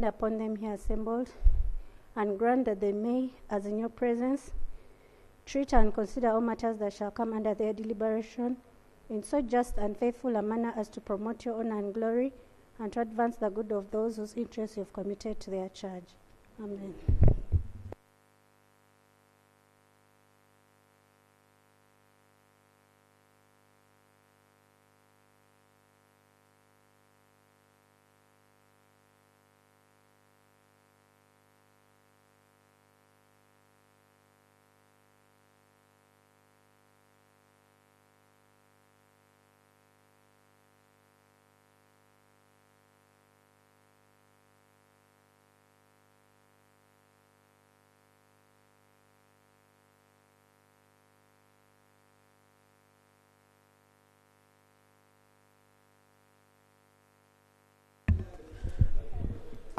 upon them here assembled, and grant that they may, as in your presence, treat and consider all matters that shall come under their deliberation in so just and faithful a manner as to promote your honor and glory, and to advance the good of those whose interests you have committed to their charge. Amen.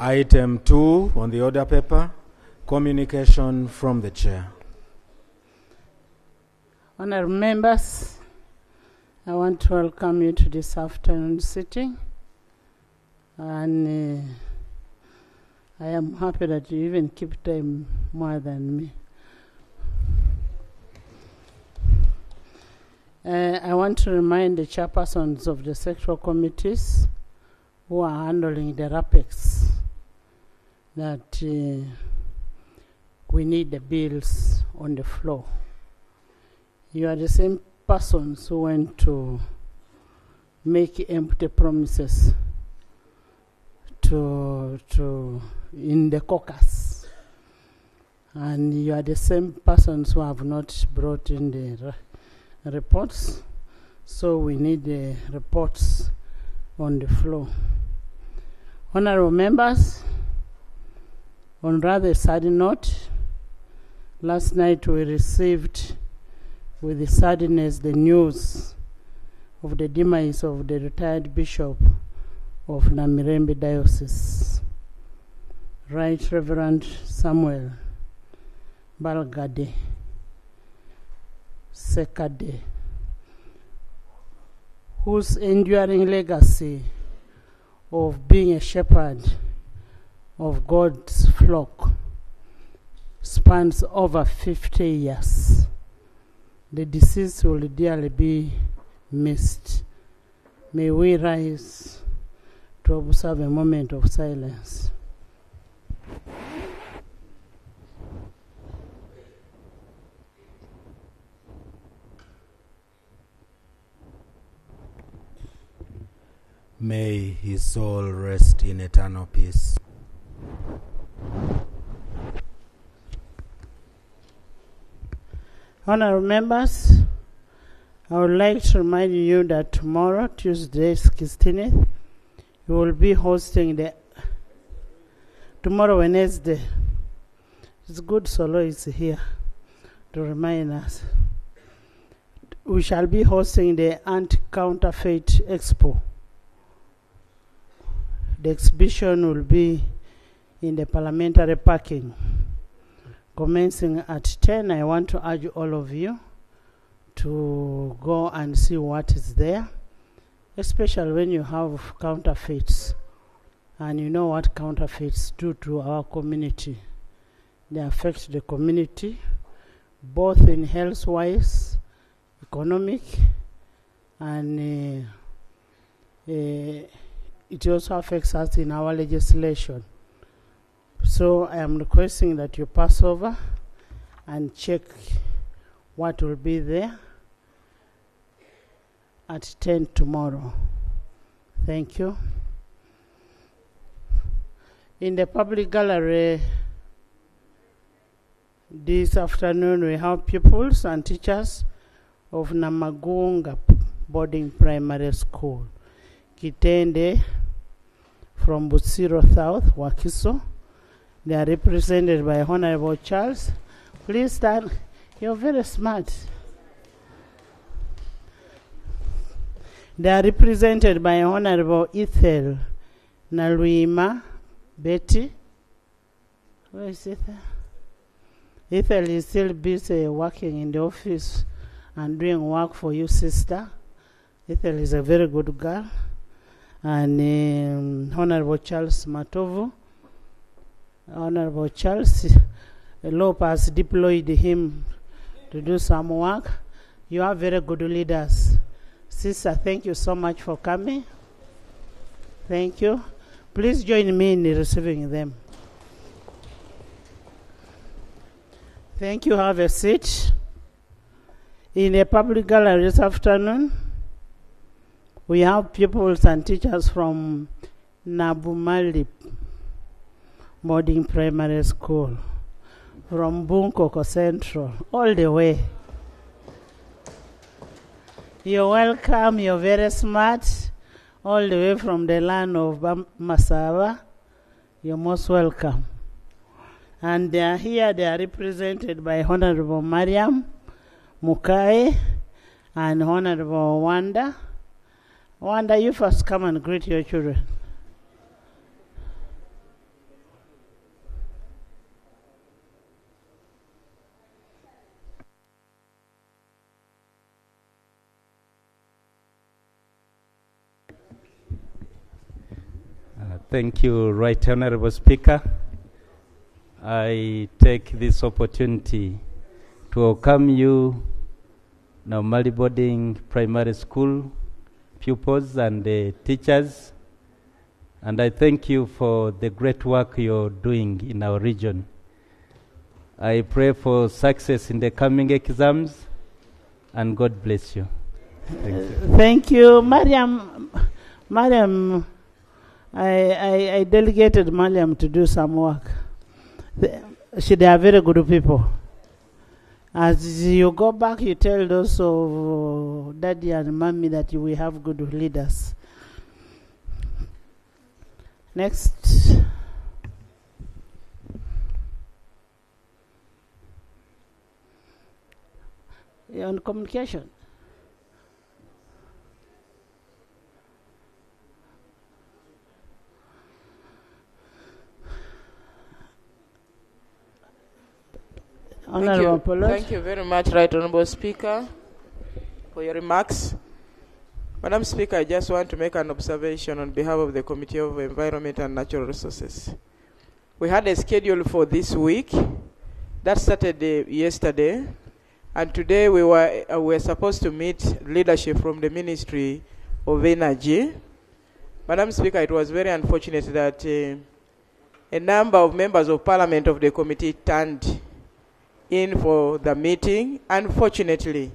Item 2 on the order paper, communication from the chair. Honourable members, I want to welcome you to this afternoon sitting, and I am happy that you even keep time more than me. I want to remind the chairpersons of the sectoral committees who are handling the RAPEX that we need the bills on the floor. You are the same persons who went to make empty promises to in the caucus, and you are the same persons who have not brought in the reports, so we need the reports on the floor. Honorable members, on rather sad note, last night we received with sadness the news of the demise of the retired Bishop of Namirembe Diocese, Right Reverend Samuel Balgade Sekade, whose enduring legacy of being a shepherd of God's flock spans over 50 years. The deceased will dearly be missed. May we rise to observe a moment of silence. May his soul rest in eternal peace. Honourable members, I would like to remind you that tomorrow, Tuesday, 16th, we will be hosting tomorrow, Wednesday. It's good Solo is here to remind us. We shall be hosting the Anti-Counterfeit Expo. The exhibition will be in the parliamentary parking. Commencing at 10, I want to urge all of you to go and see what is there, especially when you have counterfeits. And you know what counterfeits do to our community. They affect the community, both in health-wise, economic, and it also affects us in our legislation. So I am requesting that you pass over and check what will be there at 10 tomorrow. Thank you. In the public gallery this afternoon, we have pupils and teachers of Namagunga Boarding Primary School, Kitende from Butsiro South, Wakiso. They are represented by Honorable Charles. Please stand. You're very smart. They are represented by Honorable Ethel Naluima Betty. Where is Ethel? Ethel is still busy working in the office and doing work for you, sister. Ethel is a very good girl. And Honorable Charles Matovu Honorable Charles Lope has deployed him to do some work. You are very good leaders. Sister, thank you so much for coming. Thank you. Please join me in receiving them. Thank you. Have a seat. In a public gallery this afternoon, we have pupils and teachers from Nabumali Modern Primary School, from Bunkoko Central, all the way. You're welcome. You're very smart. All the way from the land of Masaba. You're most welcome. And they are here. They are represented by Honorable Mariam Mukai and Honorable Wanda. Wanda, you first come and greet your children. Thank you, Right Honorable Speaker. I take this opportunity to welcome you, now Mali Boarding Primary School pupils and teachers, and I thank you for the great work you're doing in our region. I pray for success in the coming exams, and God bless you. Thank you. Thank you, Mariam. I delegated Mariam to do some work. They are very good people. As you go back, you tell those of Daddy and Mommy that we have good leaders. Next. On communication. Thank you very much, Right Honorable Speaker, for your remarks. Madam Speaker, I just want to make an observation on behalf of the Committee of Environment and Natural Resources. We had a schedule for this week. That started yesterday, and today we were supposed to meet leadership from the Ministry of Energy. Madam Speaker, it was very unfortunate that a number of members of Parliament of the committee turned in for the meeting. Unfortunately,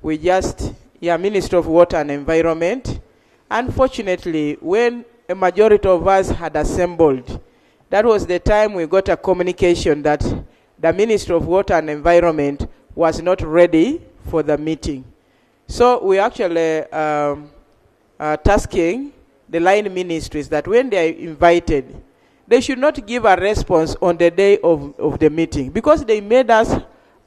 Minister of Water and Environment, unfortunately, when a majority of us had assembled, that was the time we got a communication that the Minister of Water and Environment was not ready for the meeting. So we actually tasking the line ministries that when they are invited, they should not give a response on the day of the meeting, because they made us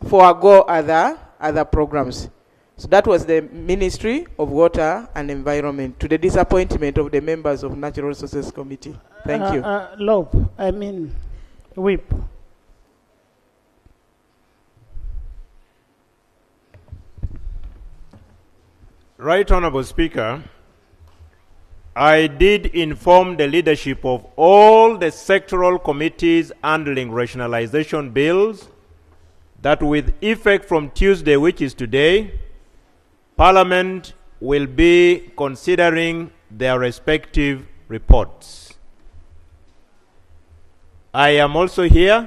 forego other programs. So that was the Ministry of Water and Environment, to the disappointment of the members of Natural Resources Committee. Thank you. Whip. Right Honorable Speaker, I did inform the leadership of all the sectoral committees handling rationalization bills that with effect from Tuesday, which is today, Parliament will be considering their respective reports. I am also here,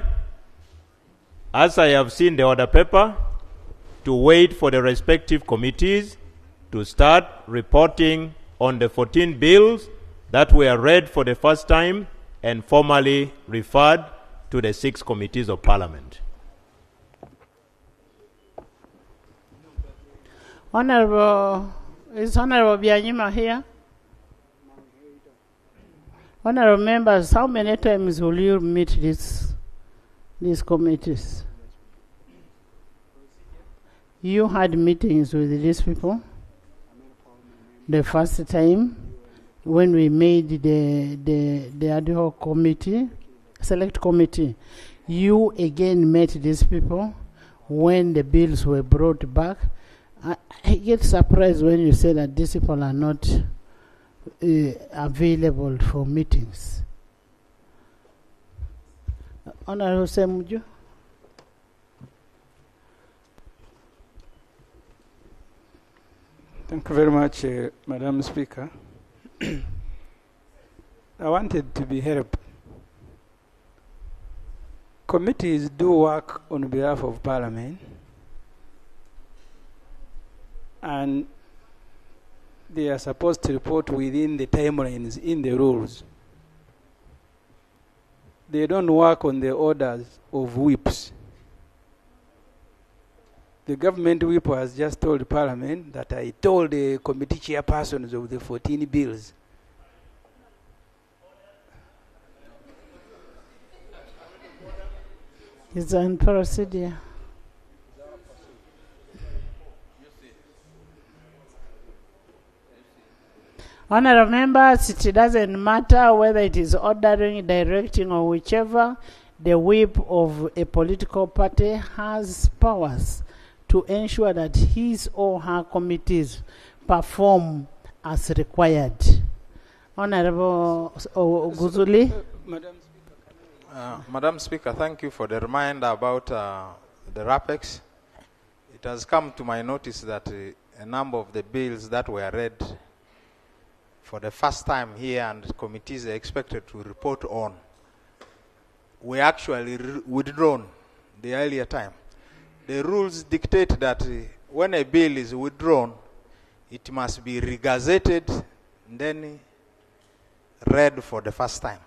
as I have seen the order paper, to wait for the respective committees to start reporting on the 14 bills that were read for the first time and formally referred to the 6 committees of Parliament. Is Honorable Byanyima here? Honorable members, how many times will you meet these committees? You had meetings with these people? The first time when we made the ad hoc committee, select committee, you again met these people when the bills were brought back. I get surprised when you say that these people are not available for meetings. Honorable Semuju. Thank you very much, Madam Speaker. I wanted to be helped. Committees do work on behalf of Parliament, and they are supposed to report within the timelines in the rules. They don't work on the orders of whips. The government whip has just told Parliament that I told the committee chairpersons of the 14 bills. It's on procedure. Honorable members, it doesn't matter whether it is ordering, directing, or whichever, the whip of a political party has powers to ensure that his or her committees perform as required. Honorable Guzuli. Madam Speaker, thank you for the reminder about the RAPEX. It has come to my notice that a number of the bills that were read for the first time here and committees are expected to report on were actually withdrawn the earlier time. The rules dictate that when a bill is withdrawn, it must be regazetted and then read for the first time.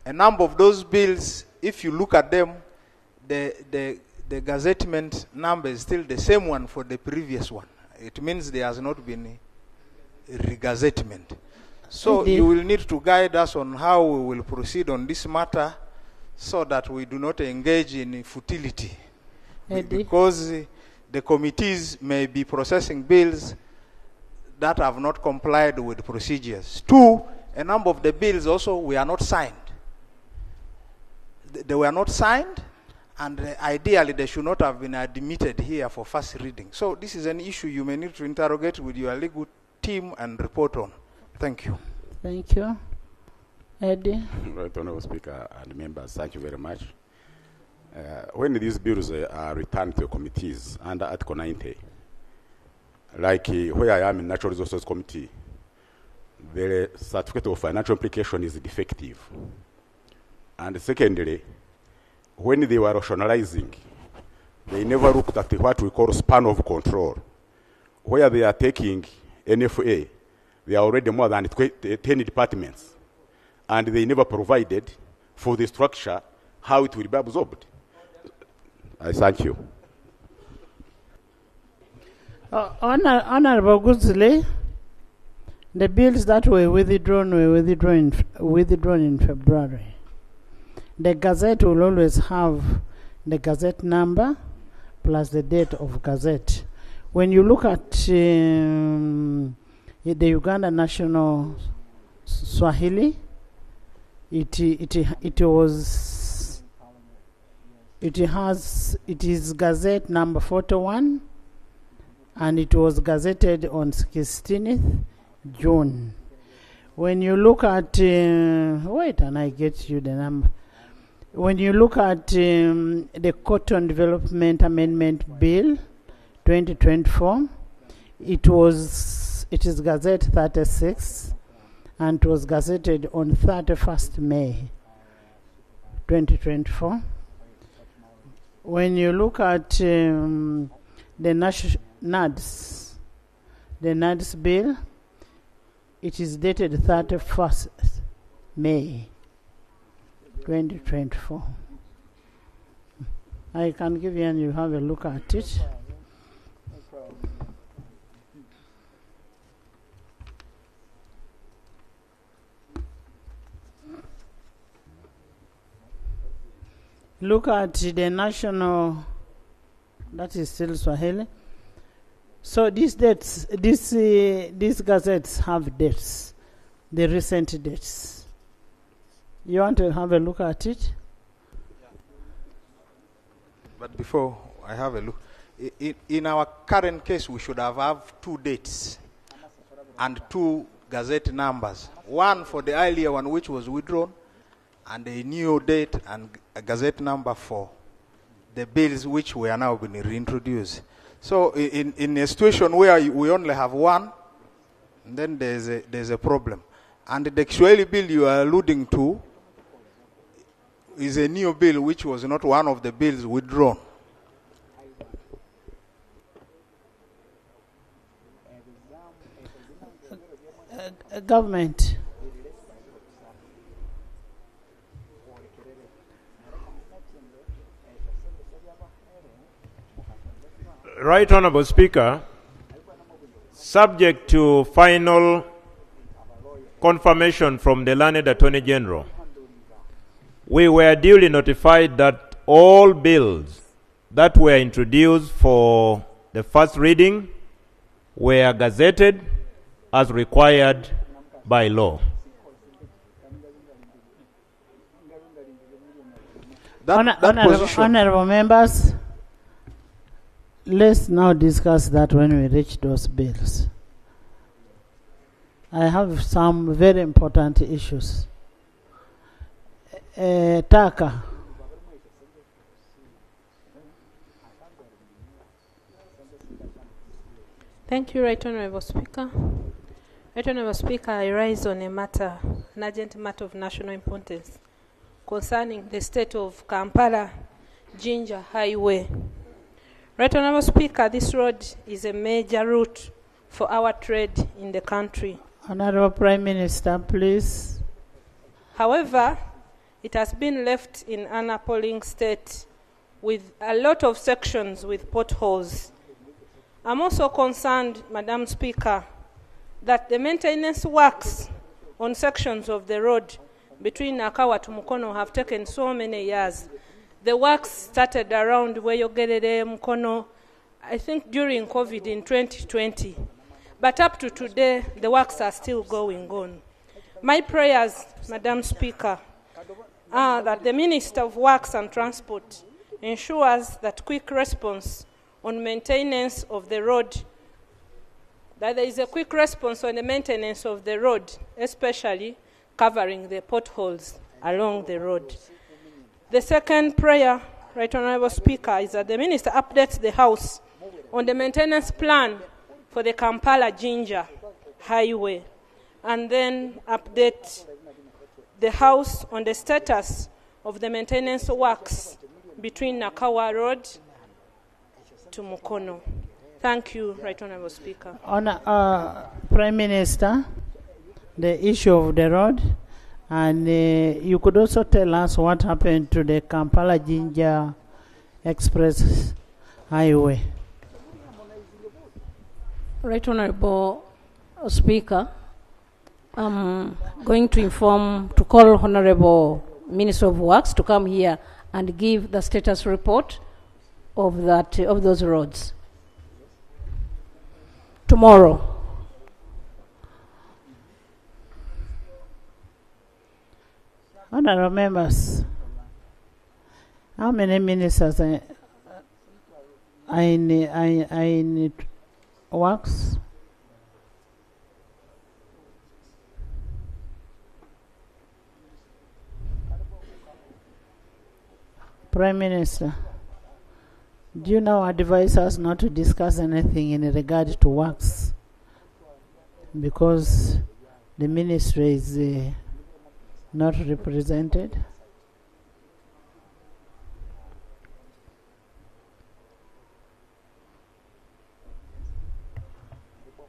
A number of those bills, if you look at them, the gazettement number is still the same one for the previous one. It means there has not been a regazettement. So you will need to guide us on how we will proceed on this matter so that we do not engage in futility. Because the committees may be processing bills that have not complied with procedures. Two, a number of the bills also were not signed. They were not signed, and ideally they should not have been admitted here for first reading. So this is an issue you may need to interrogate with your legal team and report on. Thank you. Thank you. Eddie. Right, Honorable Speaker and members, thank you very much. When these bills are returned to the committees under Article 90, like where I am in Natural Resources Committee, the certificate of financial implication is defective. And secondly, when they were rationalizing, they never looked at what we call span of control. Where they are taking NFA, there are already more than 10 departments, and they never provided for the structure how it will be absorbed. I thank you. Honorable Guzli, the bills that were withdrawn in February. The Gazette will always have the Gazette number plus the date of Gazette. When you look at the Uganda National Swahili, it is Gazette number 41, and it was gazetted on 16th June. When you look at wait, and I get you the number. When you look at the Cotton Development Amendment Bill 2024, it is Gazette 36, and it was gazetted on 31st May 2024. When you look at the NADS bill, it is dated 31st May 2024. I can give you and you have a look at it. Look at the national, that is still Swahili. So these dates, these gazettes have dates, the recent dates. You want to have a look at it? But before I have a look, in our current case, we should have 2 dates and 2 gazette numbers. One for the earlier one, which was withdrawn, and a new date and a gazette number for the bills which were now being reintroduced. So in a situation where we only have one, then there's a problem. And the Kiswahili bill you are alluding to is a new bill which was not one of the bills withdrawn. Government. Right Honorable Speaker, subject to final confirmation from the learned Attorney General, we were duly notified that all bills that were introduced for the first reading were gazetted as required by law. Honorable members, let's now discuss that when we reach those bills. I have some very important issues. Taka. Thank you, Right Honourable Speaker. Right Honourable Speaker, I rise on a matter, an urgent matter of national importance concerning the state of Kampala-Jinja Highway. Right Honourable Speaker, this road is a major route for our trade in the country. Honourable Prime Minister, please. However, it has been left in an appalling state with a lot of sections with potholes. I'm also concerned, Madam Speaker, that the maintenance works on sections of the road between Nakawa to Mukono have taken so many years. The works started around Weyogerere Mukono, I think during COVID in 2020. But up to today, the works are still going on. My prayers, Madam Speaker, are that the Minister of Works and Transport ensures that quick response on maintenance of the road, that there is a quick response on the maintenance of the road, especially covering the potholes along the road. The second prayer, Right Honourable Speaker, is that the Minister updates the House on the maintenance plan for the Kampala-Jinja Highway, and then update the House on the status of the maintenance works between Nakawa Road to Mukono. Thank you, Right Honourable Speaker. Prime Minister, the issue of the road, and you could also tell us what happened to the Kampala-Jinja Express Highway. Right Honourable Speaker, I'm going to call Honourable Minister of Works to come here and give the status report of those roads tomorrow. Honourable members, how many ministers are in works? Prime Minister, do you now advise us not to discuss anything in regard to works? Because the ministry is not represented.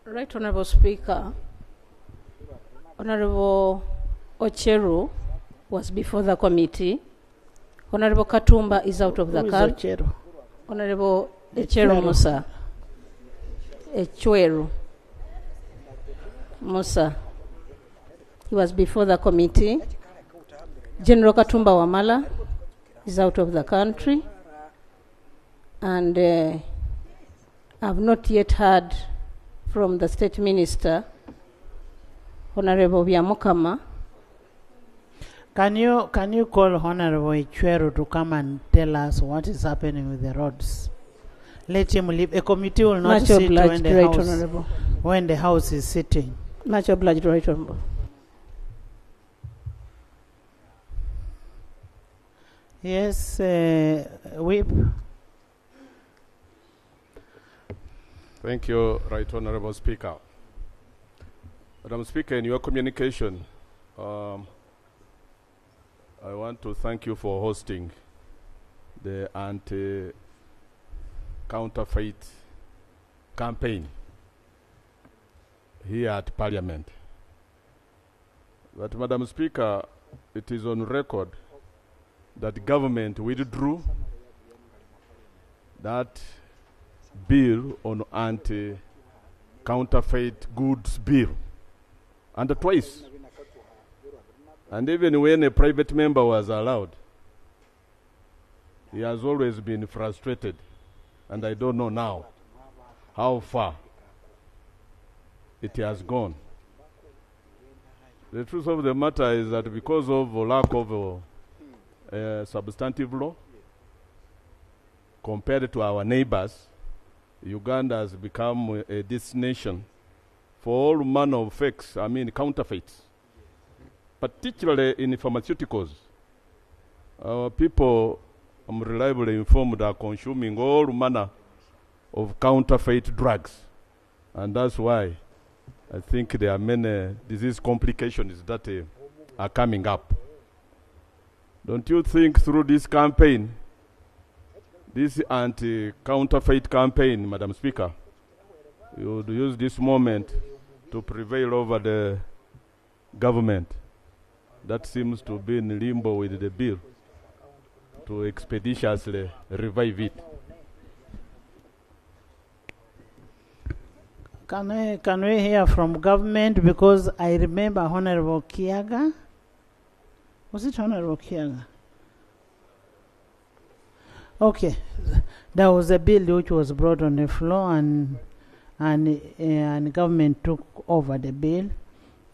Right Honourable Speaker, Honourable Ocheru was before the committee. Honourable Katumba is out of the car. Honourable Echeru Musa. Echweru Musa. He was before the committee. General Katumba Wamala is out of the country. And I've not yet heard from the State Minister, Honourable Byamukama. Can you call Honourable Ichweru to come and tell us what is happening with the roads? Let him leave. A committee will not sit when the house is sitting. Much obliged, Right Honourable. Yes, Whip. Thank you, Right Honorable Speaker. Madam Speaker, in your communication, I want to thank you for hosting the anti-counterfeit campaign here at Parliament. But, Madam Speaker, it is on record that the government withdrew that bill on anti-counterfeit goods bill, and twice. And even when a private member was allowed, he has always been frustrated, and I don't know now how far it has gone. The truth of the matter is that because of lack of substantive law, compared to our neighbors, Uganda has become a destination for all manner of fakes, counterfeits, particularly in pharmaceuticals. Our people, I'm reliably informed, are consuming all manner of counterfeit drugs. And that's why I think there are many disease complications that are coming up. Don't you think through this campaign, this anti-counterfeit campaign, Madam Speaker, you would use this moment to prevail over the government that seems to be in limbo with the bill to expeditiously revive it? Can we hear from government? Because I remember Honorable Kiaga. Was it Honorable Kiaga? Okay, there was a bill which was brought on the floor, and government took over the bill.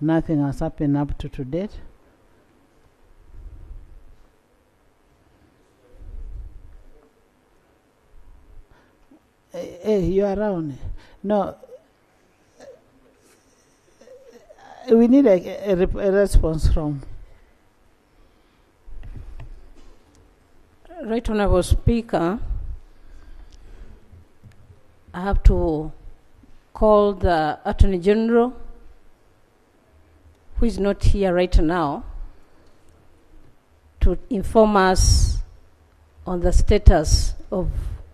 Nothing has happened up to date. Hey, you are around? No. We need a response from. Right Honorable Speaker, I have to call the Attorney General, who is not here right now, to inform us on the status of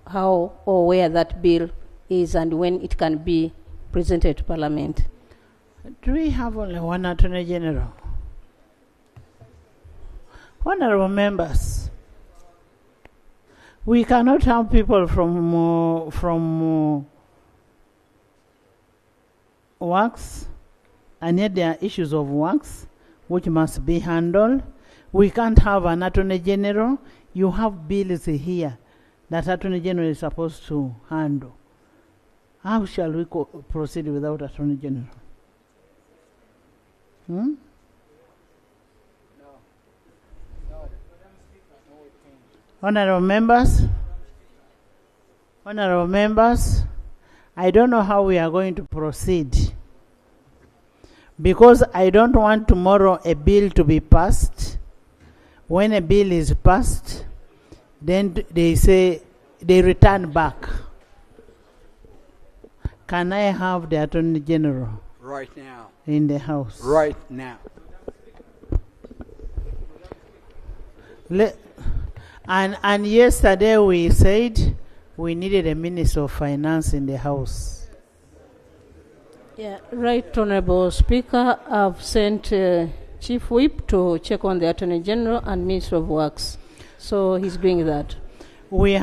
how or where that bill is and when it can be presented to Parliament. Do we have only one Attorney General? Honorable members, we cannot have people from works, and yet there are issues of works which must be handled. We can't have an Attorney General. You have bills here that Attorney General is supposed to handle. How shall we proceed without Attorney General? Honorable members, I don't know how we are going to proceed, because I don't want tomorrow a bill to be passed. When a bill is passed, then they say they return back. Can I have the Attorney General right now in the House? Right now. And yesterday we said we needed a Minister of Finance in the House. Yeah, Right Honorable Speaker, I've sent Chief Whip to check on the Attorney General and Minister of Works. So he's doing that. We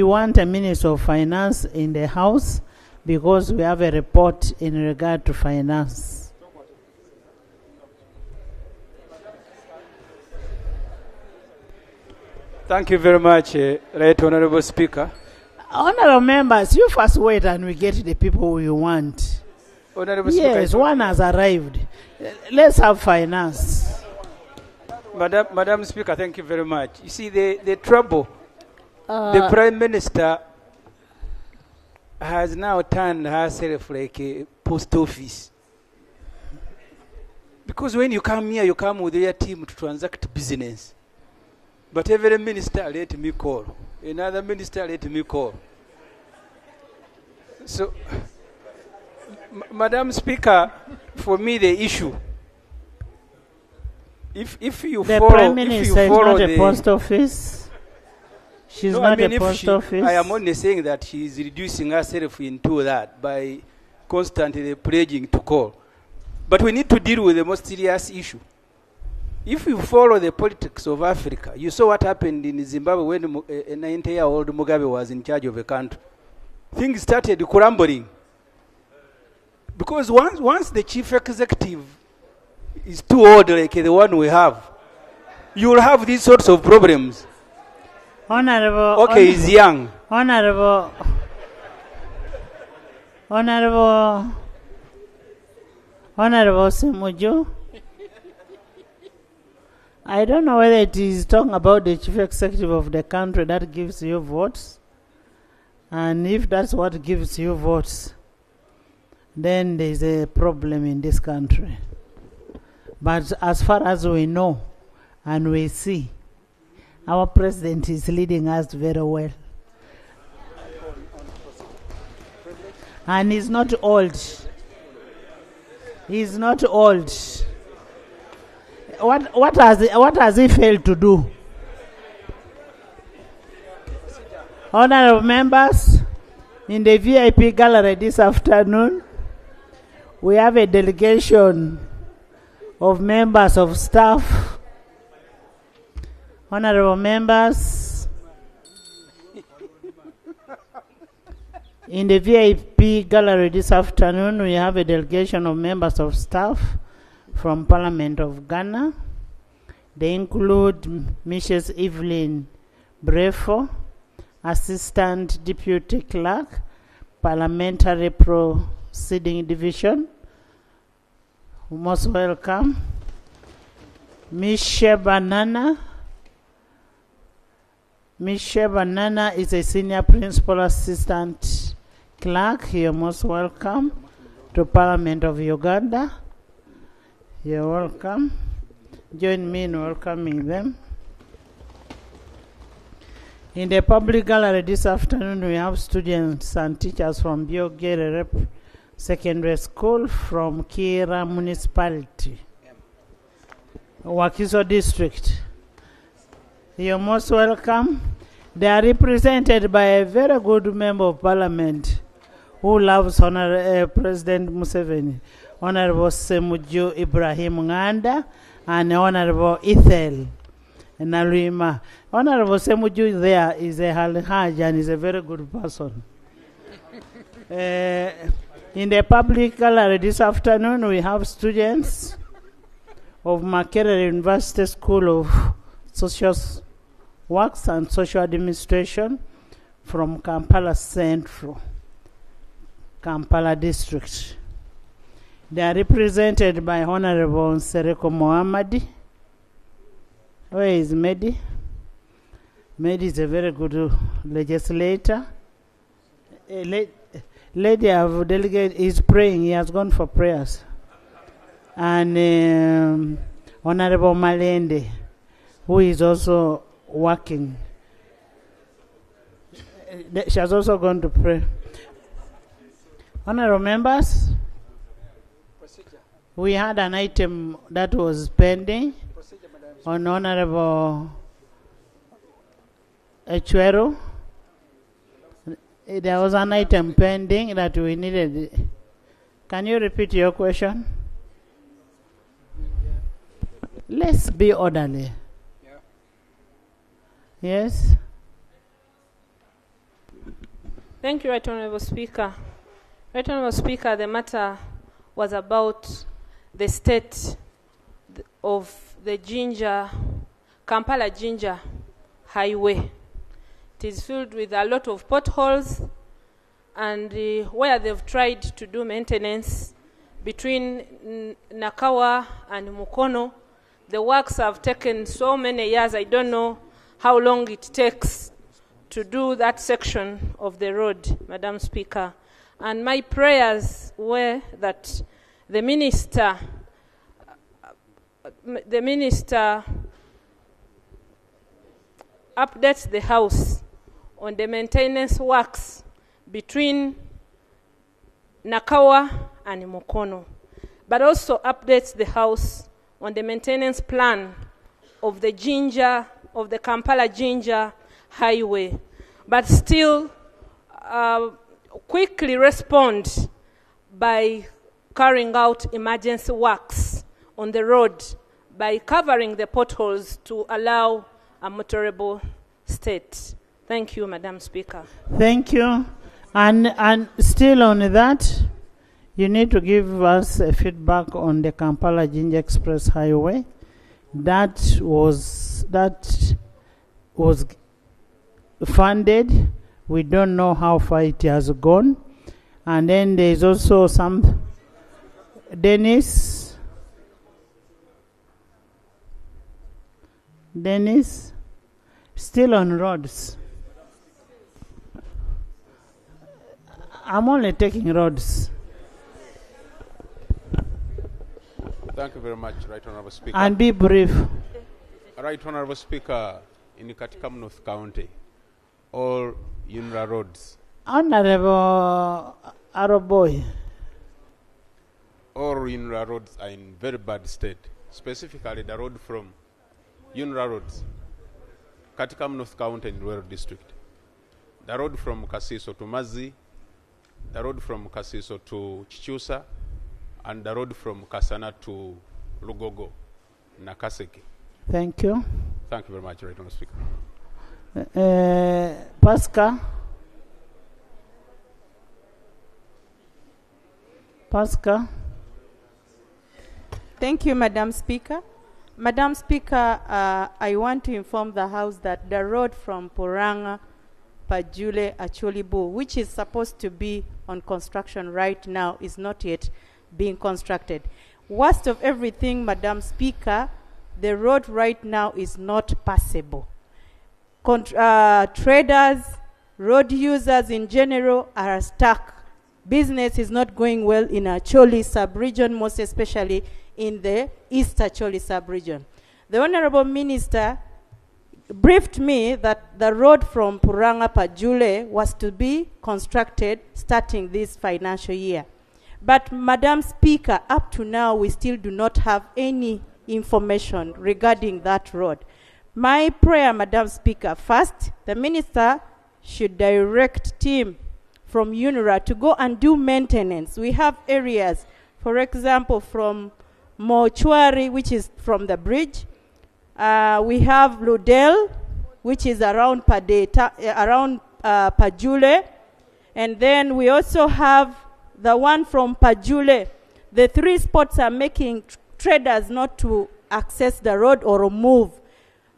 want a Minister of Finance in the House because we have a report in regard to finance. Thank you very much, Right Honorable Speaker. Honorable members, you first wait and we get the people we want. Honorable Yes, Speaker, one has arrived. Let's have finance. Madam Speaker, thank you very much. You see, the trouble, the Prime Minister has now turned herself like a post office. Because when you come here, you come with your team to transact business. But every minister let me call. Another minister let me call. So, Madam Speaker, for me the issue, if you The follow, Prime if Minister you is follow not a the post office. She's no, not I mean, a if post she, office. I am only saying that she is reducing herself into that by constantly pledging to call. But we need to deal with the most serious issue. If you follow the politics of Africa, you saw what happened in Zimbabwe when a 90-year-old Mugabe was in charge of a country. Things started crumbling. Because once the chief executive is too old, like the one we have, you will have these sorts of problems. Honorable. Okay, he's young. Honorable Semuju. I don't know whether it is talking about the chief executive of the country that gives you votes. And if that's what gives you votes, then there's a problem in this country. But as far as we know and we see, our president is leading us very well. And he's not old. He's not old. What has he failed to do? Honorable members, in the VIP gallery this afternoon, we have a delegation of members of staff. Honorable members, in the VIP gallery this afternoon, we have a delegation of members of staff from Parliament of Ghana. They include Mrs. Evelyn Brefo, Assistant Deputy Clerk, Parliamentary Proceeding Division. Most welcome. Ms. Sheba Nana. Ms. Sheba Nana is a Senior Principal Assistant Clerk. You're most welcome to Parliament of Uganda. You're welcome. Join me in welcoming them. In the public gallery this afternoon, we have students and teachers from Biogere Secondary School from Kira Municipality, Wakiso District. You're most welcome. They are represented by a very good member of parliament who loves President Museveni, Honorable Semuju Ibrahim Nganda and Honorable Ethel Nalima. Honorable Semuju there is a Halhaj and is a very good person. In the public gallery this afternoon, we have students of Makerere University School of Social Works and Social Administration from Kampala Central, Kampala District. They are represented by Honorable Nsereko Mohammadi. Where is Medi? Medi is a very good legislator. Lady of delegate is praying. He has gone for prayers. And Honorable Malende, who is also working. She has also gone to pray. Honorable members, we had an item that was pending on Honorable Echuero. There was an item pending that we needed. Can you repeat your question? Let's be orderly. Yes? Thank you, Right Honourable Speaker. Right Honourable Speaker, the matter was about the state of the Kampala Ginger Highway. It is filled with a lot of potholes, and where they've tried to do maintenance between Nakawa and Mukono, the works have taken so many years. I don't know how long it takes to do that section of the road, Madam Speaker. And my prayers were that the minister update the House on the maintenance works between Nakawa and Mukono, but also updates the House on the maintenance plan of the Kampala-Jinja highway, but still quickly respond by carrying out emergency works on the road by covering the potholes to allow a motorable state. Thank you, Madam Speaker. Thank you. And still on that, you need to give us a feedback on the Kampala-Jinja Express Highway. That was funded. We don't know how far it has gone. And then there is also some Dennis, still on roads. I'm only taking roads. Thank you very much, Right Honorable Speaker. And be brief. Right Honorable Speaker, in Katikam North County, all UNRA roads. Honorable Aroboy. All UNRA roads are in very bad state. Specifically, the road from UNRA roads, Katikam North County in Rural District. The road from Kasiso to Mazi, the road from Kasiso to Chichusa, and the road from Kasana to Lugogo, Nakaseki. Thank you. Thank you very much, Right Honorable Speaker. Pasca. Thank you, Madam Speaker. Madam Speaker, I want to inform the House that the road from Puranga, Pajule, Acholibu, which is supposed to be on construction right now, is not yet being constructed. Worst of everything, Madam Speaker, the road right now is not passable. Traders, road users in general are stuck. Business is not going well in Acholi sub-region, most especially in the East Acholi sub-region. The Honorable Minister briefed me that the road from Puranga Pajule was to be constructed starting this financial year. But Madam Speaker, up to now, we still do not have any information regarding that road. My prayer, Madam Speaker, first, the Minister should direct team from UNRA to go and do maintenance. We have areas, for example, from Mochuari, which is from the bridge. We have Ludel, which is around Pajule. And then we also have the one from Pajule. The three spots are making traders not to access the road or move.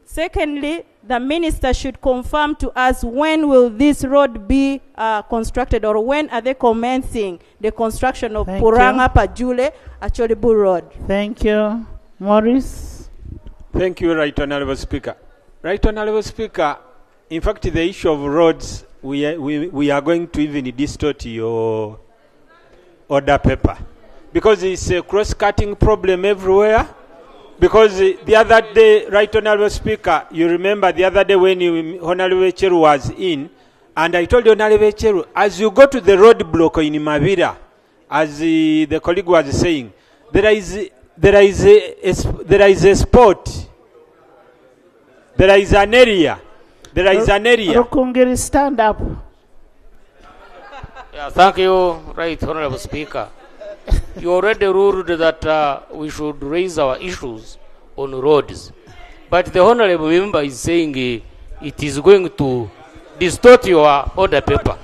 Secondly, the Minister should confirm to us when will this road be constructed, or when are they commencing the construction of Puranga Pajule Acholibu Road. Thank you. Morris. Thank you, Right Honorable Speaker. Right Honorable Speaker, in fact, the issue of roads, we are going to even distort your order paper, because it's a cross-cutting problem everywhere. Because the other day, Right Honorable Speaker, you remember the other day when Honorable Cheru was in, and I told Honorable Cheru, as you go to the roadblock in Mavira, as the colleague was saying, there is a spot, there is an area. Rukungiri, stand up. Yeah, thank you, Right Honorable Speaker. You already ruled that we should raise our issues on roads. But the Honorable Member is saying it is going to distort your order paper.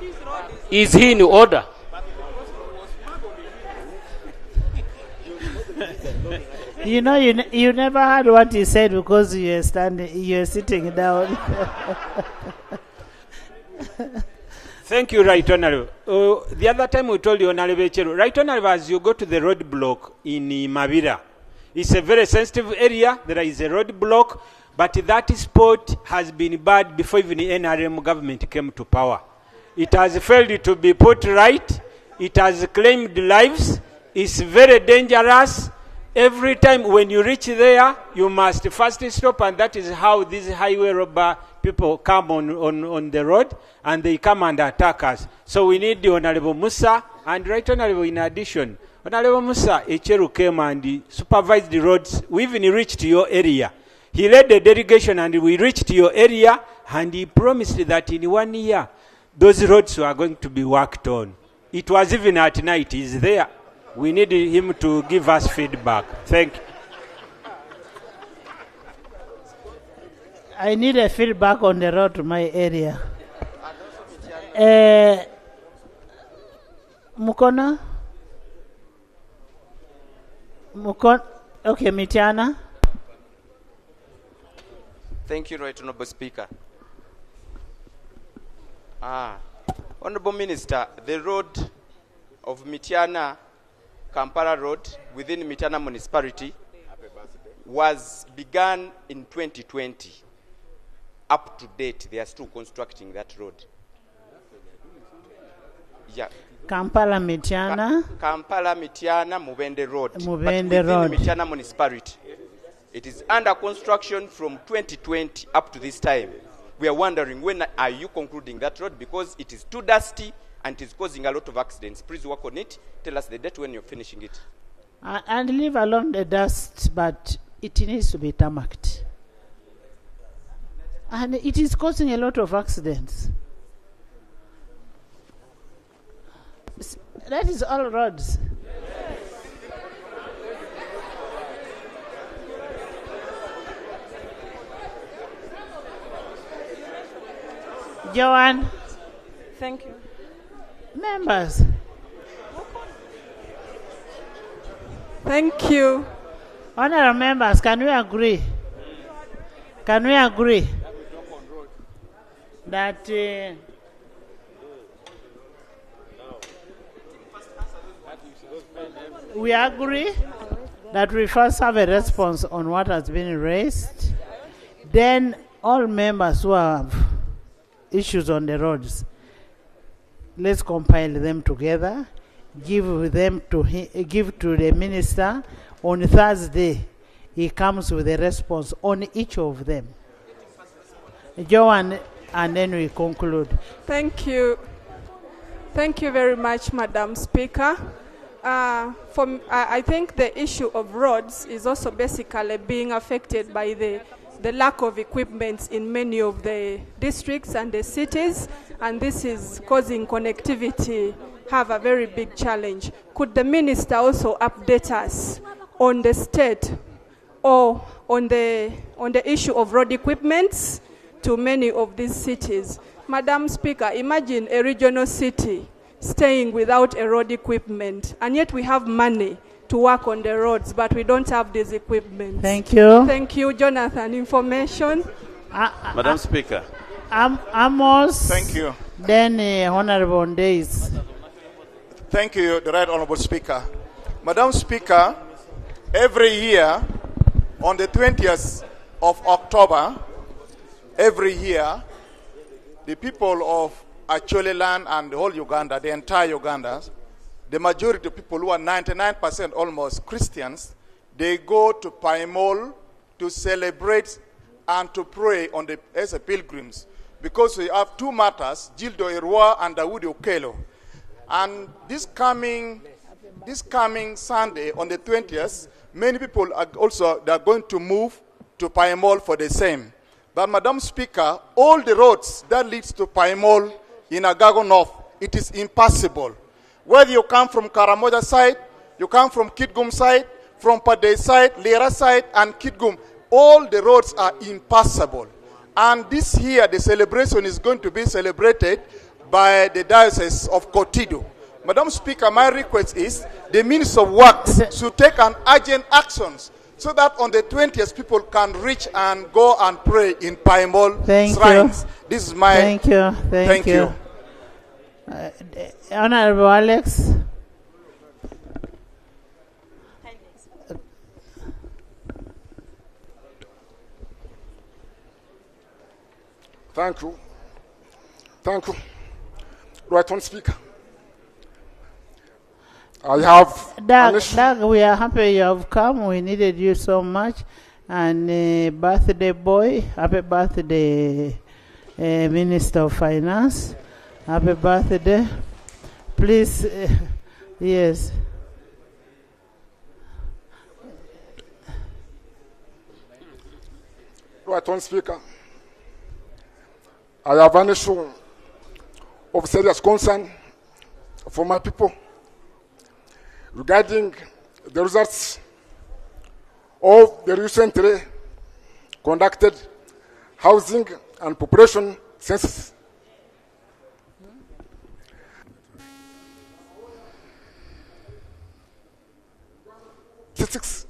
Is he in order? You know, you never heard what he said because you are sitting down. Thank you, Right Honorable. The other time we told you, Honorable Cheru, Right Honorable, as you go to the roadblock in Mavira, it's a very sensitive area. There is a roadblock, but that spot has been bad before even the NRM government came to power. It has failed to be put right. It has claimed lives. It's very dangerous. Every time when you reach there, you must first stop, and that is how these highway robber people come on the road, and they come and attack us. So we need the Honorable Musa, and Right Honorable, in addition, Honorable Musa Echeru came and supervised the roads. We even reached your area. He led the delegation, and we reached your area, and he promised that in 1 year, those roads were going to be worked on. It was even at night. He's there. We need him to give us feedback. Thank you. I need a feedback on the road to my area. Mukono? Okay, Mitiana. Thank you, Right Honorable Speaker. Honorable Minister, the road of Mitiana, Kampala Road, within Mitiana municipality, was begun in 2020. Up to date, they are still constructing that road. Yeah. Kampala Mitiana. Kampala Mitiana Mubende Road. Mubende Road. Within Mitiana municipality. It is under construction from 2020 up to this time. We are wondering, when are you concluding that road? Because it is too dusty and it is causing a lot of accidents. Please work on it. Tell us the date when you're finishing it. And leave alone the dust, but it needs to be tarmacked. And it is causing a lot of accidents. That is all roads. Joanne. Thank you. Members. Thank you. Honorable members, can we agree? Can we agree that we agree that we first have a response on what has been raised, then all members who have issues on the roads, let's compile them together, give to the minister. On Thursday, he comes with a response on each of them. Joanne, and then we conclude. Thank you. Thank you very much, Madam Speaker. I think the issue of roads is also basically being affected by the lack of equipment in many of the districts and the cities, and this is causing connectivity have a very big challenge. Could the minister also update us on the state or on the issue of road equipments to many of these cities? Madam Speaker, imagine a regional city staying without a road equipment, and yet we have money to work on the roads, but we don't have this equipment. Thank you. Thank you, Jonathan. Information. Madam Speaker. Amos. Thank you. Then Honorable Days. Thank you, the Right Honorable Speaker. Madam Speaker, every year on the 20th of October, every year, the people of Acholi land and the whole Uganda, the entire Uganda, the majority of people who are 99% almost Christians, they go to Paimol to celebrate and to pray on as a pilgrims, because we have two matters, Gildo Irwa and Dawoodi Okello. And this coming Sunday on the 20th, many people are they are going to move to Paimol for the same. But Madam Speaker, all the roads that leads to Paimol in Agago North, it is impassable. Whether you come from Karamoja side, you come from Kitgum side, from Padey side, Lera side, and Kitgum, all the roads are impassable. And this year, the celebration is going to be celebrated by the Diocese of Kotido. Madam Speaker, my request is the Minister of Works should take an urgent actions so that on the 20th people can reach and go and pray in Paimol shrines. This is my... Thank you. Thank you. Honorable Alex. Thank you. Thank you. Right on, Speaker. I have Doug, we are happy you have come. We needed you so much. And birthday boy, happy birthday, Minister of Finance. Happy birthday. Please, yes. Right on, Speaker. I have an issue of serious concern for my people regarding the results of the recently conducted housing and population census. Statistics.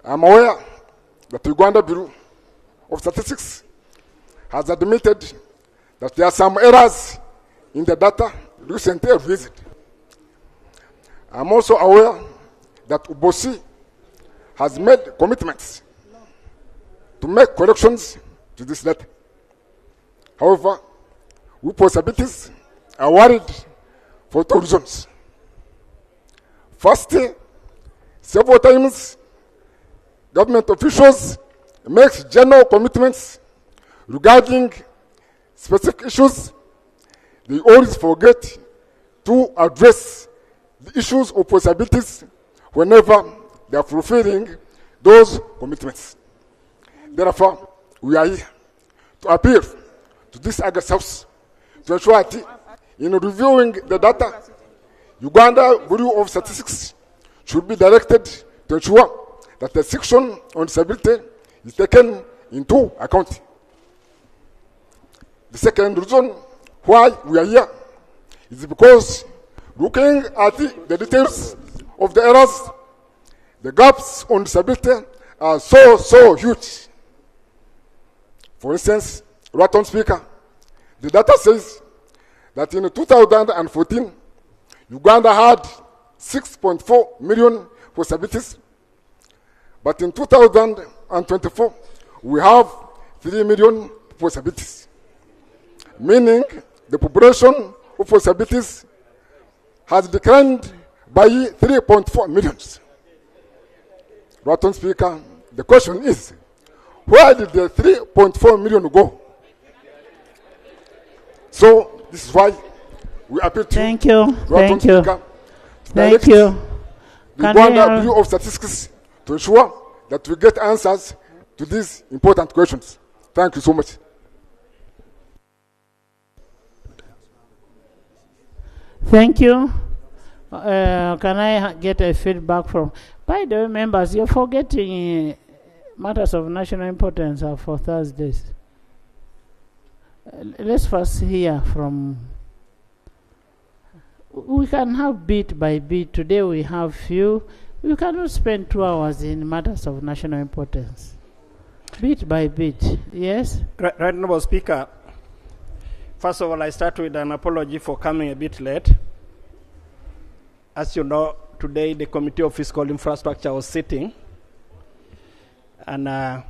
I'm aware that the Uganda Bureau of Statistics has admitted that there are some errors in the data recently released. I'm also aware that Ubosi has made commitments to make corrections to this data. However, we possibilities are worried for two reasons. First, several times government officials make general commitments regarding specific issues. They always forget to address the issues of possibilities whenever they are fulfilling those commitments. Therefore, we are here to appeal to this August House to ensure that in reviewing the data, Uganda Bureau of Statistics should be directed to ensure that the section on disability is taken into account. The second reason why we are here is because looking at the details of the errors, the gaps on disability are so huge. For instance, right on, Speaker, the data says that in 2014, Uganda had 6.4 million possibilities, but in 2024, we have 3 million possibilities, meaning the population of possibilities has declined by 3.4 million. Right on, Speaker, the question is, where did the 3.4 million go? So this is why we appeal to Thank you. Right on, Thank you. Speaker, to Thank direct you. the Can Uganda I- Bureau of Statistics to ensure that we get answers to these important questions. Thank you so much. Thank you. Can I get a feedback from? By the way, members, you're forgetting matters of national importance are for Thursdays. Let's first hear from. We can have bit by bit. Today we have few. We cannot spend 2 hours in matters of national importance. Bit by bit. Yes? Right, Honourable Speaker. First of all, I start with an apology for coming a bit late. As you know, today the Committee of Fiscal Infrastructure was sitting, and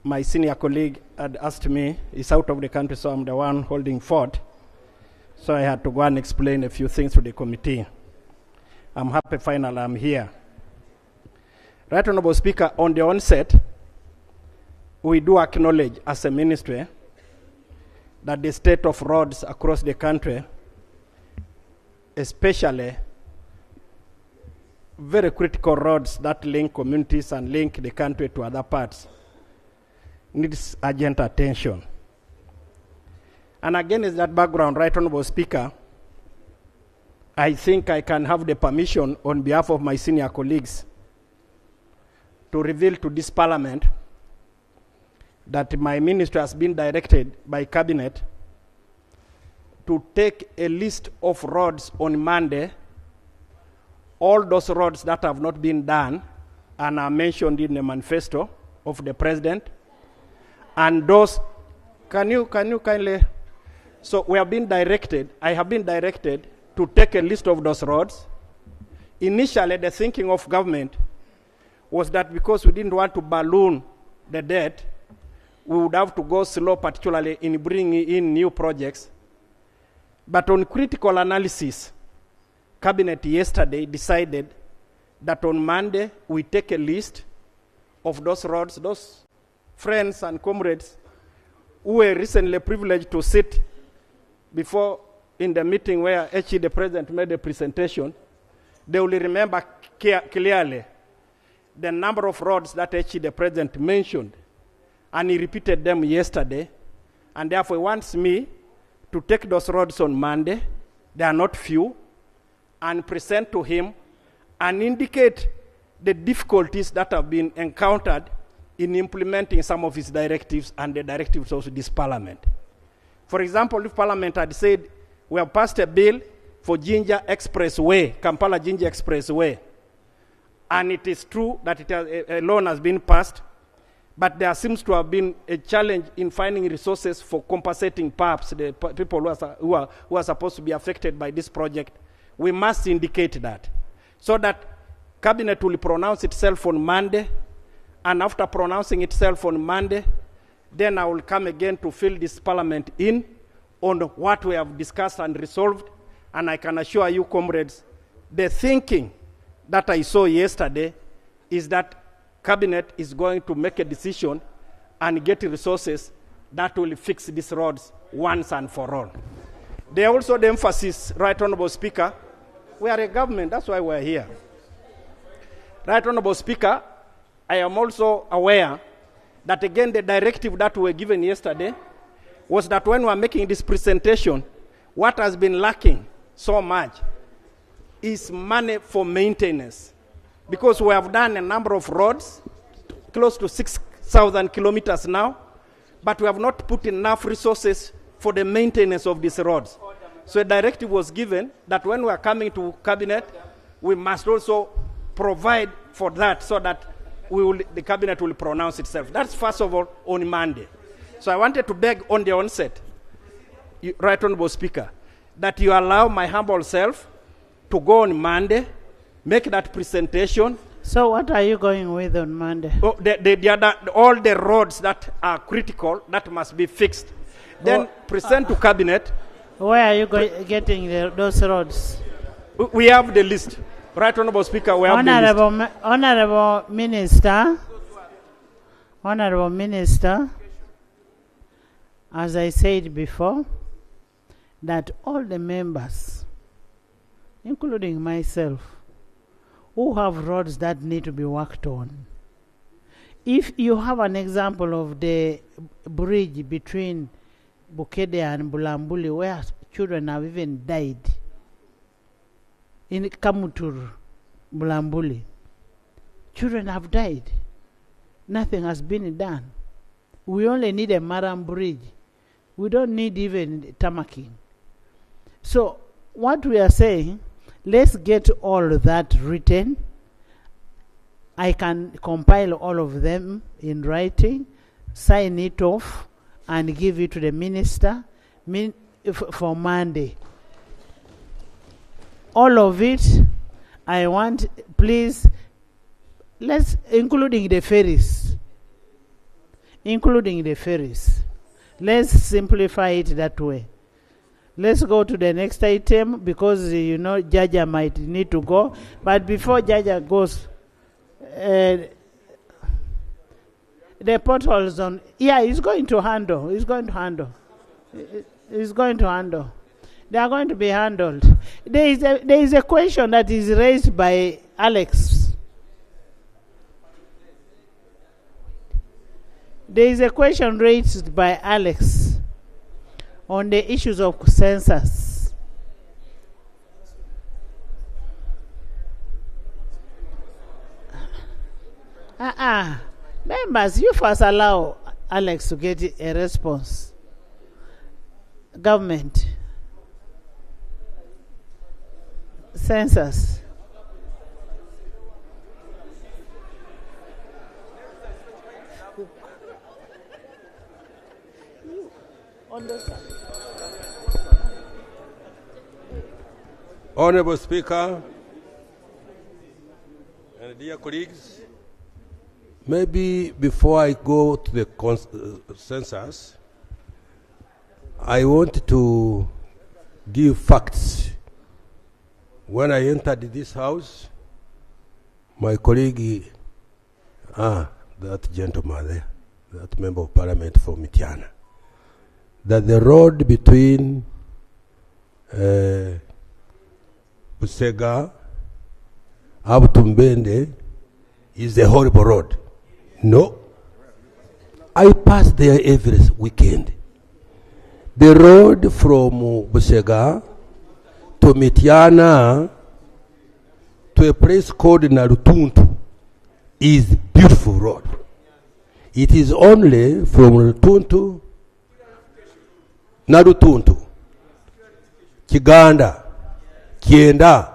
my senior colleague had asked me, he's out of the country, so I'm the one holding fort. So I had to go and explain a few things to the committee. I'm happy finally I'm here. Right, Honourable Speaker, on the onset, we do acknowledge as a ministry that the state of roads across the country, especially very critical roads that link communities and link the country to other parts, needs urgent attention. And against that background, Right Honourable Speaker, I think I can have the permission on behalf of my senior colleagues to reveal to this Parliament that my ministry has been directed by Cabinet to take a list of roads on Monday, all those roads that have not been done and are mentioned in the manifesto of the President, and those, can you kindly, so we have been directed, I have been directed to take a list of those roads. Initially, the thinking of government was that because we didn't want to balloon the debt, we would have to go slow, particularly in bringing in new projects. But on critical analysis, Cabinet yesterday decided that on Monday we take a list of those roads, those friends and comrades who were recently privileged to sit before in the meeting where HE the President made a presentation. They will remember clearly the number of roads that HE the President mentioned, and he repeated them yesterday, and therefore he wants me to take those roads on Monday, they are not few, and present to him and indicate the difficulties that have been encountered in implementing some of his directives and the directives of this Parliament. For example, if Parliament had said, we have passed a bill for Ginger Expressway, Kampala Ginger Expressway, and it is true that it has, a loan has been passed, but there seems to have been a challenge in finding resources for compensating perhaps the people who are supposed to be affected by this project. We must indicate that, so that Cabinet will pronounce itself on Monday, and after pronouncing itself on Monday, then I will come again to fill this Parliament in on what we have discussed and resolved. And I can assure you, comrades, the thinking that I saw yesterday is that Cabinet is going to make a decision and get resources that will fix these roads once and for all. There also the emphasis, Right Honorable Speaker, we are a government, that's why we're here. Right Honorable Speaker, I am also aware that again the directive that we were given yesterday was that when we are making this presentation, what has been lacking so much is money for maintenance. Because we have done a number of roads, close to 6,000 kilometers now, but we have not put enough resources for the maintenance of these roads. So a directive was given that when we are coming to Cabinet, we must also provide for that so that the Cabinet will pronounce itself. That's first of all on Monday. So I wanted to beg on the onset, Right Honorable Speaker, that you allow my humble self to go on Monday, make that presentation. So what are you going with on Monday? Oh, all the roads that are critical, that must be fixed. Then present to Cabinet. Where are you getting those roads? We have the list. Right Honorable Speaker, we have the list. Honorable Minister, as I said before, that all the members, including myself, who have roads that need to be worked on, if you have an example of the bridge between Bukede and Bulambuli where children have even died, in Kamutur, Bulambuli, children have died. Nothing has been done. We only need a Maram bridge. We don't need even tamaking. So what we are saying, let's get all that written. I can compile all of them in writing, sign it off, and give it to the minister for Monday. All of it, I want, please, including the ferries. Let's simplify it that way. Let's go to the next item because, Jaja might need to go. But before Jaja goes, the potholes on, he's going to handle. They are going to be handled. There is a question that is raised by Alex. There is a question raised by Alex on the issues of census. Members, you first allow Alex to get a response. Government. Census. Honorable Speaker and dear colleagues, maybe before I go to the census, I want to give facts when I entered this house, my colleague, that gentleman there, that member of parliament for Mitiana, that the road between Busega up to Mbende is a horrible road. No. I pass there every weekend. The road from Busega to Mitiana to a place called Narutuntu is beautiful road. It is only from Narutuntu, Kiganda, Kienda,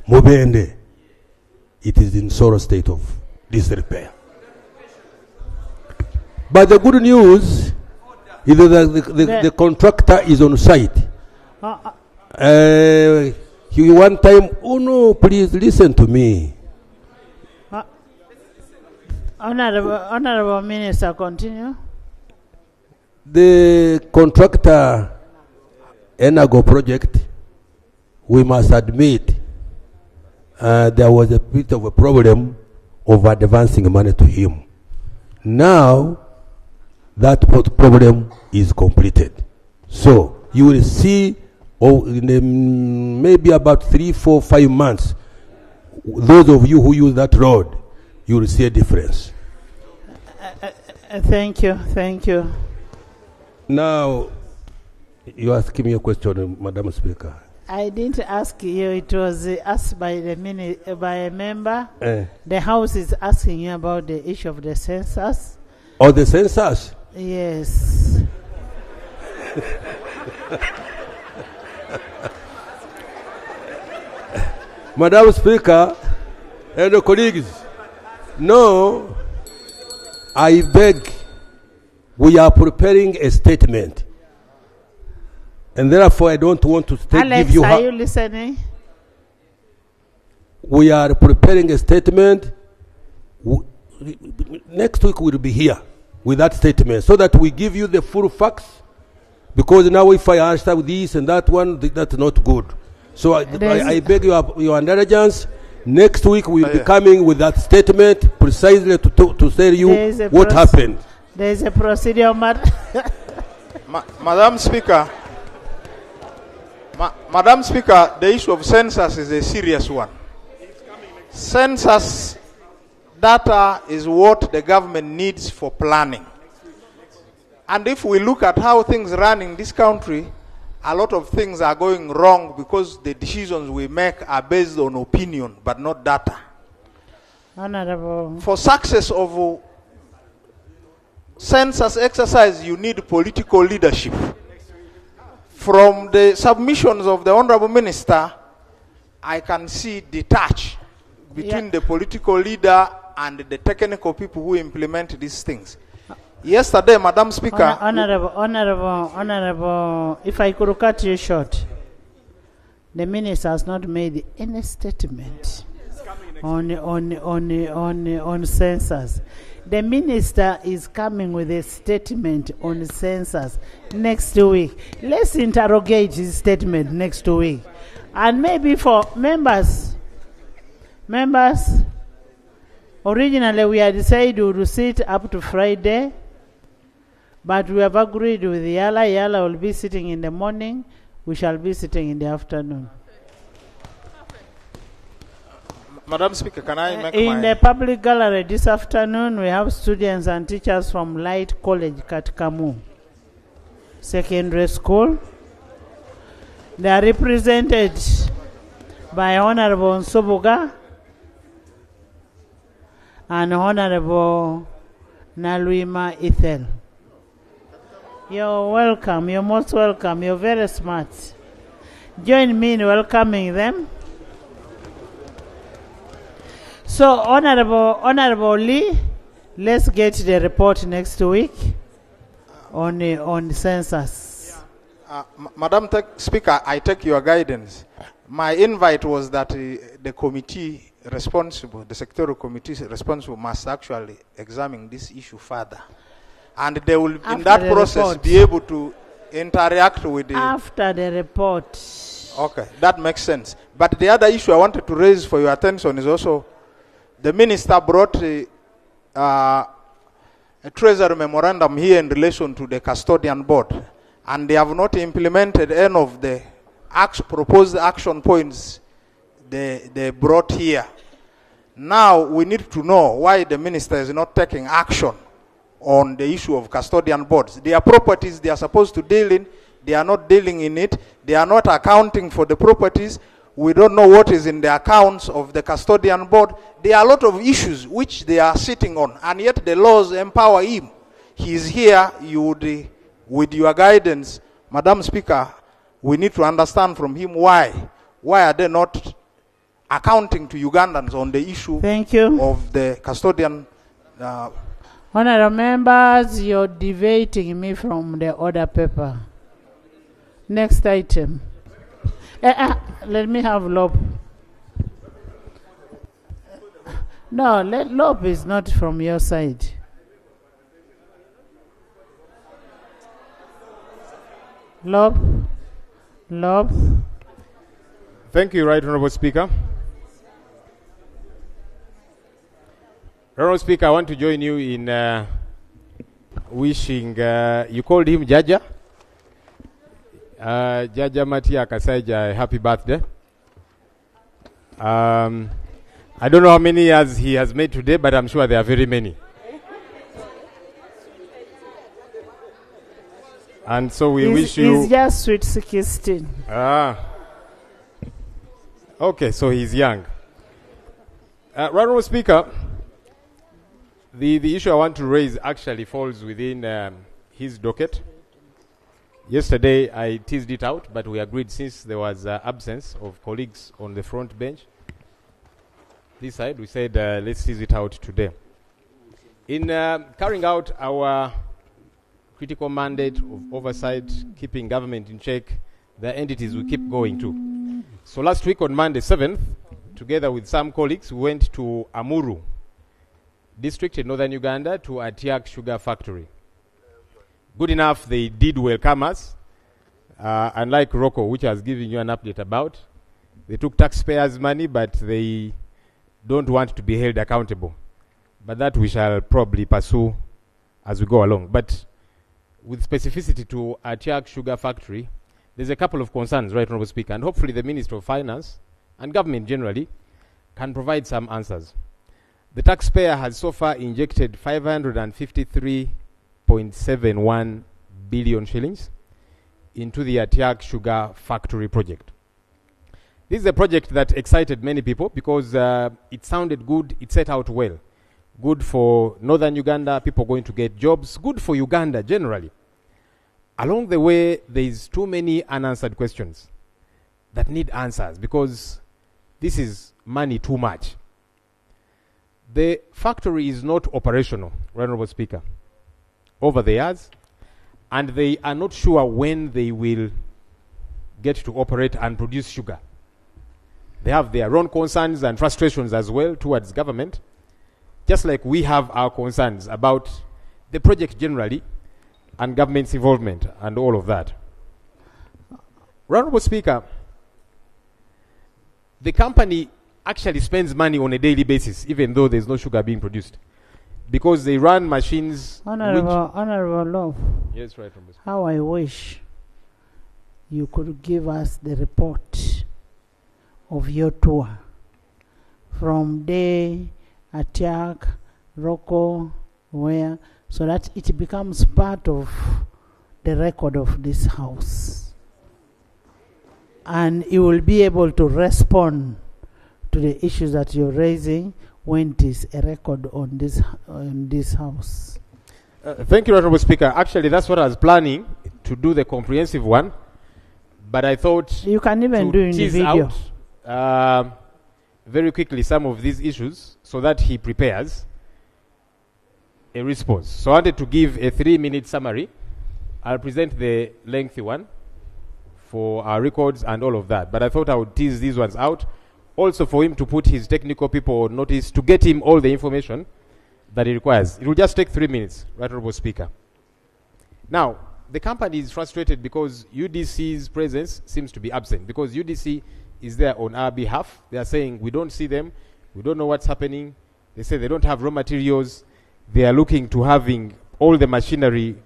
Mubende. It is in sorrow state of disrepair. But the good news is that the contractor is on site. He one time, oh no, please listen to me. Honorable Minister, continue. The contractor Enago project, we must admit, there was a bit of a problem of advancing money to him. Now, that problem is completed. So, you will see in maybe about 3, 4, 5 months, those of you who use that road, you will see a difference. Thank you, thank you. Now, you asking me a question, Madam Speaker. I didn't ask you, it was asked by by a member. The House is asking you about the issue of the census. Oh, the census? Yes. Madam Speaker and colleagues, no, I beg, we are preparing a statement. And therefore, I don't want to give you... are you listening? We are preparing a statement. Next week, we'll be here with that statement so that we give you the full facts. Because now if I answer with this and that one, that's not good. So I beg your indulgence. Next week, we'll be coming with that statement precisely to tell you what happened. There is a procedure, Madam Speaker. Madam Speaker, the issue of census is a serious one. Census data is what the government needs for planning. And if we look at how things run in this country, a lot of things are going wrong because the decisions we make are based on opinion but not data. Honorable. For success of census exercise, you need political leadership. From the submissions of the Honorable Minister, I can see detach between the political leader and the technical people who implement these things. Yesterday, Madam Speaker... Honorable, if I could cut you short. The Minister has not made any statement on census. The Minister is coming with a statement on census next week. Let's interrogate his statement next week. And maybe for members, originally we had decided we would sit up to Friday, but we have agreed with Yala. Yala will be sitting in the morning. We shall be sitting in the afternoon. Madam Speaker, can I make in the public gallery this afternoon, we have students and teachers from Light College, Katkamu Secondary School. They are represented by Honorable Nsoboga and Honorable Naluima Ethel. You're welcome. You're most welcome. You're very smart. Join me in welcoming them. So, Honorable Lee, let's get the report next week on the census. Madam Speaker, I take your guidance. My invite was that the committee responsible, the sectorial committee responsible, must actually examine this issue further. And they will, in that process, be able to interact with the... After the report. Okay, that makes sense. But the other issue I wanted to raise for your attention is also the minister brought a treasury memorandum here in relation to the custodian board, and they have not implemented any of the proposed action points they brought here. Now we need to know why the minister is not taking action on the issue of custodian boards. Their properties they are supposed to deal in, they are not dealing in it. They are not accounting for the properties. We don't know what is in the accounts of the custodian board. There are a lot of issues which they are sitting on, and yet the laws empower him. He is here. You would, with your guidance, Madam Speaker, we need to understand from him why are they not accounting to Ugandans on the issue of the custodian. Honourable members, you're deviating me from the order paper. Next item. Let me have Lob. No, Lob is not from your side. Lob. Thank you, Right Honourable Speaker. Honourable Speaker, I want to join you in wishing, you called him Jaja? Jaja Matia Kasaija, happy birthday. I don't know how many years he has made today, but I'm sure there are very many. And so we wish you... He's just sweet 16. Okay, so he's young. Honourable Speaker, the issue I want to raise actually falls within his docket. Yesterday I teased it out, but we agreed since there was absence of colleagues on the front bench. This side, we said let's tease it out today. In carrying out our critical mandate of oversight, keeping government in check, the entities will keep going too. So last week on Monday 7th, together with some colleagues, we went to Amuru district in northern Uganda to Atiak Sugar Factory. Good enough, they did welcome us. Unlike Rocco, which I was giving you an update about, they took taxpayers' money, but they don't want to be held accountable. But that we shall probably pursue as we go along. But with specificity to Atiak Sugar Factory, there's a couple of concerns, Right Honourable Speaker, and hopefully the Minister of Finance and government generally can provide some answers. The taxpayer has so far injected 553.71 billion shillings into the Atiak Sugar Factory project. This is a project that excited many people because it sounded good, it set out well. Good for northern Uganda, people going to get jobs, good for Uganda generally. Along the way, there's too many unanswered questions that need answers because this is money too much. The factory is not operational, Honourable Speaker, over the years, and they are not sure when they will get to operate and produce sugar. They have their own concerns and frustrations as well towards government, just like we have our concerns about the project generally and government's involvement and all of that. Honourable Speaker, the company actually spends money on a daily basis, even though there's no sugar being produced, because they run machines. Honourable Love. Yes, right. How I wish you could give us the report of your tour from day, Atiak, Rocco, where, so that it becomes part of the record of this house. And you will be able to respond to the issues that you're raising when it is a record on this house. Thank you, Honourable Speaker. Actually, that's what I was planning, to do the comprehensive one. But I thought you can even do in the video out, very quickly some of these issues so that he prepares a response. So I wanted to give a 3-minute summary. I'll present the lengthy one for our records and all of that. But I thought I would tease these ones out, also for him to put his technical people on notice, to get him all the information that he requires. It will just take 3 minutes, Right Honourable Speaker. Now, the company is frustrated because UDC's presence seems to be absent, because UDC is there on our behalf. They are saying we don't see them, we don't know what's happening. They say they don't have raw materials. They are looking to having all the machinery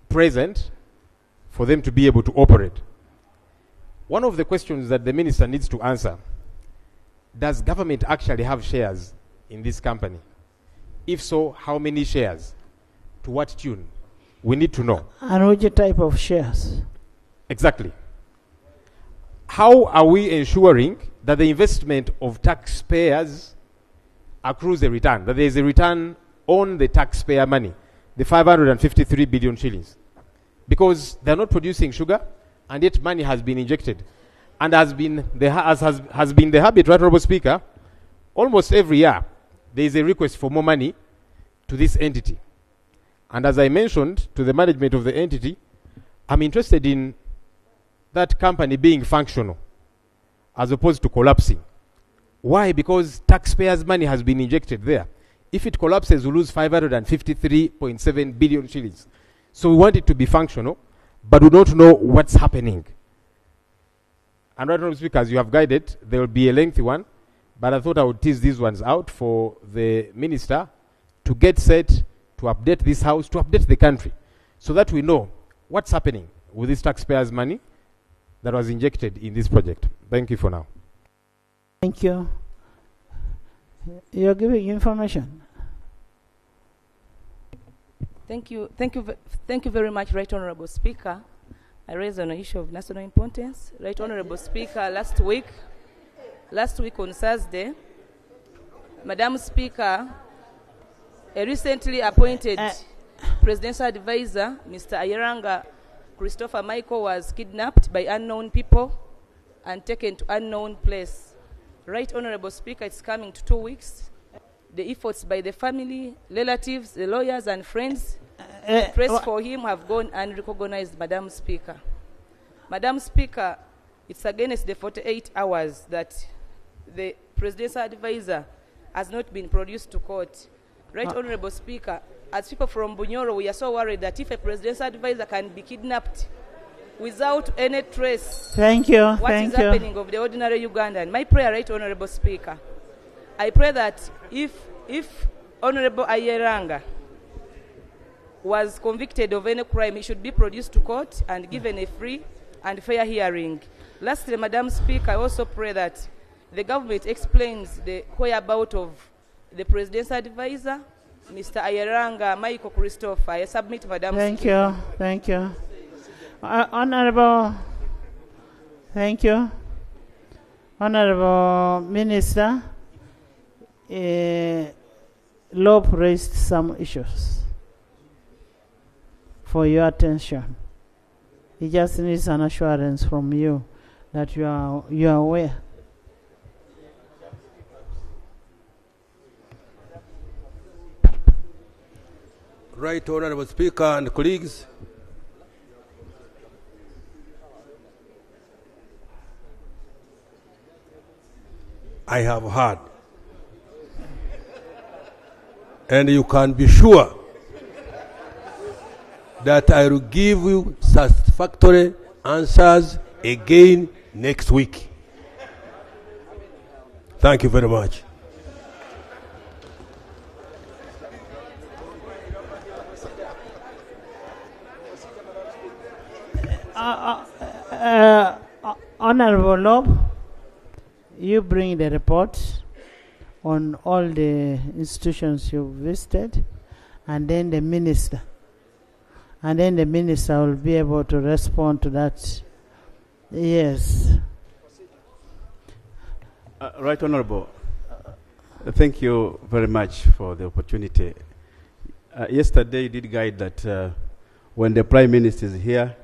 present for them to be able to operate. One of the questions that the minister needs to answer: does government actually have shares in this company? If so, how many shares? To what tune? We need to know. And which type of shares? Exactly. How are we ensuring that the investment of taxpayers accrues a return, that there is a return on the taxpayer money, the 553 billion shillings? Because they're not producing sugar, and yet money has been injected. And has been the habit, right, Honorable Speaker, almost every year there is a request for more money to this entity. And as I mentioned to the management of the entity, I'm interested in that company being functional as opposed to collapsing. Why? Because taxpayers' money has been injected there. If it collapses, we lose 553.7 billion shillings. So we want it to be functional, but we don't know what's happening. And right now, speakers, you have guided, there will be a lengthy one, but I thought I would tease these ones out for the minister to get set, to update this house, to update the country, so that we know what's happening with this taxpayers' money that was injected in this project. Thank you for now. Thank you. You're giving information. Thank you very much, Right Honorable Speaker. I raised on an issue of national importance. Right Honorable Speaker, last week on Thursday, Madam Speaker, a recently appointed presidential advisor, Mr. Ayeranga Christopher Michael, was kidnapped by unknown people and taken to unknown place. Right Honorable Speaker, it's coming to 2 weeks. The efforts by the family, relatives, the lawyers and friends press for him have gone unrecognized, Madam Speaker. Madam Speaker, it's against the 48 hours that the presidential advisor has not been produced to court. Right Honorable Speaker, as people from Bunyoro, we are so worried that if a presidential advisor can be kidnapped without any trace, what is happening of the ordinary Ugandan? My prayer, Right Honorable Speaker, I pray that if Honorable Ayeranga was convicted of any crime, he should be produced to court and given a free and fair hearing. Lastly, Madam Speaker, I also pray that the government explains the whereabouts of the presidential advisor, Mr. Ayeranga Michael Christopher. I submit, Madam Speaker. Thank you. Honorable, thank you. Honorable Minister, Loeb raised some issues for your attention. He just needs an assurance from you that you are aware. Right Honorable Speaker and colleagues, I have heard, and you can be sure that I will give you satisfactory answers again next week. Thank you very much. Honorable Loeb, you bring the report on all the institutions you visited, and then the minister. And then the minister will be able to respond to that. Yes. Right Honorable, thank you very much for the opportunity. Yesterday you did guide that when the Prime Minister is here,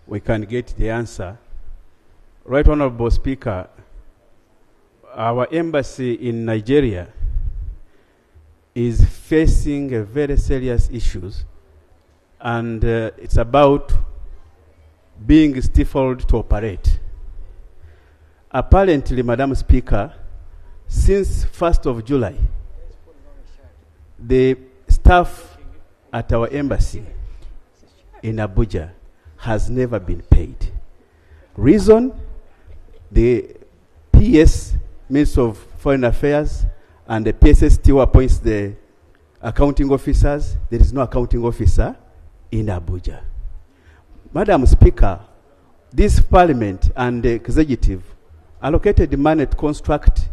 we can get the answer. Right Honorable Speaker, our embassy in Nigeria is facing a very serious issues, and it's about being stifled to operate. Apparently, Madam Speaker, since 1st of July, the staff at our embassy in Abuja has never been paid. Reason, the PS, Minister of Foreign Affairs, and the PSS still appoints the accounting officers. There is no accounting officer in Abuja. Madam Speaker, this Parliament and the executive allocated the money to construct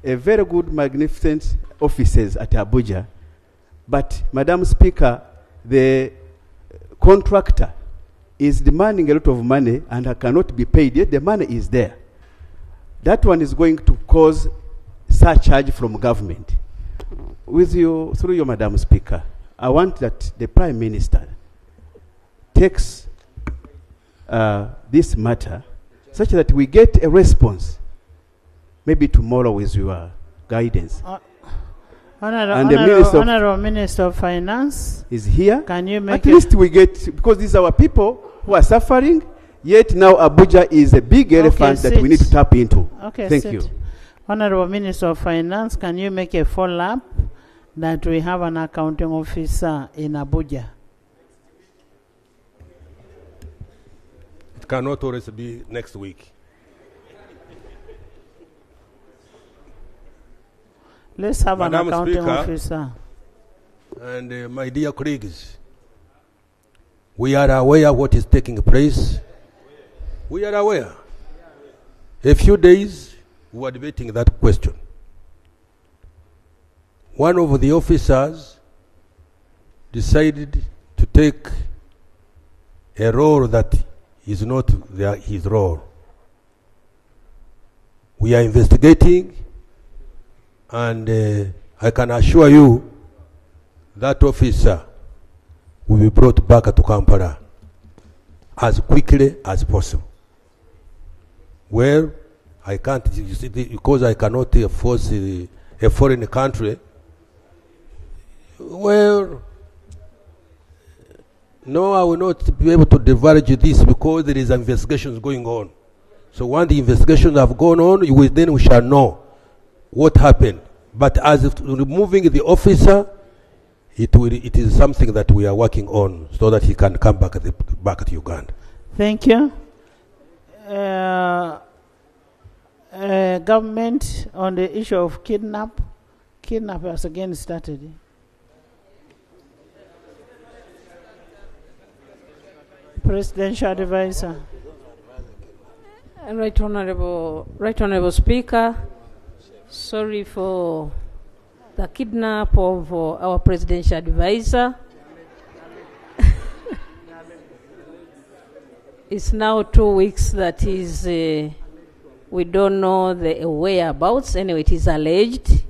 a very good, magnificent offices at Abuja. But, Madam Speaker, the contractor is demanding a lot of money and cannot be paid, yet the money is there. That one is going to cause surcharge from government. With you, through you, Madam Speaker, I want that the Prime Minister takes this matter such that we get a response, maybe tomorrow with your guidance. Honorable Minister of Finance is here. Can you make at least we get, because these are our people who are suffering, yet now Abuja is a big elephant that we need to tap into. Okay, thank you. Honorable Minister of Finance, can you make a follow-up that we have an accounting officer in Abuja? It cannot always be next week. Let's have Madam an accounting Speaker, officer. And my dear colleagues, we are aware what is taking place. We are aware. A few days, we were debating that question. One of the officers decided to take a role that is not his role. We are investigating, and I can assure you that officer will be brought back to Kampala as quickly as possible. Well, I can't, you see, because I cannot force a foreign country. Well, no, I will not be able to divulge this because there is investigations going on. So when the investigations have gone on, then we shall know what happened. But as of removing the officer, it is something that we are working on so that he can come back to Uganda. Thank you. Government on the issue of kidnap has again started. Presidential advisor. Right Honorable Speaker, sorry for the kidnap of our presidential advisor. It's now 2 weeks that we don't know the whereabouts. Anyway, it is alleged.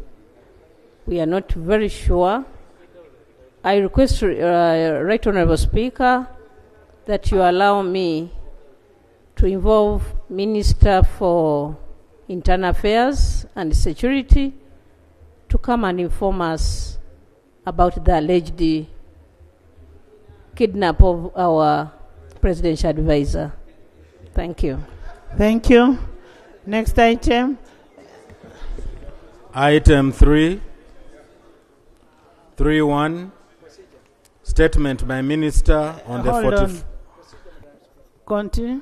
We are not very sure. I request, Right Honorable Speaker, that you allow me to involve Minister for Internal Affairs and Security to come and inform us about the alleged kidnap of our presidential advisor. Thank you. Thank you. Next item. Item 3.1. Statement by Minister on the 44th. Continue.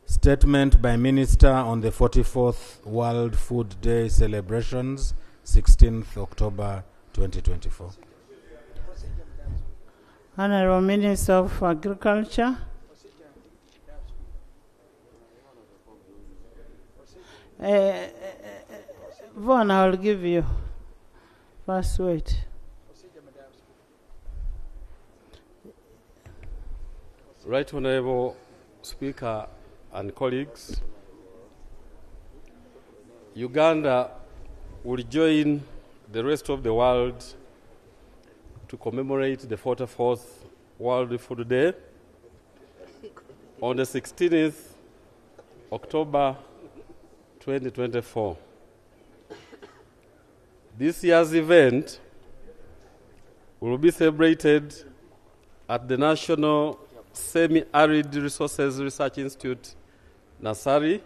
Statement by Minister on the 44th World Food Day celebrations, 16th October 2024. Honorable Minister of Agriculture. Vaughn, I will give you. First wait. Right Honorable Speaker and colleagues, Uganda will join the rest of the world to commemorate the 44th World Food Day on the 16th October 2024. This year's event will be celebrated at the National Semi-Arid Resources Research Institute, Nasari,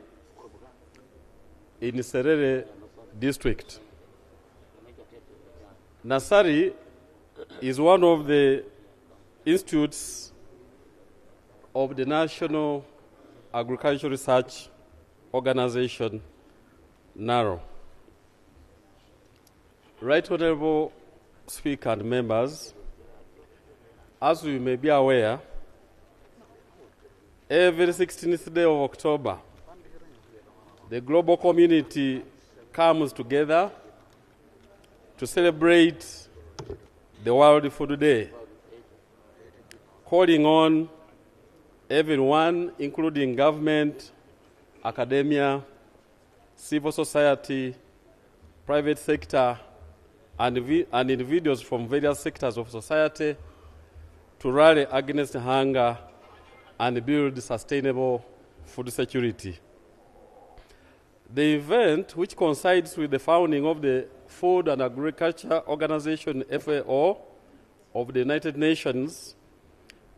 in Serere District. Nasari is one of the institutes of the National Agricultural Research Organization, NARO. Right Honorable Speaker and members, as you may be aware, every 16th day of October, the global community comes together to celebrate the World Food Day, calling on everyone, including government, academia, civil society, private sector, and individuals from various sectors of society to rally against hunger and build sustainable food security. The event, which coincides with the founding of the Food and Agriculture Organization, FAO, of the United Nations,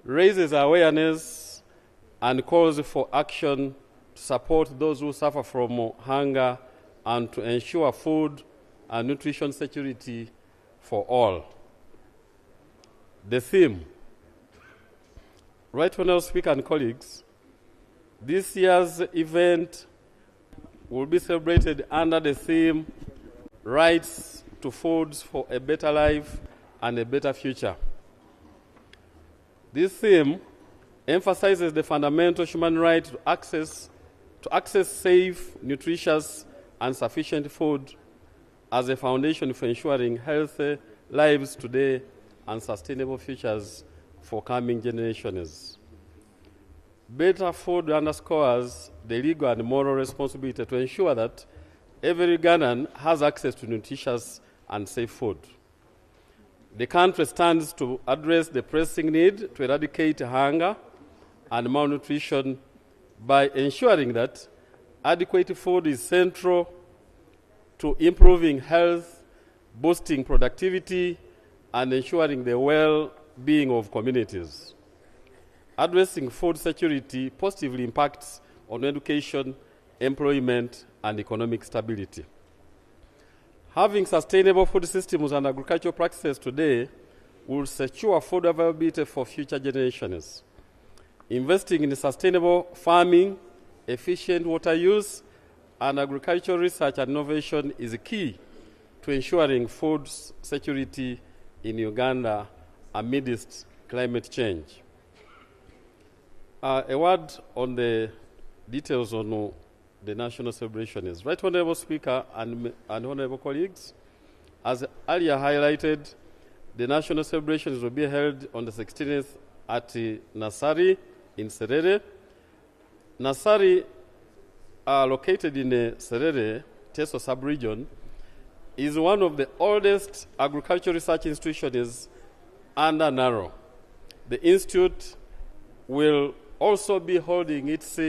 raises awareness and calls for action to support those who suffer from hunger and to ensure food and nutrition security for all. The theme, Right Honourable Speaker and colleagues, this year's event will be celebrated under the theme, Rights to Foods for a Better Life and a Better Future. This theme emphasizes the fundamental human right to access safe, nutritious, and sufficient food as a foundation for ensuring healthy lives today and sustainable futures for coming generations. Better food underscores the legal and moral responsibility to ensure that every Ugandan has access to nutritious and safe food. The country stands to address the pressing need to eradicate hunger and malnutrition by ensuring that adequate food is central to improving health, boosting productivity, and ensuring the well-being of communities. Addressing food security positively impacts on education, employment, and economic stability. Having sustainable food systems and agricultural practices today will secure food availability for future generations. Investing in sustainable farming, efficient water use, and agricultural research and innovation is key to ensuring food security in Uganda amidst climate change. A word on the details on the national celebration is. Right Honourable Speaker and Honourable colleagues, as earlier highlighted, the national celebrations will be held on the 16th at Nasari in Serere. Nasari, located in Serere, Teso sub-region, is one of the oldest agricultural research institutions under NARO. The institute will also be holding its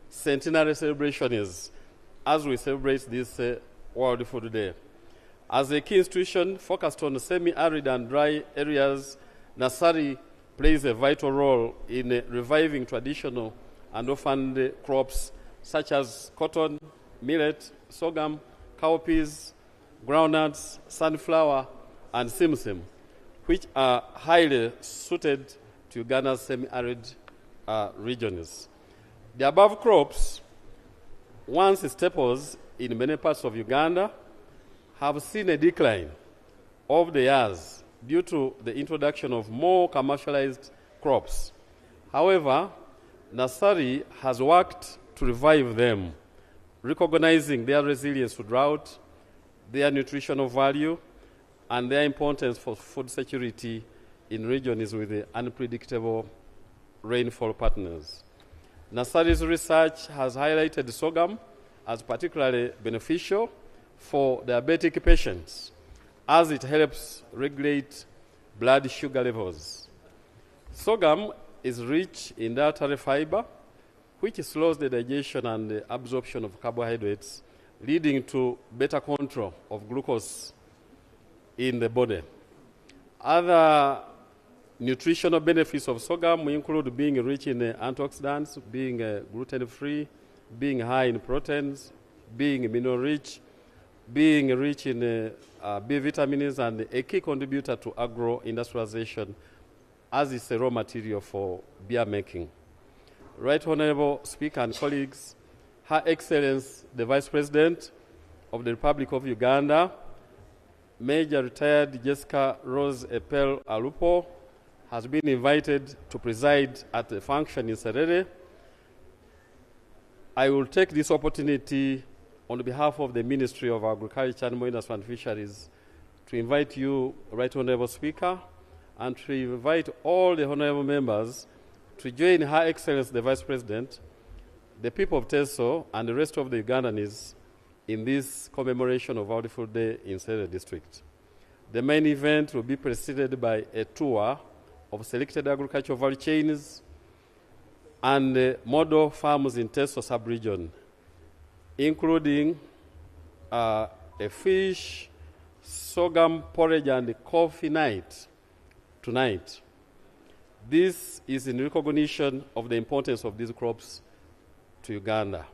centenary celebrations as we celebrate this World Food Day. As a key institution focused on semi-arid and dry areas, Nasari plays a vital role in reviving traditional and orphaned crops such as cotton, millet, sorghum, cowpeas, groundnuts, sunflower, and simsim, which are highly suited to Uganda's semi-arid regions. The above crops, once staples in many parts of Uganda, have seen a decline over the years due to the introduction of more commercialized crops. However, Nasari has worked to revive them, recognizing their resilience to drought, their nutritional value, and their importance for food security in regions with unpredictable rainfall patterns. Nasari's research has highlighted sorghum as particularly beneficial for diabetic patients, as it helps regulate blood sugar levels. Sorghum is rich in dietary fiber, which slows the digestion and the absorption of carbohydrates, leading to better control of glucose in the body. Other nutritional benefits of sorghum include being rich in antioxidants, being gluten-free, being high in proteins, being mineral-rich, being rich in B vitamins, and a key contributor to agro-industrialization as it's a raw material for beer making. Right Honourable Speaker and colleagues, Her Excellency, the Vice President of the Republic of Uganda, Major Retired Jessica Rose Epel Alupo, has been invited to preside at the function in Serere. I will take this opportunity on behalf of the Ministry of Agriculture, Animal Industry and Fisheries to invite you, Right Honourable Speaker, and to invite all the honourable members to join Her Excellency the Vice President, the people of Teso, and the rest of the Ugandans in this commemoration of Bountiful Day in Serere District. The main event will be preceded by a tour of selected agricultural value chains and model farms in Teso sub-region, including a fish, sorghum porridge, and coffee night tonight. This is in recognition of the importance of these crops to Uganda.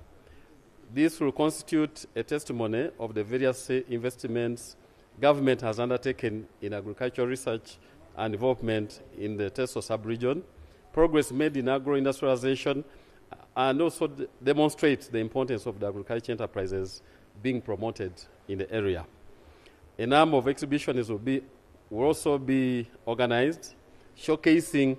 This will constitute a testimony of the various investments government has undertaken in agricultural research and development in the Teso sub-region, progress made in agro-industrialization, and also demonstrate the importance of the agriculture enterprises being promoted in the area. A number of exhibitions will also be organized, showcasing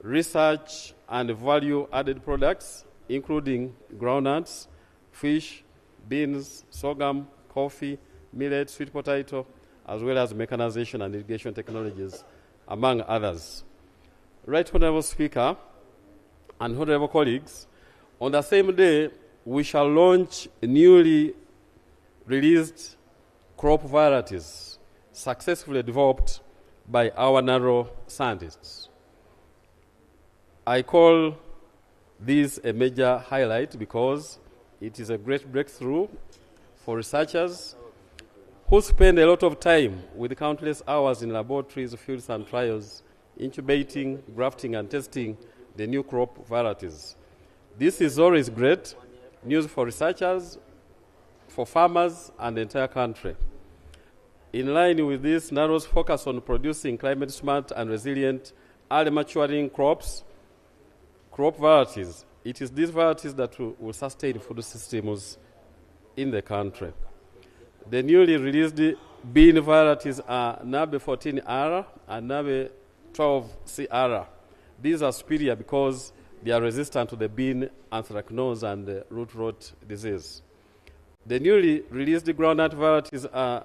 research and value-added products, including groundnuts, fish, beans, sorghum, coffee, millet, sweet potato, as well as mechanization and irrigation technologies, among others. Right Honourable Speaker and honourable colleagues, on the same day, we shall launch newly released crop varieties successfully developed by our narrow scientists. I call this a major highlight because it is a great breakthrough for researchers who spend a lot of time with countless hours in laboratories, fields, and trials, incubating, grafting, and testing the new crop varieties. This is always great news for researchers, for farmers, and the entire country. In line with this narrow focus on producing climate-smart and resilient, early maturing crop varieties, it is these varieties that will sustain food systems in the country. The newly released bean varieties are Nabe 14R and Nabe 12CR. These are superior because they are resistant to the bean anthracnose and root rot disease. The newly released groundnut varieties are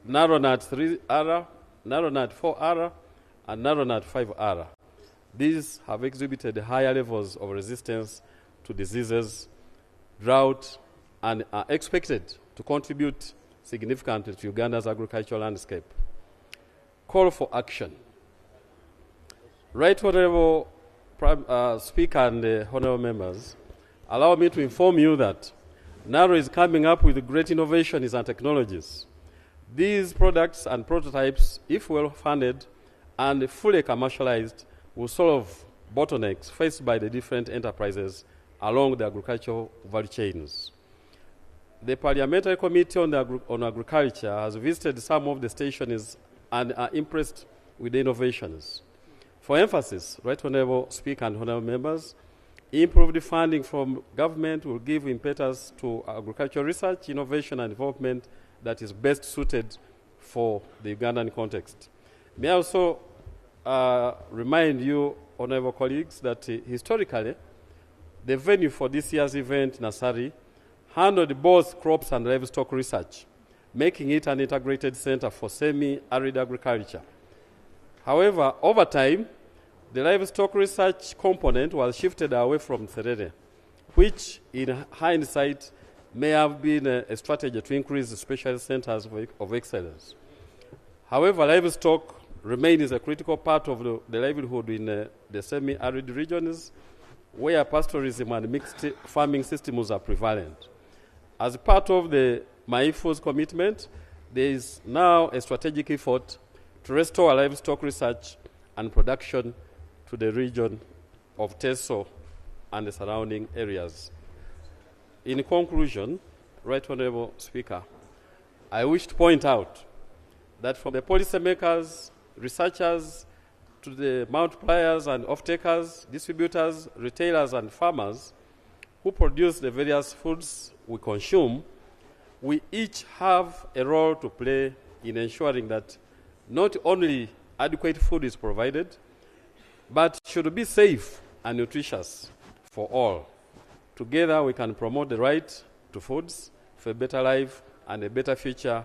Narrownut 3R, Narrownut 4R, and Narrownut 5R. These have exhibited higher levels of resistance to diseases, drought, and are expected to contribute significantly to Uganda's agricultural landscape. Call for action. Right Honourable Speaker and honourable members, allow me to inform you that NARO is coming up with great innovations and technologies. These products and prototypes, if well funded and fully commercialized, will solve bottlenecks faced by the different enterprises along the agricultural value chains. The Parliamentary Committee on Agriculture has visited some of the stations and are impressed with the innovations. For emphasis, Right Honourable Speaker and honourable members, improved funding from government will give impetus to agricultural research, innovation and development that is best suited for the Ugandan context. May I also remind you, honourable colleagues, that historically, the venue for this year's event, Nasari, handled both crops and livestock research, making it an integrated center for semi-arid agriculture. However, over time, the livestock research component was shifted away from Serere, which, in hindsight, may have been a strategy to increase the special centers of excellence. However, livestock remains a critical part of the livelihood in the semi-arid regions, where pastoralism and mixed farming systems are prevalent. As part of the MAIFO's commitment, there is now a strategic effort to restore livestock research and production to the region of Teso and the surrounding areas. In conclusion, Right Honourable Speaker, I wish to point out that from the policymakers, researchers, to the multipliers and off-takers, distributors, retailers, and farmers who produce the various foods we consume, we each have a role to play in ensuring that not only adequate food is provided, but should be safe and nutritious for all. Together we can promote the right to foods for a better life and a better future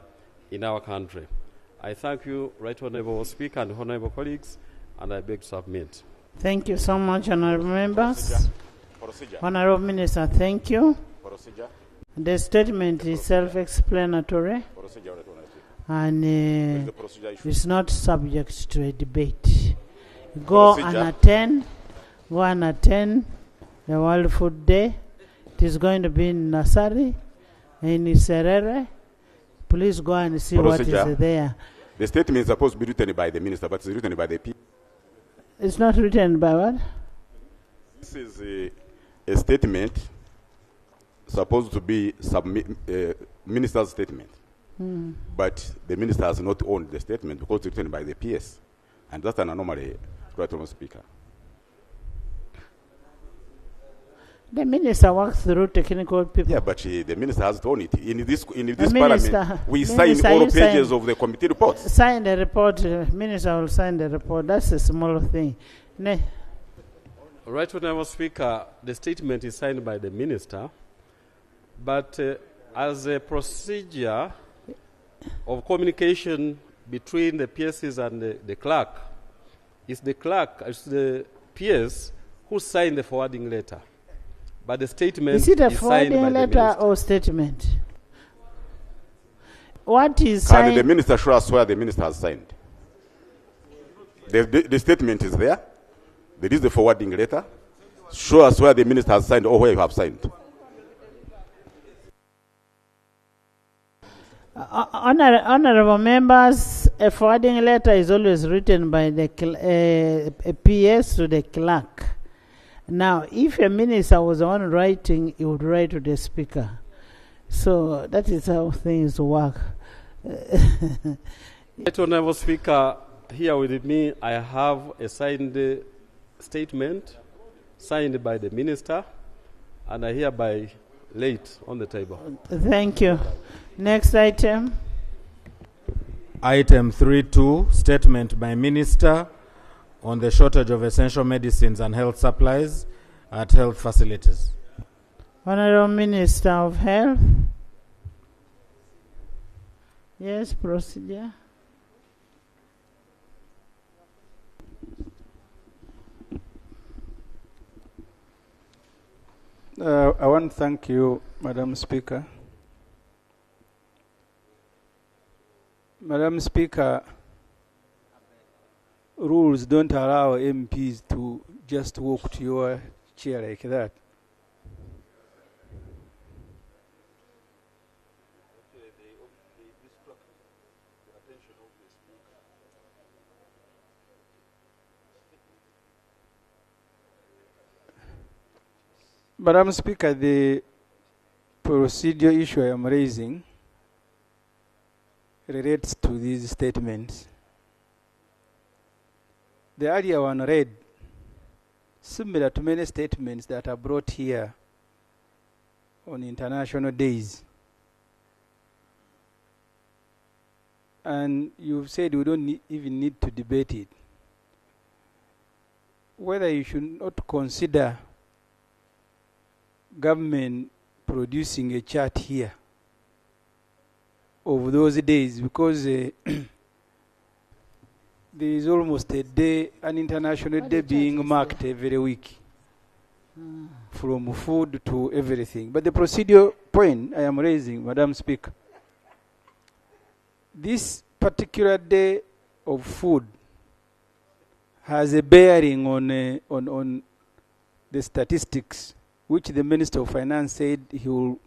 in our country. I thank you, Right Honourable Speaker and honourable colleagues, and I beg to submit. Thank you so much, honourable members. Procedure. Honourable Minister, thank you. Procedure. The statement is self-explanatory Procedure. and the procedure issue? it's not subject to a debate. Go and Procedure. attend the World Food Day. It is going to be in Nasari, in Serere. Please go and see Procedure. what is there. The statement is supposed to be written by the minister, but it's written by the P. It's not written by what? This is a statement supposed to be minister's statement. Hmm. But the minister has not owned the statement because it's written by the PS. And that's an anomaly, Right Honourable Speaker. The minister works through technical people. Yeah, but the minister has owned it. In this minister- parliament, we sign minister, all you pages sign- of the committee reports. Sign the report. Minister will sign the report. That's a small thing. Right Honourable Speaker, the statement is signed by the minister, but as a procedure of communication between the PSs and the clerk, it's the PS who signed the forwarding letter. But the statement Is it a signed by forwarding the letter minister. or statement? What is Can signed? the minister show us where the minister has signed? The statement is there. There is the forwarding letter. Show us where the minister has signed or where you have signed. Honorable members, a forwarding letter is always written by the a PS to the clerk. Now, if a minister was the one writing, he would write to the speaker. So that is how things work. Right Honourable Speaker, here with me I have a signed statement signed by the minister, and I hereby lay it on the table. Thank you. Next item. Item 3.2, statement by Minister on the shortage of essential medicines and health supplies at health facilities. Honorable Minister of Health. Yes, procedure. I want to thank you, Madam Speaker. Madam Speaker, rules don't allow MPs to just walk to your chair like that. Madam Speaker, the procedure issue I am raising relates to these statements. The earlier one read, similar to many statements that are brought here on international days. And you've said we don't even need to debate it. Whether you should not consider government producing a chart here of those days, because there is almost a day, an international day being marked every week, from food to everything. But the procedure point I am raising, Madam Speaker, this particular day of food has a bearing on the statistics, which the Minister of Finance said he will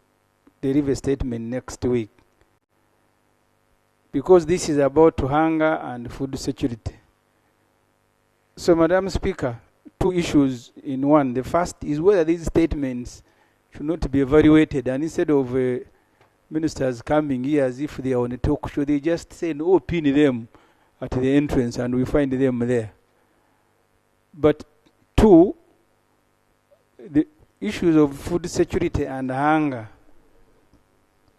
deliver a statement next week. Because this is about hunger and food security. So, Madam Speaker, two issues in one. The first is whether these statements should not be evaluated, and instead of ministers coming here as if they are on a talk show, they just say, no, pin them at the entrance and we find them there. But two, issues of food security and hunger,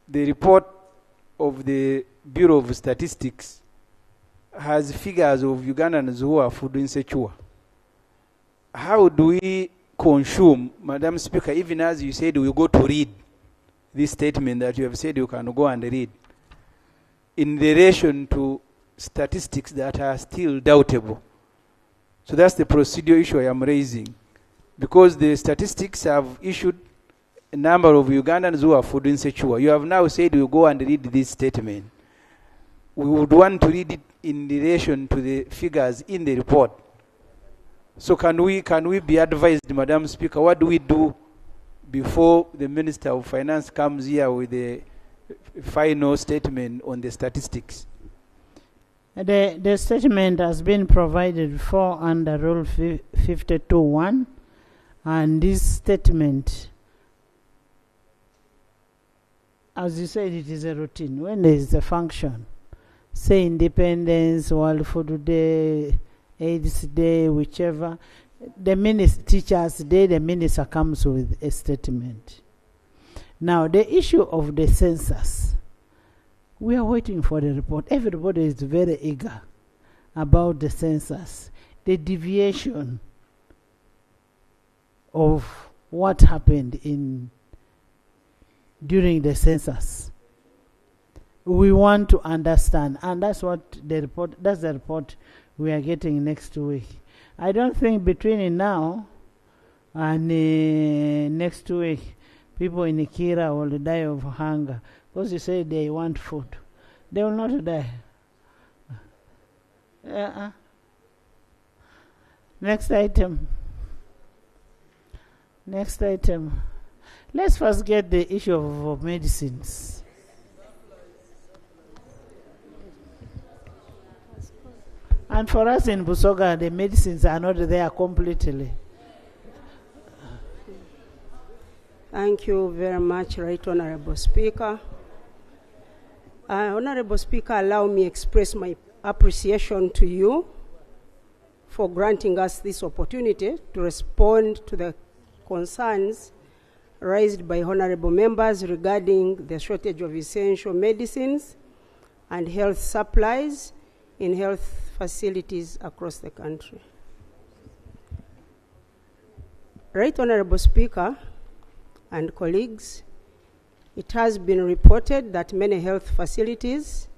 the report of the Bureau of Statistics has figures of Ugandans who are food insecure. How do we consume, Madam Speaker, even as you said we go to read this statement that you have said you can go and read, in relation to statistics that are still doubtable? So that's the procedural issue I am raising. Because the statistics have issued a number of Ugandans who are food insecure. You have now said you go and read this statement. We would want to read it in relation to the figures in the report. So can we be advised, Madam Speaker, what do we do before the Minister of Finance comes here with the final statement on the statistics? The statement has been provided for under Rule 52.1, and this statement, as you said, it is a routine. When there is a function, say Independence, World Food Day, AIDS Day, whichever, the Teachers Day, the minister comes with a statement. Now, the issue of the census, we are waiting for the report. Everybody is very eager about the census, the deviation of what happened during the census. We want to understand, and that's the report we are getting next week. I don't think between now and next week, people in Kira will die of hunger, because you say they want food. They will not die. Next item. Let's first get the issue of medicines. And for us in Busoga, the medicines are not there completely. Thank you very much, Right Honorable Speaker. Honorable Speaker, allow me express my appreciation to you for granting us this opportunity to respond to the concerns raised by honorable members regarding the shortage of essential medicines and health supplies in health facilities across the country. Right Honorable Speaker and colleagues, it has been reported that many health facilities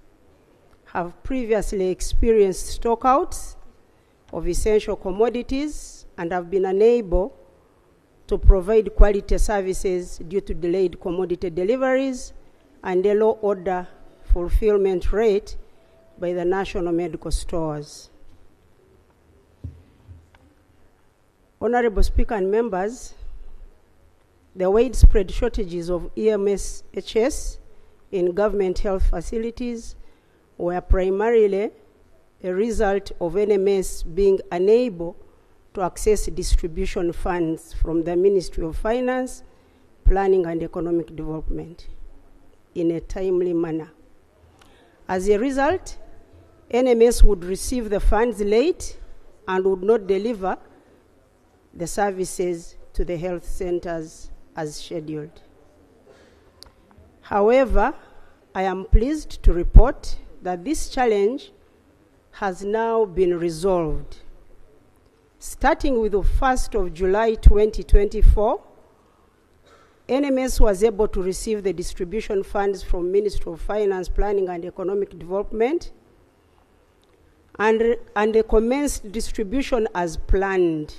have previously experienced stockouts of essential commodities and have been unable to provide quality services due to delayed commodity deliveries and a low order fulfillment rate by the national medical stores. Honorable Speaker and members, the widespread shortages of EMS-HS in government health facilities were primarily a result of NMS being unable to access distribution funds from the Ministry of Finance, Planning and Economic Development in a timely manner. As a result, NMS would receive the funds late and would not deliver the services to the health centers as scheduled. However, I am pleased to report that this challenge has now been resolved. Starting with the 1st of July 2024, NMS was able to receive the distribution funds from Ministry of Finance, Planning and Economic Development and commenced distribution as planned.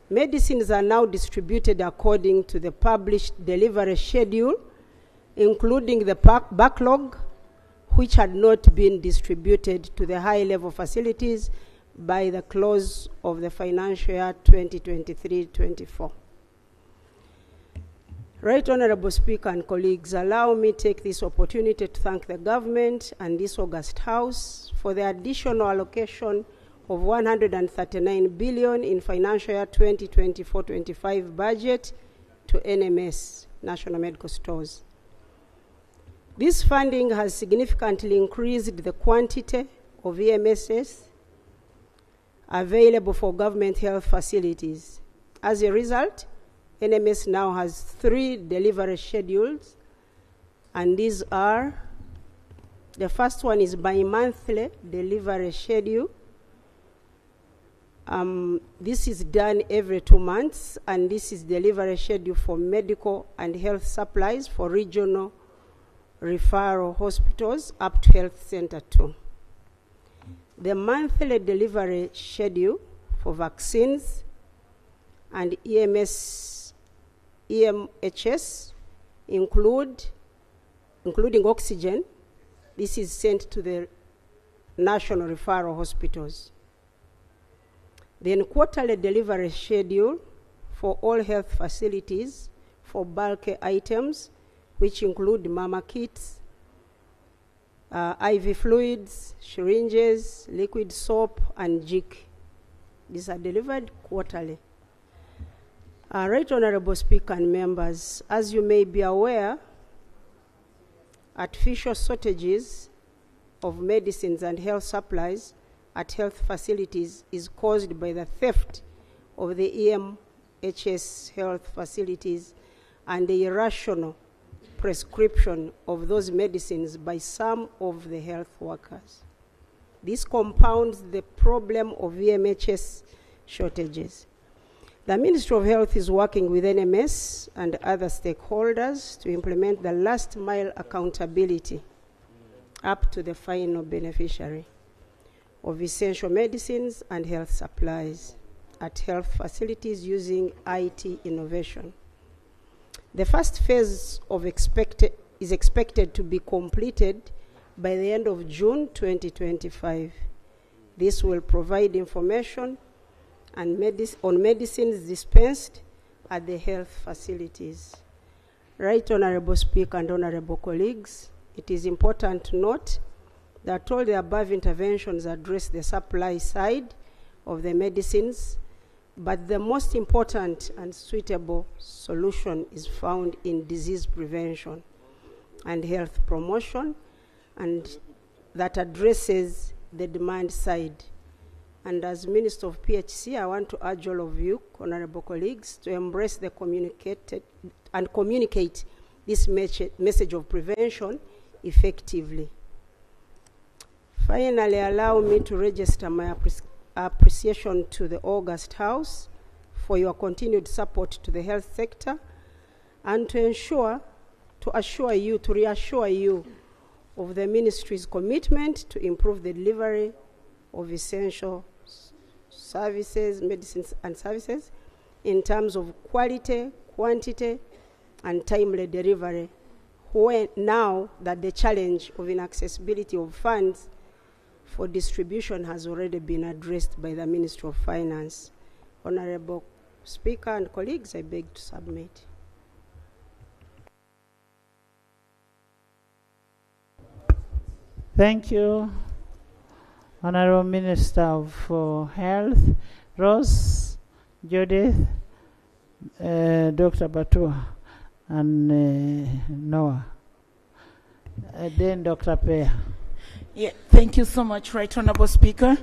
Medicines are now distributed according to the published delivery schedule, including the backlog, which had not been distributed to the high-level facilities by the close of the financial year 2023-24. Right Honorable Speaker and colleagues, allow me to take this opportunity to thank the government and this August House for the additional allocation of 139 billion in financial year 2024-25 budget to NMS, National Medical Stores. This funding has significantly increased the quantity of EMSs available for government health facilities. As a result, NMS now has 3 delivery schedules, and these are, the first one is bi-monthly delivery schedule. This is done every 2 months, and this is delivery schedule for medical and health supplies for regional referral hospitals up to health center 2. The monthly delivery schedule for vaccines and EMHS, including oxygen, this is sent to the national referral hospitals. Then quarterly delivery schedule for all health facilities for bulk items, which include mama kits, IV fluids, syringes, liquid soap, and jik. These are delivered quarterly. Right, Honorable Speaker and members, as you may be aware, artificial shortages of medicines and health supplies at health facilities is caused by the theft of the EMHS health facilities and the irrational prescription of those medicines by some of the health workers. This compounds the problem of EMHS shortages. The Ministry of Health is working with NMS and other stakeholders to implement the last mile accountability up to the final beneficiary of essential medicines and health supplies at health facilities using IT innovation. The first phase is expected to be completed by the end of June 2025. This will provide information and on medicines dispensed at the health facilities. Right, Honorable Speaker and Honorable colleagues, it is important to note that all the above interventions address the supply side of the medicines, but the most important and suitable solution is found in disease prevention and health promotion, and that addresses the demand side. And as Minister of PHC, I want to urge all of you, honorable colleagues, to embrace the communicate this message of prevention effectively. Finally, allow me to register my appreciation to the August House for your continued support to the health sector, and to reassure you of the ministry's commitment to improve the delivery of essential services, medicines and services in terms of quality, quantity, and timely delivery, now that the challenge of inaccessibility of funds for distribution has already been addressed by the Ministry of Finance. Honorable Speaker and colleagues, I beg to submit. Thank you, Honorable Minister of Health, Rose, Judith, Dr. Batua, and Noah. Then Dr. Peya. Yeah, thank you so much, Right Honorable Speaker.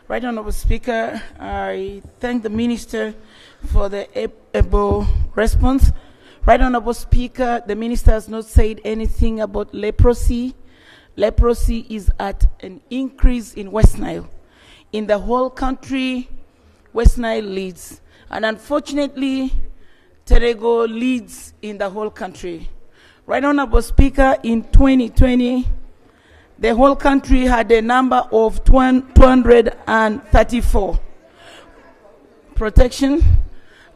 Right Honorable Speaker, I thank the Minister for the able response. Right Honorable Speaker, the Minister has not said anything about leprosy. Leprosy is at an increase in West Nile. In the whole country, West Nile leads. And unfortunately, Terego leads in the whole country. Right Honorable Speaker, in 2020, the whole country had a number of 234 protection.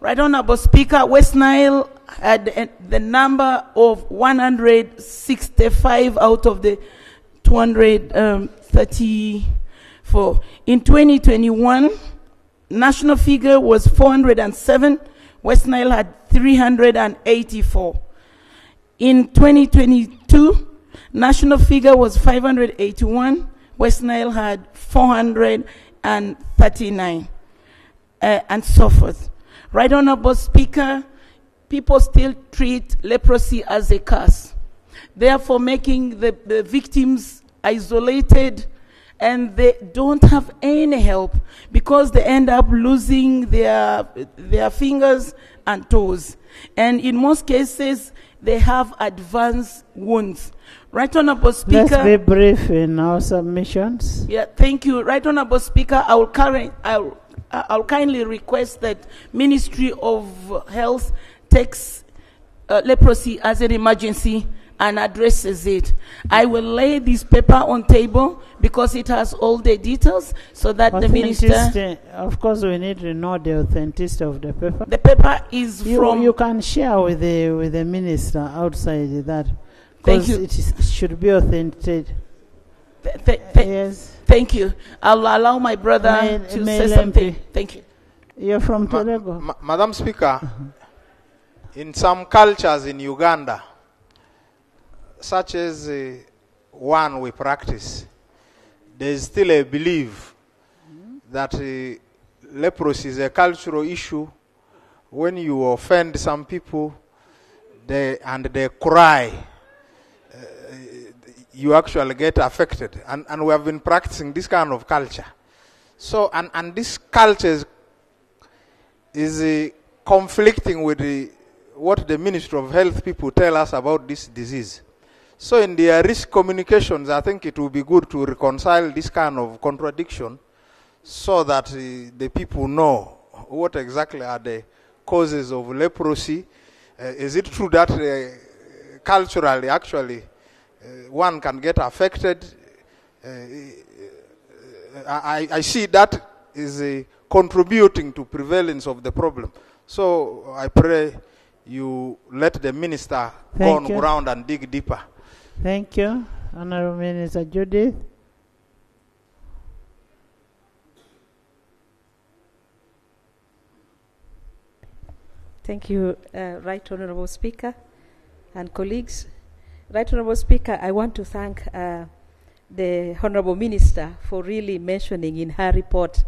Right Honorable Speaker, West Nile had the number of 165 out of the 234. In 2021, national figure was 407. West Nile had 384. In 2022, national figure was 581. West Nile had 439, and so forth. Right Honorable Speaker, people still treat leprosy as a curse, therefore making the victims isolated and they don't have any help because they end up losing their fingers and toes. And in most cases, they have advanced wounds. Right Honorable Speaker. Let's be brief in our submissions. Yeah, thank you. Right Honorable Speaker, I'll kindly request that Ministry of Health takes leprosy as an emergency and addresses it. I will lay this paper on table because it has all the details so that the minister... Of course, we need to know the authenticity of the paper. The paper is from... You can share with the minister outside that. Thank you. It should be authentic. Yes. Thank you. I'll allow my brother to say something. Thank you. You're from Tolega. Madam Speaker, in some cultures in Uganda, such as one we practice, there is still a belief that leprosy is a cultural issue. When you offend some people and they cry, you actually get affected. And we have been practicing this kind of culture. So, and this culture is conflicting with what the Ministry of Health people tell us about this disease. So in their risk communications, I think it will be good to reconcile this kind of contradiction so that the people know what exactly are the causes of leprosy. Is it true that culturally, actually, one can get affected? I see that is contributing to prevalence of the problem. So I pray you let the minister go on ground and dig deeper. Thank you. Honorable Minister Judith. Thank you, Right Honorable Speaker and colleagues. Right Honorable Speaker, I want to thank the Honorable Minister for really mentioning in her report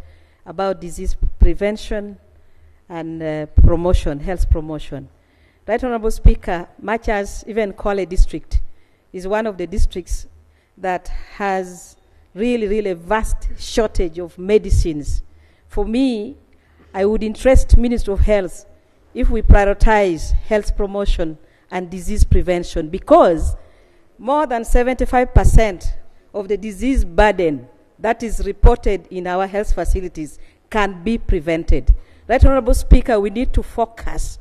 about disease prevention and promotion, health promotion. Right Honorable Speaker, much as even Kwale district is one of the districts that has really a vast shortage of medicines. For me, I would interest Ministry of Health if we prioritize health promotion and disease prevention, because more than 75% of the disease burden that is reported in our health facilities can be prevented. Right Honorable Speaker, we need to focus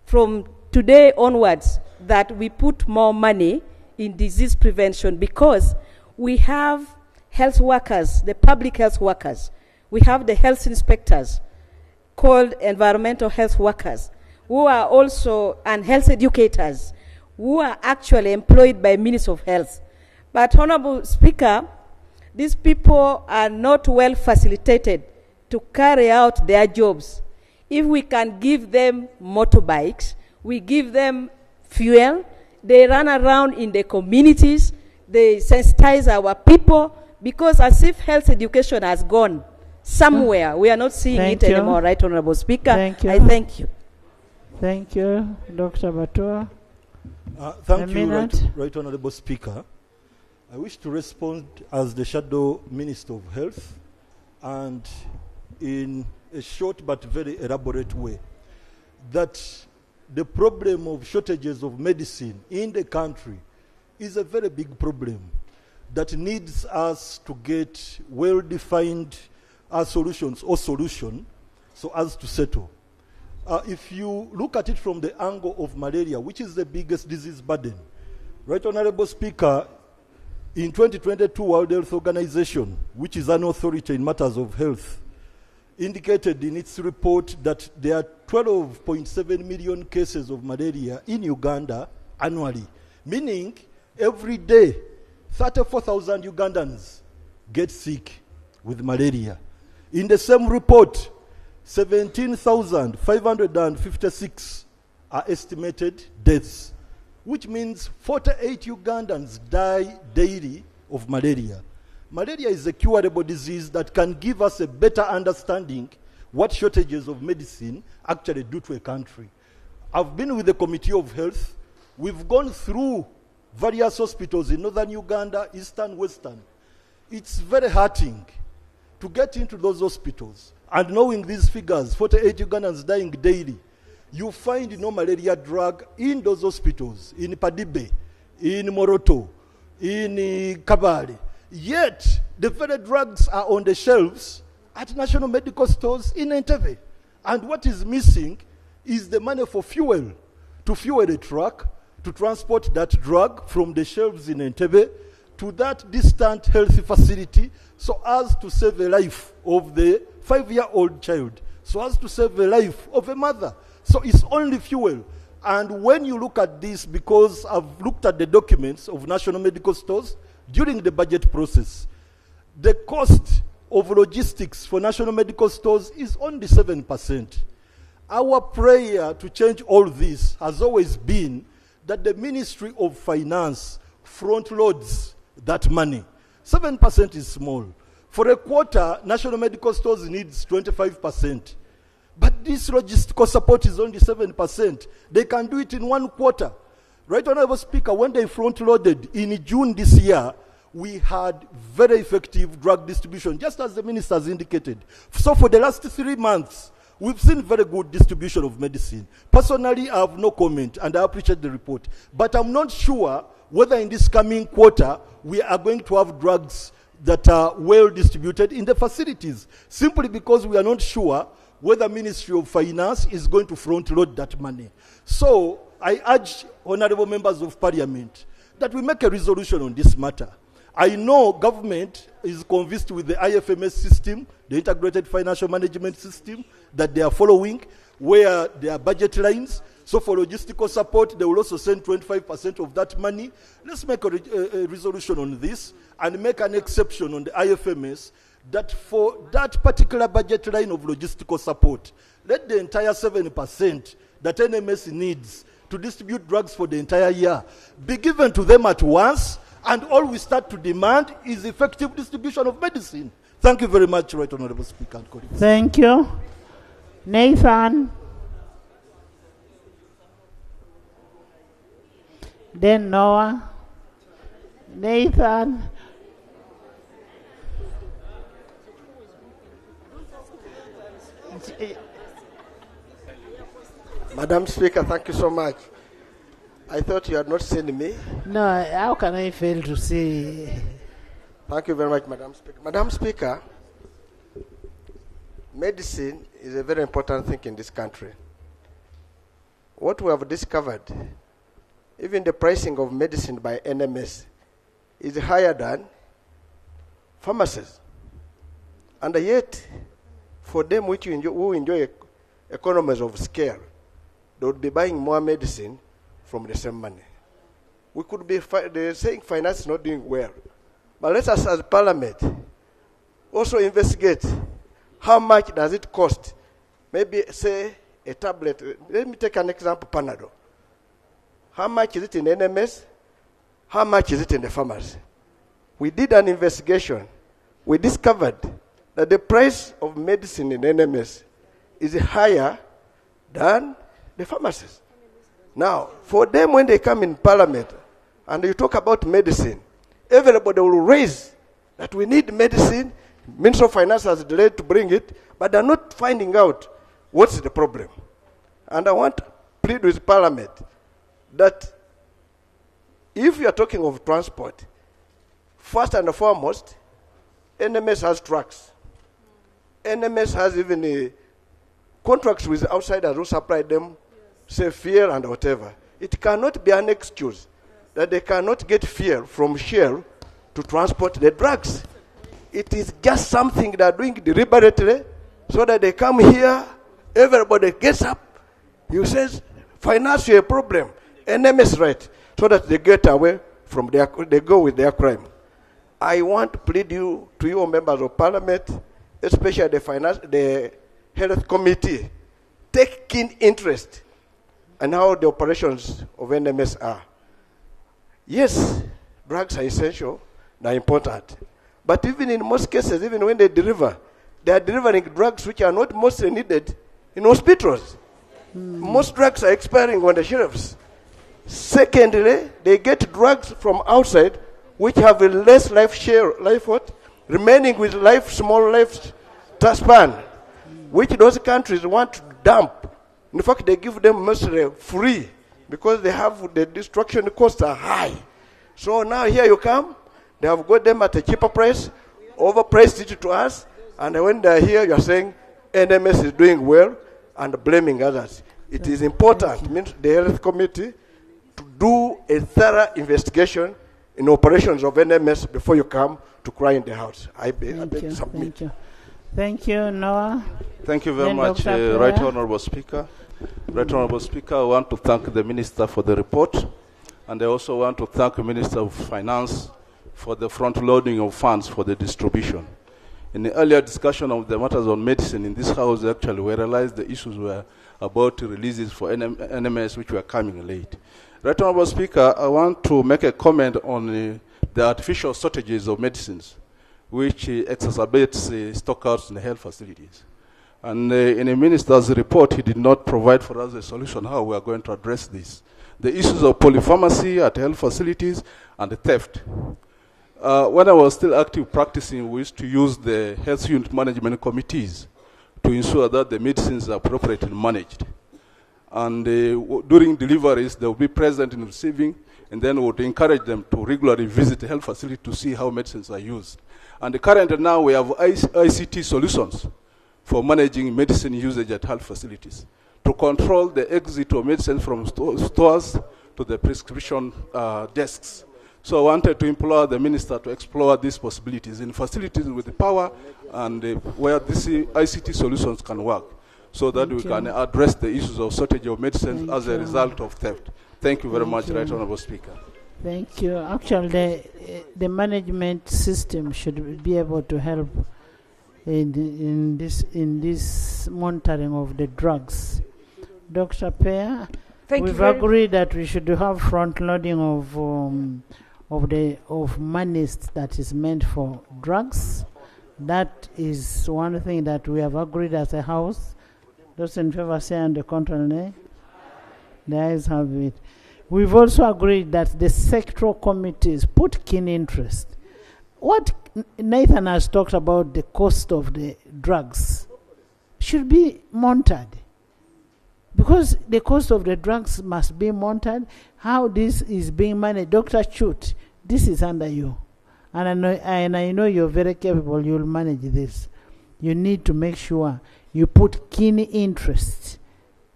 from today onwards that we put more money in disease prevention, because we have health workers, the public health workers. We have the health inspectors called environmental health workers, who are also, and health educators, who are actually employed by Ministry of Health. But Honorable Speaker, these people are not well facilitated to carry out their jobs. If we can give them motorbikes, we give them fuel, they run around in the communities, they sensitize our people, because as if health education has gone somewhere, we are not seeing it anymore, Right Honorable Speaker. Thank you. I thank you. Thank you, Dr. Batua. Thank you, right Honorable Speaker. I wish to respond as the Shadow Minister of Health, and in a short but very elaborate way, that the problem of shortages of medicine in the country is a very big problem that needs us to get well-defined solutions or solution so as to settle. If you look at it from the angle of malaria, which is the biggest disease burden, Right Honorable Speaker, in 2022 World Health Organization, which is an authority in matters of health, indicated in its report that there are 12.7 million cases of malaria in Uganda annually, meaning every day 34,000 Ugandans get sick with malaria. In the same report, 17,556 are estimated deaths, which means 48 Ugandans die daily of malaria. Malaria is a curable disease that can give us a better understanding what shortages of medicine actually do to a country. I've been with the Committee of Health. We've gone through various hospitals in northern Uganda, eastern, western. It's very hurting to get into those hospitals and knowing these figures, 48 Ugandans dying daily. You find no malaria drug in those hospitals, in Padibe, in Moroto, in Kabale. Yet, the very drugs are on the shelves at national medical stores in Entebbe. And what is missing is the money for fuel, to fuel a truck, to transport that drug from the shelves in Entebbe to that distant health facility so as to save the life of the 5-year-old child, so as to save the life of a mother. So it's only fuel. And when you look at this, because I've looked at the documents of national medical stores during the budget process, the cost of logistics for national medical stores is only 7%. Our prayer to change all this has always been that the Ministry of Finance front loads that money. 7% is small. For a quarter, national medical stores needs 25%. But this logistical support is only 7%. They can do it in 1 quarter. Right, Honorable Speaker, when they front-loaded in June this year, we had very effective drug distribution, just as the minister has indicated. So for the last 3 months, we've seen very good distribution of medicine. Personally, I have no comment, and I appreciate the report. But I'm not sure whether in this coming quarter, we are going to have drugs that are well distributed in the facilities, simply because we are not sure whether Ministry of Finance is going to front-load that money. So I urge honorable members of parliament that we make a resolution on this matter. I know government is convinced with the IFMS system, the Integrated Financial Management System, that they are following, where there are budget lines. So for logistical support, they will also send 25% of that money. Let's make a resolution on this and make an exception on the IFMS that for that particular budget line of logistical support, let the entire 7% that NMS needs to distribute drugs for the entire year be given to them at once, and all we start to demand is effective distribution of medicine. Thank you very much, Right Honorable Speaker and colleagues. Thank you. Nathan. Then Noah. Nathan. Madam Speaker, thank you so much. I thought you had not seen me. No, how can I fail to see? Thank you very much, Madam Speaker. Madam Speaker, medicine is a very important thing in this country. What we have discovered, even the pricing of medicine by NMS is higher than pharmacies. And yet, for them who enjoy economies of scale, they would be buying more medicine from the same money. We could be they're saying finance is not doing well. But let us as parliament also investigate how much does it cost. Maybe say a tablet. Let me take an example, Panadol. How much is it in NMS? How much is it in the pharmacy? We did an investigation. We discovered that the price of medicine in NMS is higher than the pharmacies. Now, for them, when they come in parliament and you talk about medicine, everybody will raise that we need medicine. Minister of Finance has delayed to bring it, but they're not finding out what's the problem. And I want to plead with parliament that if you are talking of transport, first and foremost, NMS has trucks. NMS has even contracts with outsiders who supply them, say, fuel and whatever. It cannot be an excuse that they cannot get fuel from Shell to transport the drugs. It is just something they are doing deliberately so that they come here, everybody gets up, you says, finance a problem, NMS right, so that they get away from they go with their crime. I want to plead to you members of parliament, especially the health committee, take keen interest in how the operations of NMS are. Yes, drugs are essential, they're important. But even in most cases, even when they deliver, they are delivering drugs which are not mostly needed in hospitals. Most drugs are expiring on the shelves. Secondly, they get drugs from outside which have a less life remaining with small life span, which those countries want to dump. In fact, they give them mostly free because they have the destruction costs are high. So now here you come, they have got them at a cheaper price, overpriced it to us, and when they're here, you're saying NMS is doing well and blaming others. It is important, means the health committee, to do a thorough investigation in operations of NMS before you come to cry in the house. I beg to submit. Thank you, Noah. Thank you very Then much, Dr. Right Perea. Honorable Speaker. Right Honorable Speaker, I want to thank the Minister for the report, and I also want to thank the Minister of Finance for the front-loading of funds for the distribution. In the earlier discussion of the matters on medicine in this House, actually, we realized the issues were about releases for NMS, which were coming late. Right Honorable Speaker, I want to make a comment on the artificial shortages of medicines, which exacerbates stockouts in the health facilities. And in the minister's report, he did not provide for us a solution how we are going to address this. The issues of polypharmacy at health facilities and the theft. When I was still active practicing, we used to use the health unit management committees to ensure that the medicines are appropriately managed. And during deliveries, they will be present in receiving, and then we would encourage them to regularly visit the health facility to see how medicines are used. And currently now we have ICT solutions for managing medicine usage at health facilities to control the exit of medicine from stores to the prescription desks. So I wanted to implore the minister to explore these possibilities in facilities with the power and where these ICT solutions can work, so that we can address the issues of shortage of medicines as a result of theft. Thank you very much, Right Honorable Speaker. Thank you. Actually, the management system should be able to help in this monitoring of the drugs. Dr. Perea, we've agreed that we should have front loading of monies that is meant for drugs. That is one thing that we have agreed as a house. Those in favor say and the contrary nay. The ayes have it. We've also agreed that the sectoral committees put keen interest. What Nathan has talked about, the cost of the drugs, should be monitored. Because the cost of the drugs must be monitored. How this is being managed, Dr. Chut, this is under you. And I know you're very capable, you'll manage this. You need to make sure you put keen interest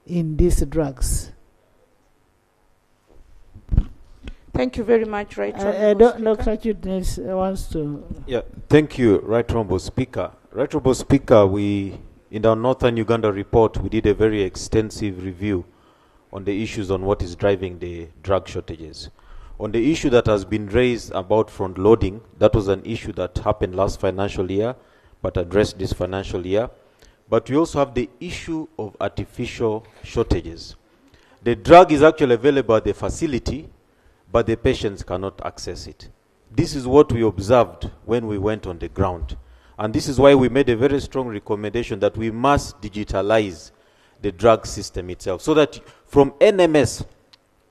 in these drugs. Thank you very much, Right Honorable Dr. Chut wants to... Yeah, thank you, Right Honorable Speaker. Right Honorable Speaker, in our Northern Uganda report, we did a very extensive review on the issues on what is driving the drug shortages. On the issue that has been raised about front loading, that was an issue that happened last financial year, but addressed this financial year. But we also have the issue of artificial shortages. The drug is actually available at the facility, but the patients cannot access it. This is what we observed when we went on the ground. And this is why we made a very strong recommendation that we must digitalize the drug system itself, so that from NMS,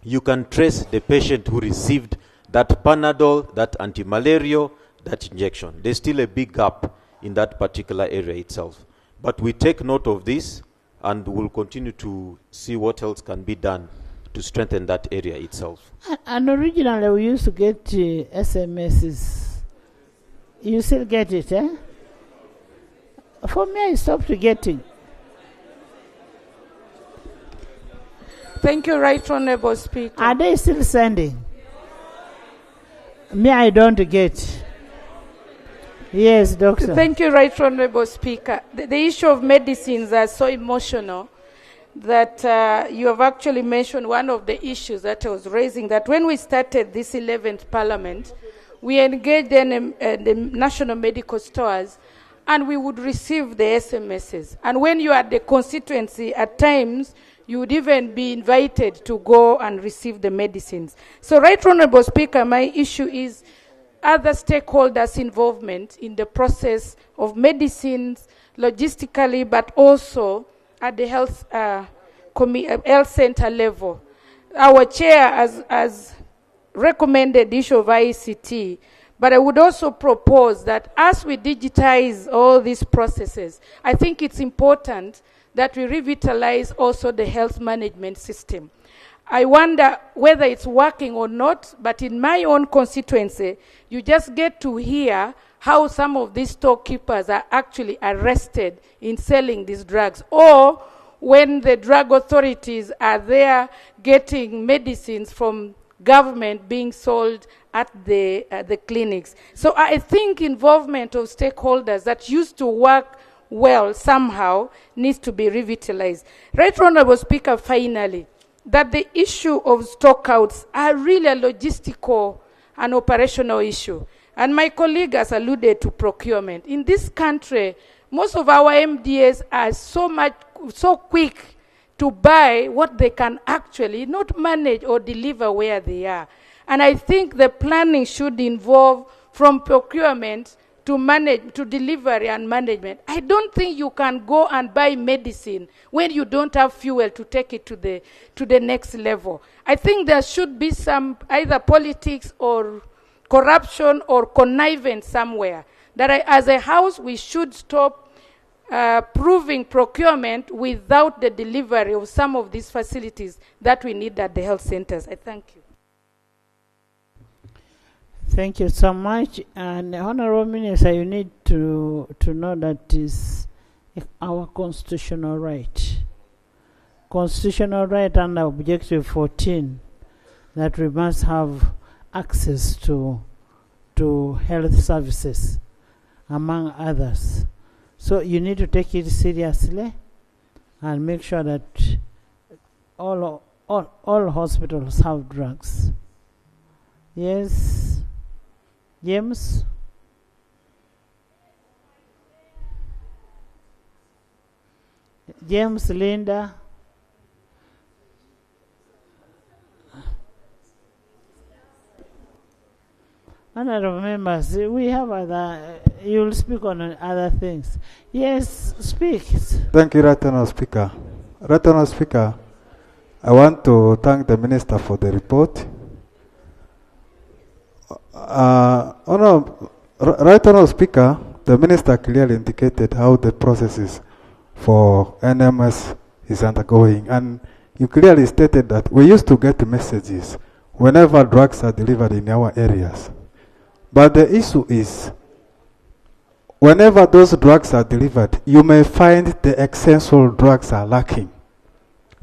you can trace the patient who received that Panadol, that anti-malarial, that injection. There's still a big gap in that particular area itself. But we take note of this, and we'll continue to see what else can be done to strengthen that area itself. And originally we used to get SMSs. You still get it, eh? For me, I stopped getting. Thank you, Right Honorable Speaker. Are they still sending? Me, I don't get. Yes, Doctor. Thank you, Right Honorable Speaker. The issue of medicines are so emotional that you have actually mentioned one of the issues that I was raising, that when we started this 11th Parliament, we engaged in the national medical stores, and we would receive the SMSs. And when you are at the constituency, at times, you would even be invited to go and receive the medicines. So, Right Honorable Speaker, my issue is other stakeholders' involvement in the process of medicines, logistically, but also at the health center level. Our chair has recommended the issue of ICT, But I would also propose that as we digitize all these processes, I think it's important that we revitalize also the health management system. I wonder whether it's working or not, but in my own constituency, you just get to hear how some of these storekeepers are actually arrested in selling these drugs, or when the drug authorities are there getting medicines from government being sold at the clinics. So I think involvement of stakeholders that used to work well somehow needs to be revitalized. Right, Honorable Speaker, finally, that the issue of stockouts are really a logistical and operational issue. And my colleague has alluded to procurement. In this country, most of our MDAs are so quick to buy what they can actually not manage or deliver where they are. And I think the planning should involve from procurement to delivery and management. I don't think you can go and buy medicine when you don't have fuel to take it to the next level. I think there should be some either politics or corruption or connivance somewhere. That as a house we should stop proving procurement without the delivery of some of these facilities that we need at the health centers. I thank you. Thank you so much. And Honorable Minister, you need to know that is our constitutional right. Constitutional right under Objective 14 that we must have access to health services, among others. So you need to take it seriously and make sure that all hospitals have drugs. Yes. James? James, Linda? Honorable members, we have other, you'll speak on other things. Yes, speak. Thank you, Right Honourable Speaker. Right Honourable Speaker, I want to thank the Minister for the report. Right Honourable Speaker, the Minister clearly indicated how the processes for NMS is undergoing, and you clearly stated that we used to get messages whenever drugs are delivered in our areas. But the issue is, whenever those drugs are delivered, you may find the essential drugs are lacking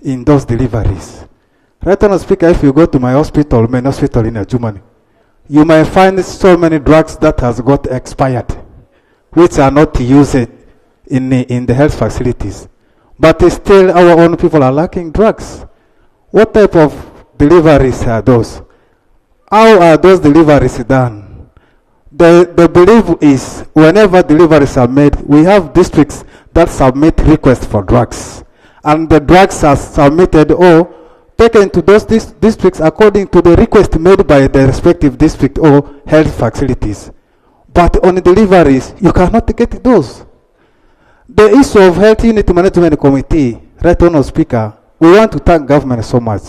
in those deliveries. Right Honourable Speaker, if you go to my hospital, main hospital in Germany, you may find so many drugs that has got expired, which are not used in the health facilities. But still our own people are lacking drugs. What type of deliveries are those? How are those deliveries done? The belief is whenever deliveries are made, we have districts that submit requests for drugs. And the drugs are submitted or taken to those districts according to the request made by the respective district or health facilities. But on deliveries, you cannot get those. The issue of Health Unit Management Committee, Right Honourable Speaker, we want to thank government so much.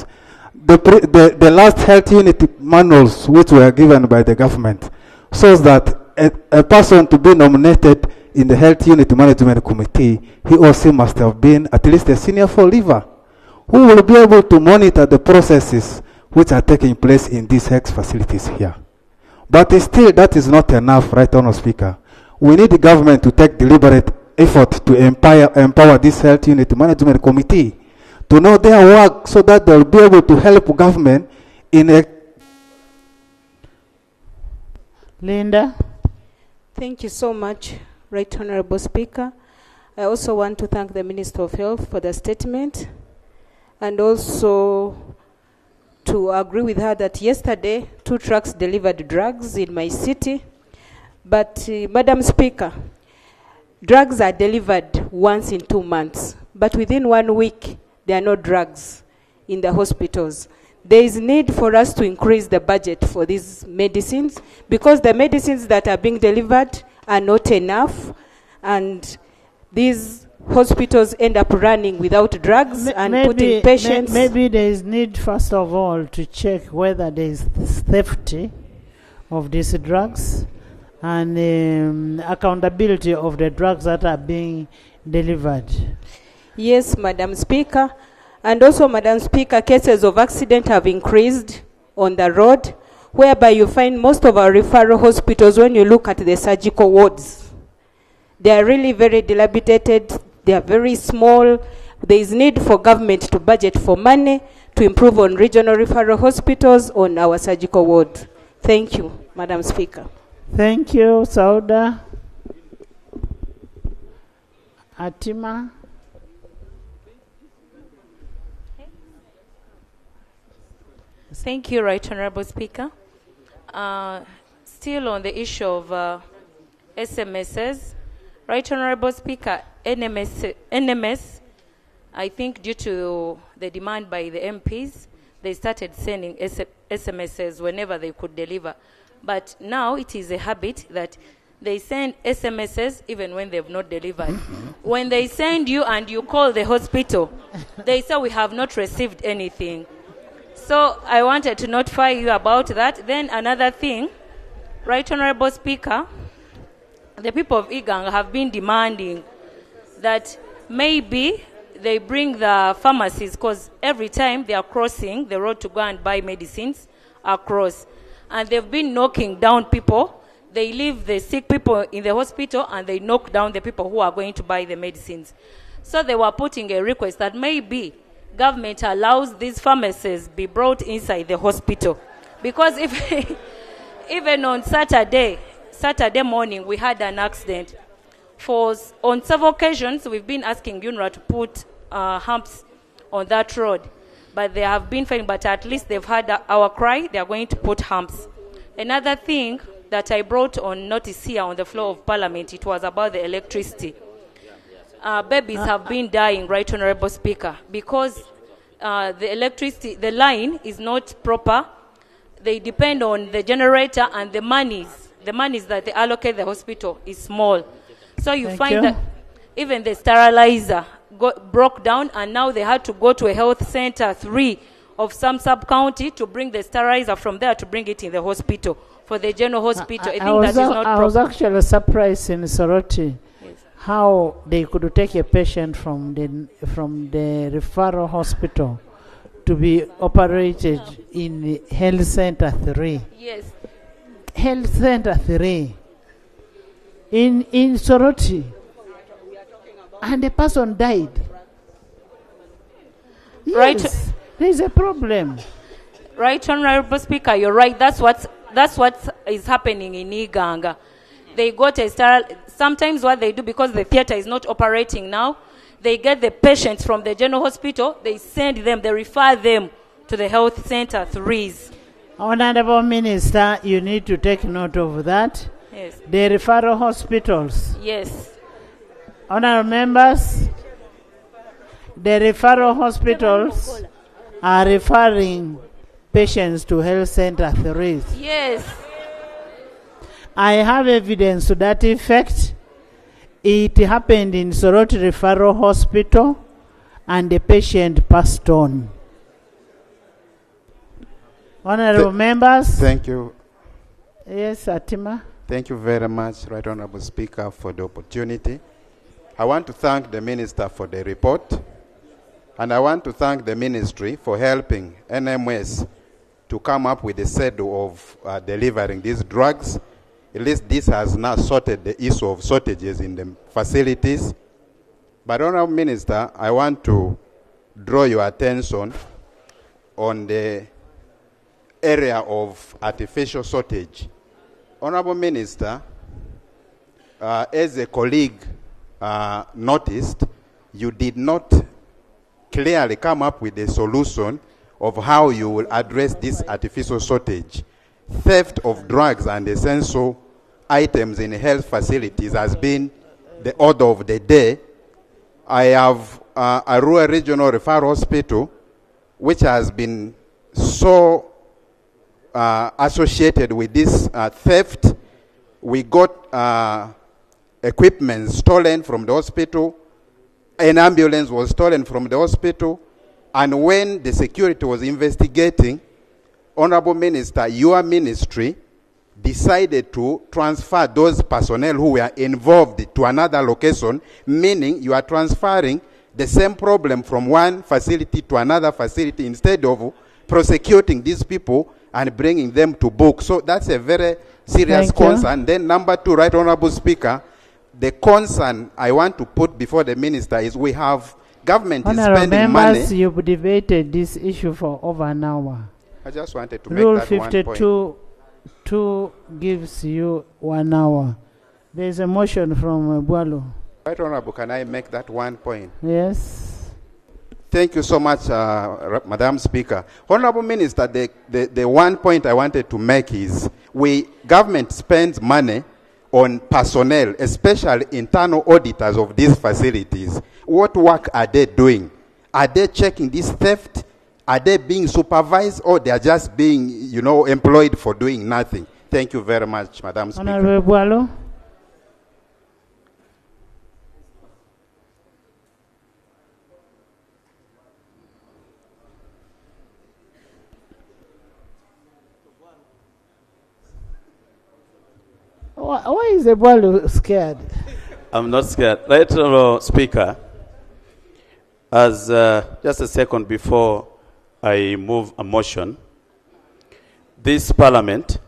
The last health unit manuals which were given by the government shows that a person to be nominated in the Health Unit Management Committee, he or she must have been at least a senior leaver who will be able to monitor the processes which are taking place in these health facilities here. But still, that is not enough, Right Honourable Speaker. We need the government to take deliberate effort to empower this Health Unit Management Committee to know their work so that they'll be able to help government in a... Linda? Thank you so much, Right Honourable Speaker. I also want to thank the Minister of Health for the statement, and also to agree with her that yesterday 2 trucks delivered drugs in my city. But Madam Speaker, drugs are delivered once in 2 months, but within 1 week there are no drugs in the hospitals. There is need for us to increase the budget for these medicines, because the medicines that are being delivered are not enough, and these hospitals end up running without drugs and putting patients... Maybe there is need, first of all, to check whether there is theft of these drugs and accountability of the drugs that are being delivered. Yes, Madam Speaker. And also, Madam Speaker, cases of accident have increased on the road, whereby you find most of our referral hospitals, when you look at the surgical wards, they are really very dilapidated, they are very small. There is need for government to budget for money to improve on regional referral hospitals on our surgical ward. Thank you, Madam Speaker. Thank you, Sauda. Atima. Thank you, Right Honorable Speaker. Still on the issue of SMSs, Right Honorable Speaker, NMS, I think due to the demand by the MPs, they started sending SMSs whenever they could deliver. But now it is a habit that they send SMSs even when they've not delivered. When they send you and you call the hospital, they say we have not received anything. So I wanted to notify you about that. Then another thing, Right Honorable Speaker, the people of Uganda have been demanding that maybe they bring the pharmacies, because every time they are crossing the road to go and buy medicines across, and they've been knocking down people. They leave the sick people in the hospital and they knock down the people who are going to buy the medicines. So they were putting a request that maybe government allows these pharmacies be brought inside the hospital. Because if even on Saturday morning, we had an accident. On several occasions, we've been asking UNRWA to put humps on that road. But they have been failing, but at least they've heard our cry. They are going to put humps. Another thing that I brought on notice here on the floor of Parliament, it was about the electricity. Babies have been dying, Right Honorable Speaker, because the electricity, the line is not proper. They depend on the generator, and the monies that they allocate the hospital is small. So you find that even the sterilizer broke down, and now they had to go to a health center 3 of some sub-county to bring the sterilizer from there to bring it in the hospital for the general hospital. I think that is not proper. I was actually surprised in Soroti how they could take a patient from the referral hospital to be operated in health center 3. Yes. Health center 3 in Soroti, and the person died. Yes, right. There's a problem. Right, Honorable Speaker, you're right. That's what is happening in Uganda. They got sometimes what they do, because the theater is not operating now, they get the patients from the general hospital, they refer them to the health center 3s. Honorable Minister, you need to take note of that. Yes. The referral hospitals. Yes. Honorable members, the referral hospitals are referring patients to health center 3s. Yes. I have evidence to that effect. It happened in Soroti Referral Hospital, and the patient passed on. Honorable members. Thank you. Yes, Atima. Thank you very much, Right Honorable Speaker, for the opportunity. I want to thank the Minister for the report, and I want to thank the Ministry for helping NMS to come up with a schedule of delivering these drugs. At least this has now sorted the issue of shortages in the facilities. But, Honorable Minister, I want to draw your attention on the area of artificial shortage. Honorable Minister, as a colleague noticed, you did not clearly come up with a solution of how you will address this artificial shortage. Theft of drugs and essential items in health facilities has been the order of the day. I have a rural regional referral hospital which has been so associated with this theft. We got equipment stolen from the hospital. An ambulance was stolen from the hospital. And when the security was investigating, Honorable Minister, your ministry decided to transfer those personnel who were involved to another location, meaning you are transferring the same problem from one facility to another facility instead of prosecuting these people and bringing them to book. So that's a very serious concern. Then number two, Right Honorable Speaker, the concern I want to put before the minister is we have government is spending money. You've debated this issue for over an hour. I just wanted to Rule make that 52 2 gives you 1 hour. There is a motion from Bualo. Right Honorable, can I make that one point? Yes. Thank you so much, Madam Speaker. Honorable Minister, the one point I wanted to make is government spends money on personnel, especially internal auditors of these facilities. What work are they doing? Are they checking this theft? Are they being supervised, or they are just being, employed for doing nothing? Thank you very much, Madam Speaker. Honorable Bualo. Why is the Bualo scared? I'm not scared. Right, Honorable Speaker, as just a second before I move a motion, this Parliament,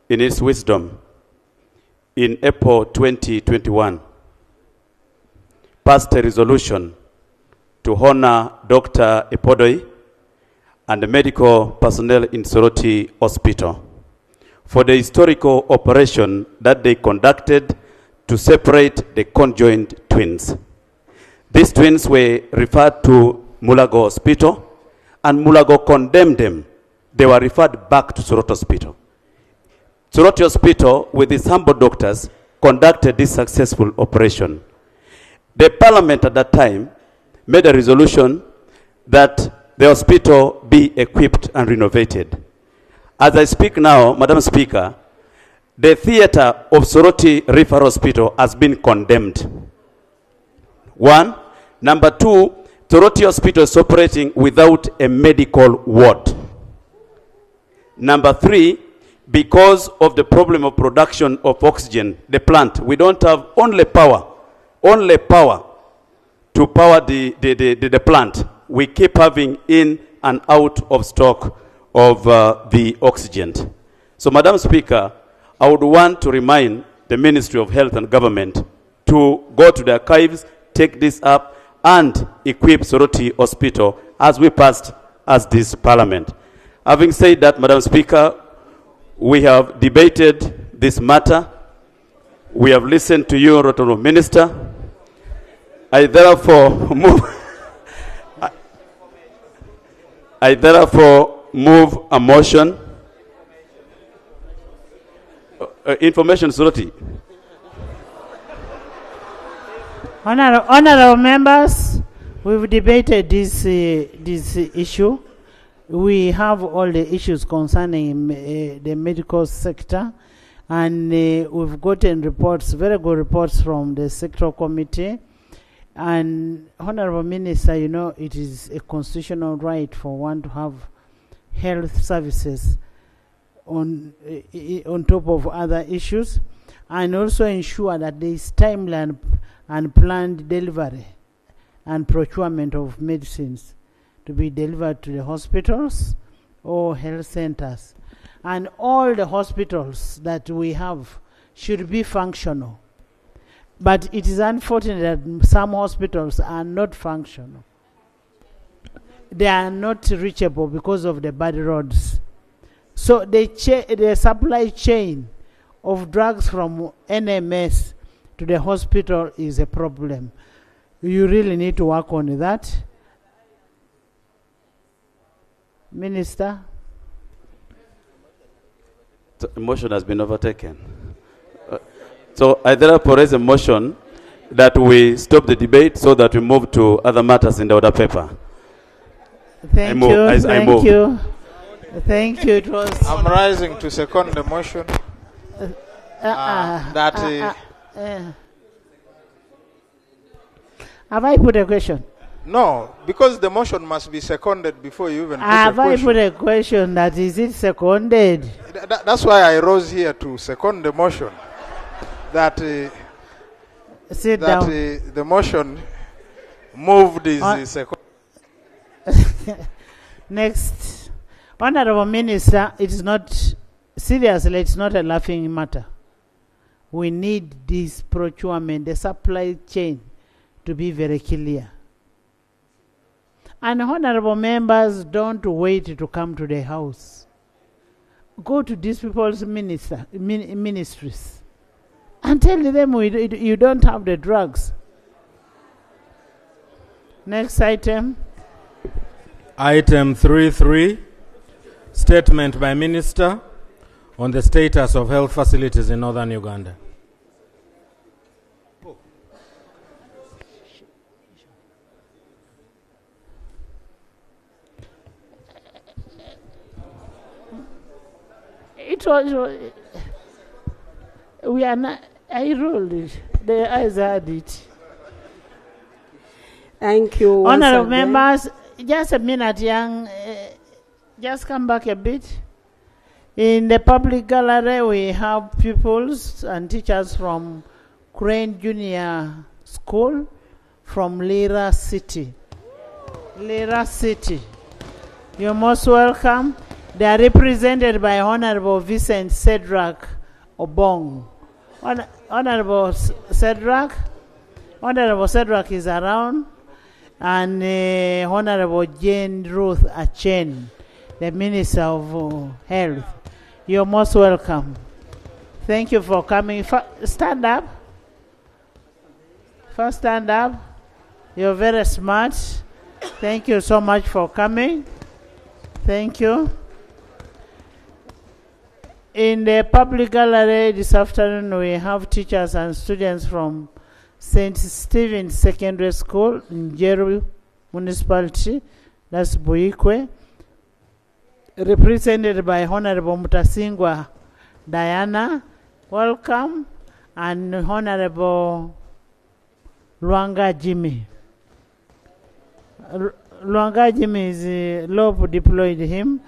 in its wisdom, in April 2021, passed a resolution to honor Dr. Epodoi and the medical personnel in Soroti Hospital for the historical operation that they conducted to separate the conjoined twins. These twins were referred to Mulago Hospital, and Mulago condemned them. They were referred back to Soroti Hospital. Soroti Hospital, with its humble doctors, conducted this successful operation. The Parliament at that time made a resolution that the hospital be equipped and renovated. As I speak now, Madam Speaker, the theater of Soroti Referral Hospital has been condemned. One. Number two, Soroti Hospital is operating without a medical ward. Number three, because of the problem of production of oxygen, the plant, we don't have only power to power the plant. We keep having in and out of stock of the oxygen. So, Madam Speaker, I would want to remind the Ministry of Health and Government to go to the archives, take this up, and equip Soroti Hospital as we passed as this Parliament. Having said that, Madam Speaker, we have debated this matter. We have listened to you, Honorable Minister. I therefore move a motion. Information Soroti. Honorable members, we've debated this issue. We have all the issues concerning the medical sector, and we've gotten reports, very good reports from the sectoral committee. And Honorable Minister, it is a constitutional right for one to have health services on top of other issues, and also ensure that there is timely and planned delivery and procurement of medicines to be delivered to the hospitals or health centers. And all the hospitals that we have should be functional. But it is unfortunate that some hospitals are not functional. They are not reachable because of the bad roads. So the supply chain of drugs from NMS to the hospital is a problem. You really need to work on that. Minister? The motion has been overtaken. So I therefore raise a motion that we stop the debate so that we move to other matters in the order paper. Thank you. Thank you. It was. I'm rising to second the motion. Have I put a question? No, because the motion must be seconded before you even put a Have I question. put a question that is it seconded? That's why I rose here to second the motion. That Sit that down. The motion moved is second. Next. Honorable Minister, it's not, seriously, it's not a laughing matter. We need this procurement, the supply chain, to be very clear. And honorable members, don't wait to come to the house. Go to these people's ministries and tell them you don't have the drugs. Next item. Item 3.3, statement by Minister on the status of health facilities in northern Uganda. It was, we are not, I ruled it. The eyes had it. Thank you. once Honorable again. members, just a minute, young. Just come back a bit. In the public gallery, we have pupils and teachers from Crane Junior School from Lira City. Lira City. You're most welcome. They are represented by Honorable Vincent Cedric Obong. Honorable Cedric is around, and Honorable Jane Ruth Achen, the Minister of Health. You're most welcome. Thank you for coming. Stand up. First stand up. You're very smart. Thank you so much for coming. Thank you. In the public gallery this afternoon, we have teachers and students from St. Stephen's Secondary School in Jeru Municipality, that's Buikwe, represented by Honorable Mutasingwa Diana. Welcome. And Honorable Luanga Jimmy. Luanga Jimmy is Lob deployed him.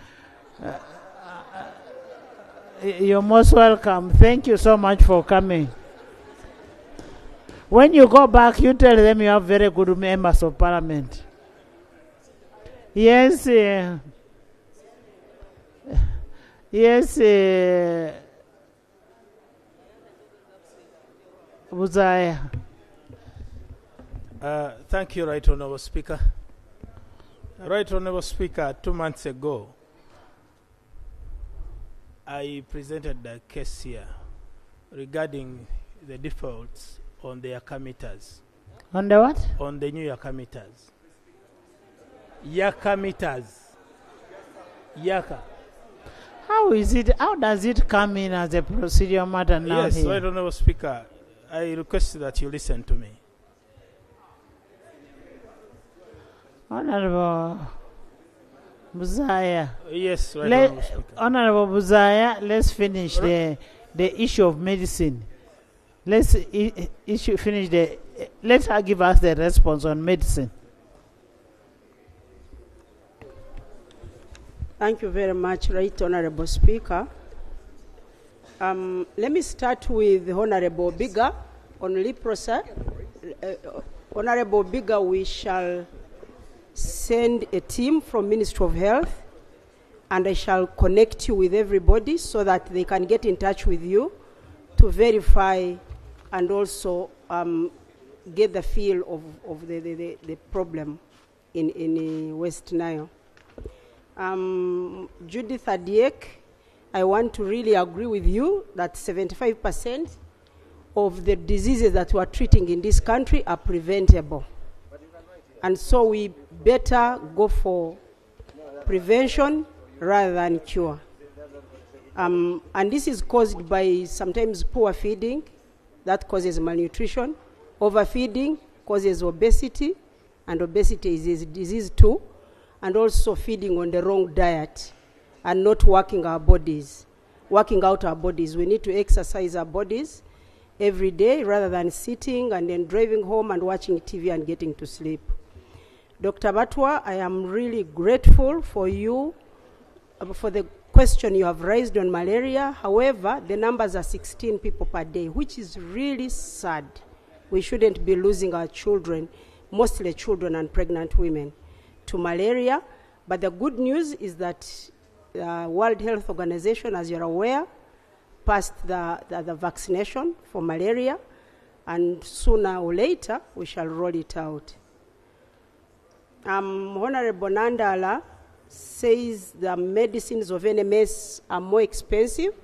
You're most welcome. Thank you so much for coming. When you go back, you tell them you have very good members of parliament. Yes. Yes. Buzaya. Thank you, Right Honourable Speaker. Right Honourable Speaker, 2 months ago, I presented a case here regarding the defaults on the Yaka meters. On the what? On the new Yaka meters. Yaka meters. Yaka. How is it? How does it come in as a procedural matter now? Yes, here? Right Honourable Speaker, I request that you listen to me. Honorable Buzaya. Yes, Right Honourable Speaker. Honorable Buzaya, let's finish the issue of medicine. Let's finish the. Let her give us the response on medicine. Thank you very much, Right Honorable Speaker. Let me start with Honorable Biga on leprosy. Honorable Biga, we shall send a team from Ministry of Health, and I shall connect you with everybody so that they can get in touch with you to verify and also get the feel of the problem in West Nile. Judith Adiek, I want to really agree with you that 75% of the diseases that we are treating in this country are preventable. And so we better go for prevention rather than cure. And this is caused by sometimes poor feeding, that causes malnutrition. Overfeeding causes obesity, and obesity is a disease too. And also feeding on the wrong diet and not working out our bodies. We need to exercise our bodies every day rather than sitting and then driving home and watching TV and getting to sleep. Dr. Batwa, I am really grateful for you, for the question you have raised on malaria. However, the numbers are 16 people per day, which is really sad. We shouldn't be losing our children, mostly children and pregnant women, to malaria. But the good news is that the World Health Organization, as you're aware, passed the vaccination for malaria, and sooner or later we shall roll it out. Honorable Nandala says the medicines of NMS are more expensive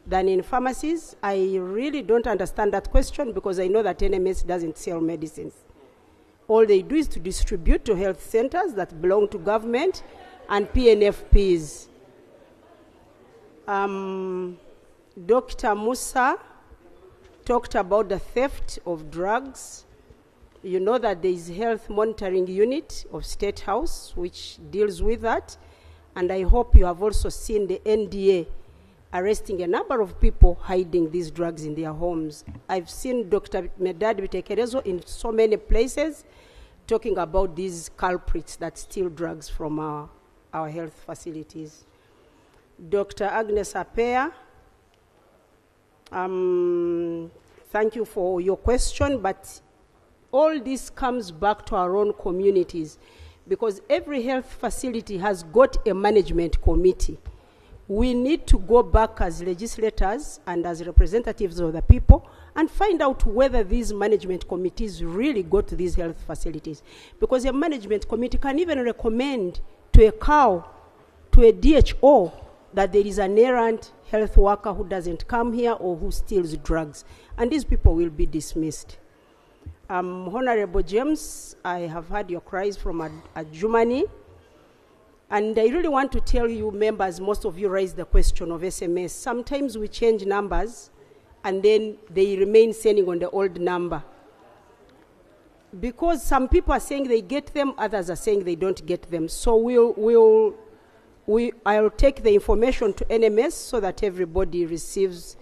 than in pharmacies. I really don't understand that question because I know that NMS doesn't sell medicines. All they do is to distribute to health centers that belong to government and PNFPs. Dr. Musa talked about the theft of drugs. You know that there is a health monitoring unit of State House which deals with that. And I hope you have also seen the NDA arresting a number of people hiding these drugs in their homes. I've seen Dr. Medad Bitekerezo in so many places talking about these culprits that steal drugs from our health facilities. Dr. Agnes Apea, thank you for your question, but all this comes back to our own communities because every health facility has got a management committee. We need to go back as legislators and as representatives of the people and find out whether these management committees really go to these health facilities. Because a management committee can even recommend to a cow, to a DHO, that there is an errant health worker who doesn't come here or who steals drugs. And these people will be dismissed. Honorable James, I have heard your cries from Germany. And I really want to tell you, members, most of you raised the question of SMS. Sometimes we change numbers, and then they remain sending on the old number. Because some people are saying they get them, others are saying they don't get them. So I'll take the information to NMS so that everybody receives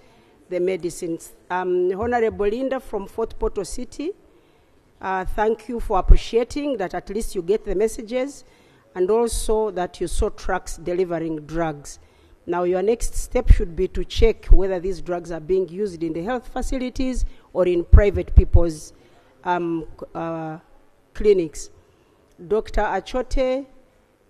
the medicines. Honorable Linda from Fort Portal City, thank you for appreciating that at least you get the messages, and also that you saw trucks delivering drugs. Now your next step should be to check whether these drugs are being used in the health facilities or in private people's clinics. Dr. Achote,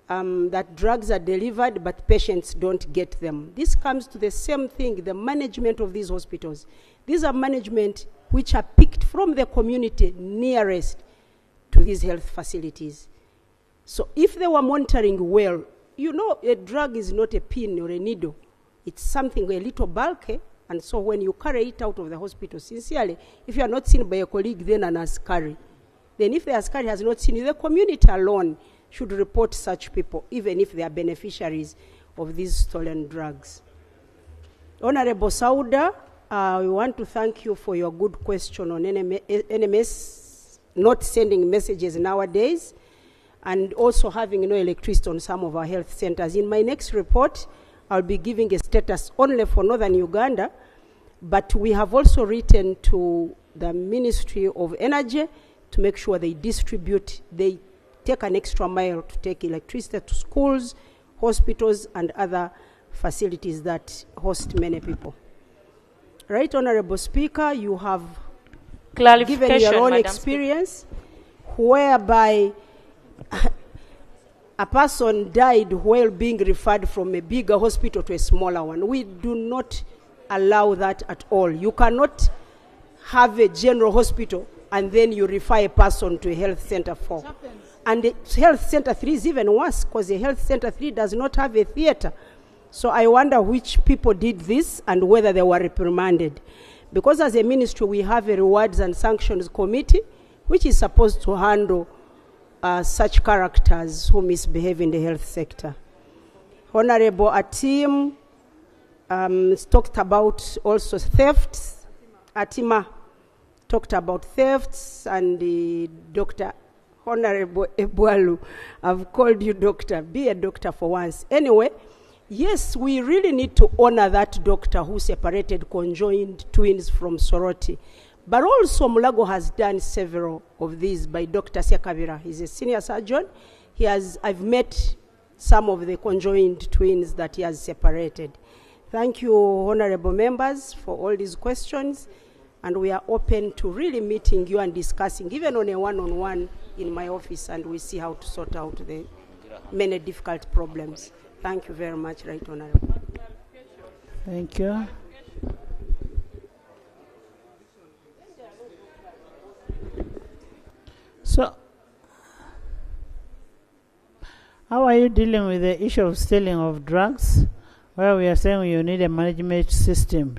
that drugs are delivered but patients don't get them. This comes to the same thing, the management of these hospitals. These are management which are picked from the community nearest to these health facilities. So if they were monitoring well, you know, a drug is not a pin or a needle. It's something a little bulky, and so when you carry it out of the hospital, sincerely, if you are not seen by a colleague, then an askari. Then if the askari has not seen you, the community alone should report such people, even if they are beneficiaries of these stolen drugs. Honorable Sauda, we want to thank you for your good question on NMS not sending messages nowadays, and also having no electricity on some of our health centers. In my next report, I'll be giving a status only for northern Uganda, but we have also written to the Ministry of Energy to make sure they take an extra mile to take electricity to schools, hospitals, and other facilities that host many people. Right, Honorable Speaker, you have given your own experience whereby a person died while being referred from a bigger hospital to a smaller one. We do not allow that at all. You cannot have a general hospital and then you refer a person to a health center 4. And the health center 3 is even worse because the health center 3 does not have a theater. So I wonder which people did this and whether they were reprimanded. Because as a ministry, we have a rewards and sanctions committee, which is supposed to handle such characters who misbehave in the health sector. Honorable Atim talked about also thefts. Atima talked about thefts, and Dr. Honorable Ebualu, I've called you doctor. Be a doctor for once. Anyway, yes, we really need to honor that doctor who separated conjoined twins from sorority. But also Mulago has done several of these by Dr. Siakabira. He's a senior surgeon. I've met some of the conjoined twins that he has separated. Thank you, honorable members, for all these questions. And we are open to really meeting you and discussing, even on a one-on-one in my office, and we see how to sort out the many difficult problems. Thank you very much, Right Honorable. Thank you. So, how are you dealing with the issue of stealing of drugs, where we are saying you need a management system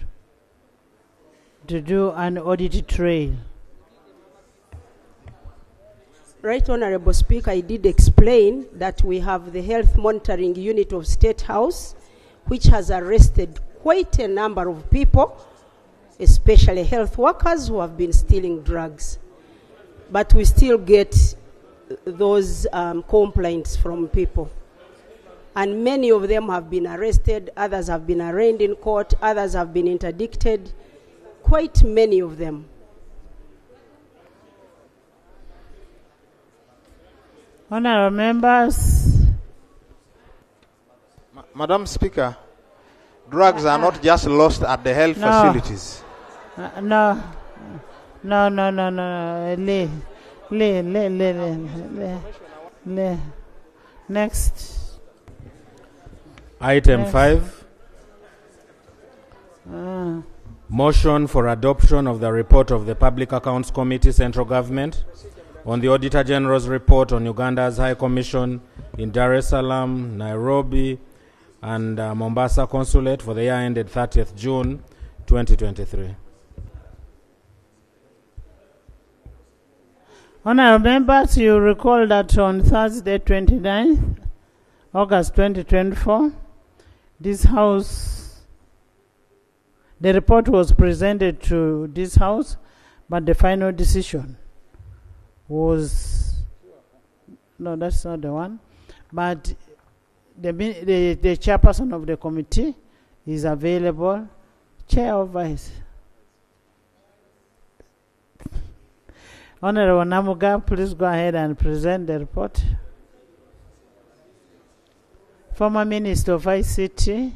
to do an audit trail? Right Honorable Speaker, I did explain that we have the Health Monitoring Unit of State House, which has arrested quite a number of people, especially health workers who have been stealing drugs. But we still get those complaints from people. And many of them have been arrested, others have been arraigned in court, others have been interdicted, quite many of them. Honorable members. Madam Speaker, drugs are not just lost at the health facilities. No. Next. Item 5. Motion for adoption of the report of the Public Accounts Committee, Central Government, on the Auditor General's report on Uganda's High Commission in Dar es Salaam, Nairobi, and Mombasa Consulate for the year ended 30th June 2023. Honorable members, you recall that on Thursday, 29th August 2024, this House, the report was presented to this House, but the final decision was, no, that's not the one, but the chairperson of the committee is available. Chair or vice? Honorable Namuga, please go ahead and present the report. Former Minister of ICT.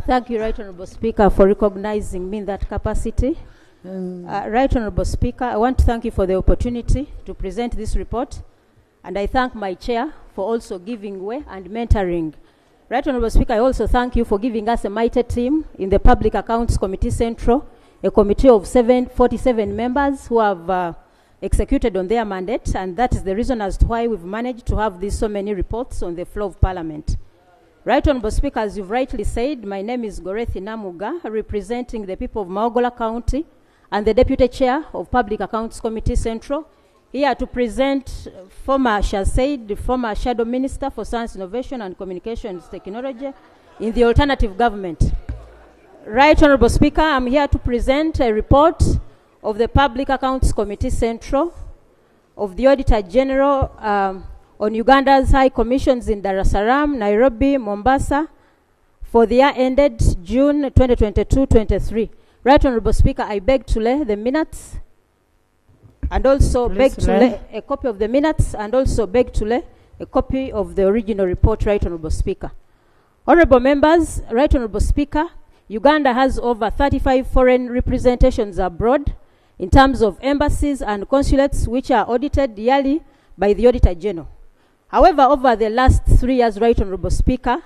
Thank you, Right Honorable Speaker, for recognizing me in that capacity. Right Honorable Speaker, I want to thank you for the opportunity to present this report, and I thank my chair for also giving way and mentoring. Right Honorable Speaker, I also thank you for giving us a mighty team in the Public Accounts Committee Central, a committee of 47 members who have executed on their mandate, and that is the reason as to why we've managed to have so many reports on the floor of Parliament. Right Honorable Speaker, as you've rightly said, my name is Gorethi Namuga, representing the people of Maogola County and the Deputy Chair of Public Accounts Committee Central, here to present former Shadow Minister for Science, Innovation and Communications Technology in the alternative government. Right Honorable Speaker, I'm here to present a report of the Public Accounts Committee Central of the Auditor General on Uganda's High Commissions in Dar es Salaam, Nairobi, Mombasa, for the year ended June 2022-23. Right Honorable Speaker, I beg to lay the minutes, and also beg to lay a copy of the minutes, and also beg to lay a copy of the original report, Right Honorable Speaker. Honorable members, Right Honorable Speaker, Uganda has over 35 foreign representations abroad in terms of embassies and consulates which are audited yearly by the Auditor General. However, over the last 3 years, Right Honorable Speaker,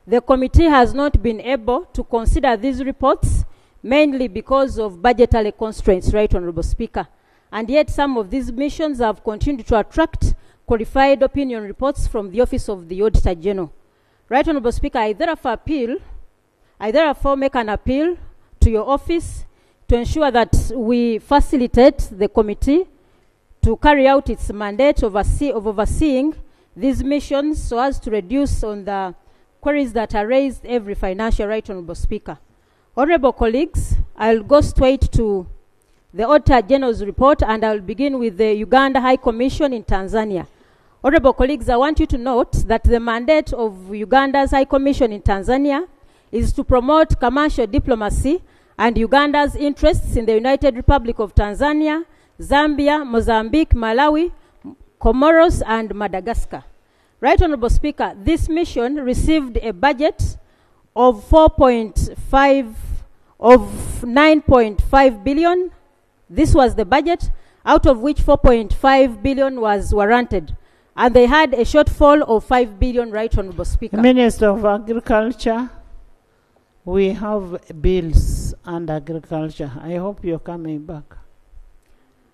the committee has not been able to consider these reports, mainly because of budgetary constraints, Right Honorable Speaker. And yet some of these missions have continued to attract qualified opinion reports from the Office of the Auditor General. Right Honorable Speaker, I therefore make an appeal to your office to ensure that we facilitate the committee to carry out its mandate of overseeing these missions so as to reduce on the queries that are raised every financial. Right Honorable Speaker. Honorable colleagues, I'll go straight to the Auditor General's report, and I'll begin with the Uganda High Commission in Tanzania. Honorable colleagues, I want you to note that the mandate of Uganda's High Commission in Tanzania is to promote commercial diplomacy and Uganda's interests in the United Republic of Tanzania, Zambia, Mozambique, Malawi, Comoros, and Madagascar. Right Honorable Speaker, this mission received a budget of 9.5 billion. This was the budget, out of which 4.5 billion was warranted. And they had a shortfall of 5 billion, Right Honorable Speaker. Minister of Agriculture, we have bills and agriculture. I hope you're coming back.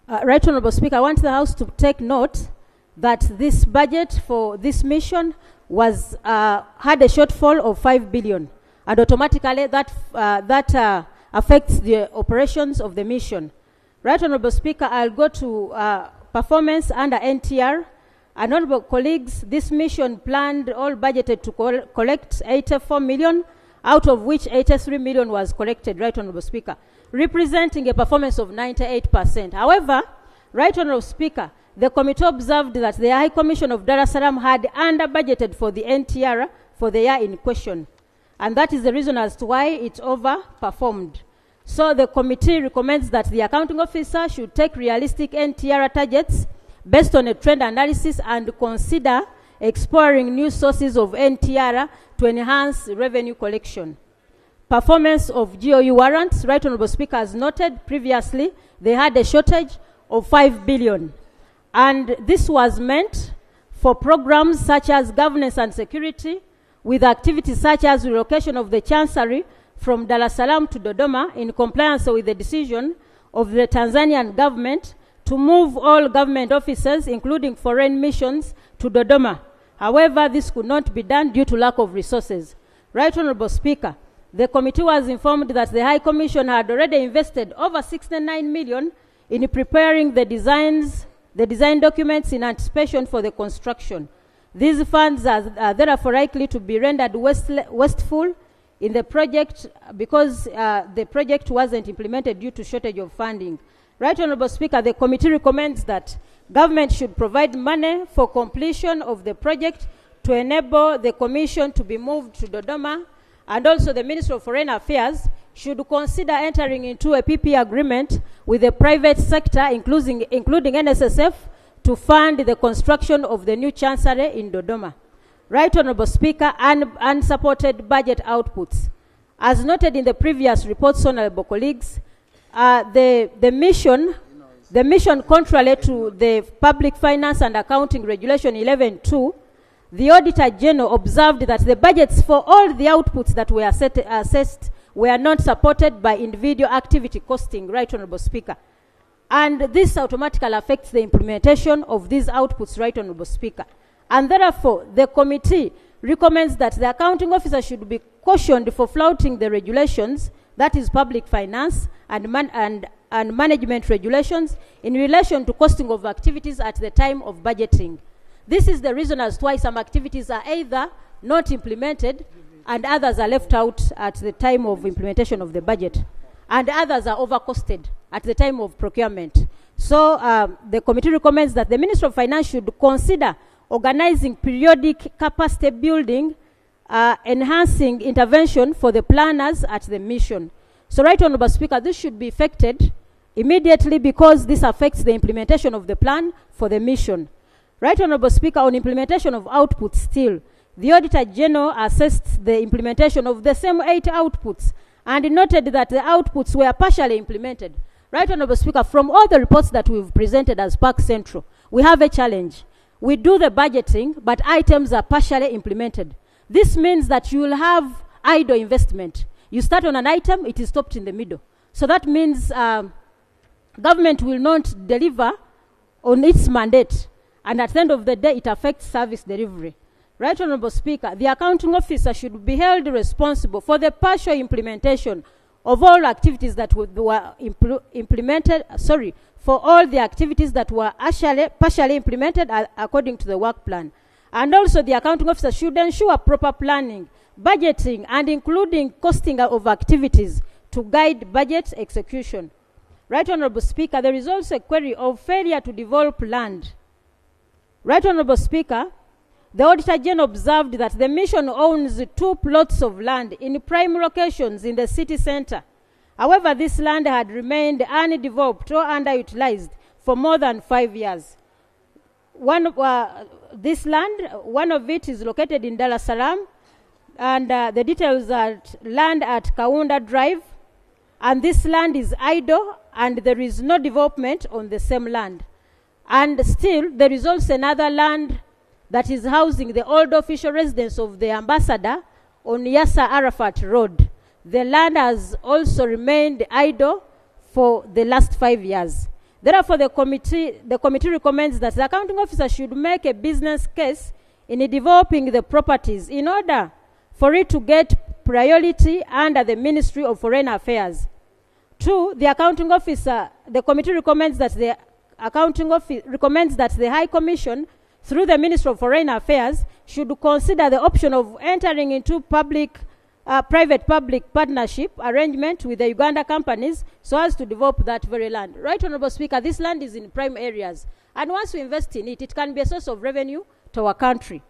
Right Honorable Speaker, I want the House to take note that this budget for this mission was had a shortfall of 5 billion, and automatically that affects the operations of the mission. Right Honorable Speaker, I'll go to performance under NTR. And honorable colleagues, this mission planned all budgeted to collect 84 million, out of which 83 million was collected, Right Honorable Speaker, representing a performance of 98%. However, Right Honorable Speaker, the committee observed that the High Commission of Dar es Salaam had under-budgeted for the NTR for the year in question. And that is the reason as to why it overperformed. So the committee recommends that the accounting officer should take realistic NTR targets based on a trend analysis and consider exploring new sources of NTR to enhance revenue collection. Performance of GOU warrants, Right Honorable Speaker, as noted previously, they had a shortage of 5 billion. And this was meant for programs such as governance and security, with activities such as relocation of the Chancery from Dar es Salaam to Dodoma in compliance with the decision of the Tanzanian government to move all government officers, including foreign missions, to Dodoma. However, this could not be done due to lack of resources. Right Honorable Speaker, the committee was informed that the High Commission had already invested over 69 million in preparing the design documents in anticipation for the construction. These funds are therefore likely to be rendered wasteful in the project because the project wasn't implemented due to shortage of funding. Right Honorable Speaker, the committee recommends that government should provide money for completion of the project to enable the commission to be moved to Dodoma, and also the Ministry of Foreign Affairs should consider entering into a PP agreement with the private sector, including NSSF, to fund the construction of the new Chancery in Dodoma. Right Honorable Speaker, unsupported budget outputs. As noted in the previous reports, honorable colleagues, the mission contrary to the Public Finance and Accounting Regulation 11.2, the Auditor General observed that the budgets for all the outputs that were assessed were not supported by individual activity costing, Right Honorable Speaker. And this automatically affects the implementation of these outputs, Right Honorable Speaker. And therefore, the committee recommends that the accounting officer should be cautioned for flouting the regulations, that is public finance and management regulations, in relation to costing of activities at the time of budgeting. This is the reason as to why some activities are either not implemented and others are left out at the time of implementation of the budget, and others are overcosted at the time of procurement. So the committee recommends that the Ministry of Finance should consider organizing periodic capacity building, enhancing intervention for the planners at the mission. So, Right Honorable Speaker, this should be effected immediately because this affects the implementation of the plan for the mission. Right Honorable Speaker, on implementation of outputs still, the Auditor General assessed the implementation of the same 8 outputs and noted that the outputs were partially implemented. Right Honorable Speaker, from all the reports that we've presented as Park Central, we have a challenge. We do the budgeting, but items are partially implemented. This means that you will have idle investment. You start on an item, it is stopped in the middle. So that means government will not deliver on its mandate, and at the end of the day, it affects service delivery. Right Honorable Speaker, the accounting officer should be held responsible for the partial implementation of all activities that were implemented, for all the activities that were partially implemented according to the work plan. And also the accounting officer should ensure proper planning, budgeting, and including costing of activities to guide budget execution. Right Honorable Speaker, there is also a query of failure to develop land. Right Honorable Speaker, the Auditor General observed that the mission owns 2 plots of land in prime locations in the city center, However, this land had remained undeveloped or underutilized for more than 5 years. This land, one of it is located in Dar es Salaam, and the details are land at Kaunda Drive, and this land is idle, and there is no development on the same land. And still, there is also another land that is housing the old official residence of the ambassador on Yasser Arafat Road. The land has also remained idle for the last 5 years. Therefore, the committee recommends that the accounting officer should make a business case in developing the properties in order for it to get priority under the Ministry of Foreign Affairs. 2, the committee recommends that the accounting office recommends that the High Commission, through the Ministry of Foreign Affairs, should consider the option of entering into private-public partnership arrangement with the Uganda companies so as to develop that very land. Right, Honorable Speaker, this land is in prime areas, and once we invest in it, it can be a source of revenue to our country.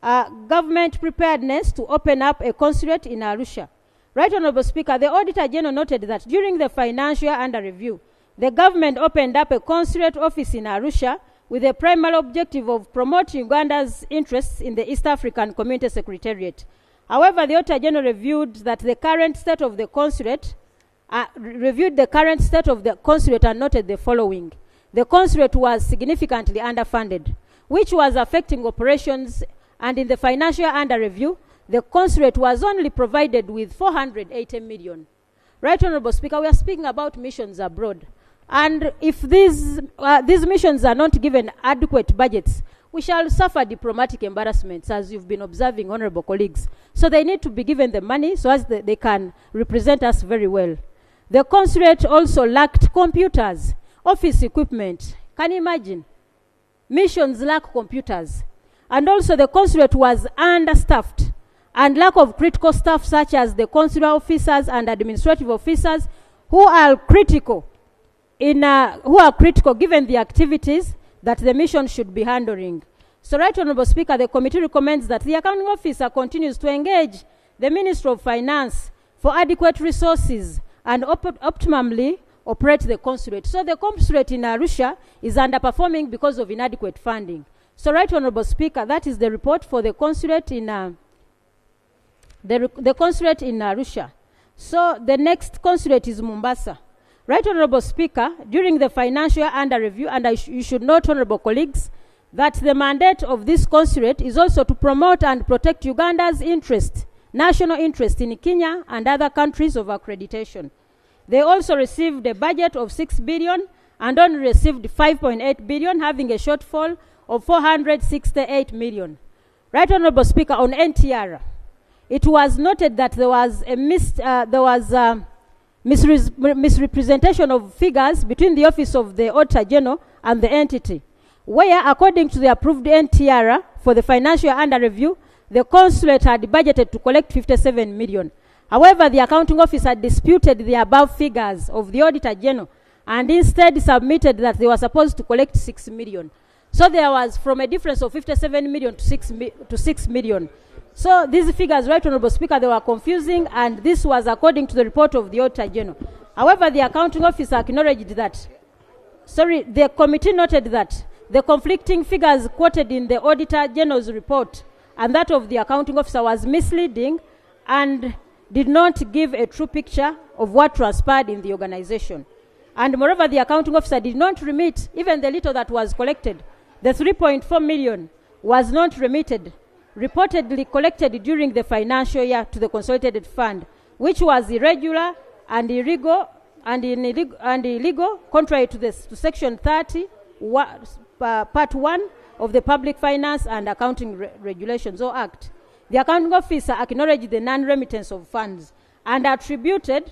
Government preparedness to open up a consulate in Arusha. Right, Honorable Speaker, the Auditor General noted that during the financial year under review, the government opened up a consulate office in Arusha with the primary objective of promoting Uganda's interests in the East African Community Secretariat. However, the Auditor General reviewed the current state of the consulate and noted the following. The consulate was significantly underfunded, which was affecting operations, and in the financial year under review, the consulate was only provided with 480 million. Right, Honorable Speaker, we are speaking about missions abroad. And if these missions are not given adequate budgets, we shall suffer diplomatic embarrassments, as you've been observing, honorable colleagues. So they need to be given the money so as they can represent us very well. The consulate also lacked computers, office equipment. Can you imagine? Missions lack computers. And also the consulate was understaffed, and lack of critical staff such as the consular officers and administrative officers who are critical given the activities that the mission should be handling. So, Right Honorable Speaker, the committee recommends that the accounting officer continues to engage the Ministry of Finance for adequate resources and optimally operate the consulate. So the consulate in Arusha is underperforming because of inadequate funding. So, Right Honorable Speaker, that is the report for the consulate in the consulate in Arusha. So the next consulate is Mombasa. Right Honorable Speaker, during the financial year under review, and you should note, honorable colleagues, that the mandate of this consulate is also to promote and protect Uganda's national interest in Kenya and other countries of accreditation. They also received a budget of 6 billion and only received 5.8 billion, having a shortfall of 468 million. Right Honorable Speaker, on NTR, it was noted that there was a misrepresentation of figures between the Office of the Auditor General and the entity, where, according to the approved NTR for the financial year under review, the consulate had budgeted to collect 57 million. However, the accounting office had disputed the above figures of the Auditor General and instead submitted that they were supposed to collect 6 million. So there was from a difference of 57 million to 6 million. So these figures, Right Honorable Speaker, they were confusing, and this was according to the report of the Auditor General. However, the accounting officer acknowledged that, the committee noted that the conflicting figures quoted in the Auditor General's report and that of the accounting officer was misleading and did not give a true picture of what transpired in the organization. And moreover, the accounting officer did not remit even the little that was collected. The 3.4 million was not remitted, reportedly collected during the financial year to the consolidated fund, which was irregular and illegal, contrary to Section 30, Part 1 of the Public Finance and Accounting Regulations, or Act. The accounting officer acknowledged the non-remittance of funds and attributed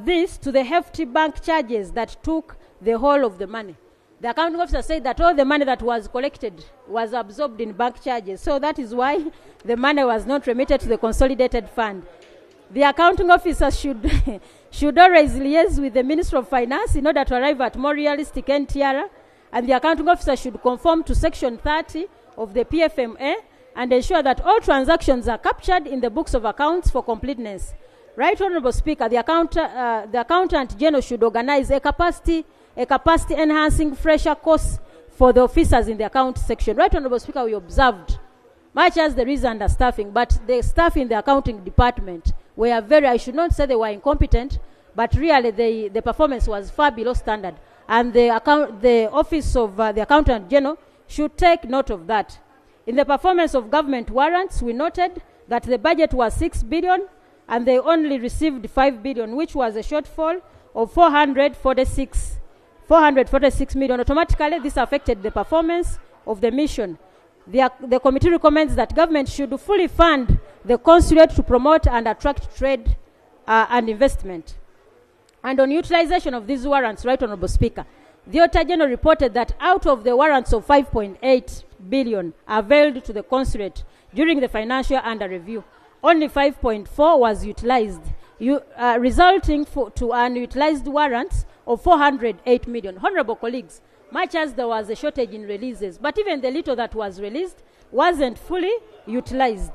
this to the hefty bank charges that took the whole of the money. The accounting officer said that all the money that was collected was absorbed in bank charges. So that is why the money was not remitted to the consolidated fund. The accounting officer should always liaise with the Minister of Finance in order to arrive at more realistic NTR, and the accounting officer should conform to Section 30 of the PFMA and ensure that all transactions are captured in the books of accounts for completeness. Right Honorable Speaker, the Accountant General should organize a capacity enhancing fresher course for the officers in the account section. Right Honorable Speaker, we observed, much as there is understaffing, but the staff in the accounting department were I should not say they were incompetent, but really the performance was far below standard. And the Office of the Accountant General should take note of that. In the performance of government warrants, we noted that the budget was 6 billion and they only received 5 billion, which was a shortfall of 446 million. Automatically, this affected the performance of the mission. The committee recommends that government should fully fund the consulate to promote and attract trade and investment. And on utilization of these warrants, Right Honorable Speaker, the Auditor General reported that out of the warrants of 5.8 billion availed to the consulate during the financial under review, only 5.4 was utilized, resulting to unutilized warrants of 408 million. Honorable colleagues, much as there was a shortage in releases, but even the little that was released wasn't fully utilized.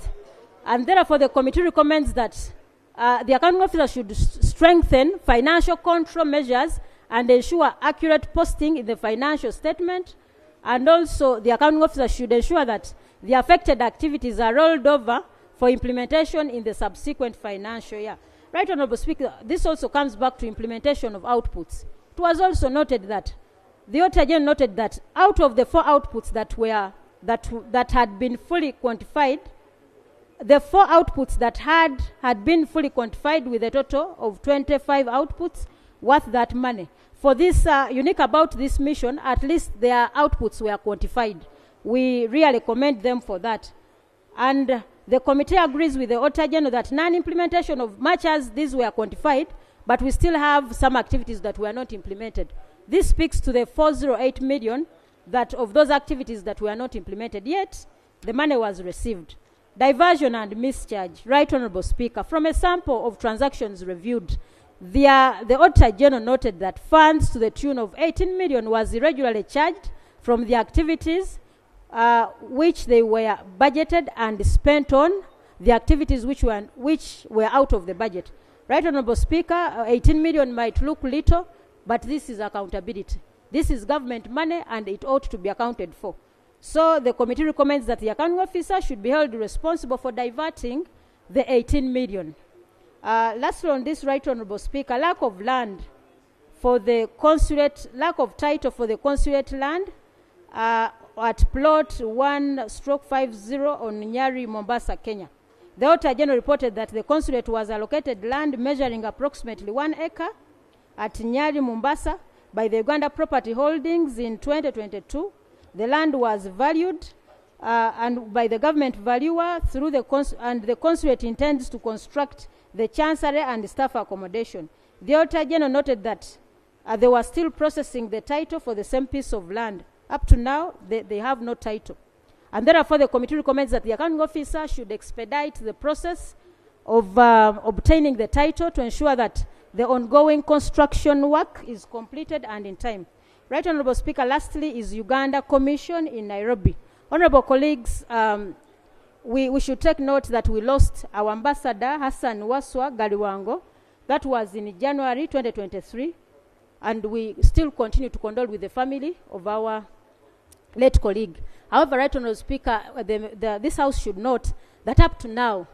And therefore, the committee recommends that the accounting officer should strengthen financial control measures and ensure accurate posting in the financial statement. And also, the accounting officer should ensure that the affected activities are rolled over for implementation in the subsequent financial year. Right Honorable Speaker, this also comes back to implementation of outputs. It was also noted that the Auditor General noted that out of the 4 outputs that had been fully quantified, the 4 outputs that had been fully quantified with a total of 25 outputs worth that money. For this unique about this mission, at least their outputs were quantified. We really commend them for that. And the committee agrees with the Auditor General that non-implementation of much as these were quantified, but we still have some activities that were not implemented. This speaks to the 408 million that of those activities that were not implemented, yet the money was received. Diversion and mischarge. Right Honorable Speaker, from a sample of transactions reviewed, the Auditor General noted that funds to the tune of 18 million was irregularly charged from the activities which they were budgeted and spent on the activities which were out of the budget. Right Honorable Speaker, 18 million might look little, but this is accountability. This is government money and it ought to be accounted for. So the committee recommends that the accounting officer should be held responsible for diverting the 18 million. Lastly on this, Right Honorable Speaker, lack of land for the consulate, lack of title for the consulate land at plot 1/50 on Nyari, Mombasa, Kenya. The Auditor General reported that the consulate was allocated land measuring approximately 1 acre at Nyari, Mombasa by the Uganda Property Holdings in 2022. The land was valued and by the government valuer through the consulate intends to construct the chancery and staff accommodation. The Auditor General noted that they were still processing the title for the same piece of land. Up to now, they have no title. And therefore, the committee recommends that the accounting officer should expedite the process of obtaining the title to ensure that the ongoing construction work is completed and in time. Right Honorable Speaker, lastly is Uganda Commission in Nairobi. Honorable colleagues, we should take note that we lost our ambassador, Hassan Waswa Galiwango. That was in January 2023. And we still continue to condole with the family of our late colleague. However, Right Honorable Speaker, this House should note that up to now,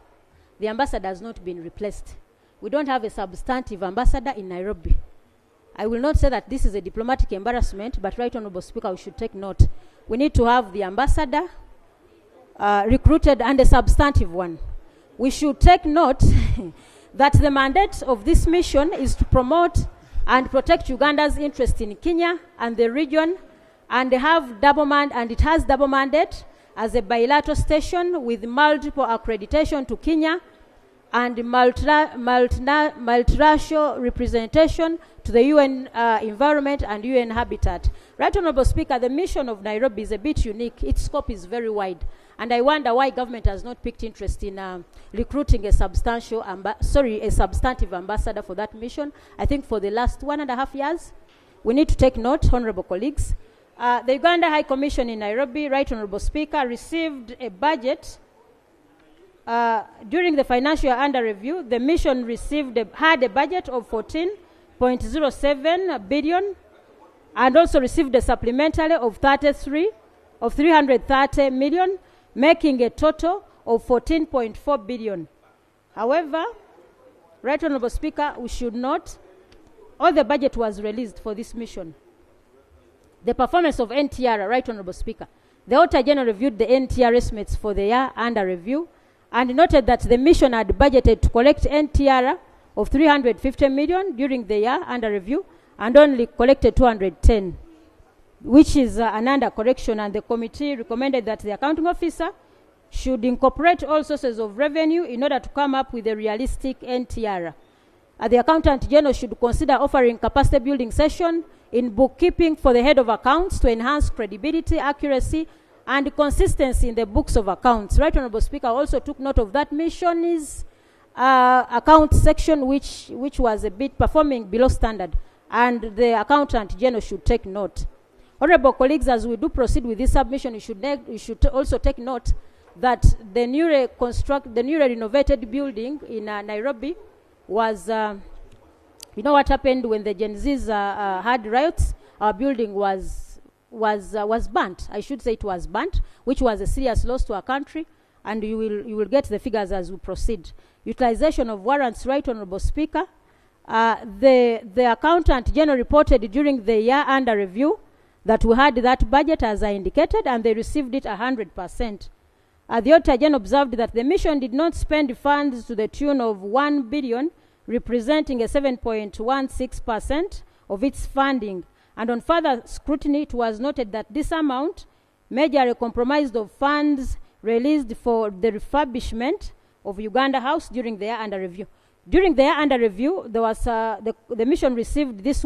the ambassador has not been replaced. We don't have a substantive ambassador in Nairobi. I will not say that this is a diplomatic embarrassment, but Right Honorable Speaker, we should take note. We need to have the ambassador recruited and a substantive one. We should take note that the mandate of this mission is to promote and protect Uganda's interest in Kenya and the region, and it has double mandate as a bilateral station with multiple accreditation to Kenya and multiracial representation to the UN environment and UN habitat. Right Honorable Speaker, the mission of Nairobi is a bit unique. Its scope is very wide. And I wonder why government has not picked interest in recruiting a substantive ambassador for that mission. I think for the last 1.5 years, we need to take note, honorable colleagues. The Uganda High Commission in Nairobi, Right Honorable Speaker, received a budget during the financial year under review, the mission had a budget of 14.07 billion and also received a supplementary of 330 million, making a total of 14.4 billion. However, Right Honorable Speaker, we should note all the budget was released for this mission. The performance of NTR, Right Honorable Speaker, the Auditor General reviewed the NTR estimates for the year under review and noted that the mission had budgeted to collect NTR of 350 million during the year under review and only collected 210, which is an under correction, and the committee recommended that the accounting officer should incorporate all sources of revenue in order to come up with a realistic NTR. The Accountant General should consider offering capacity building session in bookkeeping for the head of accounts to enhance credibility, accuracy, and consistency in the books of accounts. Right Honorable Speaker also took note of that mission is account section which was a bit performing below standard, and the Accountant General should take note. Honorable colleagues, as we do proceed with this submission, you should also take note that the newly renovated building in Nairobi was, you know what happened when the Gen Zs had riots? Our building was burnt. I should say it was burnt, which was a serious loss to our country, and you will get the figures as we proceed. Utilization of warrants, Right Honorable Speaker. The Accountant General reported during the year under review that we had that budget as I indicated, and they received it 100%. The Auditor General observed that the mission did not spend funds to the tune of 1 billion, representing a 7.16% of its funding. And on further scrutiny, it was noted that this amount majorly comprised of funds released for the refurbishment of Uganda House during the year under review. During the year under review, there was the mission received this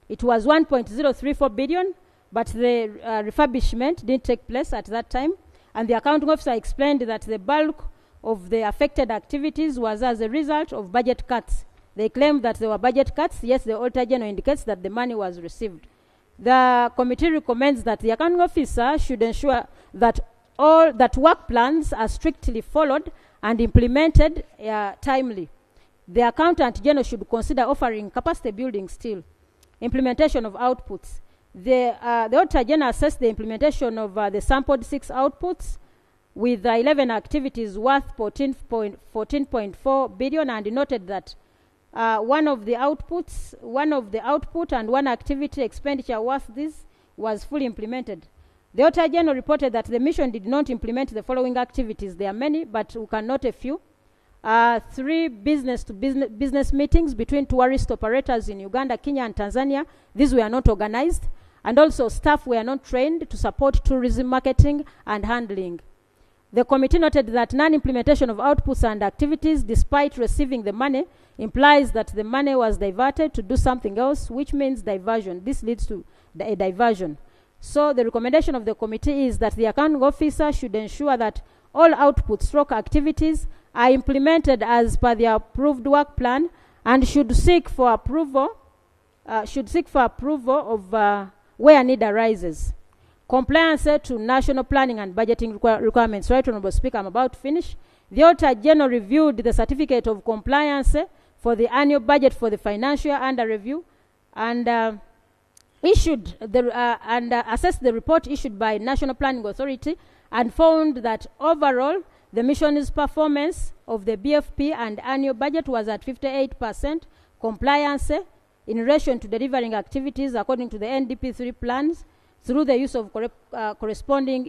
it was 1.034 billion, but the refurbishment didn't take place at that time. And the accounting officer explained that the bulk of the affected activities was as a result of budget cuts. They claimed that there were budget cuts. Yes, the Auditor General indicates that the money was received. The committee recommends that the accounting officer should ensure that work plans are strictly followed and implemented timely. The Accountant General should consider offering capacity building still. Implementation of outputs. The Auditor General assessed the implementation of the sampled 6 outputs with 11 activities worth 14.4 billion, and noted that one of the output and one activity expenditure worth this was fully implemented. The Auditor General reported that the mission did not implement the following activities. There are many, but we can note a few. 3 business-to-business meetings between tourist operators in Uganda, Kenya, and Tanzania. These were not organized. And also staff were not trained to support tourism marketing and handling. The committee noted that non-implementation of outputs and activities, despite receiving the money, implies that the money was diverted to do something else, which means diversion. This leads to a diversion. So the recommendation of the committee is that the accounting officer should ensure that all output/activities are implemented as per the approved work plan, and should seek for approval of where need arises. Compliance to national planning and budgeting requirements. Right Honorable Speaker, I'm about to finish. The Auditor General reviewed the certificate of compliance for the annual budget for the financial year under review, and assessed the report issued by National Planning Authority, and found that overall the mission's performance of the BFP and annual budget was at 58% compliance in relation to delivering activities according to the NDP3 plans through the use of corresponding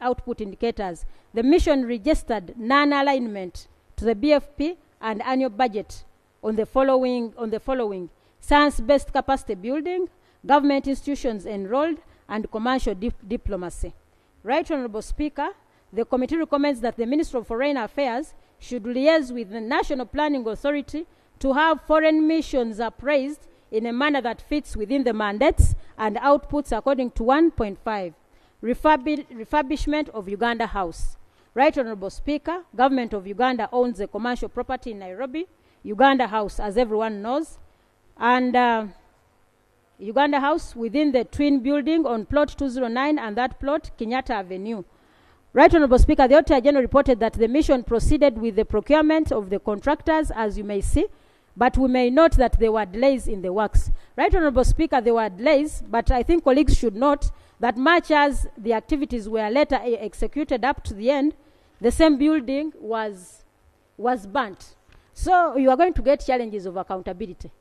output indicators. The mission registered non-alignment to the BFP and annual budget on the following: science-based capacity building, government institutions enrolled, and commercial diplomacy. Right Honorable Speaker, the committee recommends that the Minister of Foreign Affairs should liaise with the National Planning Authority to have foreign missions appraised in a manner that fits within the mandates and outputs according to 1.5. Refurbishment of Uganda House. Right Honorable Speaker, Government of Uganda owns a commercial property in Nairobi, Uganda House, as everyone knows, and Uganda House within the twin building on plot 209, and that plot, Kenyatta Avenue. Right Honorable Speaker, the Auditor General reported that the mission proceeded with the procurement of the contractors, as you may see, but we may note that there were delays in the works. Right Honorable Speaker, there were delays, but I think colleagues should note that much as the activities were later executed up to the end, the same building was burnt. So you are going to get challenges of accountability.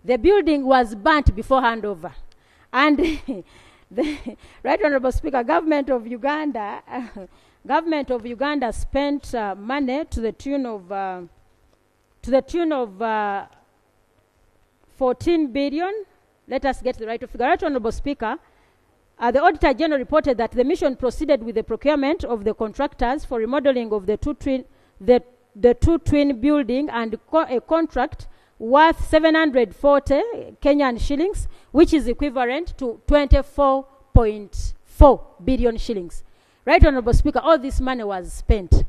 The building was burnt before handover. And the Right Honorable Speaker, Government of Uganda spent money to the tune of 14 billion. Let us get the right figure. Right Honorable Speaker, the Auditor General reported that the mission proceeded with the procurement of the contractors for remodeling of the two twin building and a contract worth 740 Kenyan shillings, which is equivalent to 24.4 billion shillings. Right Honorable Speaker, all this money was spent,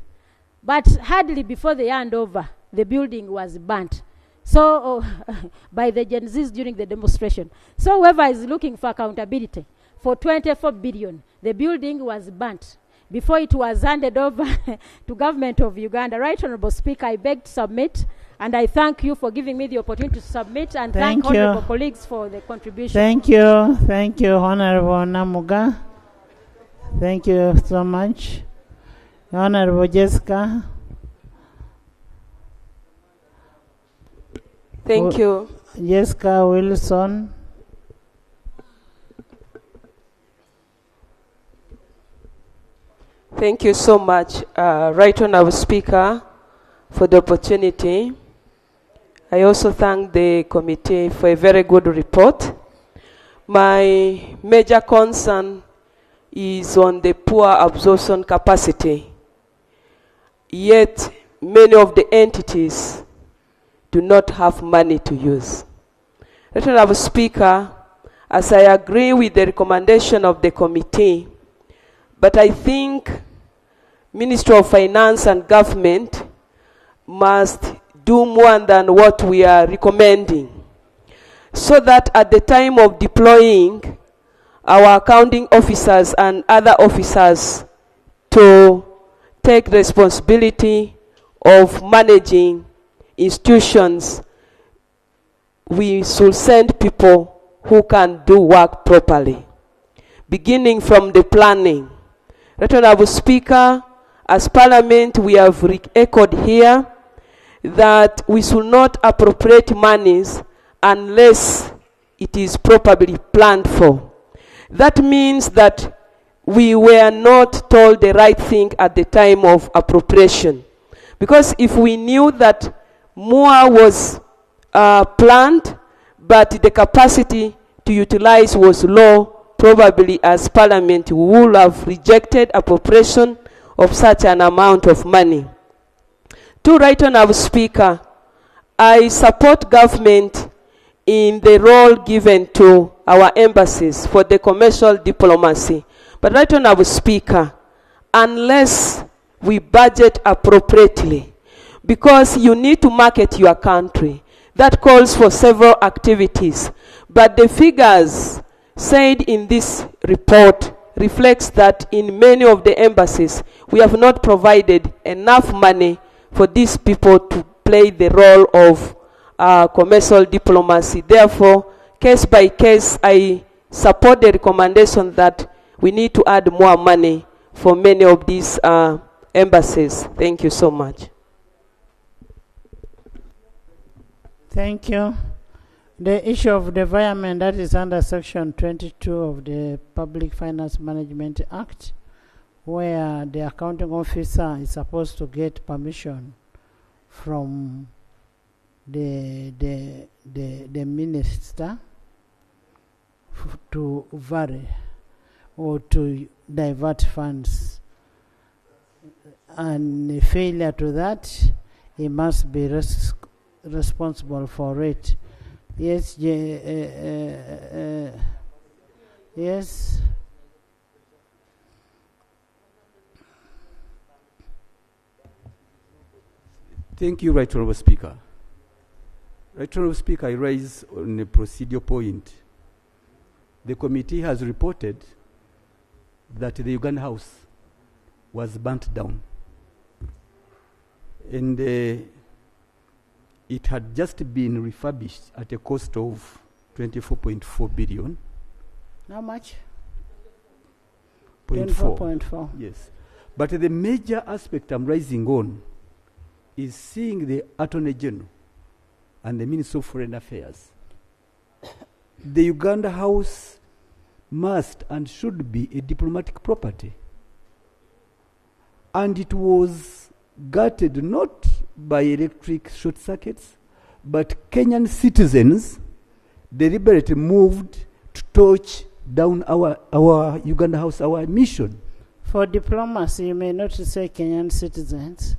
but hardly before the handover, the building was burnt. So, by the Gen Zs during the demonstration. So whoever is looking for accountability, for 24 billion, the building was burnt before it was handed over to Government of Uganda. Right Honorable Speaker, I beg to submit, and I thank you for giving me the opportunity to submit, and thank honorable colleagues for the contribution. Thank you, Honorable Namuga. Thank you so much. Honorable Jessica. Thank you. Jessica Wilson. Thank you so much, Right Honorable Speaker, for the opportunity. I also thank the committee for a very good report. My major concern is on the poor absorption capacity. Yet, many of the entities do not have money to use. Right Honorable Speaker, as I agree with the recommendation of the committee, but I think Ministry of Finance and Government must do more than what we are recommending, so that at the time of deploying our accounting officers and other officers to take responsibility of managing institutions, we should send people who can do work properly, beginning from the planning. Right Honorable Speaker, as Parliament, we have echoed here that we should not appropriate monies unless it is properly planned for. That means that we were not told the right thing at the time of appropriation. Because if we knew that more was planned, but the capacity to utilize was low, probably as Parliament we would have rejected appropriation of such an amount of money. To Right Honorable Speaker, I support government in the role given to our embassies for the commercial diplomacy. But Right Honorable Speaker, unless we budget appropriately, because you need to market your country, that calls for several activities. But the figures said in this report reflects that in many of the embassies, we have not provided enough money for these people to play the role of commercial diplomacy. Therefore, case by case, I support the recommendation that we need to add more money for many of these embassies. Thank you so much. Thank you. The issue of the environment, that is under Section 22 of the Public Finance Management Act, where the accounting officer is supposed to get permission from the minister to vary or to divert funds. And failure to that, he must be responsible for it. Yes, yes. Thank you, Right Honorable Speaker. Right Honorable Speaker, I raise on a procedural point. The committee has reported that the Uganda House was burnt down. And it had just been refurbished at a cost of 24.4 billion. How much? 0.4. 24.4. Yes. But the major aspect I'm rising on is seeing the Attorney General and the Minister of Foreign Affairs. The Uganda House must and should be a diplomatic property. And it was gutted not by electric short circuits, but Kenyan citizens deliberately moved to torch down our Uganda House, our mission. For diplomacy, you may not say Kenyan citizens.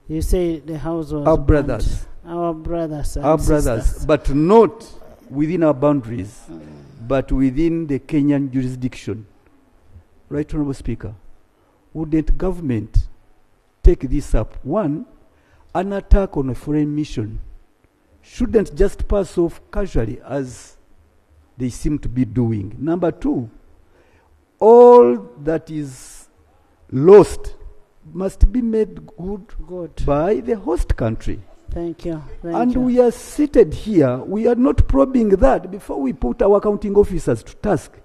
You say the house was our burnt. brothers. Our brothers and our sisters. brothers, but not within our boundaries, but within the Kenyan jurisdiction. Right, Honorable Speaker, wouldn't government take this up? One, an attack on a foreign mission shouldn't just pass off casually as they seem to be doing. Number two, all that is lost must be made good by the host country. Thank you. And we are seated here. We are not probing that before we put our accounting officers to task.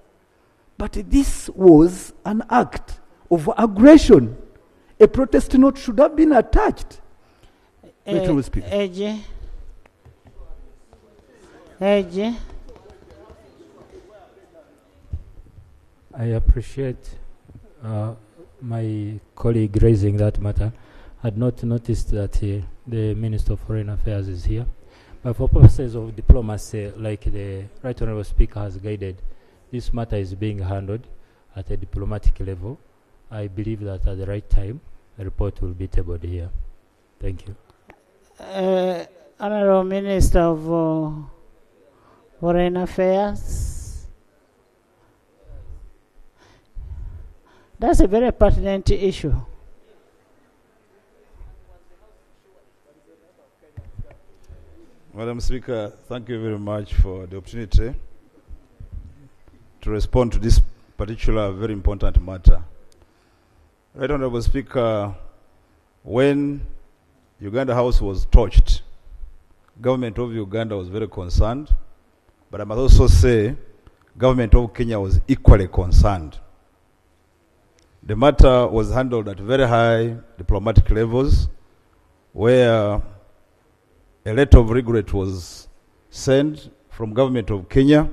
But this was an act of aggression. A protest note should have been attached. AJ. AJ. I appreciate my colleague raising that matter. Had not noticed that the Minister of Foreign Affairs is here. But for purposes of diplomacy, like the Right Honourable Speaker has guided, this matter is being handled at a diplomatic level. I believe that at the right time, the report will be tabled here. Thank you. Honourable Minister of Foreign Affairs. That's a very pertinent issue. Madam Speaker, thank you very much for the opportunity to respond to this particular very important matter. Right Honorable Speaker, when Uganda House was torched, government of Uganda was very concerned, but I must also say government of Kenya was equally concerned. The matter was handled at very high diplomatic levels, where a letter of regret was sent from government of Kenya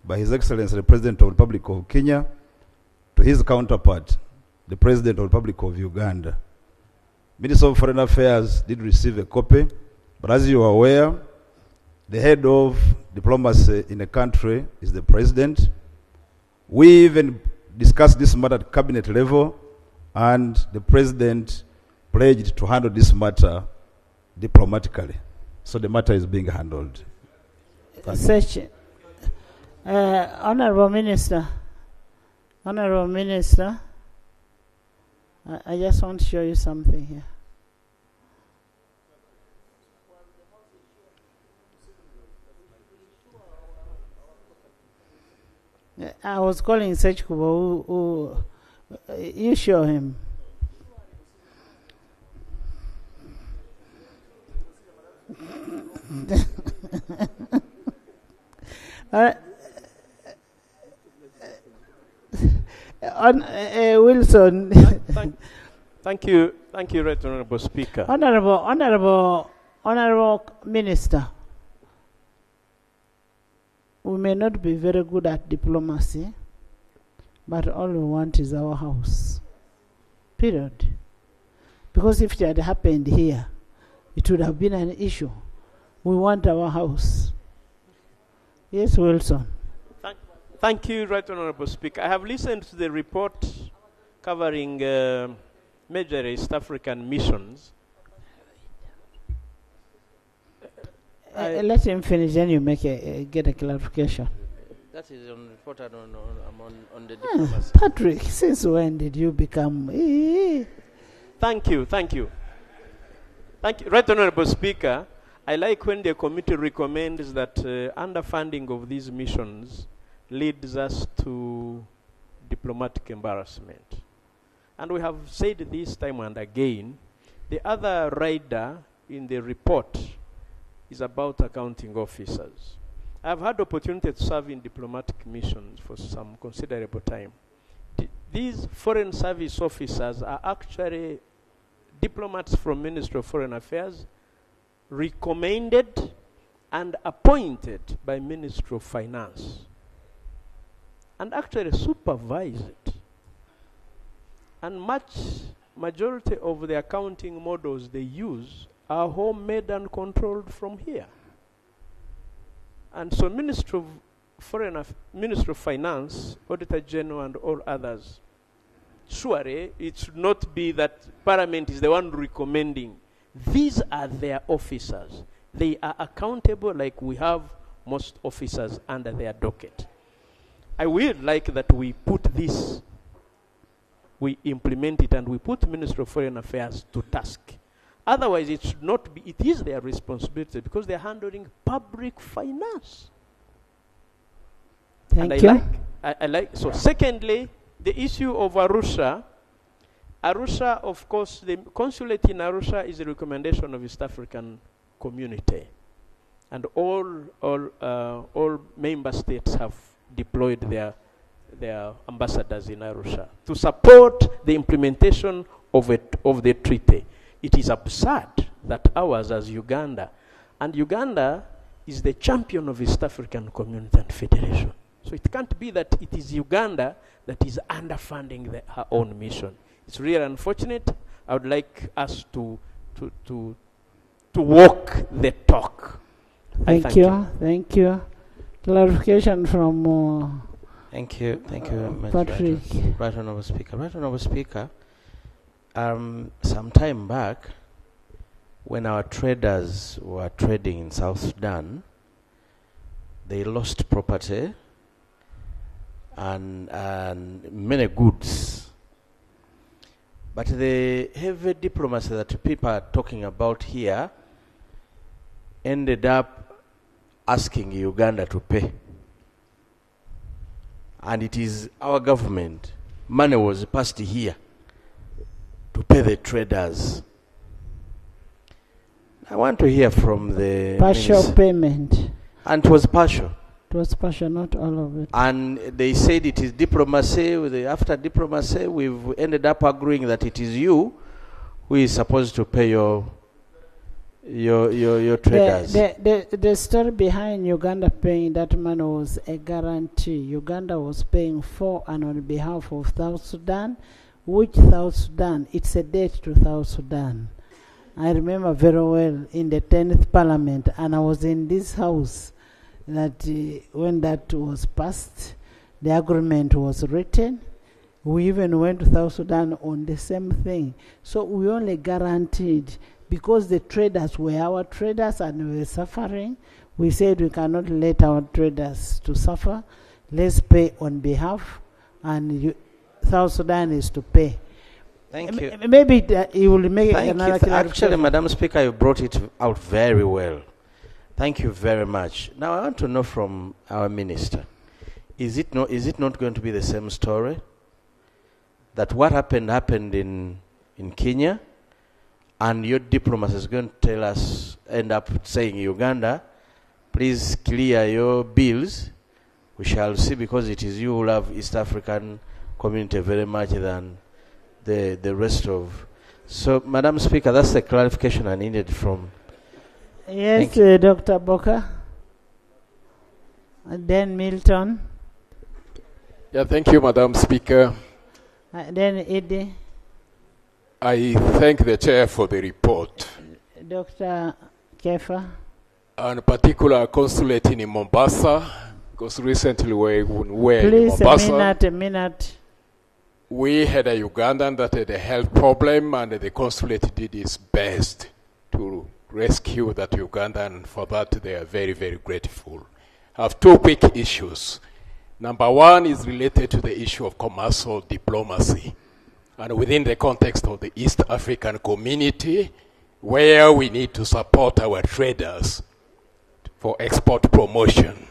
by His Excellency the President of the Republic of Kenya to his counterpart, the President of the Republic of Uganda. Minister of Foreign Affairs did receive a copy, but as you are aware, the head of diplomacy in a country is the President. We even discussed this matter at cabinet level, and the President pledged to handle this matter diplomatically. So the matter is being handled. Honorable Minister, I just want to show you something here. I was calling Sech Kubo, who you show him. Wilson. Thank you, Right Honourable Speaker. Honourable Minister, we may not be very good at diplomacy, but all we want is our house. Period. Because if it had happened here, it would have been an issue. We want our house. Yes, Wilson. Thank you, Right Honourable Speaker. I have listened to the report covering major East African missions. Let him finish, then you get a clarification. That is reported on the diplomacy. Patrick, since when did you become... Thank you. Right Honourable Speaker, I like when the committee recommends that underfunding of these missions leads us to diplomatic embarrassment. And we have said this time and again, the other rider in the report is about accounting officers. I've had opportunity to serve in diplomatic missions for some considerable time. These foreign service officers are actually diplomats from Ministry of Foreign Affairs, recommended and appointed by Ministry of Finance, and actually supervise it. And majority of the accounting models they use are homemade and controlled from here. And so Ministry of Finance, Auditor General and all others, surely it should not be that Parliament is the one recommending. These are their officers. They are accountable like we have most officers under their docket. I would like that we put this, we implement it, and we put Ministry of Foreign Affairs to task. Otherwise, it should not be, it is their responsibility because they're handling public finance. Thank you. I like, so secondly, the issue of Arusha. Arusha, of course, the consulate in Arusha is a recommendation of East African Community. And all member states have deployed their ambassadors in Arusha to support the implementation of the treaty. It is absurd that ours as Uganda, and Uganda is the champion of East African Community and Federation. So it can't be that it is Uganda that is underfunding her own mission. It's really unfortunate. I would like us to walk the talk. Thank you. Thank you. Clarification from Thank you very much, Patrick. Right Honourable Speaker. Right Honourable Speaker, some time back, when our traders were trading in South Sudan, they lost property and many goods. But the heavy diplomacy that people are talking about here ended up asking Uganda to pay. And it is our government. Money was passed here to pay the traders. I want to hear from the partial payment. And it was partial. It was partial, not all of it. And they said it is diplomacy. After diplomacy, we've ended up agreeing that it is you who is supposed to pay your traders. The story behind Uganda paying that money was a guarantee. Uganda was paying for and on behalf of South Sudan. Which South Sudan? It's a debt to South Sudan. I remember very well in the 10th Parliament, and I was in this house that when that was passed, the agreement was written. We even went to South Sudan on the same thing. So we only guaranteed, because the traders were our traders and we were suffering, we said we cannot let our traders to suffer. Let's pay on behalf, and South Sudan is to pay. Thank you. Maybe you will make another clarification. Actually, Madam Speaker, you brought it out very well. Thank you very much. Now I want to know from our minister, is it not going to be the same story? That what happened in Kenya, and your diplomat is going to end up saying, Uganda, please clear your bills. We shall see, because it is you who love East African Community very much than the rest of. So, Madam Speaker, that's the clarification I needed from. Yes, Dr. Boka. And then Milton. Yeah, thank you, Madam Speaker. Then Eddie. I thank the chair for the report. Dr. Kefa. And particular consulate in Mombasa, because recently we were in Please, Mombasa. a minute. We had a Ugandan that had a health problem, and the consulate did its best to rescue that Ugandan. For that, they are very, very grateful. I have two quick issues. Number one is related to the issue of commercial diplomacy, and within the context of the East African Community, where we need to support our traders for export promotion.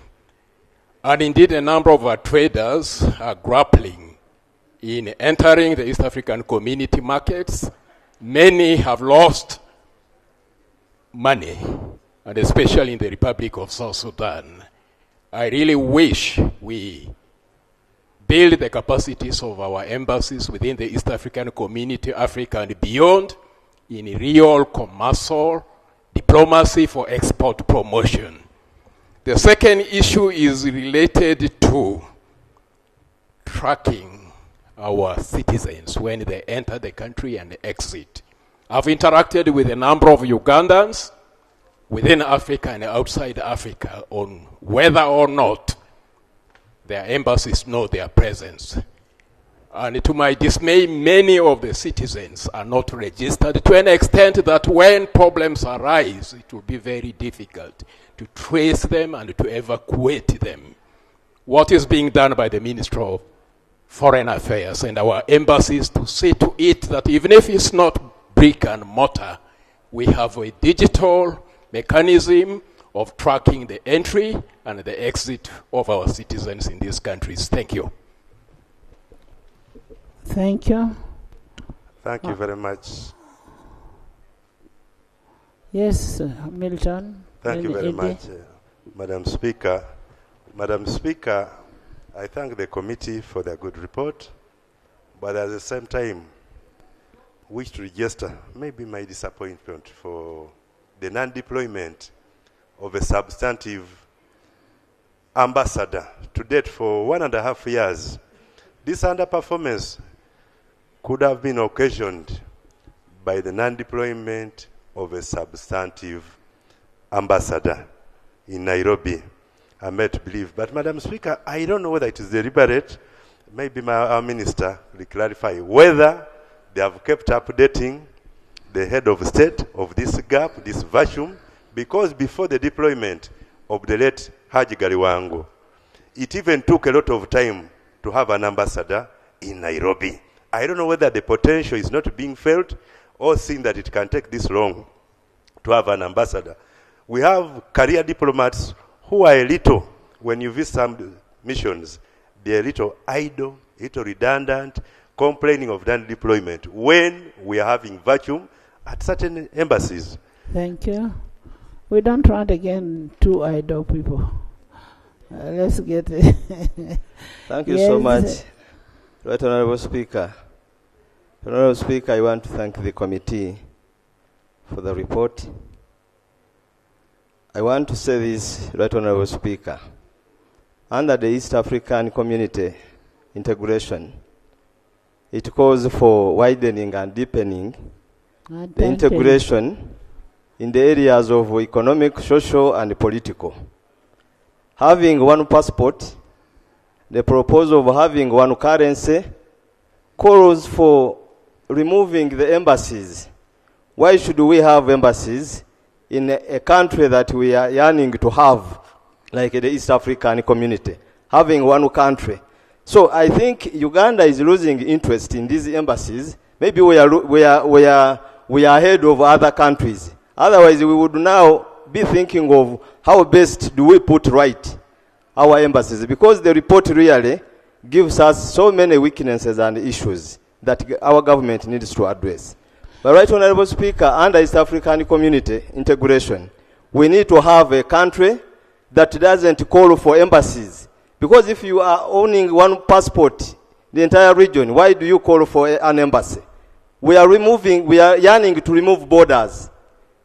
And indeed, a number of our traders are grappling in entering the East African community markets. Many have lost money, and especially in the Republic of South Sudan. I really wish we build the capacities of our embassies within the East African community, Africa and beyond, in real commercial diplomacy for export promotion. The second issue is related to tracking our citizens when they enter the country and exit. I've interacted with a number of Ugandans within Africa and outside Africa on whether or not their embassies know their presence. And to my dismay, many of the citizens are not registered to an extent that when problems arise, it will be very difficult to trace them and to evacuate them. What is being done by the Ministry of Foreign Affairs and our embassies to see to it that even if it's not brick and mortar, we have a digital mechanism of tracking the entry and the exit of our citizens in these countries. Thank you. Thank you. Thank you very much. Yes, Milton. Thank you very much, Madam Speaker. Madam Speaker, I thank the committee for their good report, but at the same time, wish to register maybe my disappointment for the non-deployment of a substantive ambassador. To date, for 1.5 years, this underperformance could have been occasioned by the non-deployment of a substantive ambassador in Nairobi. I'm made to believe. But Madam Speaker, I don't know whether it is deliberate. Maybe our minister will clarify whether they have kept updating the head of state of this gap, this vacuum, because before the deployment of the late Haji Gariwango, it even took a lot of time to have an ambassador in Nairobi. I don't know whether the potential is not being felt or seeing that it can take this long to have an ambassador. We have career diplomats who are a little, when you visit some missions, they're a little idle, a little redundant, complaining of non-deployment when we are having vacuum at certain embassies. Thank you. We don't want again two idle people. Let's get it. Thank you so much, Right Honorable Speaker. Honorable Speaker, I want to thank the committee for the report. I want to say this, Right Honorable Speaker. Under the East African community integration, it calls for widening and deepening the integration in the areas of economic, social, and political. Having one passport, the proposal of having one currency calls for removing the embassies. Why should we have embassies in a country that we are yearning to have, like the East African community, having one country? So I think Uganda is losing interest in these embassies. Maybe we are ahead of other countries. Otherwise, we would now be thinking of how best do we put right our embassies, because the report really gives us so many weaknesses and issues that our government needs to address. But Right Honorable Speaker, under East African community integration, we need to have a country that doesn't call for embassies. Because if you are owning one passport, the entire region, why do you call for an embassy? We are yearning to remove borders,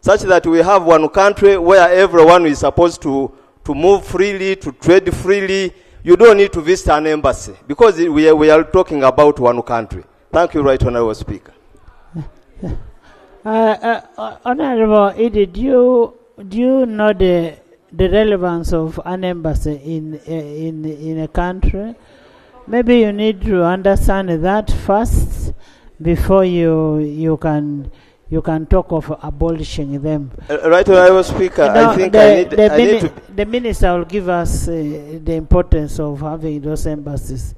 such that we have one country where everyone is supposed to move freely, to trade freely. You don't need to visit an embassy, because we are talking about one country. Thank you, Right Honorable Speaker. Honorable Edie, do you know the relevance of an embassy in a country? Maybe you need to understand that first before you can talk of abolishing them. Right Honorable Speaker, I think the minister will give us the importance of having those embassies.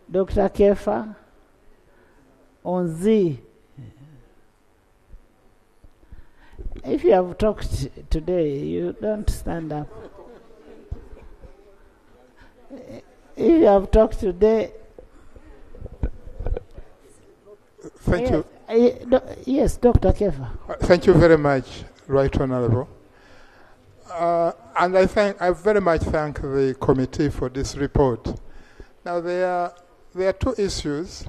Dr. Kefa, on Z. If you have talked today, you don't stand up. If you have talked today. Thank you. Yes, Dr. Kefa. Thank you very much, Right Honorable. And I very much thank the committee for this report. Now, there are two issues.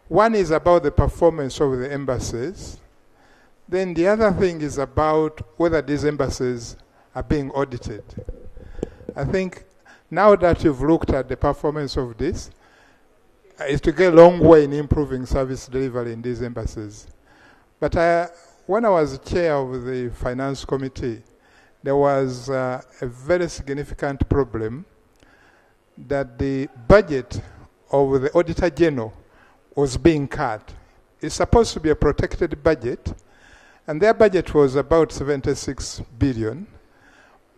One is about the performance of the embassies. Then the other thing is about whether these embassies are being audited. I think now that you've looked at the performance of this, it's to get a long way in improving service delivery in these embassies. But when I was chair of the finance committee, there was a very significant problem that the budget of the Auditor General was being cut. It's supposed to be a protected budget, and their budget was about 76 billion,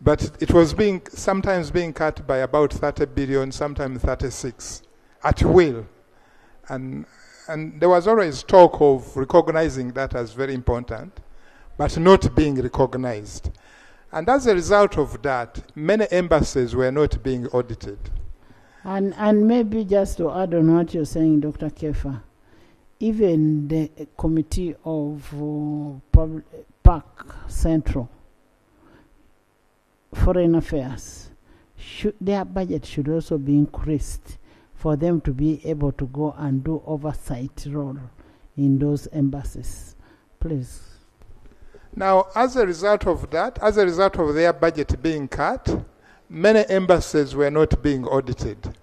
but it was sometimes being cut by about 30 billion, sometimes 36, at will. And there was always talk of recognizing that as very important, but not being recognized. And as a result of that, many embassies were not being audited. And maybe just to add on what you're saying, Dr. Kefa, even the committee of Park Central Foreign Affairs, their budget should also be increased for them to be able to go and do oversight role in those embassies. Please. Now, as a result of that, as a result of their budget being cut, many embassies were not being audited.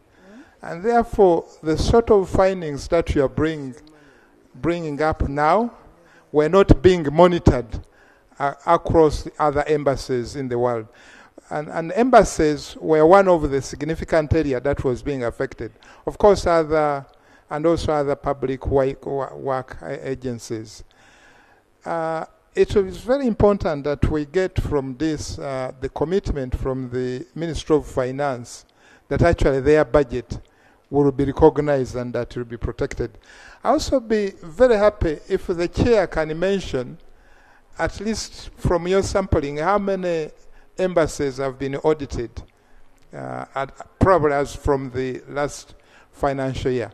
And therefore, the sort of findings that you are bringing up now were not being monitored across the other embassies in the world. And embassies were one of the significant areas that was being affected. Of course, also other public work agencies. It is very important that we get from this the commitment from the Ministry of Finance that actually their budget will be recognized and that will be protected. I'll also be very happy if the chair can mention, at least from your sampling, how many embassies have been audited, probably as from the last financial year.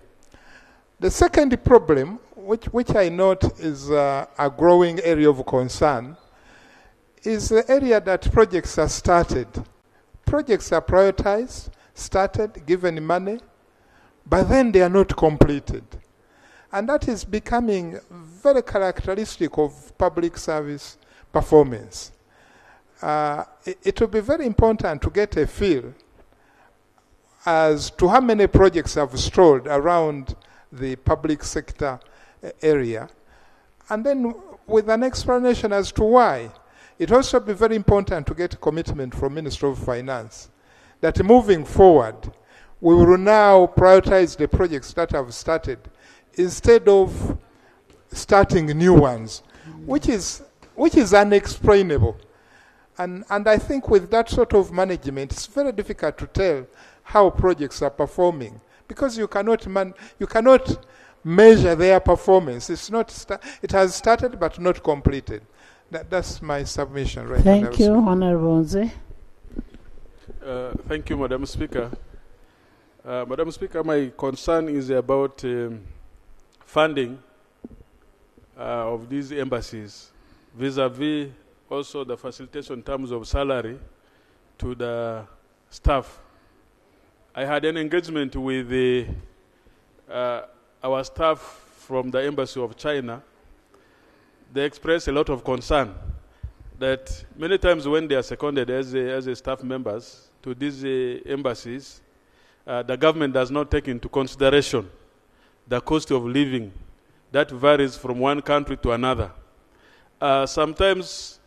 The second problem, which I note is a growing area of concern, is the area that projects are started. Projects are prioritized, started, given money, but then they are not completed. And that is becoming very characteristic of public service performance. It will be very important to get a feel as to how many projects have stalled around the public sector area, and then with an explanation as to why. It also be very important to get a commitment from Ministry of Finance that moving forward, we will now prioritize the projects that have started instead of starting new ones, which is unexplainable. And I think with that sort of management, it's very difficult to tell how projects are performing, because you cannot measure their performance. It has started but not completed. That's my submission. Right. Thank you, Honorable Nze. Thank you, Madam Speaker. Madam Speaker, my concern is about funding of these embassies vis-a-vis also the facilitation in terms of salary to the staff. I had an engagement with our staff from the Embassy of China. They expressed a lot of concern that many times when they are seconded as a staff members to these embassies, the government does not take into consideration the cost of living that varies from one country to another. Sometimes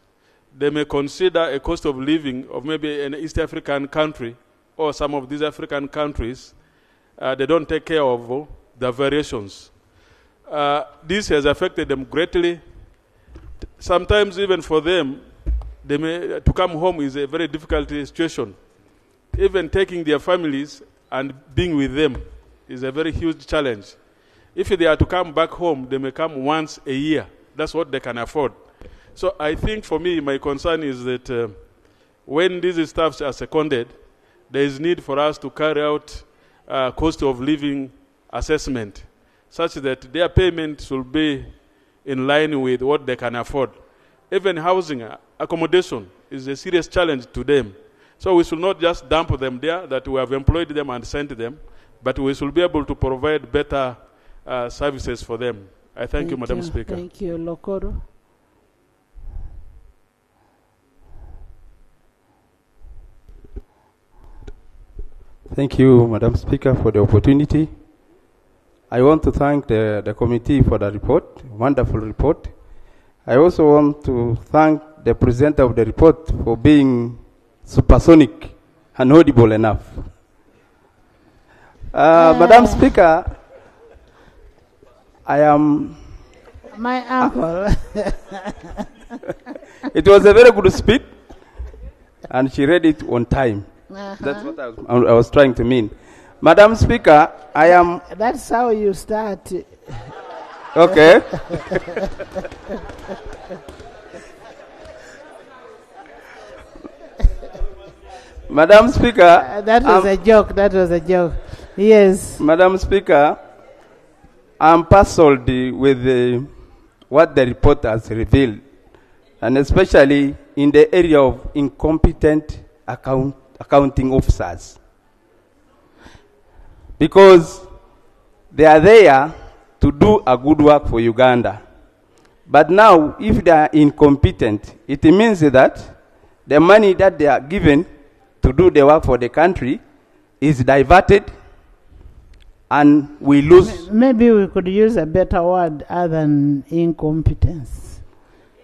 they may consider a cost of living of maybe an East African country or some of these African countries. They don't take care of the variations. This has affected them greatly. Sometimes even for them, to come home is a very difficult situation. Even taking their families and being with them is a very huge challenge. If they are to come back home, they may come once a year. That's what they can afford. So I think for me, my concern is that when these staffs are seconded, there is need for us to carry out cost of living assessment, such that their payment should be in line with what they can afford. Even housing, accommodation is a serious challenge to them. So we should not just dump them there, that we have employed them and sent them, but we should be able to provide better services for them. I thank you, Madam Speaker. Thank you, Lokoro. Thank you, Madam Speaker, for the opportunity. I want to thank the committee for the report, wonderful report. I also want to thank the presenter of the report for being supersonic and audible enough. Madam Speaker, I am... My uncle. It was a very good speech, and she read it on time. That's what I was trying to mean. Madam Speaker, I am... That's how you start. Okay. Madam Speaker... that was a joke, that was a joke. Yes. Madam Speaker, I'm puzzled with what the report has revealed, and especially in the area of incompetent accounting officers. Because they are there to do a good work for Uganda. But now, if they are incompetent, it means that the money that they are given to do the work for the country is diverted, and we lose. Maybe we could use a better word other than incompetence.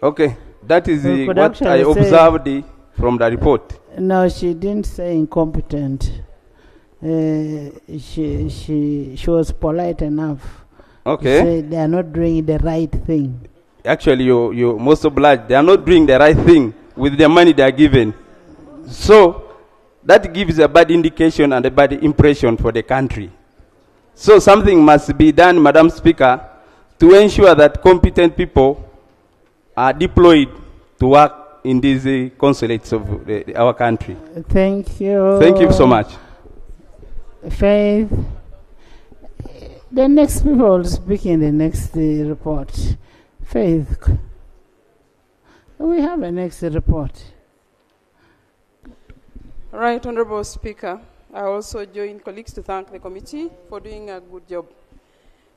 Okay, that is what I observed from the report. No, she didn't say incompetent. She was polite enough. Okay. To say they are not doing the right thing. Actually, you're most obliged. They are not doing the right thing with the money they are given. So that gives a bad indication and a bad impression for the country. So something must be done, Madam Speaker, to ensure that competent people are deployed to work in these consulates of our country. Thank you. Thank you so much. Faith. The next people will speak in the next report. Faith. We have a next report. Right, Honorable Speaker. I also join colleagues to thank the committee for doing a good job.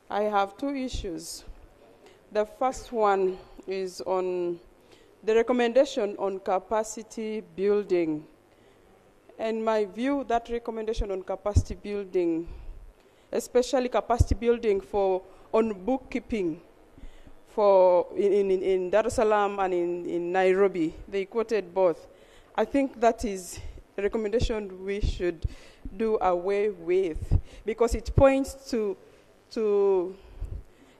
I have two issues. The first one is on the recommendation on capacity building. In my view, that recommendation on capacity building, especially capacity building on bookkeeping in Dar es Salaam and in Nairobi, they quoted both. I think that is a recommendation we should do away with, because it points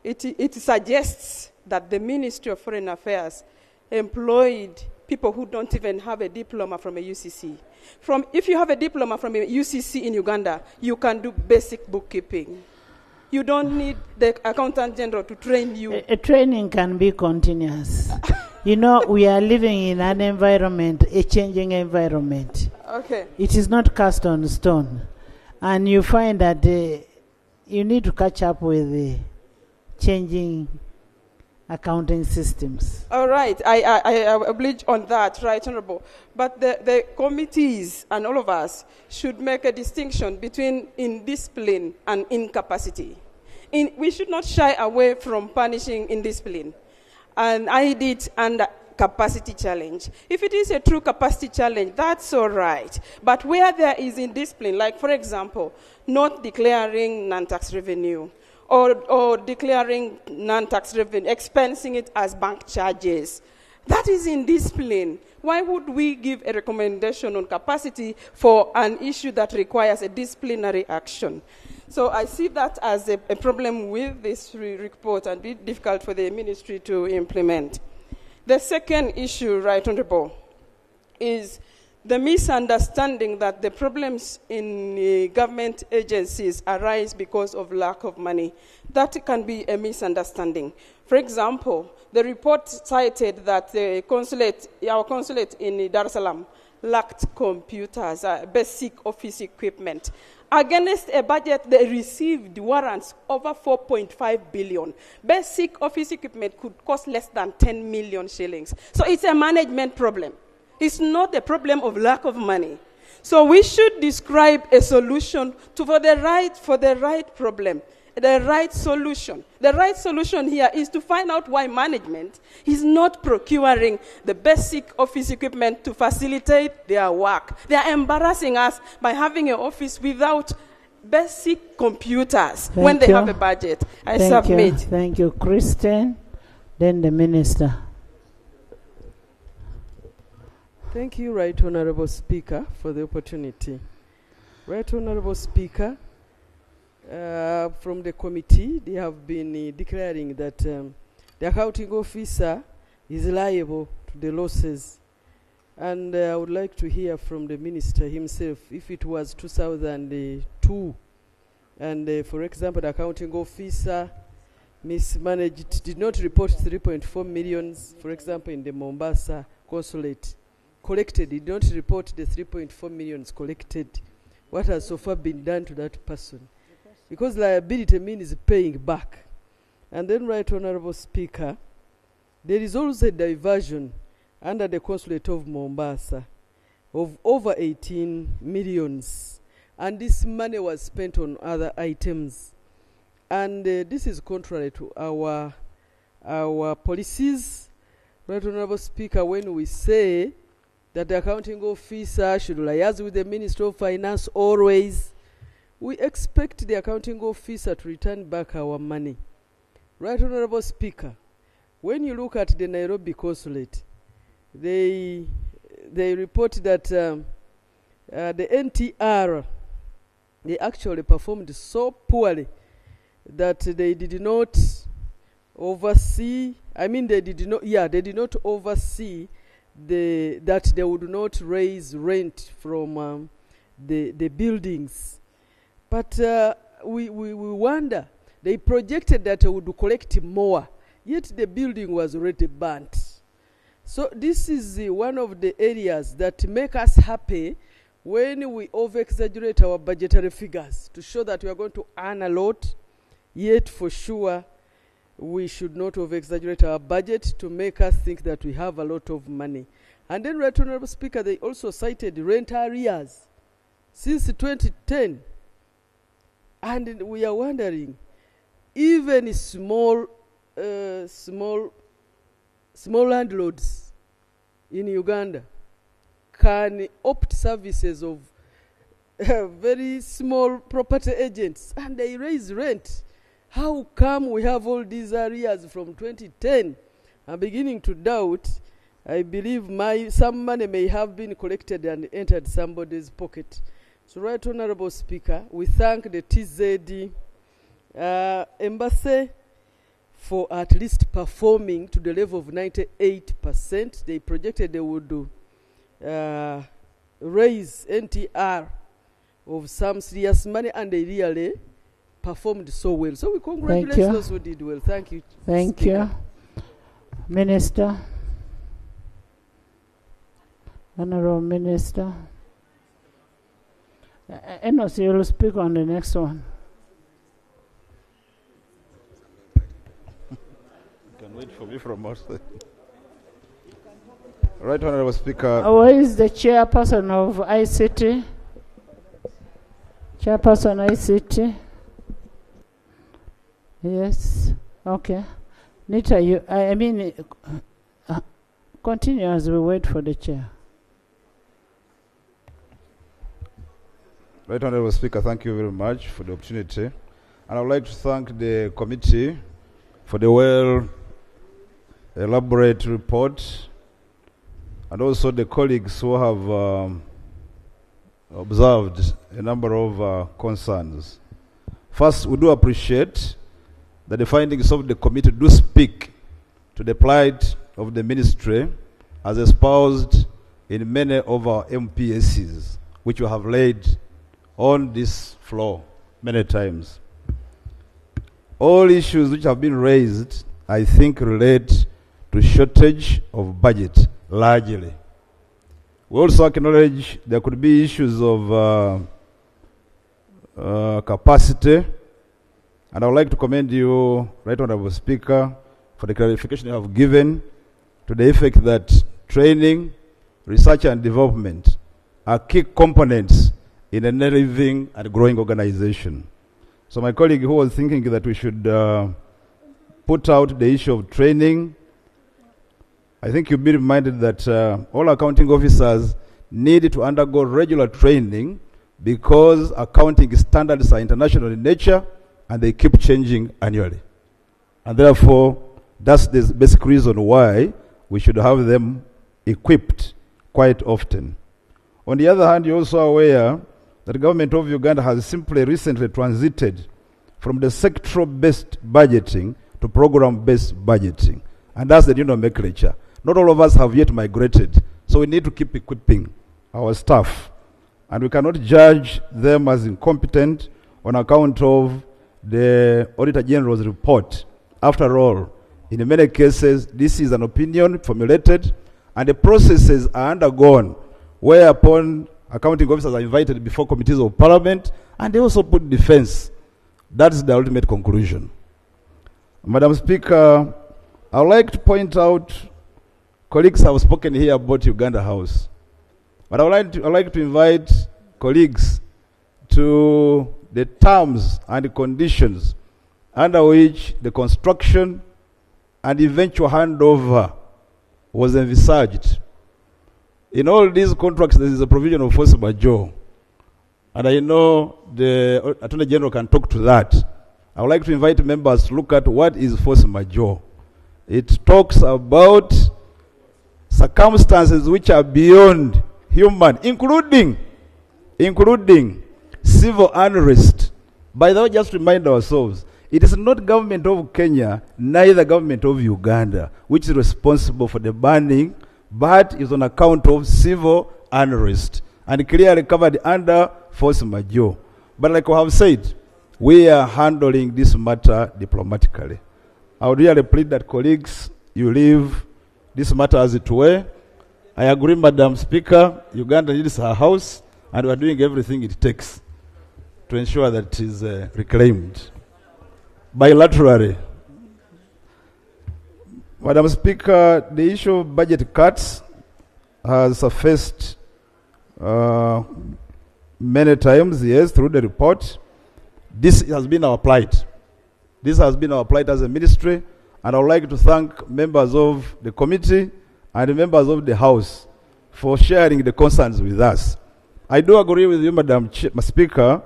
it suggests that the Ministry of Foreign Affairs employed people who don't even have a diploma from a UCC. If you have a diploma from a UCC in Uganda, you can do basic bookkeeping. You don't need the Accountant General to train you. A training can be continuous. You know, we are living in an environment, a changing environment. Okay. It is not cast on stone. And you find that you need to catch up with the changing accounting systems. All right, I oblige on that, right, Honorable. But the committees and all of us should make a distinction between indiscipline and incapacity. We should not shy away from punishing indiscipline. And I did under capacity challenge. If it is a true capacity challenge, that's all right. But where there is indiscipline, like, for example, not declaring non-tax revenue, or declaring non-tax revenue, expensing it as bank charges, that is indiscipline. Why would we give a recommendation on capacity for an issue that requires a disciplinary action? So I see that as a problem with this report and be difficult for the ministry to implement. The second issue, Right Honorable, is the misunderstanding that the problems in government agencies arise because of lack of money. That can be a misunderstanding. For example, the report cited that our consulate in Dar es Salaam lacked computers, basic office equipment. against a budget they received warrants over 4.5 billion. Basic office equipment could cost less than 10 million shillings. So it's a management problem. It's not a problem of lack of money. So we should describe a solution for the right problem, the right solution. The right solution here is to find out why management is not procuring the basic office equipment to facilitate their work. They are embarrassing us by having an office without basic computers when they have a budget. I submit. Thank you, Christine. Then the minister. Thank you, Right Honorable Speaker, for the opportunity. Right Honorable Speaker, from the committee, they have been declaring that the accounting officer is liable to the losses. And I would like to hear from the minister himself, if it was 2002, and for example, the accounting officer mismanaged, did not report 3.4 million, for example, in the Mombasa consulate, collected, did not report the 3.4 million collected. What has so far been done to that person? Because liability means paying back. And then, Right Honorable Speaker, there is also a diversion under the consulate of Mombasa of over 18 millions. And this money was spent on other items. And this is contrary to our policies. Right Honorable Speaker, when we say that the accounting officer should liaise with the Minister of Finance always, we expect the accounting officer to return back our money. Right Honorable Speaker, when you look at the Nairobi consulate, they report that the NTR, they actually performed so poorly that they did not oversee, they did not oversee that they would not raise rent from the buildings. But we wonder, they projected that they would collect more, yet the building was already burnt. So this is one of the areas that make us happy when we over-exaggerate our budgetary figures to show that we are going to earn a lot, yet for sure we should not over-exaggerate our budget to make us think that we have a lot of money. And then, Right Honorable Speaker, they also cited rent arrears since 2010. And we are wondering, even small landlords in Uganda can opt services of very small property agents, and they raise rent. How come we have all these arrears from 2010? I'm beginning to doubt. I believe some money may have been collected and entered somebody's pocket. So, Right Honorable Speaker, we thank the TZ Embassy for at least performing to the level of 98%. They projected they would raise NTR of some serious money, and they really performed so well. So we congratulate those who did well. Thank you. Thank Speaker. you. Minister. Honorable Minister. Enos, you will speak on the next one. You can wait for me from outside. Right Honorable Speaker. Where is the chairperson of ICT? Chairperson ICT? Yes. Okay. Nita, continue as we wait for the chair. Right Honorable Speaker, thank you very much for the opportunity. And I would like to thank the committee for the well-elaborate report, and also the colleagues who have observed a number of concerns. First, we do appreciate that the findings of the committee do speak to the plight of the ministry as espoused in many of our MPSCs, which we have laid on this floor many times. All issues which have been raised, I think, relate to shortage of budget, largely. We also acknowledge there could be issues of capacity. And I would like to commend you, Right Honorable Speaker, for the clarification you have given to the effect that training, research and development are key components in a living and growing organization. So my colleague who was thinking that we should put out the issue of training, I think you'll be reminded that all accounting officers need to undergo regular training because accounting standards are international in nature and they keep changing annually. And therefore, that's the basic reason why we should have them equipped quite often. On the other hand, you're also aware that the government of Uganda has simply recently transited from the sectoral-based budgeting to program-based budgeting. And that's the new nomenclature. Not all of us have yet migrated, so we need to keep equipping our staff. And we cannot judge them as incompetent on account of the Auditor General's report. After all, in many cases, this is an opinion formulated, and the processes are undergone, whereupon accounting officers are invited before committees of parliament, and they also put defense. That's the ultimate conclusion. Madam Speaker, I would like to point out, colleagues have spoken here about Uganda House, but I would like to invite colleagues to the terms and conditions under which the construction and eventual handover was envisaged. In all these contracts, there is a provision of force majeure. And I know the Attorney General can talk to that. I would like to invite members to look at what is force majeure. It talks about circumstances which are beyond human, including civil unrest. By the way, just remind ourselves, it is not government of Kenya, neither government of Uganda, which is responsible for the banning, but is on account of civil unrest and clearly covered under force majeure. But like I have said, we are handling this matter diplomatically. I would really plead that colleagues, you leave this matter as it were. I agree, Madam Speaker, Uganda needs her house, and we are doing everything it takes to ensure that it is reclaimed bilaterally. Madam Speaker, the issue of budget cuts has surfaced many times, yes, through the report. This has been our plight. This has been our plight as a ministry, and I would like to thank members of the committee and members of the House for sharing the concerns with us. I do agree with you, Madam Speaker,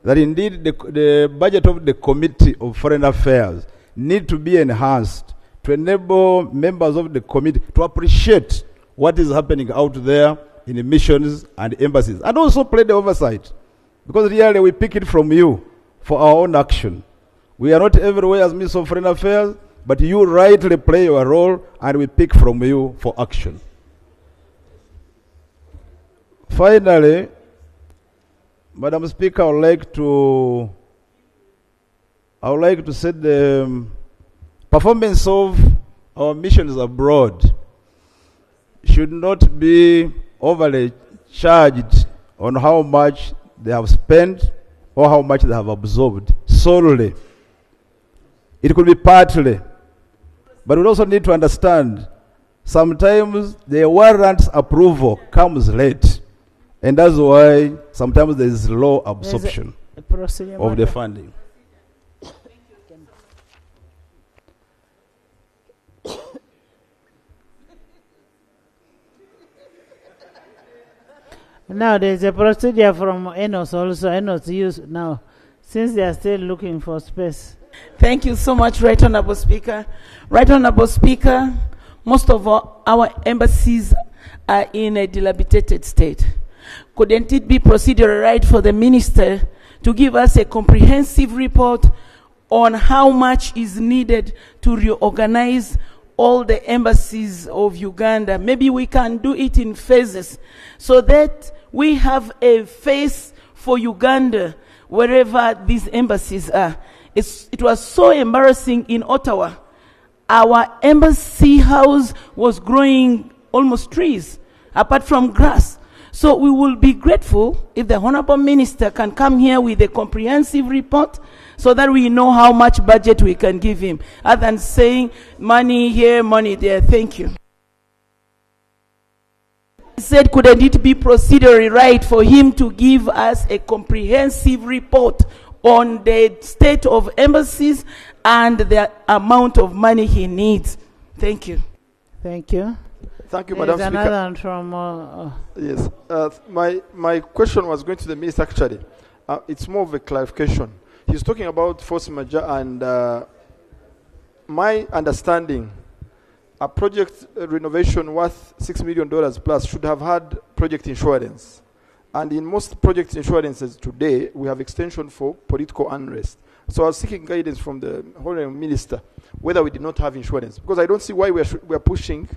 that indeed the budget of the Committee of Foreign Affairs need to be enhanced to enable members of the committee to appreciate what is happening out there in the missions and embassies, and also play the oversight, because really we pick it from you for our own action. We are not everywhere as Minister of Foreign Affairs, but you rightly play your role, and we pick from you for action. Finally, Madam Speaker, I would like to say the performance of our missions abroad should not be overly charged on how much they have spent or how much they have absorbed solely. It could be partly, but we also need to understand sometimes the warrant's approval comes late, and that's why sometimes there is low absorption of the funding. Now there's a procedure from Enos also. Enos use now, since they are still looking for space. Thank you so much, Right Honorable Speaker. Right Honorable Speaker, most of our embassies are in a dilapidated state. Couldn't it be procedural right for the minister to give us a comprehensive report on how much is needed to reorganize all the embassies of Uganda? Maybe we can do it in phases so that we have a face for Uganda wherever these embassies are. It was so embarrassing in Ottawa. Our embassy house was growing almost trees, apart from grass. So we will be grateful if the Honorable Minister can come here with a comprehensive report so that we know how much budget we can give him, other than saying money here, money there. Thank you. He said, couldn't it be procedurally right for him to give us a comprehensive report on the state of embassies and the amount of money he needs? Thank you. Thank you. Thank you, There's Madam Speaker. another one from... Yes. My question was going to the Minister, actually. It's more of a clarification. He's talking about force majeure, and my understanding, a project renovation worth $6 million plus should have had project insurance. And in most project insurances today, we have extension for political unrest. So I was seeking guidance from the Honourable Minister whether we did not have insurance, because I don't see why we are pushing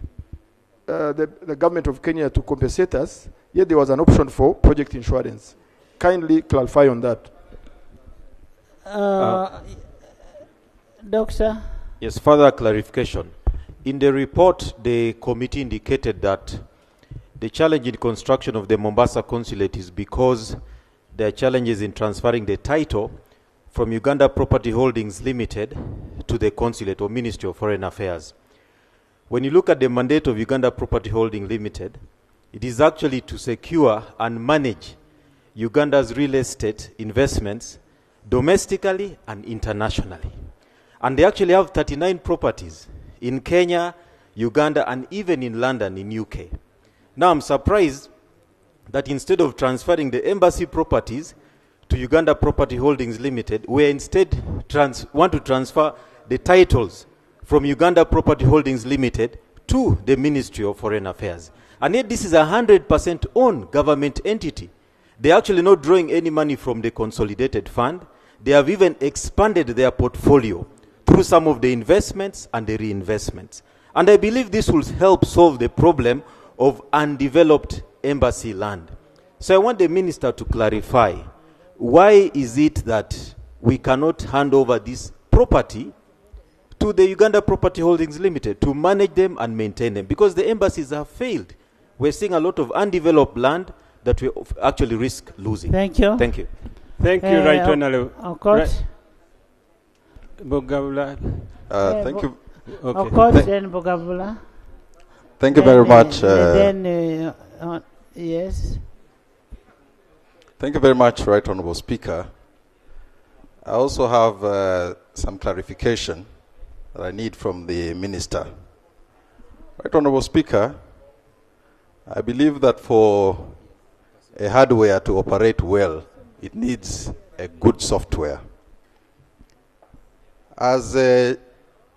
the government of Kenya to compensate us, yet there was an option for project insurance. Kindly clarify on that. Doctor? Yes, further clarification. In the report, the committee indicated that the challenge in construction of the Mombasa consulate is because there are challenges in transferring the title from Uganda Property Holdings Limited to the consulate or Ministry of Foreign Affairs. When you look at the mandate of Uganda Property Holding Limited, it is actually to secure and manage Uganda's real estate investments domestically and internationally. And they actually have 39 properties in Kenya, Uganda, and even in London, in UK. Now I'm surprised that instead of transferring the embassy properties to Uganda Property Holdings Limited, we instead want to transfer the titles from Uganda Property Holdings Limited to the Ministry of Foreign Affairs. And yet this is a 100% owned government entity. They're actually not drawing any money from the consolidated fund. They have even expanded their portfolio through some of the investments and the reinvestments. And I believe this will help solve the problem of undeveloped embassy land. So I want the minister to clarify, why is it that we cannot hand over this property to the Uganda Property Holdings Limited to manage them and maintain them? Because the embassies have failed. We're seeing a lot of undeveloped land that we actually risk losing. Thank you. Thank you. Thank you, Right Honourable. Bogabula. Thank you. Okay. Then Bogabula. Thank you very much. Yes. Thank you very much, Right Honourable Speaker. I also have some clarification that I need from the Minister. Right Honourable Speaker, I believe that for a hardware to operate well, it needs a good software. As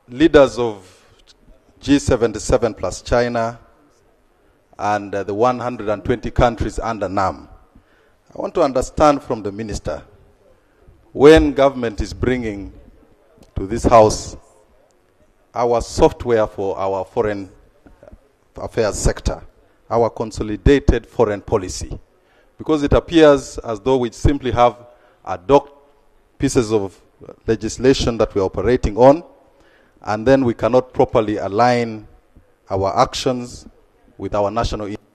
leaders of G77 plus China and the 120 countries under NAM, I want to understand from the Minister, when government is bringing to this House our software for our foreign affairs sector, our consolidated foreign policy, because it appears as though we simply have ad hoc pieces of legislation that we're operating on, and then we cannot properly align our actions with our national interests.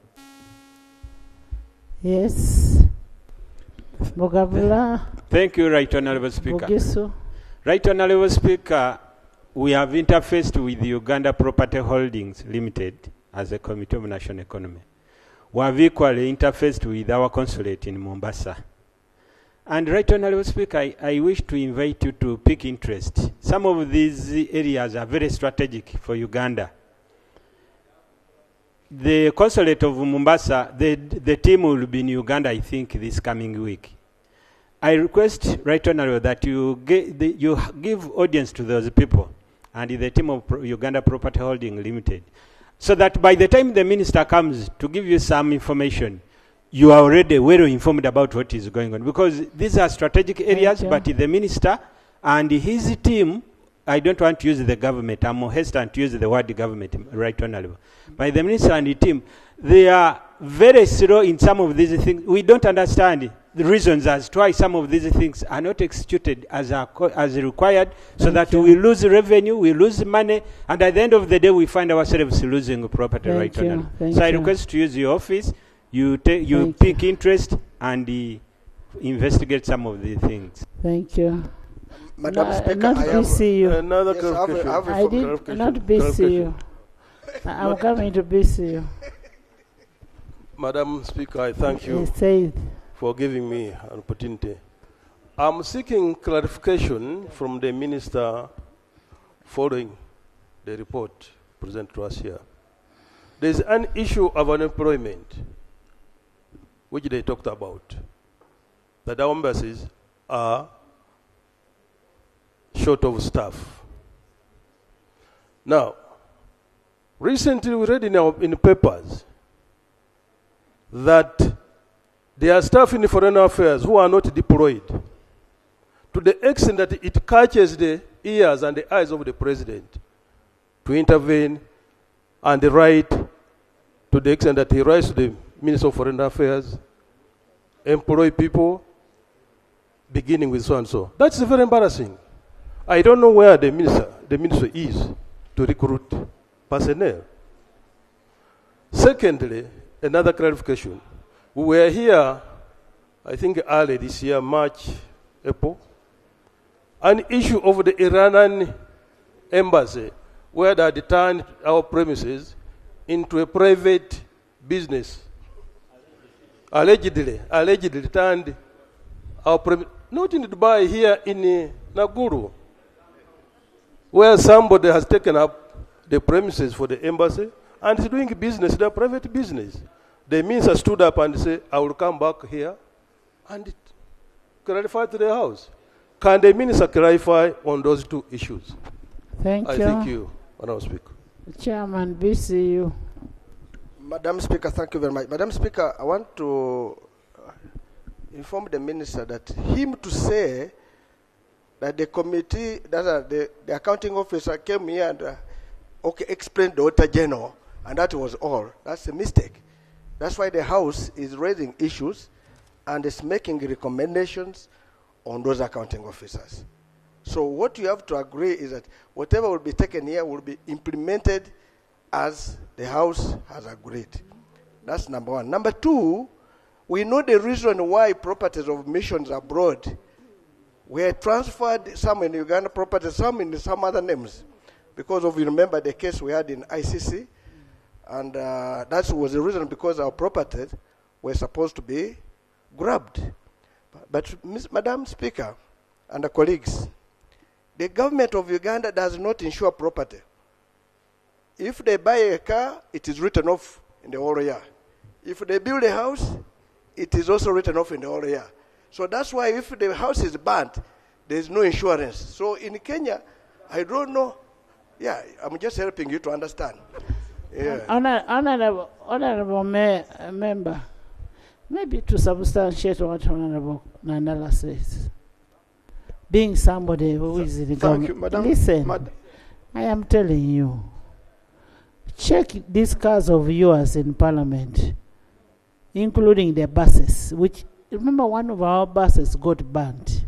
Yes. Bogabula. Thank you, Right Honourable Speaker. Bogisu. Right Honourable Speaker, we have interfaced with the Uganda Property Holdings Limited as a Committee of National Economy. We have equally interfaced with our consulate in Mombasa. And Right Honourable Speaker, I wish to invite you to pick interest. Some of these areas are very strategic for Uganda. The consulate of Mombasa, the team will be in Uganda, I think, this coming week. I request, Right Honourable, that you give audience to those people and the team of Uganda Property Holding Limited, so that by the time the minister comes to give you some information, you are already well informed about what is going on. Because these are strategic areas, but the minister and his team, I don't want to use the government, I'm more hesitant to use the word government, Right Honourable. By the minister and the team, they are very slow in some of these things. We don't understand the reasons as to why some of these things are not executed as required, so that we lose revenue, we lose money, and at the end of the day, we find ourselves losing property. Right Honourable. So I request to use your office you pick interest and investigate some of the things. Thank you. Madam Speaker, not I have BCU. another clarification. I did not BCU. I'm coming to BCU. Madam Speaker, I thank you Yes, say for giving me an opportunity. I'm seeking clarification from the Minister following the report presented to us here. There's an issue of unemployment, which they talked about, that our embassies are short of staff. Now, recently we read in the papers that there are staff in foreign affairs who are not deployed, to the extent that it catches the ears and the eyes of the president to intervene and write, to the extent that he writes to the Minister of Foreign Affairs, employ people beginning with so and so. That's very embarrassing. I don't know where the minister is to recruit personnel. Secondly, another clarification. We were here, I think early this year, March, April, an issue of the Iranian embassy, where they had turned our premises into a private business. Allegedly turned our premises, not in Dubai, here in Naguru, where somebody has taken up the premises for the embassy and is doing business, their private business. The minister stood up and said, I will come back here and clarify to the House. Can the minister clarify on those two issues? Thank I you. thank you, Madam Speaker. Chairman, BCU. Madam Speaker, thank you very much. Madam Speaker, I want to inform the minister that him to say that the committee, that the accounting officer came here and explained the Auditor General, and that was all. That's a mistake. That's why the House is raising issues and is making recommendations on those accounting officers. So what you have to agree is that whatever will be taken here will be implemented as the House has agreed. That's number one. Number two, we know the reason why properties of missions abroad were transferred, some in Uganda properties, some in some other names, because of, you remember the case we had in ICC, and that was the reason, because our properties were supposed to be grabbed. But Madam Speaker and the colleagues, the government of Uganda does not insure property. If they buy a car, it is written off in the whole year. If they build a house, it is also written off in the whole year. So that's why if the house is burnt, there is no insurance. So in Kenya, I don't know. Yeah, I'm just helping you to understand. Yeah. Honorable member, maybe to substantiate what Honorable Nandala says, being somebody who is in the government. Listen, I am telling you, check these cars of yours in Parliament, including the buses, which, remember, one of our buses got burnt.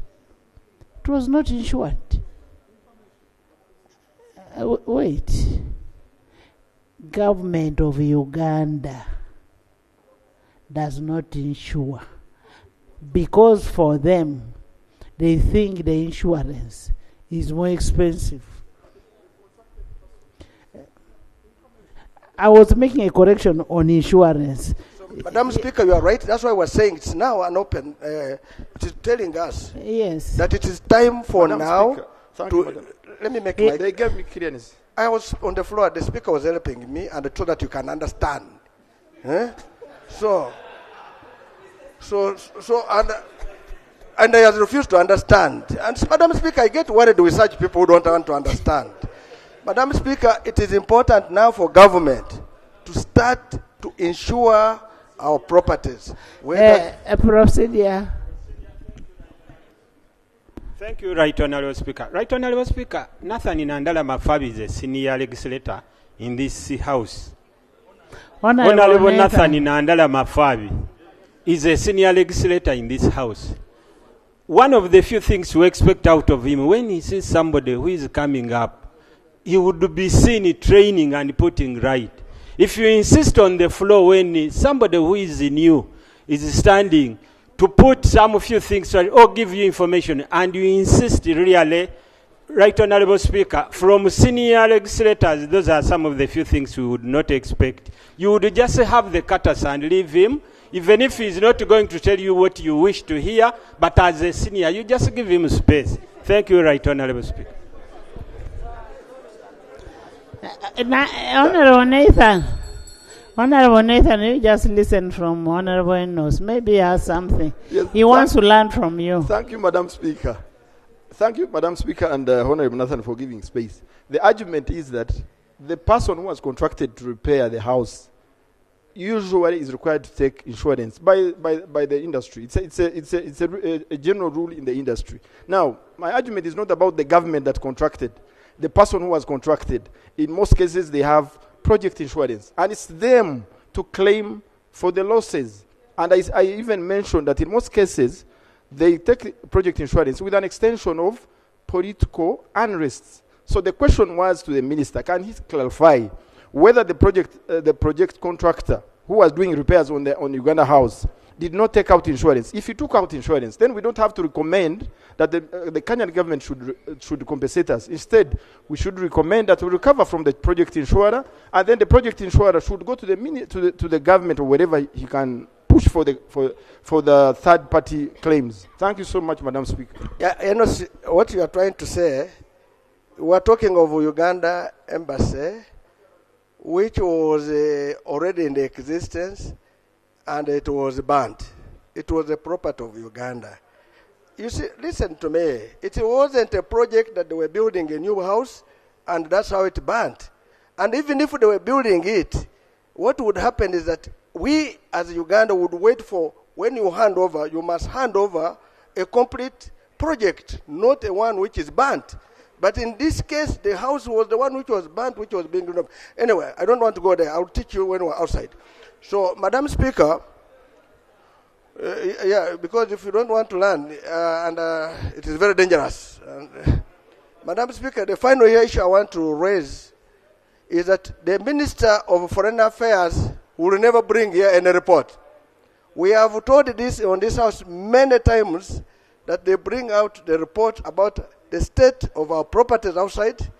It was not insured. Wait. Government of Uganda does not insure, because for them, they think the insurance is more expensive. I was making a correction on insurance. Madam Speaker, you are right. That's why we're saying it's now an open. It is telling us that it is time for Madam now Speaker, thank to. you, Madam. Let me make They- my. they gave me clearness. I was on the floor. The speaker was helping me, and so that you can understand. So, and I has refused to understand. And Madam Speaker, I get worried with such people who don't want to understand. Madam Speaker, it is important now for government to start to insure our properties. Procedure. Thank you, Right Honourable Speaker. Right Honourable Speaker, Nathan Nandala Mafabi is a senior legislator in this House. Honourable Nathan Nandala Mafabi is a senior legislator in this House. One of the few things we expect out of him, when he sees somebody who is coming up, he would be seen training and putting right. If you insist on the floor when somebody who is new is standing to put some few things or give you information, and you insist really, Right Honorable Speaker, from senior legislators, those are some of the few things we would not expect. You would just have the courtesy and leave him, even if he's not going to tell you what you wish to hear, but as a senior, you just give him space. Thank you, Right Honorable Speaker. Honorable Nathan, you just listen from Honorable Enos. Maybe he has something. Yes, he wants to learn from you. Thank you, Madam Speaker. Thank you, Madam Speaker, and Honorable Nathan for giving space. The argument is that the person who has contracted to repair the house usually is required to take insurance by the industry. It's a general rule in the industry. Now, my argument is not about the government that contracted. The person who has contracted, in most cases, they have project insurance, and it's them to claim for the losses. And I even mentioned that in most cases, they take project insurance with an extension of political unrest. So the question was to the minister, can he clarify whether the project contractor who was doing repairs on Uganda House did not take out insurance? If he took out insurance, then we don't have to recommend that the Kenyan government should compensate us. Instead, we should recommend that we recover from the project insurer, and then the project insurer should go to the government or wherever he can push for the third party claims. Thank you so much, Madam Speaker. Yeah, you know what you are trying to say. We are talking of Uganda embassy, which was already in the existence, and it was banned. It was a property of Uganda. You see, listen to me. It wasn't a project that they were building a new house, and that's how it banned. And even if they were building it, what would happen is that we, as Uganda, would wait for, when you hand over, you must hand over a complete project, not a one which is burnt. But in this case, the house was the one which was burnt, which was being removed. Anyway, I don't want to go there. I'll teach you when we're outside. So, Madam Speaker, yeah, because if you don't want to learn, it is very dangerous. Madam Speaker, the final issue I want to raise is that the Minister of Foreign Affairs will never bring here any report. We have told this on this house many times that they bring out the report about the state of our properties outside,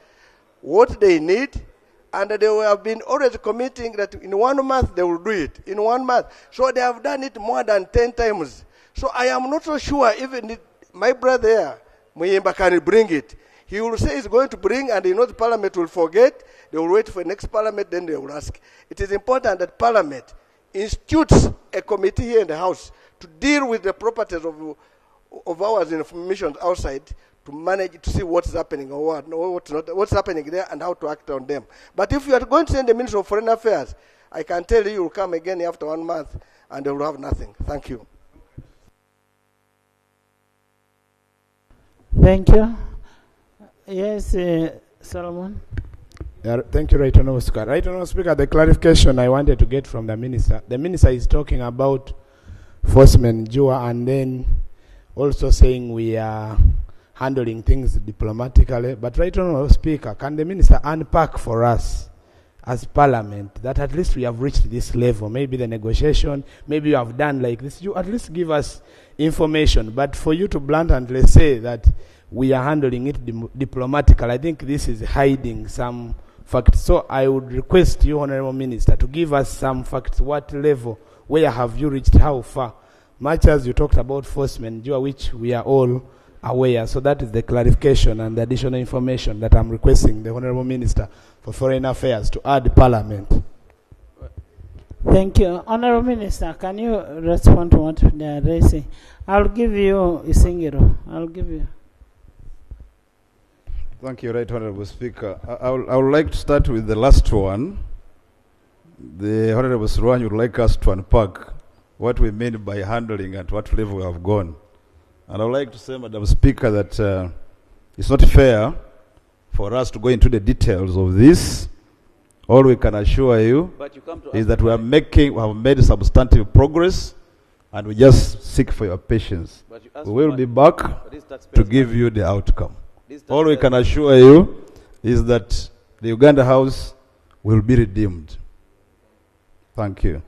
what they need, and they have been always committing that in 1 month they will do it, in 1 month. So they have done it more than 10 times. So I am not so sure even my brother here, Muyemba, can bring it. He will say he's going to bring, and the Parliament will forget. They will wait for the next Parliament, then they will ask. It is important that Parliament institutes a committee here in the House to deal with the properties of ours information outside, to manage, to see what's happening or what's happening there and how to act on them. But if you are going to send the Minister of Foreign Affairs, I can tell you, will come again after 1 month and they will have nothing. Thank you. Thank you. Yes, Solomon. Thank you, Right Honourable Speaker. Right Honourable Speaker, the clarification I wanted to get from the Minister. The Minister is talking about Forceman Jua and then also saying we are handling things diplomatically. But Right Honourable Speaker, can the Minister unpack for us as Parliament that at least we have reached this level? Maybe the negotiation, maybe you have done like this. You at least give us information. But for you to bluntly say that we are handling it diplomatically, I think this is hiding some facts. So I would request you, Honourable Minister, to give us some facts. What level? Where have you reached? How far? Much as you talked about Forceman Jua, which we are all aware. So that is the clarification and the additional information that I'm requesting the Honourable Minister for Foreign Affairs to add Parliament. Thank you. Honourable Minister, can you respond to what they are raising? I'll give you Isingiro. I'll give you. Thank you, Right Honourable Speaker. I would like to start with the last one. The Honourable Sruan would like us to unpack what we mean by handling and what level we have gone. And I would like to say, Madam Speaker, that it's not fair for us to go into the details of this. All we can assure you is that we have made substantive progress, and we just seek for your patience. We will be back to give you the outcome. All we can assure you is that the Uganda House will be redeemed. Thank you.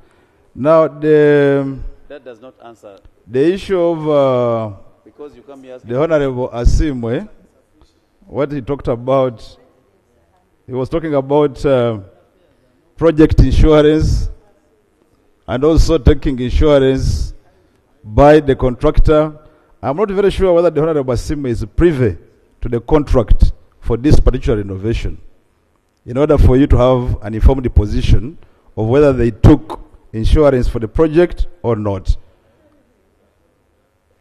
Now, That does not answer. the issue of Because you come here asking. the Honorable Asimwe, what he talked about, he was talking about project insurance and also taking insurance by the contractor. I'm not very sure whether the Honorable Asimwe is privy to the contract for this particular renovation, in order for you to have an informed position of whether they took insurance for the project or not.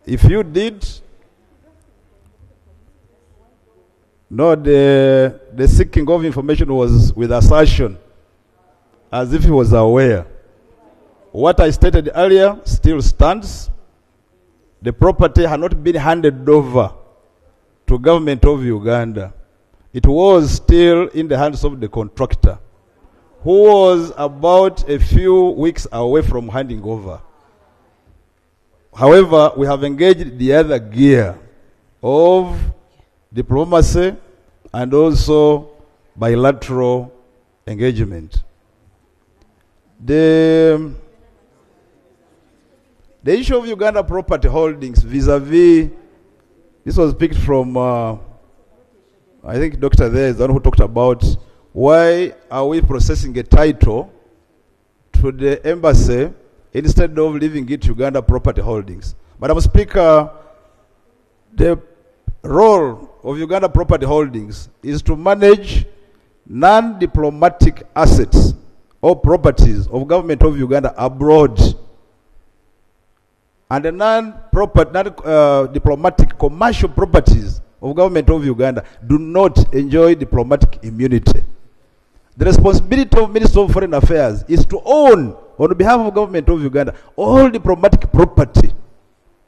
If you did, no, the seeking of information was with assertion, as if he was aware. What I stated earlier still stands. The property had not been handed over to government of Uganda. It was still in the hands of the contractor, who was about a few weeks away from handing over. However, we have engaged the other gear of diplomacy and also bilateral engagement. The issue of Uganda property holdings vis-a-vis, this was picked from, I think Dr. there is the one who talked about why are we processing a title to the embassy instead of leaving it Uganda property holdings. Madam Speaker, the role of Uganda property holdings is to manage non-diplomatic assets or properties of government of Uganda abroad. And the non-diplomatic commercial properties of government of Uganda do not enjoy diplomatic immunity. The responsibility of Minister of Foreign Affairs is to own, on behalf of government of Uganda, all diplomatic property,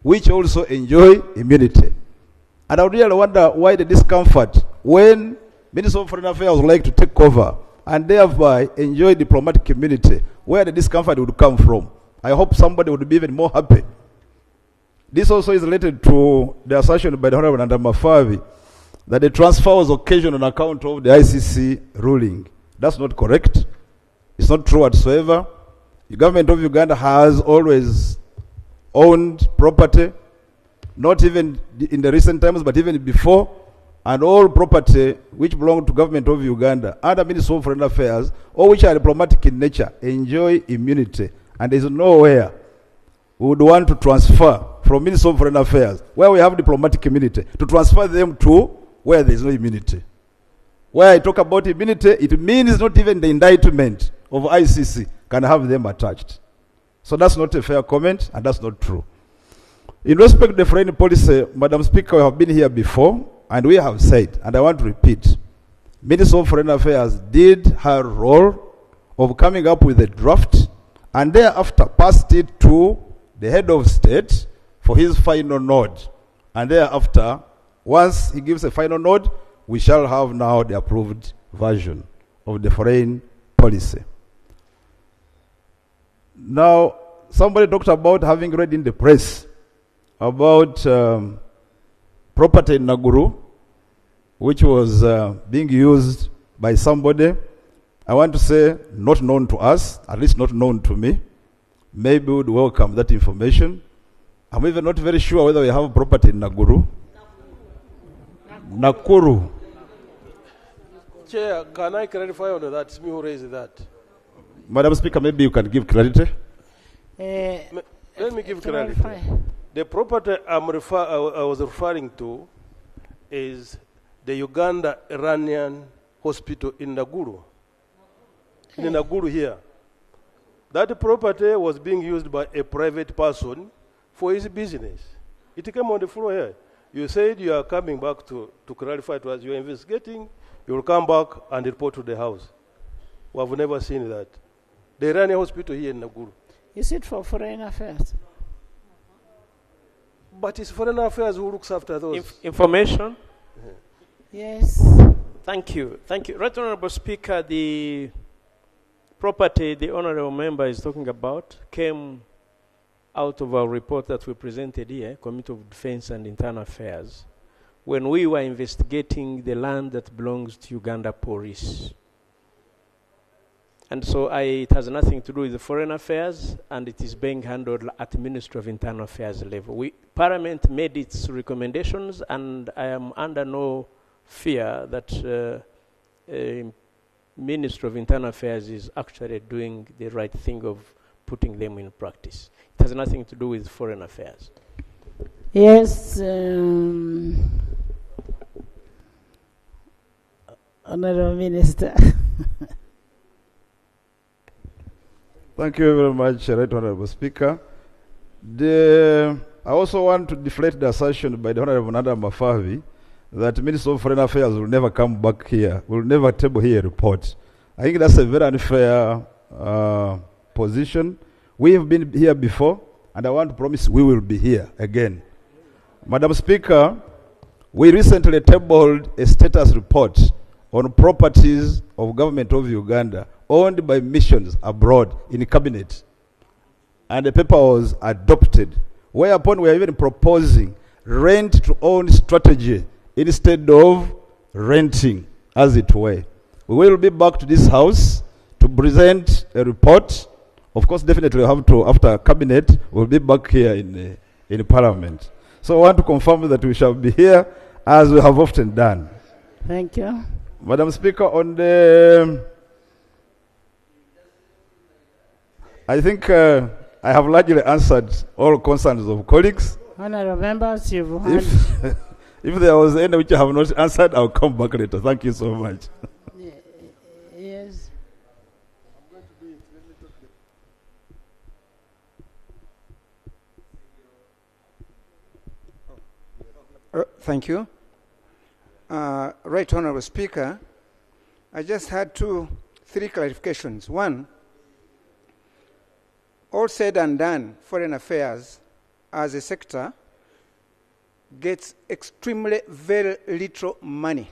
which also enjoy immunity. And I would really wonder why the discomfort when Minister of Foreign Affairs would like to take over and thereby enjoy diplomatic immunity, where the discomfort would come from. I hope somebody would be even more happy. This also is related to the assertion by the Honorable Nanda Mafavi that the transfer was occasioned on account of the ICC ruling. That's not correct. It's not true whatsoever. The government of Uganda has always owned property, not even in the recent times, but even before, and all property which belong to government of Uganda under Ministry of Foreign Affairs, or which are diplomatic in nature, enjoy immunity. And there is nowhere we would want to transfer from Ministry of Foreign Affairs, where we have diplomatic immunity, to transfer them to where there is no immunity. Where I talk about immunity, it means not even the indictment of ICC can have them attached. So that's not a fair comment, and that's not true. In respect to the foreign policy, Madam Speaker, we have been here before, and we have said, and I want to repeat, Minister of Foreign Affairs did her role of coming up with a draft, and thereafter passed it to the head of state for his final nod. And thereafter, once he gives a final nod, we shall have now the approved version of the foreign policy. Now, somebody talked about having read in the press about property in Naguru, which was being used by somebody. I want to say not known to us, at least not known to me. Maybe we would welcome that information. I'm even not very sure whether we have property in Naguru. Nakuru. Chair, can I clarify on that? It's me who raised that. Madam Speaker, maybe you can give clarity. Let me give clarity. The property I was referring to is the Uganda Iranian hospital in Naguru. In Naguru here. That property was being used by a private person for his business. It came on the floor here. You said you are coming back to clarify to us. You are investigating. You will come back and report to the House. We have never seen that. The Iranian hospital here in Naguru. Is it for foreign affairs? But it's foreign affairs who looks after those. Information? Yes. Thank you. Thank you. Right Honorable Speaker, the property the Honorable Member is talking about came out of our report that we presented here, Committee of Defense and Internal Affairs, when we were investigating the land that belongs to Uganda Police. And so it has nothing to do with the foreign affairs, and it is being handled at the Ministry of Internal Affairs level. Parliament made its recommendations, and I am under no fear that Ministry of Internal Affairs is actually doing the right thing of putting them in practice. It has nothing to do with foreign affairs. Yes, Honorable Minister. Thank you very much, Right Honorable Speaker. I also want to deflate the assertion by the Honorable Nanda Mafavi that Minister of Foreign Affairs will never come back here, will never table here a report. I think that's a very unfair position. We have been here before, and I want to promise we will be here again. Madam Speaker, we recently tabled a status report on properties of government of Uganda owned by missions abroad in cabinet. And the paper was adopted, whereupon we are even proposing rent-to-own strategy instead of renting, as it were. We will be back to this house to present a report. Of course, definitely we have to, after cabinet, we'll be back here in Parliament. So I want to confirm that we shall be here as we have often done. Thank you. Madam Speaker, on the... I think I have largely answered all concerns of colleagues. Honorable members, you've heard. If there was any which I have not answered, I'll come back later. Thank you so much. Yes. Thank you. Right Honorable Speaker, I just had 3 clarifications. One, all said and done, foreign affairs as a sector gets extremely very little money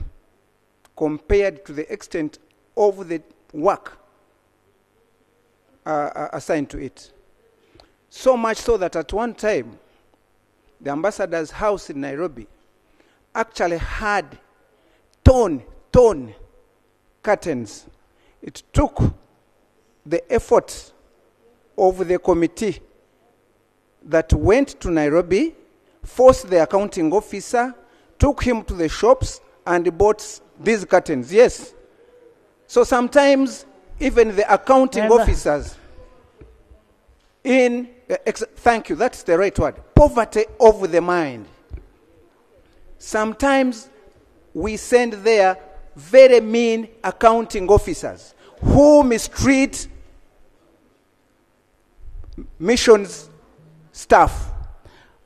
compared to the extent of the work assigned to it. So much so that at one time, the ambassador's house in Nairobi actually had ton curtains. It took the effort of the committee that went to Nairobi, forced the accounting officer, took him to the shops and bought these curtains. Yes. So sometimes even the accounting officers thank you, that's the right word, poverty of the mind. Sometimes we send there very mean accounting officers who mistreat missions staff.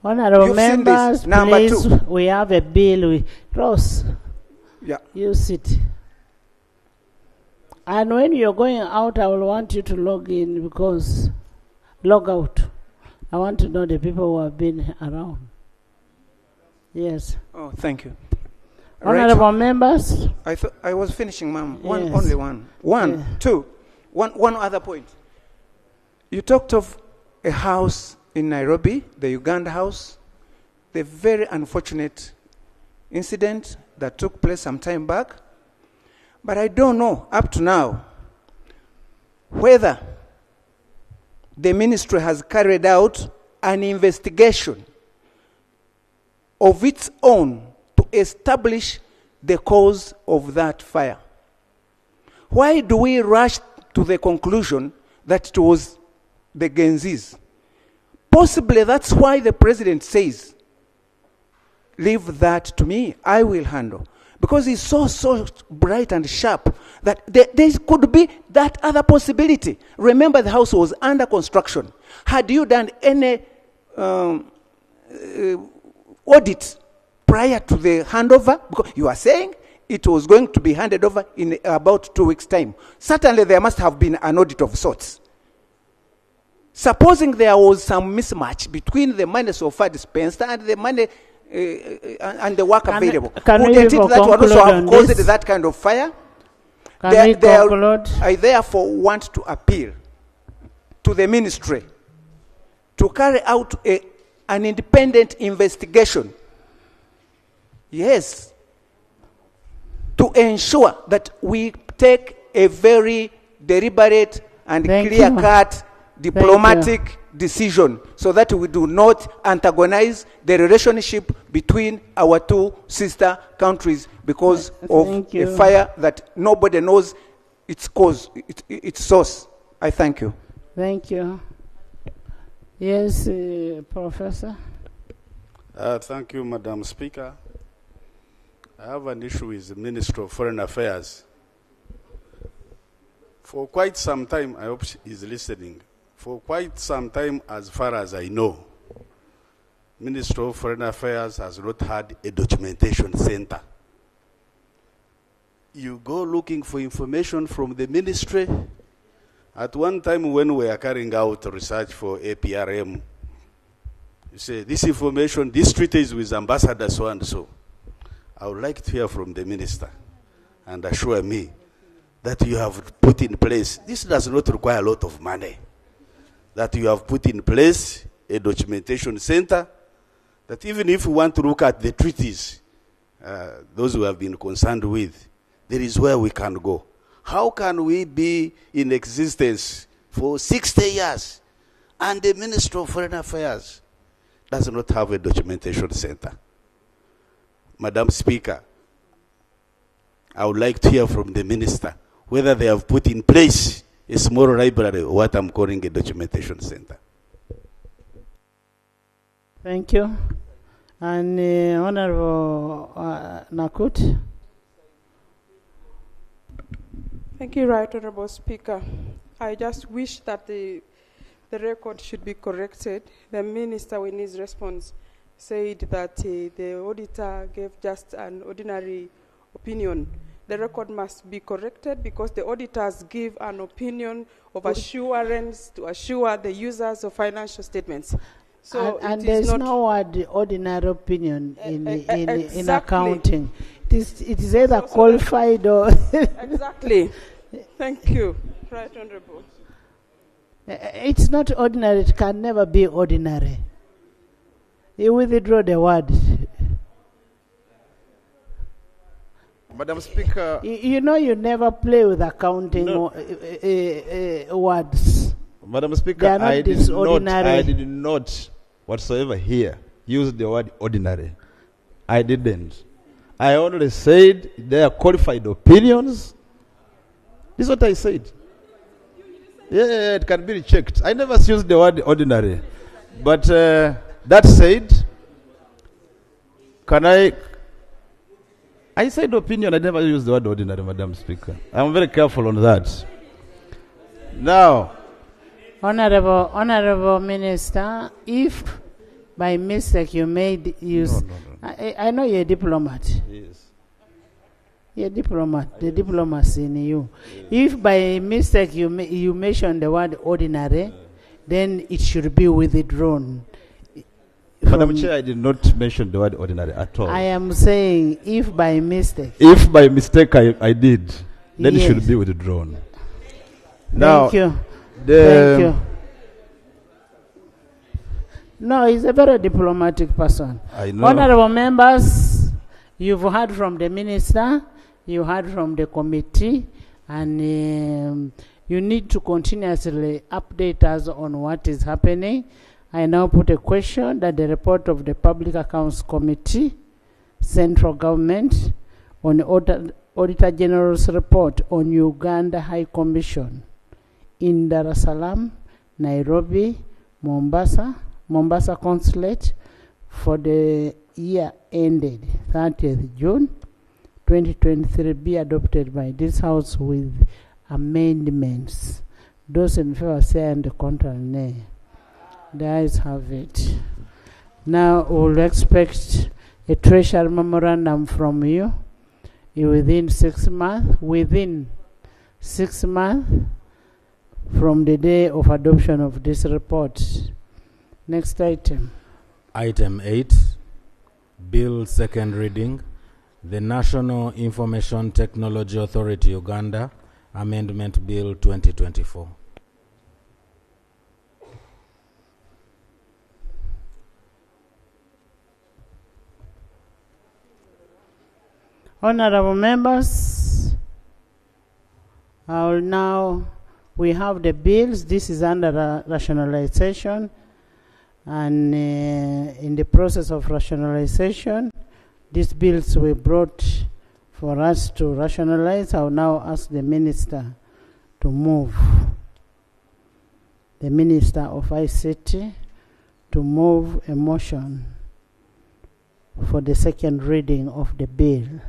Honorable members, please, 2. We have a bill. Ross, yeah. You sit. And when you're going out, I will want you to log in because log out. I want to know the people who have been around. Yes. Oh, thank you. Honorable members. I thought I was finishing, ma'am. Yes. Only one. One, two. One other point. You talked of a house in Nairobi, the Uganda house, the very unfortunate incident that took place some time back. But I don't know up to now whether the ministry has carried out an investigation of its own to establish the cause of that fire. Why do we rush to the conclusion that it was the Genzis? Possibly that's why the president says, leave that to me, I will handle. Because he's so bright and sharp that there could be that other possibility. Remember, the house was under construction. Had you done any audit prior to the handover? Because you are saying it was going to be handed over in about 2 weeks' time. Certainly there must have been an audit of sorts. Supposing there was some mismatch between the money so far dispensed and the money and the work available, wouldn't it that would also have caused that kind of fire? I therefore want to appeal to the ministry to carry out an independent investigation. Yes. To ensure that we take a very deliberate and clear-cut diplomatic decision so that we do not antagonize the relationship between our two sister countries because of a fire that nobody knows its cause, its source. I thank you. Thank you. Yes, Professor. Thank you, Madam Speaker. I have an issue with the Minister of Foreign Affairs. For quite some time, I hope she is listening. For quite some time, as far as I know, Minister of Foreign Affairs has not had a documentation center. You go looking for information from the ministry. At one time when we were carrying out research for APRM, you say, this information, this treaty is with Ambassador so and so. I would like to hear from the minister and assure me that you have put in place, this does not require a lot of money, that you have put in place a documentation center, that even if we want to look at the treaties, those who have been concerned with, there is where we can go. How can we be in existence for 60 years and the Minister of Foreign Affairs does not have a documentation center? Madam Speaker, I would like to hear from the minister whether they have put in place a small library or what I'm calling a documentation center. Thank you. And Honorable Nakut. Thank you, Right Honorable Speaker. I just wish that the record should be corrected. The minister, in his response, said that the auditor gave just an ordinary opinion. The record must be corrected because the auditors give an opinion of assurance to assure the users of financial statements. So and there's no word ordinary opinion in accounting. It is either qualified or exactly. Thank you, Right Honorable. It's not ordinary. It can never be ordinary. You withdraw the word. Madam Speaker. You know you never play with accounting words. Madam Speaker, I did not whatsoever here use the word ordinary. I didn't. I only said they are qualified opinions. This is what I said. Yeah, it can be checked. I never used the word ordinary. But that said, I said opinion, I never used the word ordinary, Madam Speaker. I'm very careful on that. Now, Honorable Minister, if by mistake you made use... No. I know you're a diplomat. Yes. You're a diplomat. The diplomacy in you. Yes. If by mistake you mentioned the word ordinary, then it should be withdrawn. Madam Chair, I did not mention the word ordinary at all. I am saying if by mistake. If by mistake I did, then it should be withdrawn. Thank you. Thank you. No, he's a very diplomatic person. I know. Honorable members, you've heard from the minister, you heard from the committee, and you need to continuously update us on what is happening. I now put a question that the report of the Public Accounts Committee, Central Government, on the Auditor General's report on Uganda High Commission in Dar es Salaam, Nairobi, Mombasa Consulate for the year ended 30th June 2023 be adopted by this House with amendments. Those in favor say and the contrary nay. The ayes have it. Now we'll expect a treasury memorandum from you within 6 months. Within 6 months from the day of adoption of this report. Next item. Item 8, Bill second reading, the National Information Technology Authority Uganda, Amendment Bill 2024. Honorable members, We have the bills. This is under rationalization, and in the process of rationalization, these bills were brought for us to rationalize. I will now ask the minister to move. The Minister of ICT to move a motion for the second reading of the bill.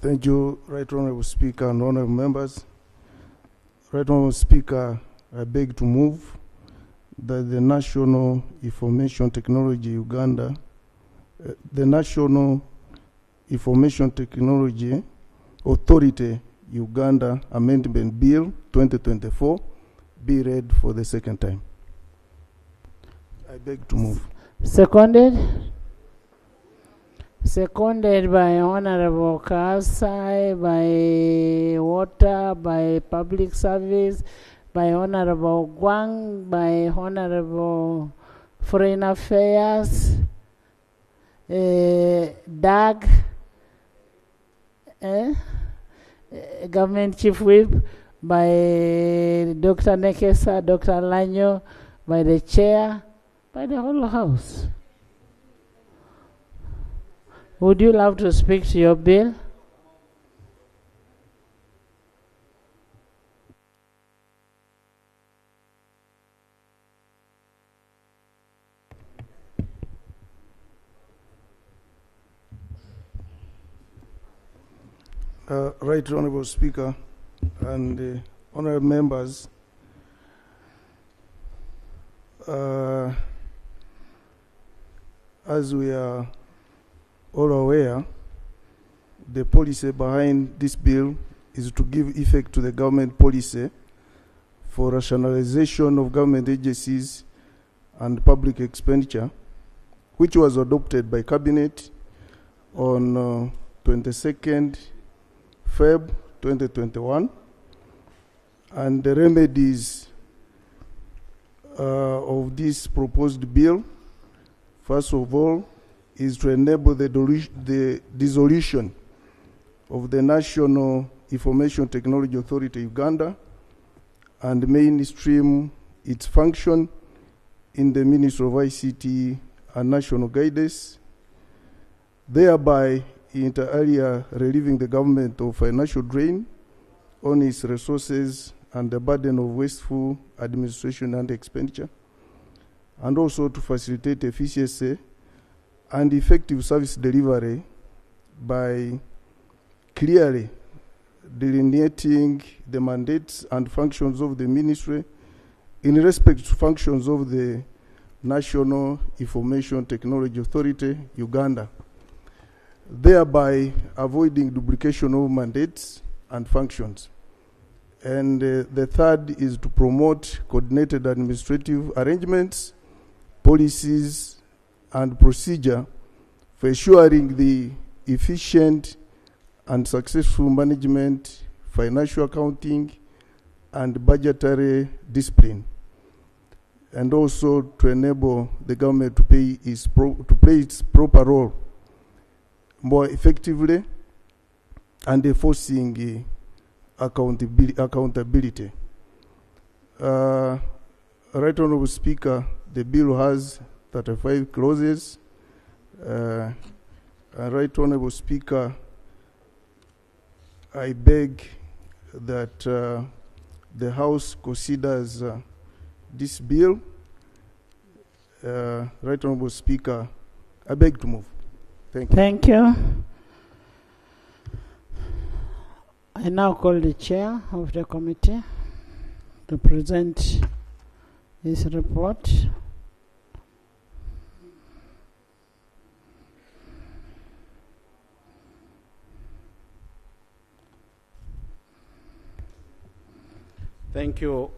Thank you, Right Honorable Speaker and honorable members. Right Honorable Speaker, I beg to move that the National Information Technology Uganda, the National Information Technology Authority Uganda Amendment Bill 2024 be read for the second time. I beg to move. Seconded? Seconded by Honorable Kasai, by Water, by Public Service, by Honorable Gwang, by Honorable Foreign Affairs, Doug, Government Chief Whip, by Dr. Nekesa, Dr. Lanyo, by the Chair, by the whole House. Would you love to speak to your bill? Right Honorable Speaker and honorable members, as we are all aware, the policy behind this bill is to give effect to the government policy for rationalization of government agencies and public expenditure, which was adopted by Cabinet on 22nd Feb 2021, and the remedies of this proposed bill, first of all, is to enable the dissolution of the National Information Technology Authority Uganda and mainstream its function in the Ministry of ICT and National Guidance, thereby inter alia relieving the government of financial drain on its resources and the burden of wasteful administration and expenditure, and also to facilitate efficiency and effective service delivery by clearly delineating the mandates and functions of the ministry in respect to functions of the National Information Technology Authority, Uganda, thereby avoiding duplication of mandates and functions. And the third is to promote coordinated administrative arrangements, policies, and procedure for ensuring the efficient and successful management, financial accounting, and budgetary discipline, and also to enable the government to play its proper role more effectively and enforcing accountability. Right Honorable Speaker, the bill has 35 clauses. Right Honorable Speaker, I beg that the House considers this bill. Right Honorable Speaker, I beg to move. Thank you. Thank you. I now call the chair of the committee to present his report. Thank you,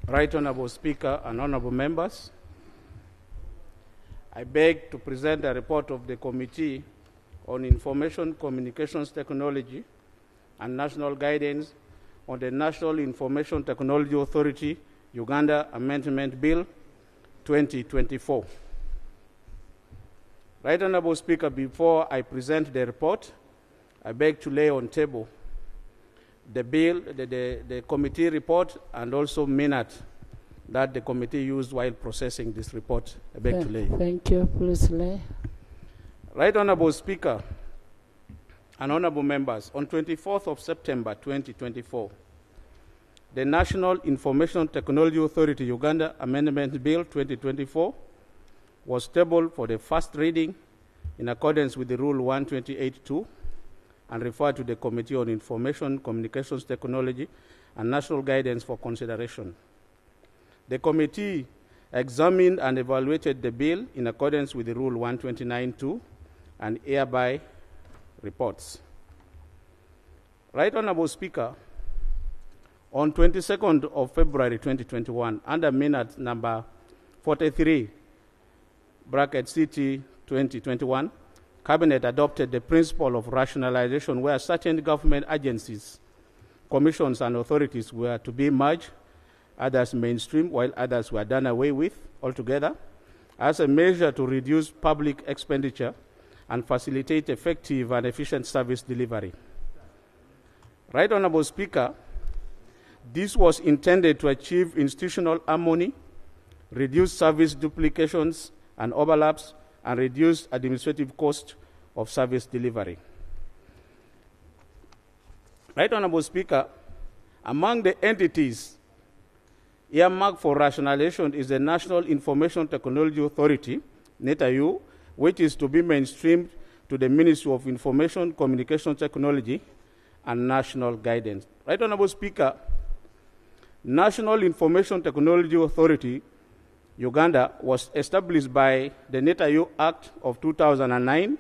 Right Honorable Speaker and honorable members. I beg to present a report of the Committee on Information Communications Technology and National Guidance on the National Information Technology Authority Uganda Amendment Bill 2024. Right Honorable Speaker, before I present the report, I beg to lay on table the bill, the committee report, and also minute that the committee used while processing this report. I beg to lay. Thank you. Please lay. Right Honorable Speaker and honorable members, on 24th of September 2024, the National Information Technology Authority Uganda Amendment Bill 2024 was tabled for the first reading in accordance with the Rule 128.2 and referred to the Committee on Information, Communications Technology and National Guidance for consideration. The committee examined and evaluated the bill in accordance with the Rule 129.2 and hereby reports. Right Honorable Speaker, on 22nd of February 2021, under minute number 43, bracket CT 2021, Cabinet adopted the principle of rationalization where certain government agencies, commissions, and authorities were to be merged, others mainstream, while others were done away with altogether, as a measure to reduce public expenditure and facilitate effective and efficient service delivery. Right Honorable Speaker, this was intended to achieve institutional harmony, reduce service duplications and overlaps, and reduce administrative cost of service delivery. Right Honorable Speaker, among the entities earmarked for rationalization is the National Information Technology Authority, NETAU, which is to be mainstreamed to the Ministry of Information, Communication Technology, and National Guidance. Right Honorable Speaker, National Information Technology Authority, Uganda, was established by the NETAU Act of 2009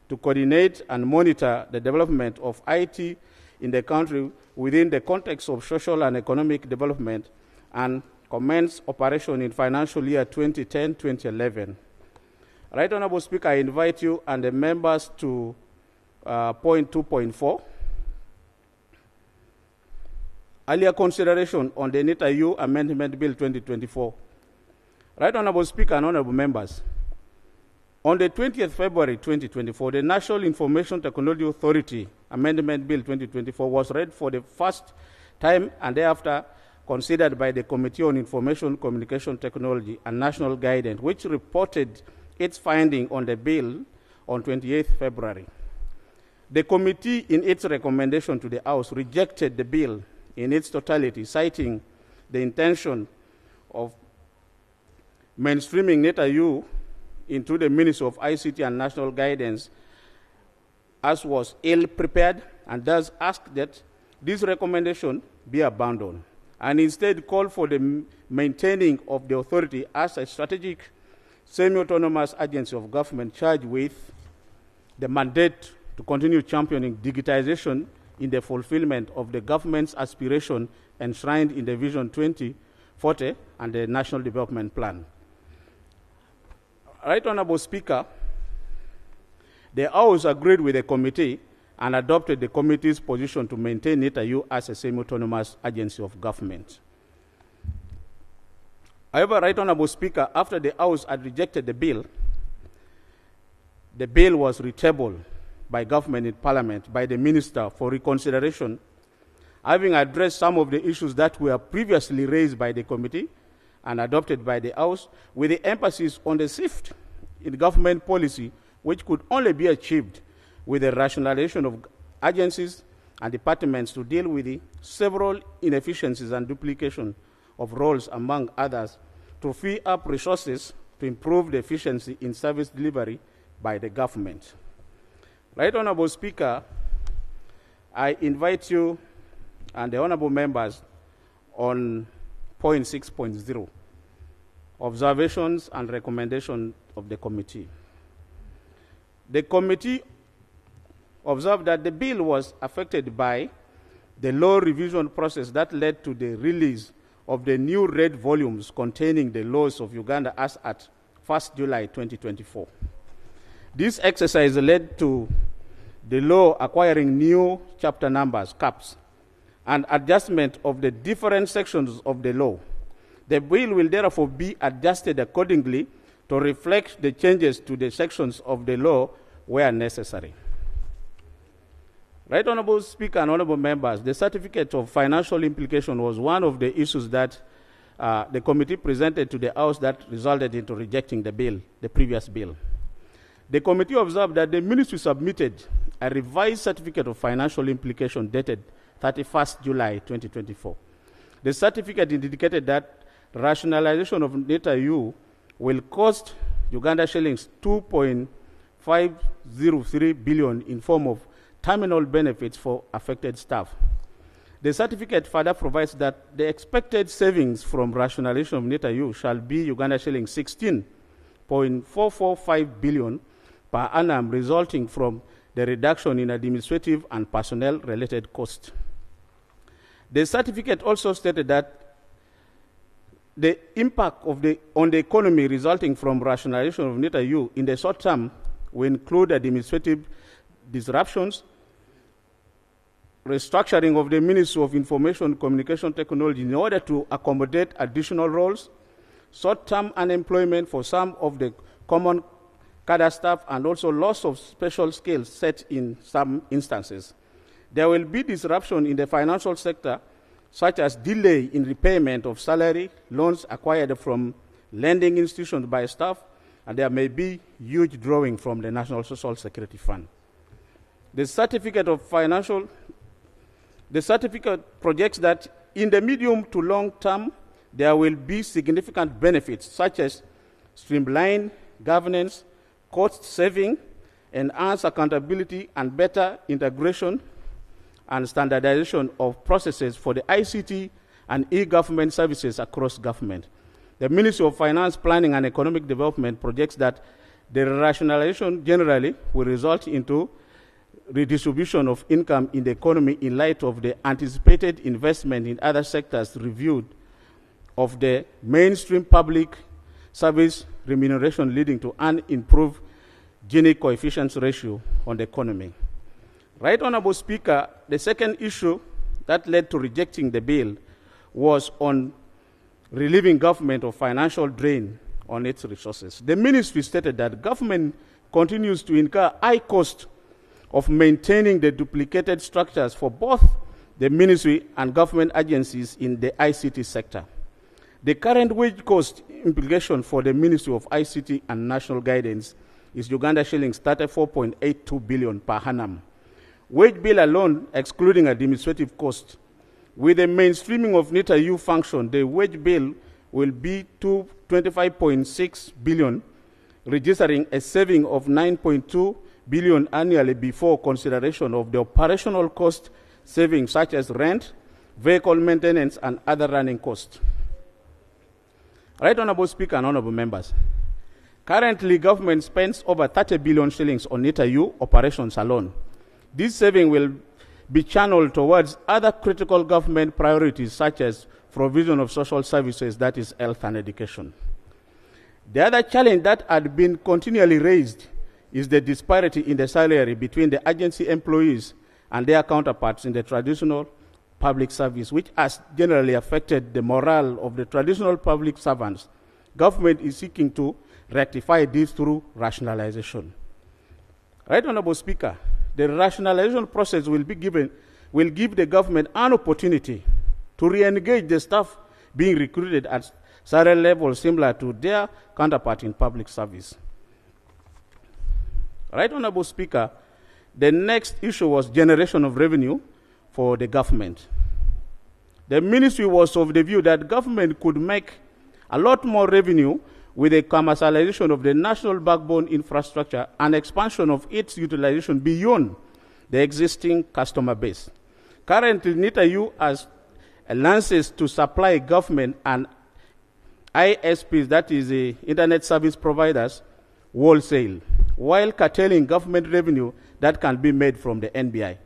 to coordinate and monitor the development of IT in the country within the context of social and economic development and commence operation in financial year 2010-2011. Right Honorable Speaker, I invite you and the members to point 2.4. Earlier consideration on the NETAU Amendment Bill 2024. Right Honorable Speaker and honorable members, on the 20th February 2024, the National Information Technology Authority Amendment Bill 2024 was read for the first time and thereafter considered by the Committee on Information, Communication Technology and National Guidance, which reported its finding on the bill on 28th February. The committee, in its recommendation to the House, rejected the bill in its totality, citing the intention of mainstreaming NETAU into the Ministry of ICT and National Guidance as was ill-prepared, and thus asked that this recommendation be abandoned, and instead call for the maintaining of the authority as a strategic, semi-autonomous agency of government charged with the mandate to continue championing digitization in the fulfillment of the government's aspiration enshrined in the Vision 2040 and the National Development Plan. Right Honorable Speaker, the House agreed with the committee and adopted the committee's position to maintain NETAU as a semi-autonomous agency of government. However, Right Honorable Speaker, after the House had rejected the bill was retabled by government in Parliament by the Minister for reconsideration, having addressed some of the issues that were previously raised by the committee and adopted by the House, with the emphasis on the shift in government policy, which could only be achieved with the rationalization of agencies and departments to deal with the several inefficiencies and duplication of roles, among others, to free up resources to improve the efficiency in service delivery by the government. Right Honorable Speaker, I invite you and the honorable members on point 6.0, observations and recommendations of the committee. The committee observed that the bill was affected by the law revision process that led to the release of the new red volumes containing the laws of Uganda as at 1st July 2024. This exercise led to the law acquiring new chapter numbers, caps, and adjustment of the different sections of the law. The bill will therefore be adjusted accordingly to reflect the changes to the sections of the law where necessary. Right Honorable Speaker and Honorable Members, the certificate of financial implication was one of the issues that the committee presented to the House that resulted into rejecting the bill, the previous bill. The committee observed that the ministry submitted a revised certificate of financial implication dated 31st July 2024. The certificate indicated that rationalization of data U will cost Uganda shillings 2.503 billion in form of terminal benefits for affected staff. The certificate further provides that the expected savings from rationalization of data U shall be Uganda shillings 16.445 billion per annum, resulting from the reduction in administrative and personnel-related costs. The certificate also stated that the impact on the economy resulting from rationalization of data U in the short term will include administrative disruptions, restructuring of the Ministry of Information and Communication Technology in order to accommodate additional roles, short-term unemployment for some of the common cadre staff, and also loss of special skills set in some instances. There will be disruption in the financial sector, such as delay in repayment of salary, loans acquired from lending institutions by staff, and there may be huge drawing from the National Social Security Fund. The certificate projects that in the medium to long term, there will be significant benefits such as streamlined governance, cost saving, enhanced accountability, and better integration and standardization of processes for the ICT and e-government services across government. The Ministry of Finance, Planning and Economic Development projects that the rationalization generally will result into redistribution of income in the economy in light of the anticipated investment in other sectors reviewed of the mainstream public service remuneration, leading to an improved Gini coefficients ratio on the economy. Right Honorable Speaker, the second issue that led to rejecting the bill was on relieving government of financial drain on its resources. The ministry stated that government continues to incur high cost of maintaining the duplicated structures for both the ministry and government agencies in the ICT sector. The current wage cost implication for the Ministry of ICT and National Guidance is Uganda shillings 34.82 billion per annum. Wage bill alone, excluding administrative costs, with the mainstreaming of NITA U function, the wage bill will be 25.6 billion, registering a saving of 9.2 billion annually before consideration of the operational cost savings such as rent, vehicle maintenance, and other running costs. Right Honorable Speaker and Honorable Members, currently government spends over 30 billion shillings on NITA U operations alone. This saving will be channeled towards other critical government priorities such as provision of social services, that is health and education. The other challenge that had been continually raised is the disparity in the salary between the agency employees and their counterparts in the traditional public service, which has generally affected the morale of the traditional public servants. Government is seeking to rectify this through rationalization. Right Honorable Speaker, the rationalization process will give the government an opportunity to re-engage the staff being recruited at salary levels similar to their counterpart in public service. Right Honorable Speaker, the next issue was generation of revenue for the government. The ministry was of the view that government could make a lot more revenue with the commercialization of the national backbone infrastructure and expansion of its utilization beyond the existing customer base. Currently, NITA U has licenses to supply government and ISPs, that is the internet service providers, wholesale, while curtailing government revenue that can be made from the NBI.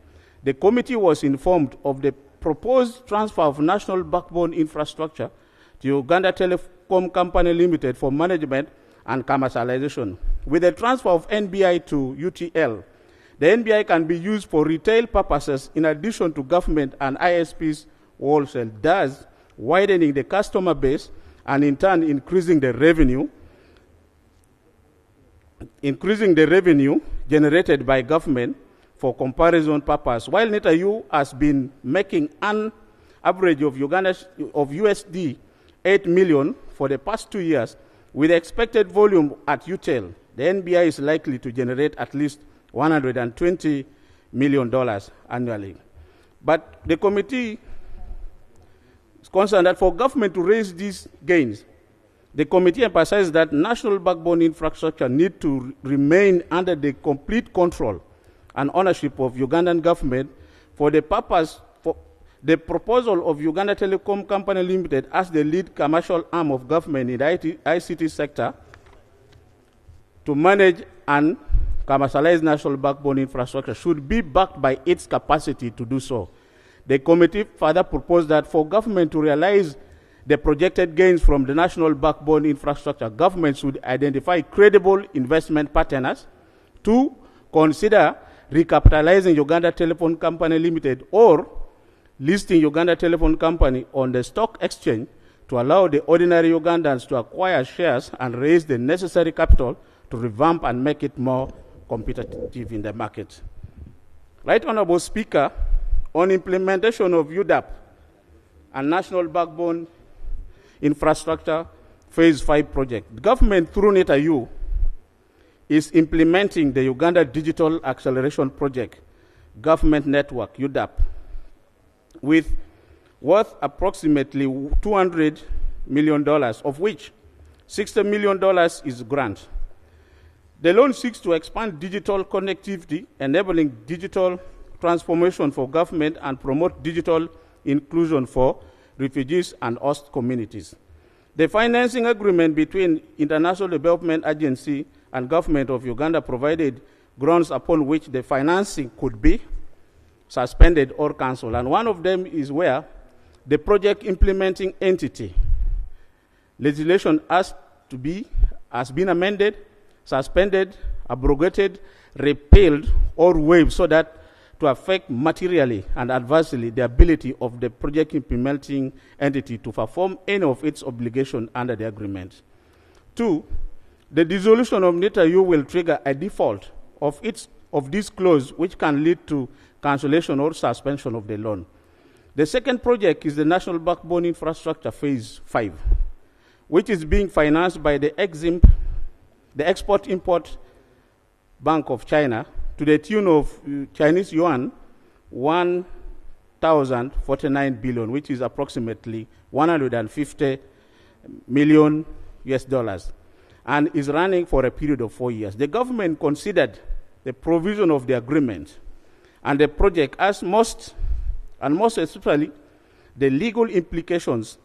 The committee was informed of the proposed transfer of national backbone infrastructure to Uganda Telecom Company Limited for management and commercialization. With the transfer of NBI to UTL, the NBI can be used for retail purposes in addition to government and ISPs wholesale, thus widening the customer base and in turn increasing the revenue increasing the revenue generated by government for comparison purpose. While NITA-U has been making an average of USD 8 million for the past 2 years, with expected volume at UTEL, the NBI is likely to generate at least $120 million annually. But the committee is concerned that for government to raise these gains, the committee emphasizes that national backbone infrastructure need to remain under the complete control and ownership of Ugandan government for the purpose for the proposal of Uganda Telecom Company Limited as the lead commercial arm of government in the ICT sector to manage and commercialize national backbone infrastructure should be backed by its capacity to do so. The committee further proposed that for government to realize the projected gains from the national backbone infrastructure, government should identify credible investment partners to consider recapitalizing Uganda Telephone Company Limited or listing Uganda Telephone Company on the stock exchange to allow the ordinary Ugandans to acquire shares and raise the necessary capital to revamp and make it more competitive in the market. Right Honorable Speaker, on implementation of UDAP and National Backbone Infrastructure Phase 5 project, the government through NITA-U is implementing the Uganda Digital Acceleration Project Government Network, UDAP, with worth approximately $200 million, of which $60 million is grant. The loan seeks to expand digital connectivity, enabling digital transformation for government and promote digital inclusion for refugees and host communities. The financing agreement between International Development Agency and Government of Uganda provided grounds upon which the financing could be suspended or cancelled, and one of them is where the project implementing entity legislation has been amended, suspended, abrogated, repealed, or waived so that to affect materially and adversely the ability of the project implementing entity to perform any of its obligations under the agreement. 2, the dissolution of NITA-U will trigger a default of this clause, which can lead to cancellation or suspension of the loan. The second project is the National Backbone Infrastructure Phase 5, which is being financed by the Export-Import Bank of China to the tune of Chinese yuan 1,049 billion, which is approximately 150 million US dollars, and is running for a period of 4 years. The government considered the provision of the agreement and the project as most especially the legal implications.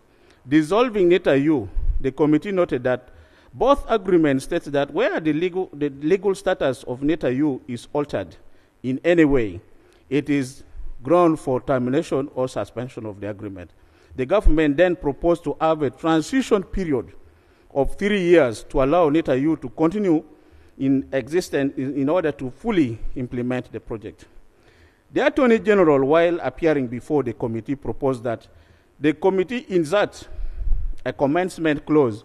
Dissolving NITA-U, the committee noted that both agreements state that where the legal status of NITA-U is altered in any way, it is ground for termination or suspension of the agreement. The government then proposed to have a transition period of 3 years to allow NITA-U to continue in existence in order to fully implement the project. The Attorney General, while appearing before the committee, proposed that the committee insert a commencement clause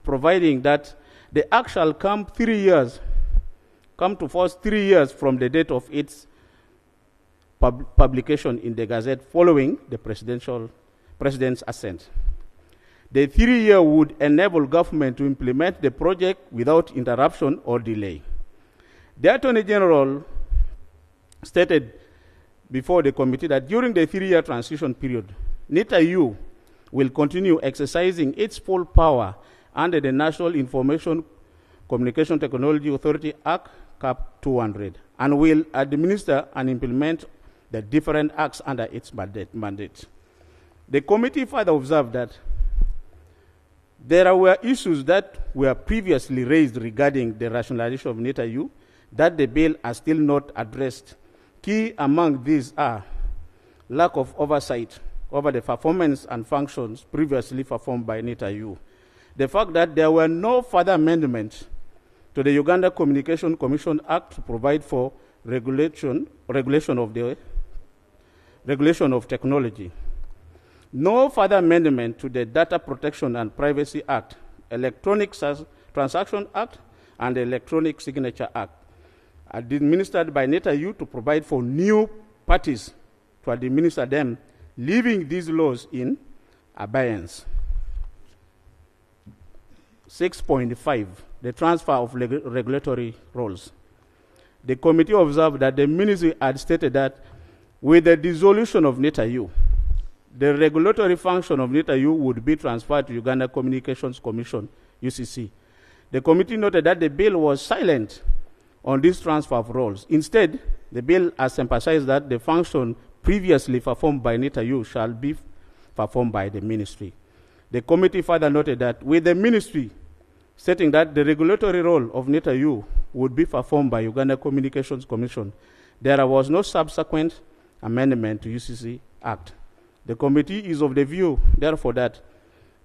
providing that the act shall come to force 3 years from the date of its publication in the Gazette following the President's assent. The 3-year would enable government to implement the project without interruption or delay. The Attorney General stated before the committee that during the 3-year transition period, NITA-U will continue exercising its full power under the National Information Communication Technology Authority Act, Cap 200, and will administer and implement the different acts under its mandate. The committee further observed that there were issues that were previously raised regarding the rationalization of NITA-U that the bill has still not addressed. Key among these are lack of oversight over the performance and functions previously performed by NITA-U, the fact that there were no further amendments to the Uganda Communication Commission Act to provide for regulation of technology, no further amendment to the Data Protection and Privacy Act, Electronic Transaction Act, and the Electronic Signature Act, administered by NETAU to provide for new parties to administer them, leaving these laws in abeyance. 6.5, the transfer of regulatory roles. The committee observed that the ministry had stated that with the dissolution of NETAU, the regulatory function of NETAU would be transferred to Uganda Communications Commission, UCC. The committee noted that the bill was silent on this transfer of roles. Instead, the bill has emphasized that the function previously performed by NETAU shall be performed by the ministry. The committee further noted that with the ministry stating that the regulatory role of NETAU would be performed by Uganda Communications Commission, there was no subsequent amendment to UCC Act. The committee is of the view, therefore, that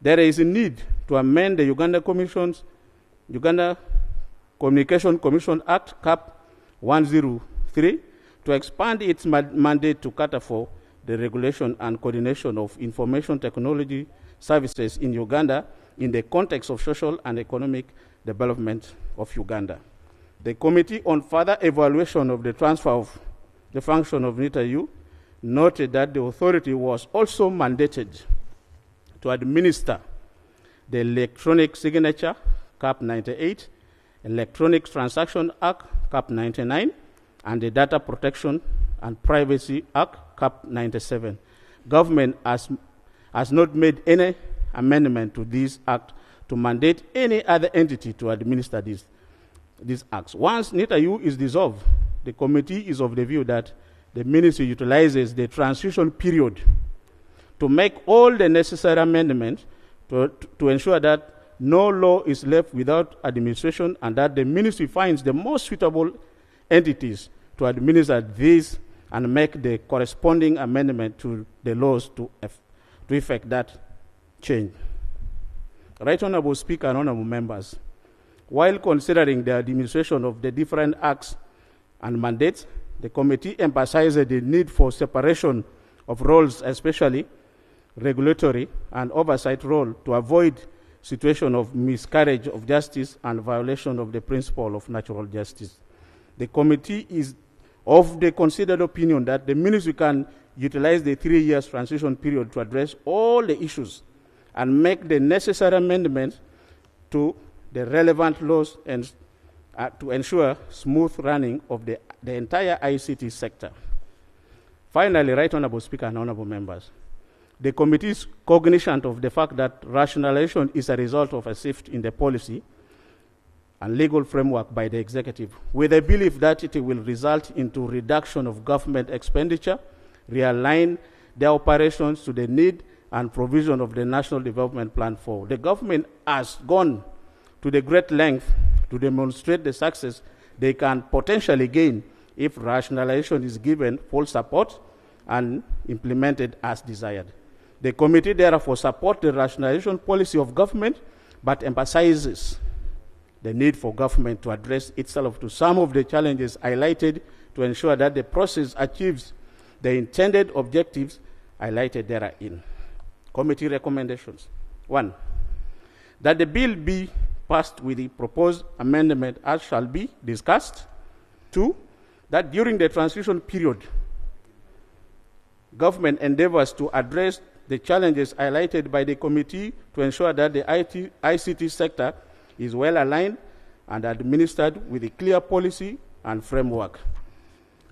there is a need to amend the Uganda Communication Commission Act, CAP 103, to expand its mandate to cater for the regulation and coordination of information technology services in Uganda in the context of social and economic development of Uganda. The Committee on Further Evaluation of the Transfer of the Function of NETAU noted that the authority was also mandated to administer the Electronic Signature, CAP 98, Electronic Transaction Act, CAP 99, and the Data Protection and Privacy Act, CAP 97. Government has not made any amendment to this act to mandate any other entity to administer these acts. Once NETAU is dissolved, the committee is of the view that the ministry utilizes the transition period to make all the necessary amendments to ensure that no law is left without administration and that the ministry finds the most suitable entities to administer these and make the corresponding amendment to the laws to effect that change. Right Honorable Speaker and Honorable Members, while considering the administration of the different acts and mandates, the committee emphasized the need for separation of roles, especially regulatory and oversight role, to avoid situation of miscarriage of justice and violation of the principle of natural justice. The committee is of the considered opinion that the ministry can utilize the 3 years transition period to address all the issues and make the necessary amendments to the relevant laws and to ensure smooth running of the entire ICT sector. Finally, Right Honorable Speaker and Honorable Members, the committee is cognizant of the fact that rationalization is a result of a shift in the policy and legal framework by the executive, with a belief that it will result into reduction of government expenditure, realign their operations to the need and provision of the National Development Plan 4. The government has gone to the great length to demonstrate the success they can potentially gain if rationalization is given full support and implemented as desired. The committee therefore supports the rationalization policy of government, but emphasizes the need for government to address itself to some of the challenges highlighted to ensure that the process achieves the intended objectives highlighted therein. Committee recommendations. 1, that the bill be passed with the proposed amendment as shall be discussed. 2, that during the transition period, government endeavors to address the challenges highlighted by the committee to ensure that the ICT sector is well aligned and administered with a clear policy and framework.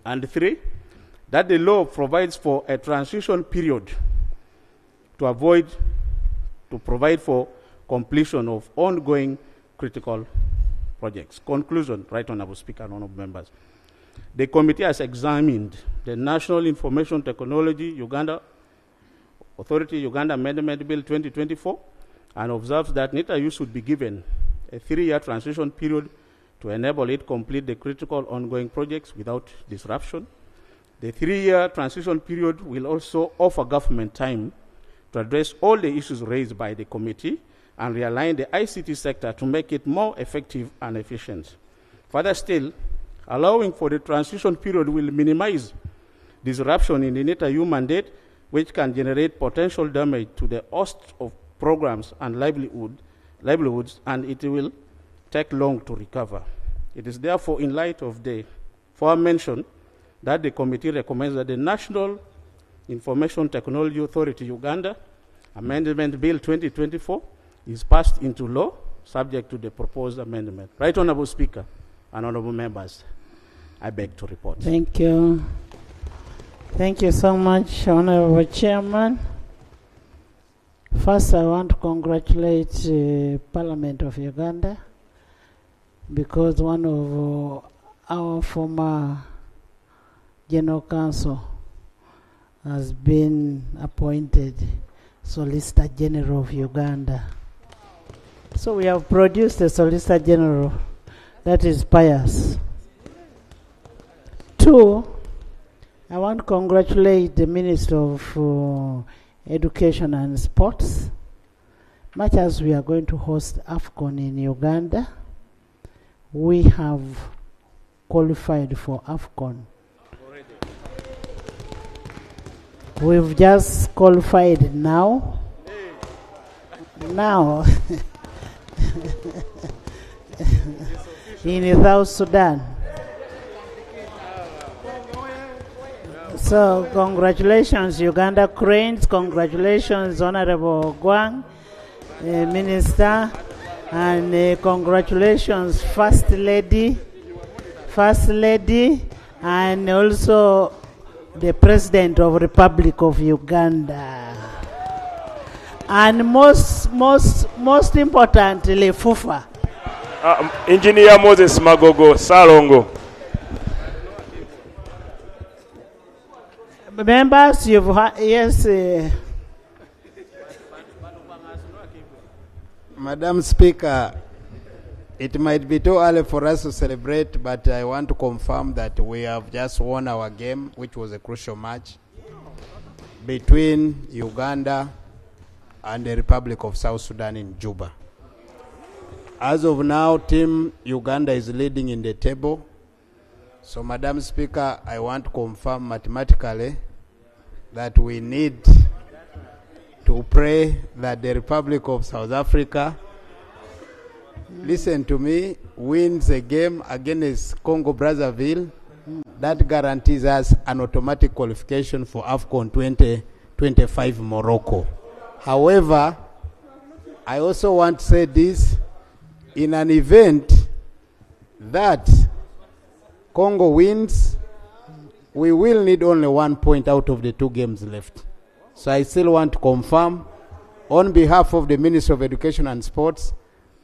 And 3, that the law provides for a transition period to provide for completion of ongoing critical projects. Conclusion, Right Honorable Speaker and Honorable Members. The committee has examined the National Information Technology Uganda Authority Uganda Amendment Bill 2024 and observes that NETAU should be given a 3-year transition period to enable it complete the critical ongoing projects without disruption. The 3-year transition period will also offer government time to address all the issues raised by the committee and realign the ICT sector to make it more effective and efficient. Further still, allowing for the transition period will minimize disruption in the NETAU mandate, which can generate potential damage to the host of programs and livelihoods, and it will take long to recover. It is therefore in light of the aforementioned that the committee recommends that the National Information Technology Authority Uganda Amendment Bill 2024 is passed into law subject to the proposed amendment. Right Honorable Speaker and Honorable Members, I beg to report. Thank you. Thank you so much, Honorable Chairman. First, I want to congratulate Parliament of Uganda because one of our former General Counsel has been appointed Solicitor General of Uganda. So we have produced a Solicitor General that is pious. Two, I want to congratulate the Minister of Education and Sports. Much as we are going to host AFCON in Uganda, we have qualified for AFCON. We've just qualified now. Now, in South Sudan. So, congratulations, Uganda Cranes. Congratulations, Honorable Gwang, Minister. And congratulations, First Lady, and also the President of Republic of Uganda. And most importantly, FUFA. Engineer Moses Magogo, Salongo. Members, you've heard, yes. Madam Speaker, it might be too early for us to celebrate, but I want to confirm that we have just won our game, which was a crucial match between Uganda and the Republic of South Sudan in Juba. As of now, Team Uganda is leading in the table. So, Madam Speaker, I want to confirm mathematically that we need to pray that the Republic of South Africa, listen to me, wins a game against Congo Brazzaville. That guarantees us an automatic qualification for AFCON 2025 Morocco. However, I also want to say this, in an event that Congo wins, we will need only 1 point out of the 2 games left. So I still want to confirm, on behalf of the Minister of Education and Sports,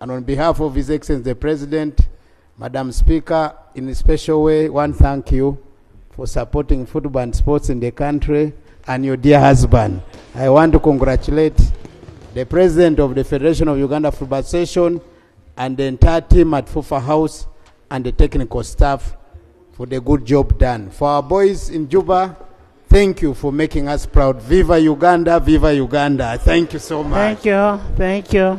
and on behalf of His Excellency the President, Madam Speaker, in a special way, one thank you for supporting football and sports in the country, and your dear husband. I want to congratulate the President of the Federation of Uganda Football Association and the entire team at FUFA House and the technical staff for the good job done. For our boys in Juba, thank you for making us proud. Viva Uganda, viva Uganda. Thank you so much. Thank you, thank you.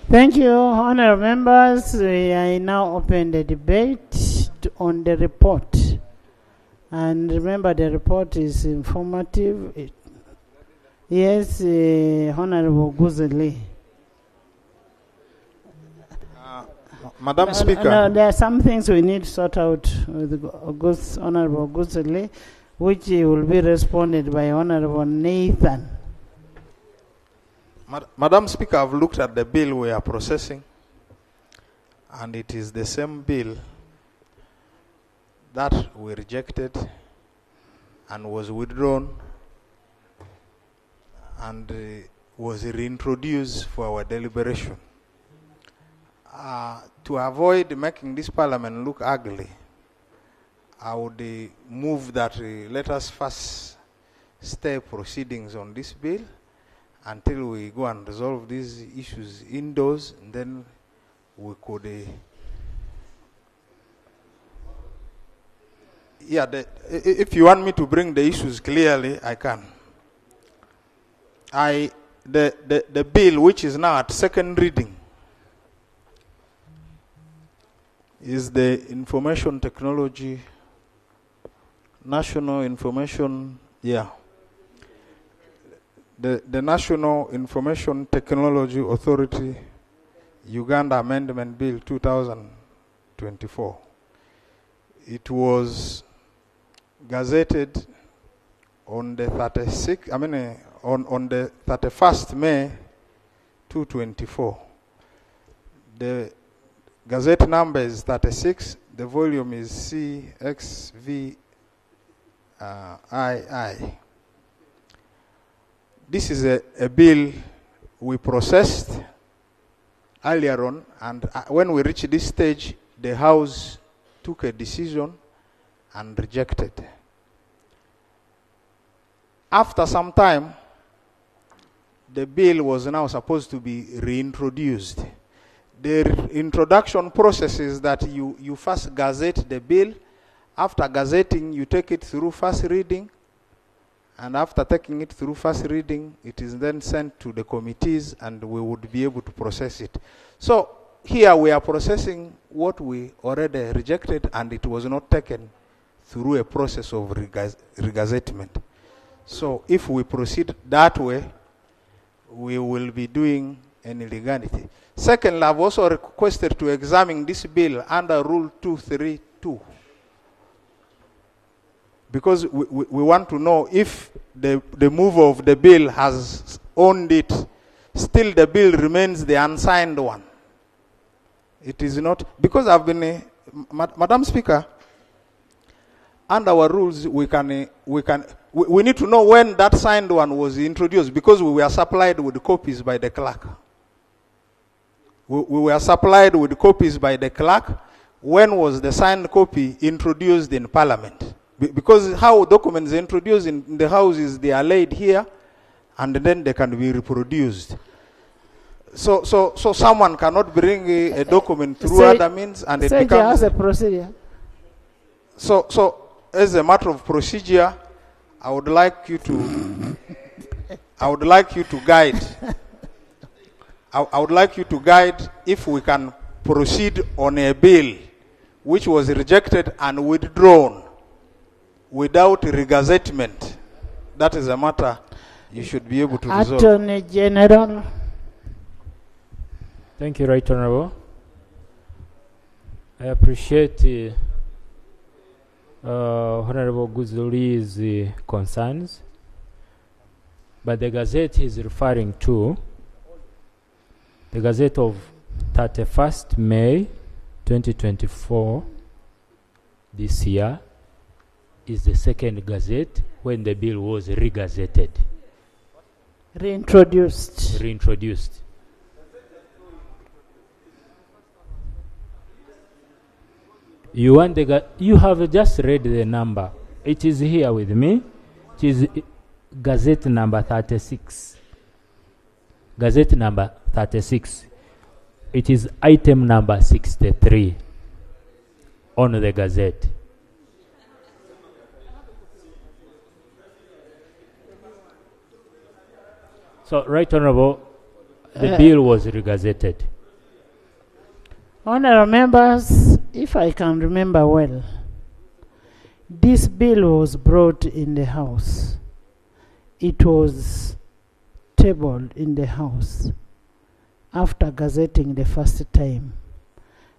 Thank you, honorable members. I now open the debate on the report. And remember, the report is informative. Yes, Honorable Guzeli. Madam Speaker. No, there are some things we need to sort out with Honorable Guzeli, which will be responded by Honorable Nathan. Madam Speaker, I've looked at the bill we are processing, and it is the same bill that we rejected and was withdrawn and was reintroduced for our deliberation. To avoid making this parliament look ugly, I would move that let us first stay proceedings on this bill until we go and resolve these issues indoors, and then we could if you want me to bring the issues clearly, I can. The bill, which is now at second reading, is the information technology, national information, the National Information Technology Authority Uganda Amendment Bill 2024. It was gazetted on the 36th, on the 31st May 2024. The gazette number is 36. The volume is CXVII. This is a bill we processed earlier on, and when we reached this stage, the House took a decision and rejected. After some time, the bill was now supposed to be reintroduced. The introduction process is that you first gazette the bill. After gazetting, you take it through first reading. And after taking it through first reading, it is then sent to the committees and we would be able to process it. So here we are processing what we already rejected, and it was not taken through a process of regazettement. So if we proceed that way, we will be doing an illegality. Secondly, I've also requested to examine this bill under Rule 232. Because we want to know if the mover of the bill has owned it, still the bill remains the unsigned one. It is not, because I've been, Madam Speaker, under our rules, we need to know when that signed one was introduced, because we were supplied with copies by the clerk. We were supplied with copies by the clerk. When was the signed copy introduced in Parliament? Because how documents are introduced in the House is they are laid here, and then they can be reproduced. So someone cannot bring a document through other means, and it becomes a procedure. So as a matter of procedure, I would like you to guide. I would like you to guide if we can proceed on a bill which was rejected and withdrawn without regazettement. That is a matter you should be able to resolve. Attorney General. Thank you, Right Honorable. I appreciate Honorable Guzuli's concerns, but the Gazette is referring to the Gazette of 31st May 2024 this year is the second Gazette when the bill was regazetted. Reintroduced. You want you have just read the number. It is here with me. It is Gazette number 36. Gazette number 36. It is item number 63 on the Gazette. So, Right Honorable, the bill was regazetted. Honorable members, if I can remember well, this bill was brought in the House. It was tabled in the House after gazetting the first time.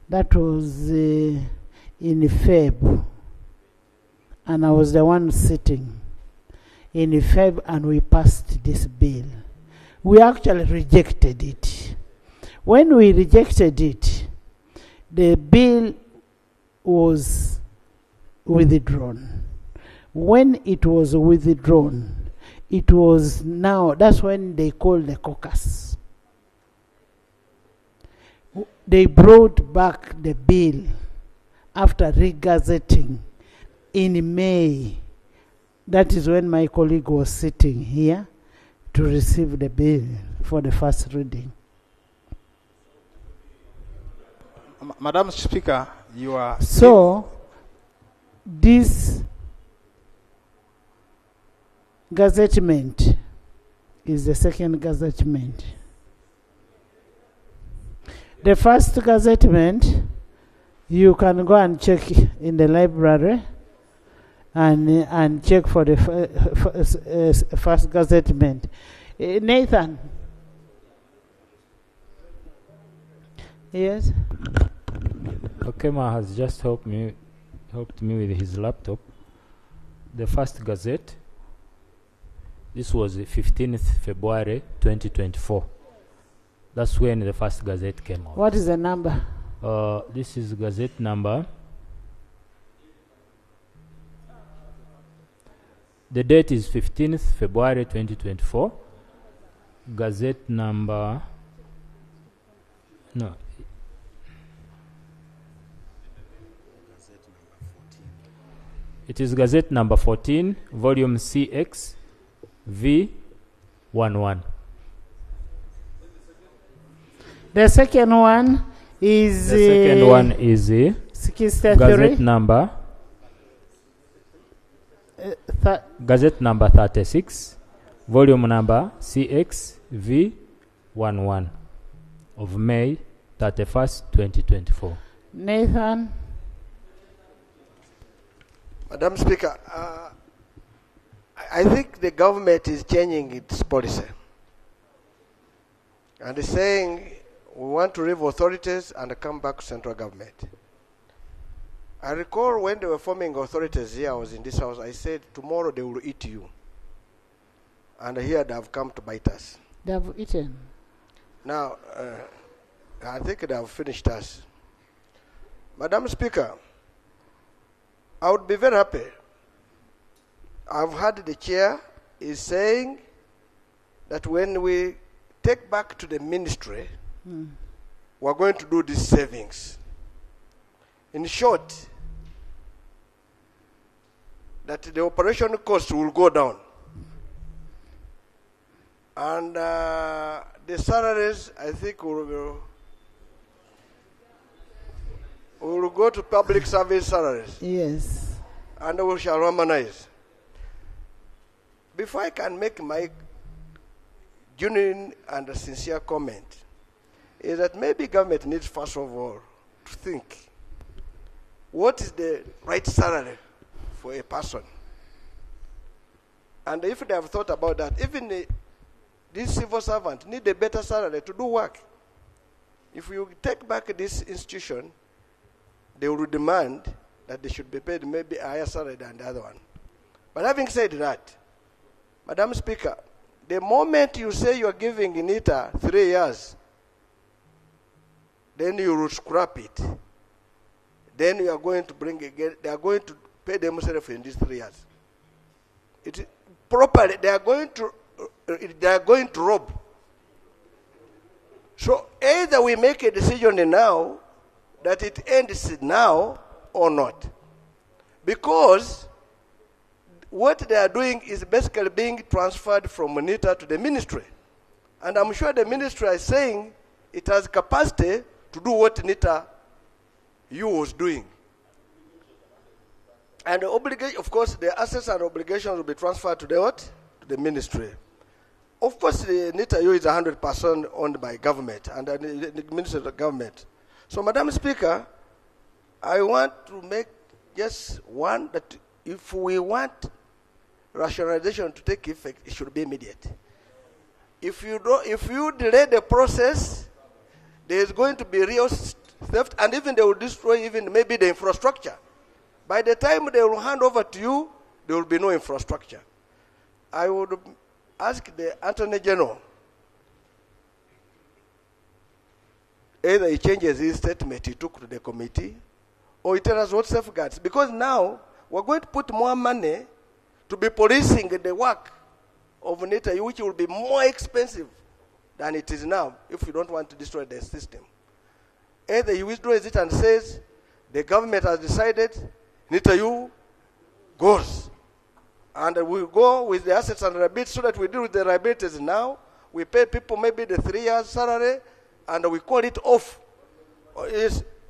That was in Feb, and I was the one sitting in Feb, and we passed this bill. We actually rejected it. When we rejected it, the bill was withdrawn. When it was withdrawn, it was now, that's when they called the caucus. They brought back the bill after regazetting in May. That is when my colleague was sitting here to receive the bill for the first reading. Madam Speaker, you are... So, this gazettement is the second gazettement. The first gazettement, you can go and check in the library and check for the first gazettement. Nathan, Yes. Okema has just helped me with his laptop. The first gazette. This was the 15th February 2024. That's when the first gazette came out. What is the number? This is gazette number. The date is 15th February 2024. Gazette number. No. It is gazette number 14, volume CX V11. The second one is. The second one is 63. Gazette number. Gazette number 36, volume number CX V11 of May 31st, 2024. Nathan. Madam Speaker, I think the government is changing its policy. And it's saying we want to leave authorities and come back to central government. I recall when they were forming authorities here, I was in this house, I said, tomorrow they will eat you. And here they have come to bite us. They have eaten. Now, I think they have finished us. Madam Speaker, I would be very happy. I've heard the chair is saying that when we take back to the ministry, we're going to do these savings. In short, that the operation cost will go down. And the salaries, I think, will go to public service salaries. Yes. And we shall harmonize. Before I can make my genuine and sincere comment, is that maybe government needs first of all to think what is the right salary for a person. And if they have thought about that, even this civil servant need a better salary to do work. If you take back this institution, they will demand that they should be paid maybe a higher salary than the other one. But having said that, Madam Speaker, the moment you say you are giving NITA 3 years, then you will scrap it. Then you are going to bring again, they are going to pay themselves in these 3 years. It properly, they are going to rob. So either we make a decision now that it ends now or not. Because what they are doing is basically being transferred from NITA to the ministry. And I'm sure the ministry is saying it has capacity to do what NITA was doing. And the obligation, of course, the assets and obligations will be transferred to the what? To the ministry. Of course, the NITA is 100% owned by government and the ministry of the government. So, Madam Speaker, I want to make just one that if we want rationalization to take effect, it should be immediate. If you delay the process, there is going to be real theft, and even they will destroy even maybe the infrastructure. By the time they will hand over to you, there will be no infrastructure. I would ask the Attorney General, either he changes his statement he took to the committee, or he tells us what safeguards. Because now, we're going to put more money to be policing the work of NITA, which will be more expensive than it is now if you don't want to destroy the system. Either he withdraws it and says, the government has decided, NITA goes. And we go with the assets and liabilities so that we deal with the liabilities now. We pay people maybe the 3 years salary, and we call it off.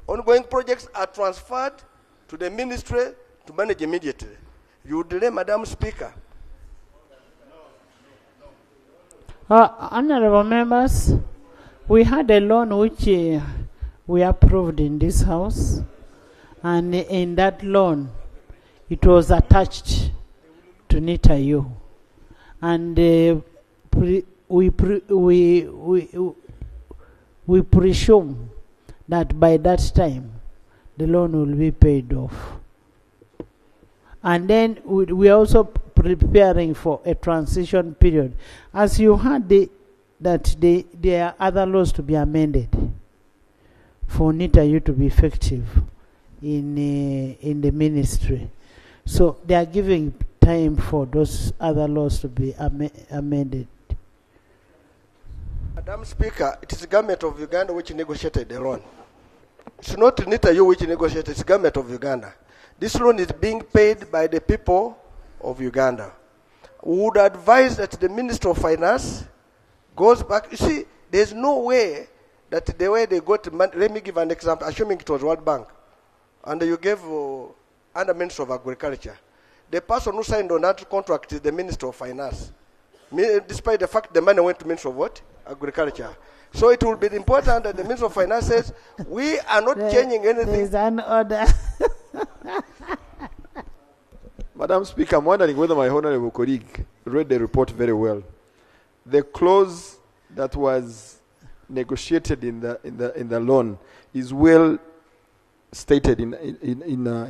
Ongoing projects are transferred to the ministry to manage immediately. You delay, Madam Speaker. Honorable members, we had a loan which we approved in this house, and in that loan, it was attached to NITA, and we presume that by that time the loan will be paid off. And then we are also preparing for a transition period. As you heard, there are other laws to be amended for NITAU to be effective in the ministry. So they are giving time for those other laws to be amended. Madam Speaker, it is the government of Uganda which negotiated the loan. It's not NITAU which negotiated, it's the government of Uganda. This loan is being paid by the people of Uganda. We would advise that the Minister of Finance goes back. You see, there's no way that the way they got money, let me give an example, assuming it was World Bank, and you gave under Minister of Agriculture. The person who signed on that contract is the Minister of Finance, despite the fact the money went to Minister of what? Agriculture. So it will be important that the Minister of Finance says, we are not changing anything. There is an order. Madam Speaker, I'm wondering whether my honorable colleague read the report very well. The clause that was negotiated in the loan is well stated in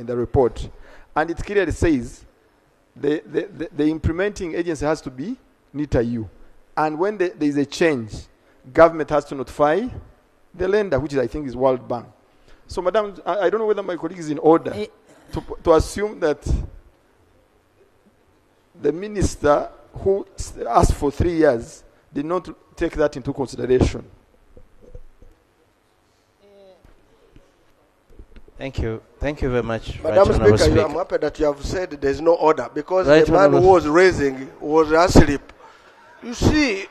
the report, and it clearly says the implementing agency has to be NITAU, and when there is a change, government has to notify the lender, which I think is World Bank. So, Madam, I don't know whether my colleague is in order to assume that the minister who asked for 3 years did not take that into consideration. Thank you. Thank you very much. Madam Speaker, I'm happy that you have said there's no order, because the man who was raising was asleep. You see.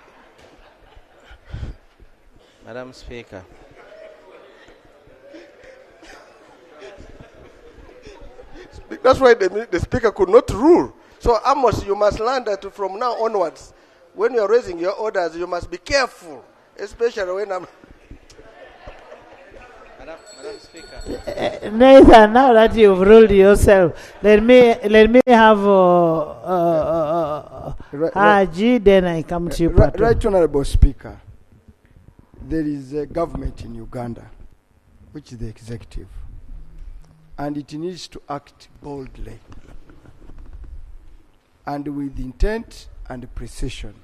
Madam Speaker. That's why the Speaker could not rule. So, Amos, you must learn that from now onwards, when you're raising your orders, you must be careful, especially when I'm... Madam Speaker. Nathan, now that you've ruled yourself, let me have Haji, then I come to you. Right, Honorable Speaker. There is a government in Uganda, which is the executive, and it needs to act boldly and with intent and precision.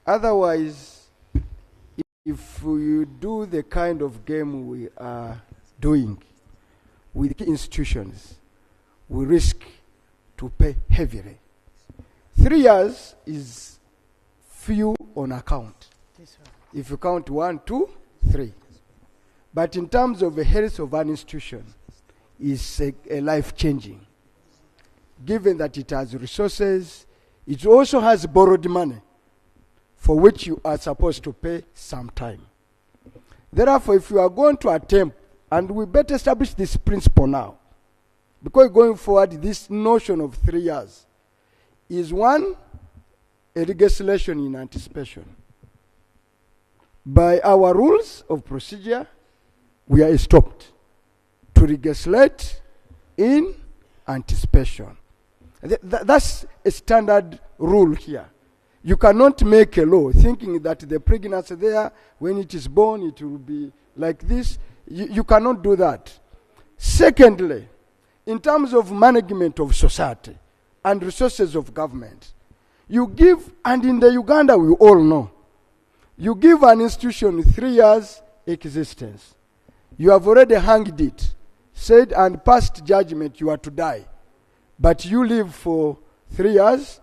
Otherwise, if we do the kind of game we are doing with institutions, we risk to pay heavily. 3 years is few on account. If you count 1, 2, 3. But in terms of the health of an institution, is a life-changing. Given that it has resources, it also has borrowed money, for which you are supposed to pay some time. Therefore, if you are going to attempt, and we better establish this principle now, because going forward, this notion of 3 years is one, a legislation in anticipation. By our rules of procedure, we are stopped to legislate in anticipation. That's a standard rule here. You cannot make a law thinking that the pregnancy there, when it is born, it will be like this. You cannot do that. Secondly, in terms of management of society and resources of government, you give, and in the Uganda we all know, you give an institution 3 years existence. You have already hanged it, said and passed judgment you are to die. But you live for 3 years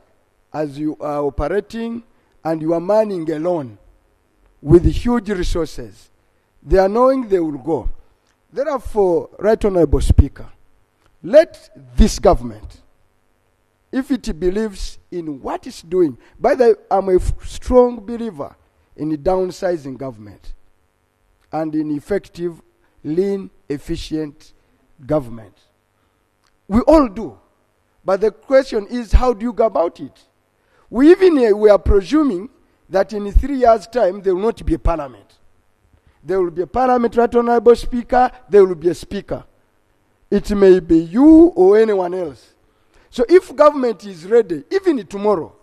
as you are operating, and you are manning alone with huge resources. They are knowing they will go. Therefore, Right Honorable Speaker, let this government, if it believes in what it's doing, by the way, I'm a strong believer in the downsizing government and in effective, lean, efficient government. We all do. But the question is, how do you go about it? We are presuming that in 3 years' time, there will not be a parliament. There will be a parliament, Right Honorable Speaker, there will be a speaker. It may be you or anyone else. So if government is ready, even tomorrow,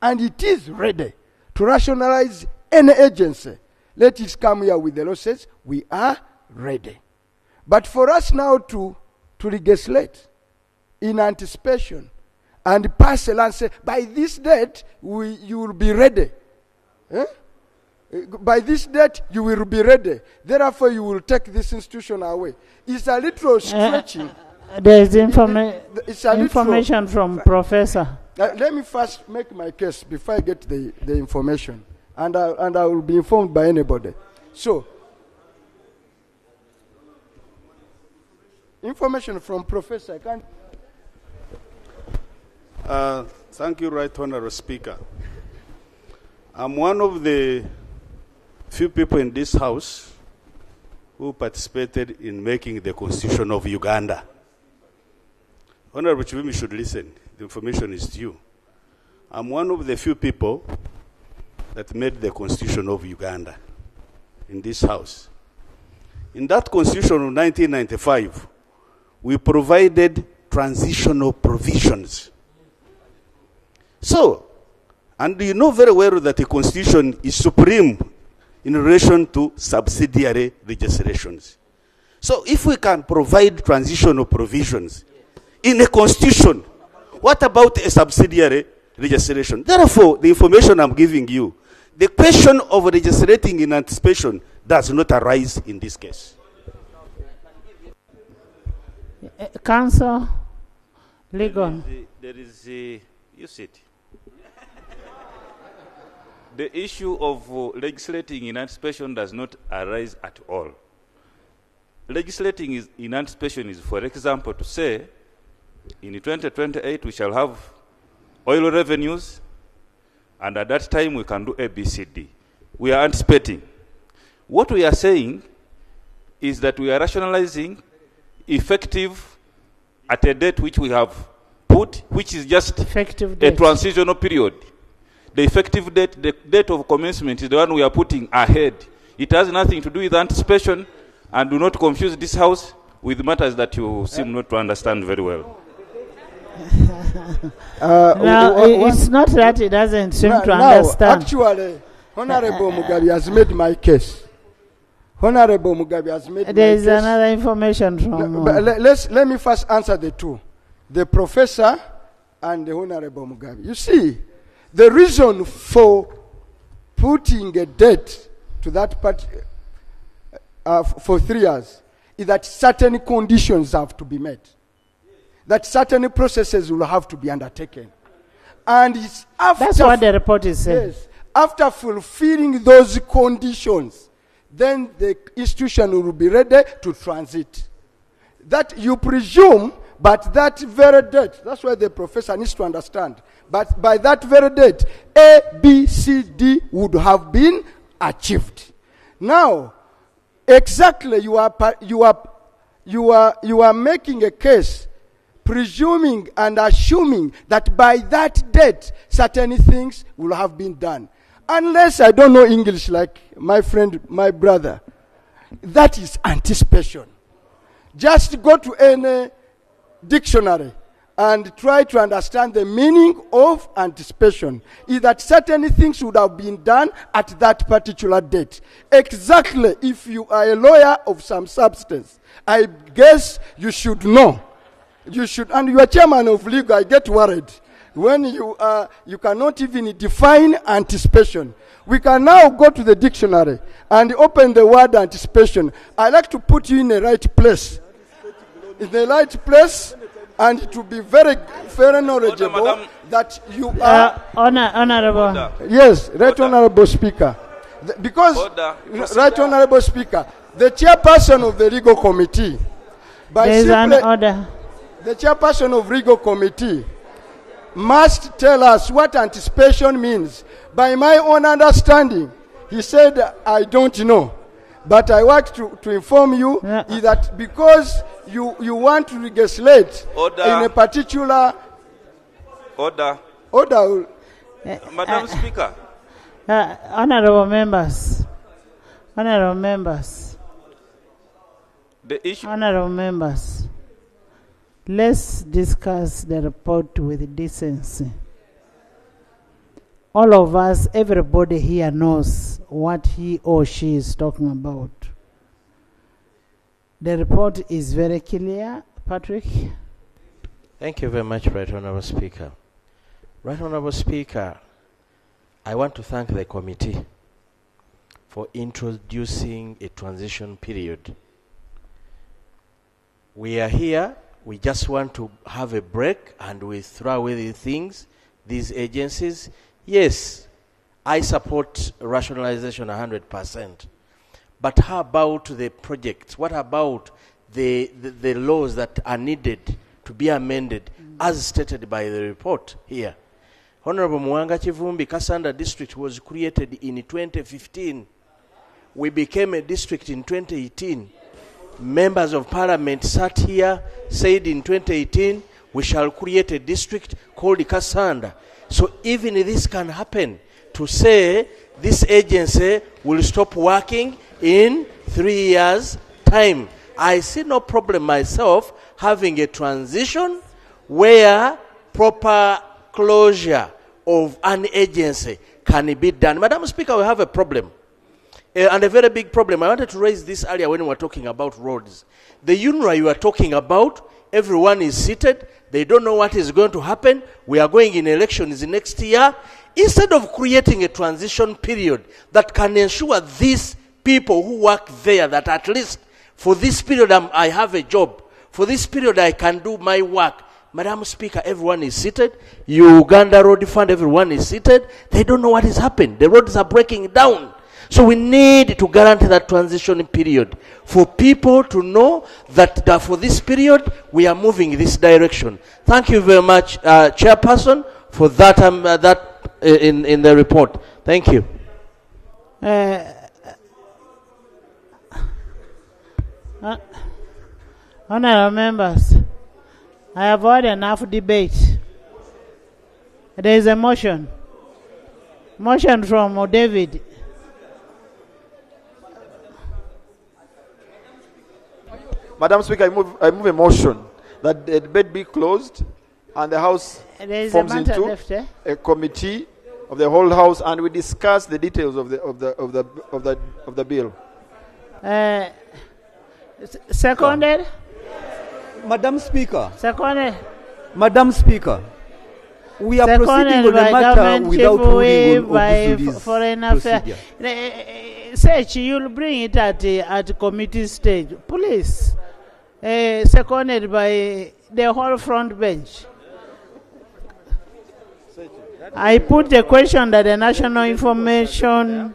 and it is ready to rationalize any agency, let it come here with the losses. We are ready. But for us now to legislate in anticipation and pass a law and say, by this date, you will be ready. Eh? By this date, you will be ready. Therefore, you will take this institution away. It's a little stretching. There is It's a information from Professor. Let me first make my case before I get the information. And I will be informed by anybody. So, information from Professor. I can't. Thank you, Right Honorable Speaker. I'm one of the few people in this House who participated in making the Constitution of Uganda. Honorable Chivimi should listen. The information is to you. I'm one of the few people that made the Constitution of Uganda in this House. In that Constitution of 1995, we provided transitional provisions. So, and you know very well that the Constitution is supreme in relation to subsidiary legislations. So if we can provide transitional provisions in a Constitution, what about a subsidiary legislation? Therefore, the information I'm giving you, the question of legislating in anticipation does not arise in this case. Council, legal. There is you sit. The issue of legislating in anticipation does not arise at all. Legislating in anticipation is, for example, to say, in 2028 we shall have oil revenues, and at that time we can do ABCD. We are anticipating. What we are saying is that we are rationalizing effective at a date which we have put, which is just a transitional period. The effective date, the date of commencement, is the one we are putting ahead. It has nothing to do with anticipation, and do not confuse this House with matters that you seem not to understand very well. It's not that he doesn't seem to understand. Actually, Honorable Mugabe has made my case. Honorable Mugabe has made my case. There is another information from... let me first answer the two. The professor and the Honorable Mugabe. You see, the reason for putting a date to that part for 3 years is that certain conditions have to be met. That certain processes will have to be undertaken. And it's after... That's what the report is saying. Yes. After fulfilling those conditions, then the institution will be ready to transit. That you presume, but that very date, that's why the professor needs to understand, but by that very date, A, B, C, D would have been achieved. Now, exactly, you are making a case presuming and assuming that by that date, certain things will have been done. Unless I don't know English like my friend, my brother. That is anticipation. Just go to any dictionary and try to understand the meaning of anticipation. Is that certain things would have been done at that particular date. Exactly, if you are a lawyer of some substance, I guess you should know. You should, and you are chairman of legal, I get worried. When you cannot even define anticipation. We can now go to the dictionary and open the word anticipation. I like to put you in the right place. In the right place, and to be very knowledgeable that you are... Honorable. Yes, Right Honorable Speaker. Because, Right Honorable Speaker, the chairperson of the legal committee... There is an order. The chairperson of legal committee must tell us what anticipation means. By my own understanding, he said, I don't know. But I want to inform you is that because you want to legislate in a particular... Order. Madam Speaker. Honorable members. Honorable members. The issue... Honorable members. Let's discuss the report with decency. all of us, everybody here knows what he or she is talking about. The report is very clear. Patrick? Thank you very much, Right Honourable Speaker. Right Honourable Speaker, I want to thank the committee for introducing a transition period. We are here, we just want to have a break and we throw away the things, these agencies. Yes, I support rationalization 100%. But how about the projects? What about the laws that are needed to be amended as stated by the report here? Honorable Mwanga Chivumbi, Kasanda district was created in 2015. We became a district in 2018. Members of parliament sat here, said in 2018, we shall create a district called Kasanda. So even this can happen, to say this agency will stop working in 3 years' time. I see no problem myself having a transition where proper closure of an agency can be done. Madam Speaker, we have a problem. And a very big problem. I wanted to raise this earlier when we were talking about roads. The UNRWA you are talking about, everyone is seated. They don't know what is going to happen. We are going in elections next year. Instead of creating a transition period that can ensure these people who work there that at least for this period I have a job, for this period I can do my work. Madam Speaker, everyone is seated. Uganda Road Fund, everyone is seated. They don't know what is happening. The roads are breaking down. So we need to guarantee that transition period for people to know that for this period we are moving in this direction. Thank you very much, Chairperson, for that in the report. Thank you. Honourable members, I have heard enough debate. There is a motion. Motion from David. Madam Speaker, I move a motion that the debate be closed and the House forms into a committee of the whole House, and we discuss the details of the bill. Seconded. Madam Speaker. Seconded. Madam Speaker. We are proceeding on the matter without ruling on Obuzuli's Foreign Affairs. Search, you'll bring it at committee stage, please. Seconded by the whole front bench. I put the question that the National Information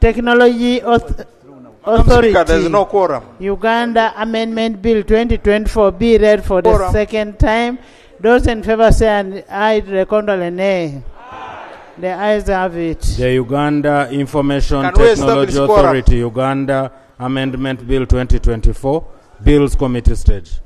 Technology Authority, there's no quorum. Uganda Amendment Bill 2024 be read for the second time. Those in favor say aye, the contrary nay. The ayes have it. The Uganda Information Technology Authority, Uganda Amendment Bill 2024, Bills Committee stage.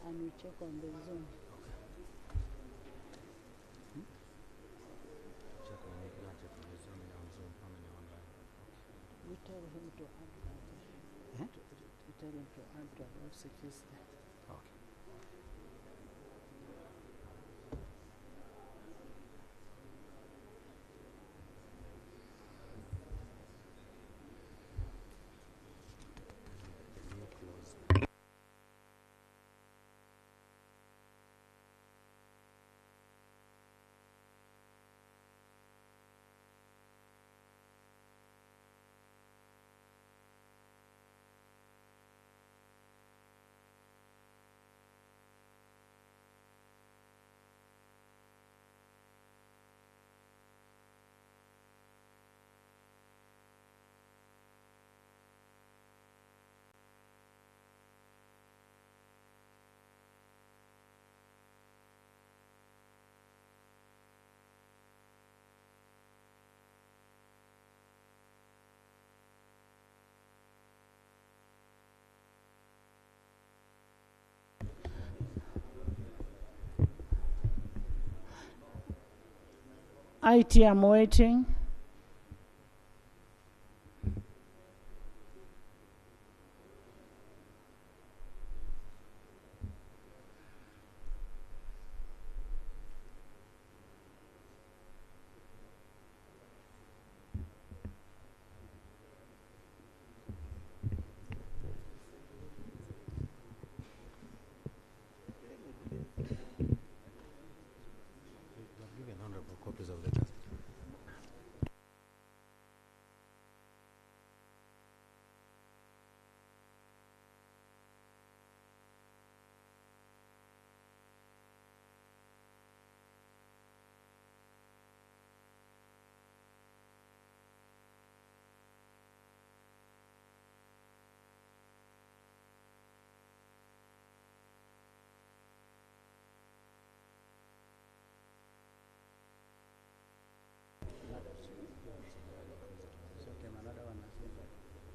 And we check on the Zoom. We tell him to add that. We tell him to add to about 60. Okay. IT, I'm waiting.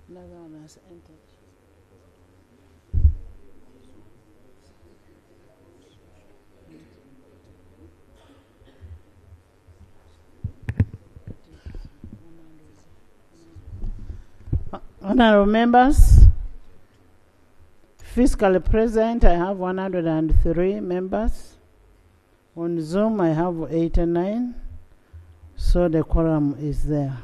Another one has entered. Honorable members, physically present, I have 103 members. On Zoom, I have 89. So the quorum is there.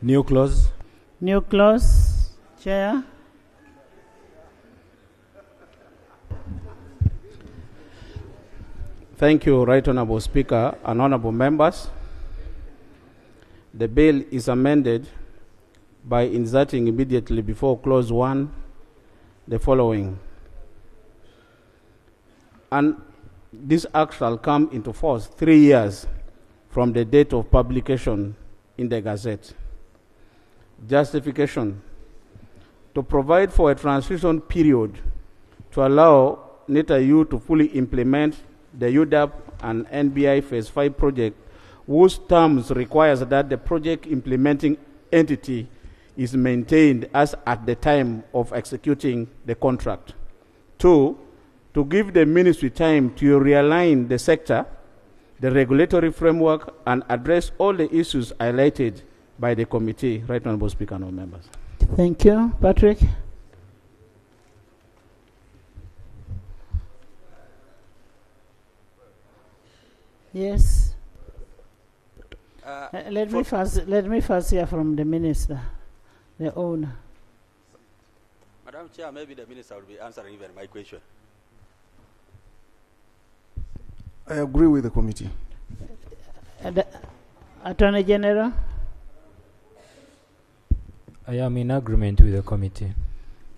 New clause. New clause, Chair. Thank you, Right Honourable Speaker and honourable members. The bill is amended by inserting immediately before clause 1 the following. And this act shall come into force 3 years from the date of publication in the Gazette. Justification: to provide for a transition period to allow NETA-U to fully implement the UDAP and NBI Phase 5 project, whose terms requires that the project implementing entity is maintained as at the time of executing the contract. 2, to give the ministry time to realign the sector, the regulatory framework, and address all the issues highlighted by the committee. Right Honourable Speaker and all members. Thank you. Patrick? Yes. Let me first hear from the minister, the owner. Madam Chair, maybe the minister will be answering even my question. I agree with the committee. Attorney General? I am in agreement with the committee.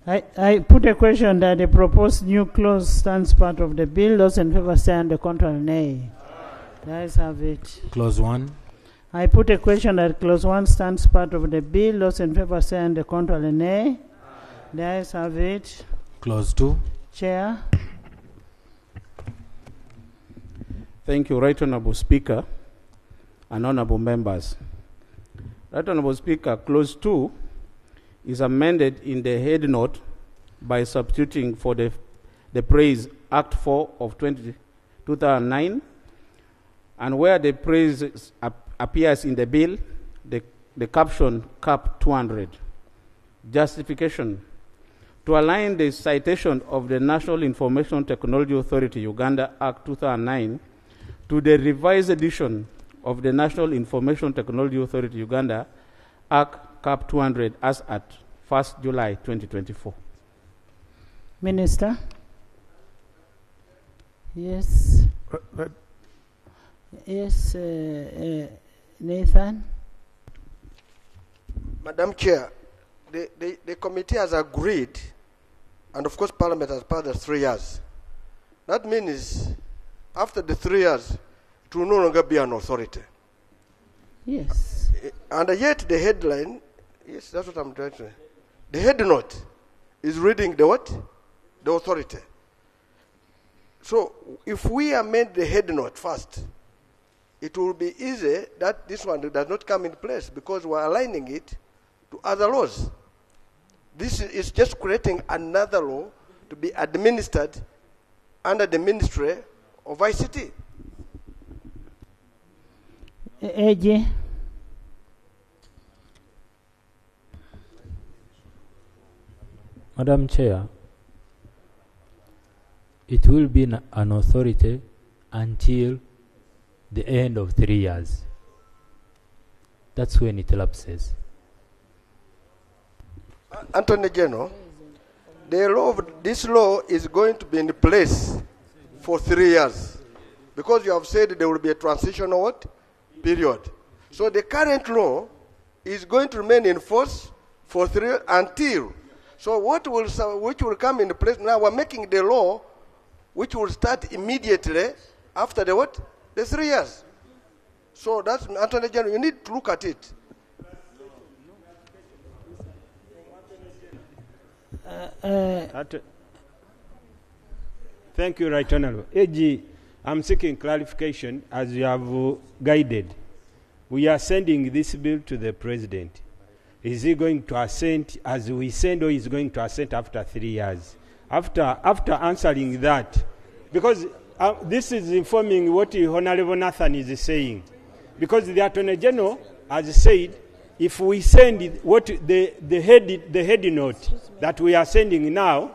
I put a question that the proposed new clause stands part of the bill. Those in favor say on the contrary, nay. The ayes have it. Clause 1. I put a question that clause 1 stands part of the bill. Those in favor say on the contrary, nay. The ayes have it. Clause 2. Chair. Thank you, Right Honourable Speaker and honourable members. Right Honourable Speaker, clause 2 is amended in the head note by substituting for the phrase Act 4 of 2009, and where the phrase appears in the bill, the caption cap 200. Justification: to align the citation of the National Information Technology Authority Uganda Act 2009 to the revised edition of the National Information Technology Authority Uganda Act Cap 200 as at 1st July 2024. Minister? Yes. Yes, Nathan? Madam Chair, the committee has agreed, and of course Parliament has passed the 3 years. That means after the 3 years, it will no longer be an authority. Yes. And yet the headline, yes, that's what I'm trying to say. The head note is reading the what? The authority. So if we amend the head note first, it will be easy that this one does not come in place because we're aligning it to other laws. This is just creating another law to be administered under the Ministry of ICT. AJ. Madam Chair, it will be an authority until the end of 3 years. That's when it lapses. Attorney General, this law is going to be in place for 3 years because you have said there will be a transitional what? Period. So the current law is going to remain in force for 3 years until. So which will come into place now? We're making the law which will start immediately after the what? The 3 years. So that's Attorney General. You need to look at it. Thank you, Right Honourable. AG, I'm seeking clarification as you have guided. We are sending this bill to the President. Is he going to assent as we send, or is he going to assent after 3 years? After answering that, because this is informing what Honourable Nathan is saying. Because the Attorney General has said, if we send what the head note that we are sending now,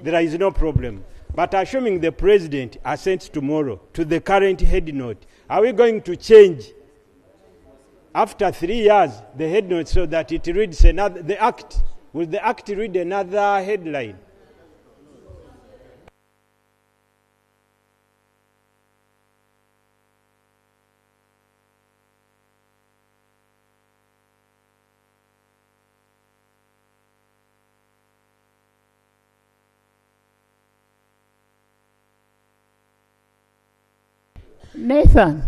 there is no problem. But assuming the President assents tomorrow to the current head note, are we going to change after 3 years the head note so that it reads another, the act? Will the act read another headline? Nathan,